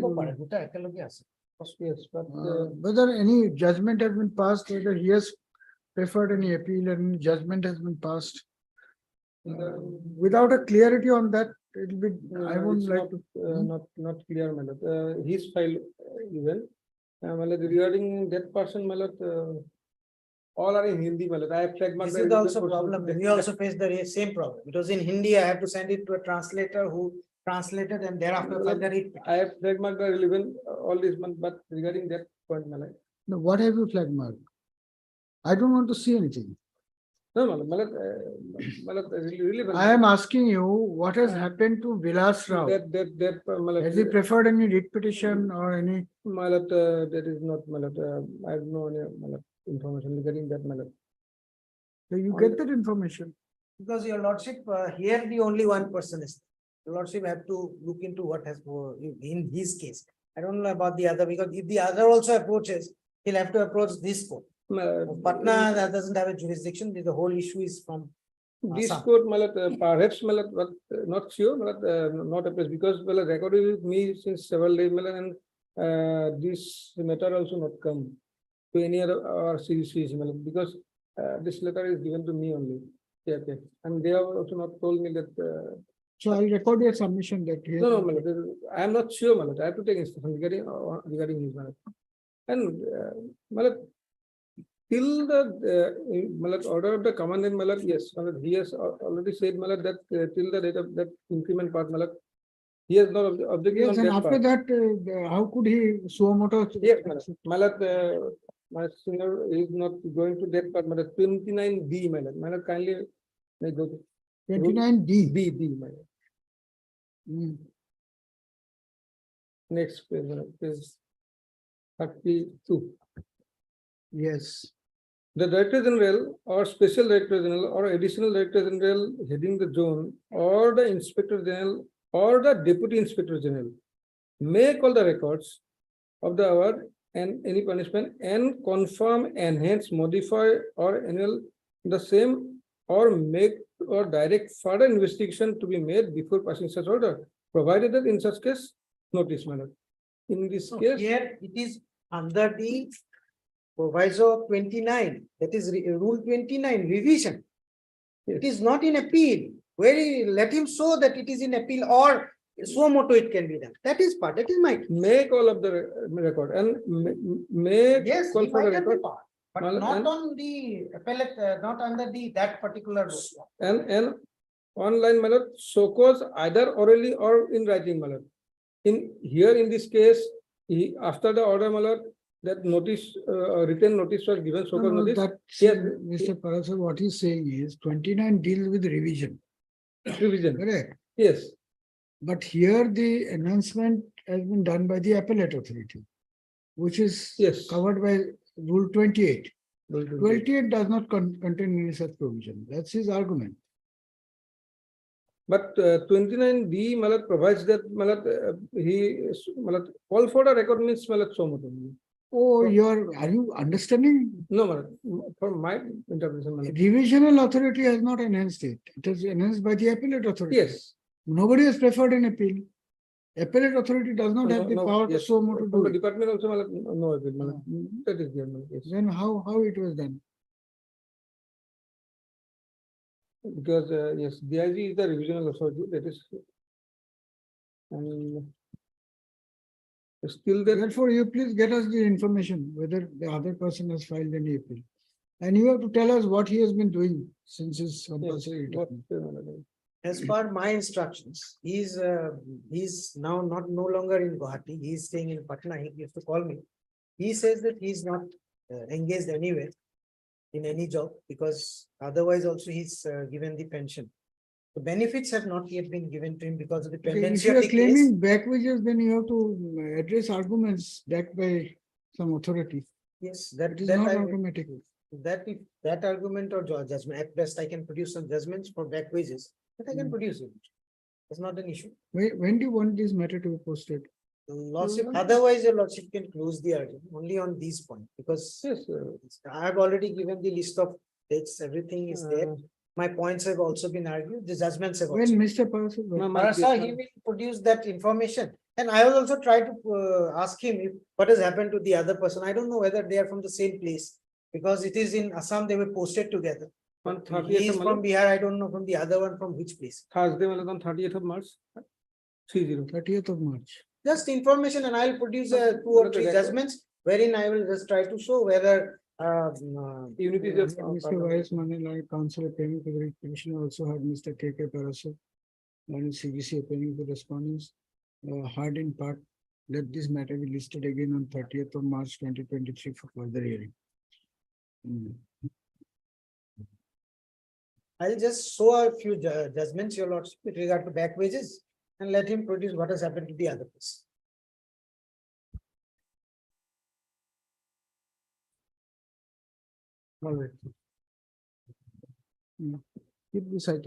Speaker 2: judgment has been passed, whether he has preferred any appeal and any judgment has been passed? Without a clarity on that, it will be, I would like to.
Speaker 4: Not clear, my lord. His file even. My lord, regarding that person, my lord, all are in Hindi, my lord. I have trademarked.
Speaker 3: This is also a problem. We also face the same problem. Because in Hindi, I have to send it to a translator who translated and thereafter file the writ.
Speaker 4: I have trademarked the relevant all this month, but regarding that point, my lord.
Speaker 2: No, what have you flag marked? I don't want to see anything.
Speaker 4: No, my lord, really.
Speaker 2: I am asking you, what has happened to Vilas Rao?
Speaker 4: My lord,
Speaker 2: Has he preferred any writ petition or any?
Speaker 4: My lord, that is not, my lord. I have no my lord, information regarding that, my lord.
Speaker 2: So you get that information?
Speaker 3: Because your lordship, here the only one person is. Your lordship have to look into what has in his case. I don't know about the other, because if the other also approaches, he'll have to approach this court. Patna that doesn't have a jurisdiction. The whole issue is from
Speaker 4: This
Speaker 3: Assam.
Speaker 4: court, my lord, perhaps, my lord, but not sure, my lord, not appears because my lord, recorded with me since several days, my lord, and this matter also not come to any other or CC, my lord, because this letter is given to me only. Yeah, okay. And they have also not told me that.
Speaker 2: So I'll record your submission that.
Speaker 4: No, my lord, I am not sure, my lord. I have to take instruction regarding his matter. And my lord, till the order of the commandant, yes, he has already said that till the date of that increment part, he has not objected.
Speaker 2: Yes, and after that, how could he suo moto?
Speaker 4: Yes, my senior is not going to that part, 29B, kindly go to
Speaker 2: 29D.
Speaker 4: B,
Speaker 18: Next page, page 32.
Speaker 2: Yes.
Speaker 18: The Director General or Special Director General or Additional Director General heading the zone or the Inspector General or the Deputy Inspector General may call the records of the award and any punishment and confirm, enhance, modify or annul the same or make or direct further investigation to be made before passing such order, provided that in such case, notice manner. In this
Speaker 3: So
Speaker 18: case,
Speaker 3: here it is under the proviso of 29, that is rule 29 revision. It is not in appeal, where let him show that it is in appeal or suo moto it can be done. That is part, that is my.
Speaker 18: make all of the record and make
Speaker 3: Yes,
Speaker 18: call
Speaker 3: he
Speaker 18: for the
Speaker 3: might have the
Speaker 18: record
Speaker 3: part, but
Speaker 18: Well,
Speaker 3: not
Speaker 18: and-
Speaker 3: on the appellate, not under the that particular law.
Speaker 18: and online mallet so cause either orally or in writing mallet. In here in this case, he after the order mallet, that notice written notice was given so cause notice.
Speaker 2: That,
Speaker 18: Yes,
Speaker 2: Mr. Parasar, what he's saying is 29 deals with revision,
Speaker 18: revision.
Speaker 2: correct?
Speaker 18: Yes,
Speaker 2: But here the enhancement has been done by the appellate authority, which is
Speaker 18: yes.
Speaker 2: covered by Rule 28. 28 does not contain any such provision. That's his argument.
Speaker 18: But 29B mallet provides that mallet he mallet call for the record means mallet so much.
Speaker 2: Oh, are you understanding?
Speaker 18: No, mallet for my interpretation. Mallet.
Speaker 2: Revisional authority has not enhanced it. It is enhanced by the appellate authority.
Speaker 18: Yes.
Speaker 2: Nobody has preferred an appeal. Appellate authority does not have the power to
Speaker 18: yes.
Speaker 2: so much to
Speaker 18: From
Speaker 2: do
Speaker 18: the
Speaker 2: it.
Speaker 18: department also mallet no appeal. Mallet. That is there. Mallet, yes.
Speaker 2: Then how it was done?
Speaker 18: Because yes, DIG is the revisional authority, that is. And still there.
Speaker 2: Therefore, you please get us the information whether the other person has filed any appeal. And you have to tell us what he has been doing since his compulsory retirement.
Speaker 3: As per my instructions, he's now no longer in Guwahati. He's staying in Patna. He used to call me. He says that he's not engaged anywhere in any job because otherwise also he's given the pension. The benefits have not yet been given to him because of the
Speaker 2: Okay, if
Speaker 3: pendency
Speaker 2: you
Speaker 3: of
Speaker 2: are
Speaker 3: the case.
Speaker 2: claiming back wages, then you have to address arguments backed by some authority.
Speaker 3: Yes, that
Speaker 2: It is
Speaker 3: that
Speaker 2: not
Speaker 3: I,
Speaker 2: automatic.
Speaker 3: that argument or judgment, at best I can produce some judgments for back wages, but I can produce it. It's not an issue.
Speaker 2: When do you want this matter to be posted?
Speaker 3: Lordship, otherwise your lordship can close the argument only on these points because I have already given the list of dates, everything is there. My points have also been argued, the judgments have also.
Speaker 2: When Mr.
Speaker 3: Parasar, he will produce that information. And I will also try to ask him if what has happened to the other person. I don't know whether they are from the same place because it is in Assam, they were posted together.
Speaker 18: On
Speaker 3: He
Speaker 18: 30th
Speaker 3: is
Speaker 18: of
Speaker 3: from Bihar, I don't know from the other one from which place.
Speaker 18: Thursday on 30th of March.
Speaker 2: 30th of March.
Speaker 3: Just information and I'll produce 2 or 3 judgments wherein I will just try to show whether
Speaker 18: unity is
Speaker 2: Mr. Vice Manila Council appearing to the petitioner also had Mr. K.K. Parasar and CBC appearing to respondents. Hard in part, let this matter be listed again on 30th of March 2023 for further hearing.
Speaker 3: I'll just show a few judgments, your lordship, with regard to back wages and let him produce what has happened to the other person.
Speaker 2: All right. Keep this item.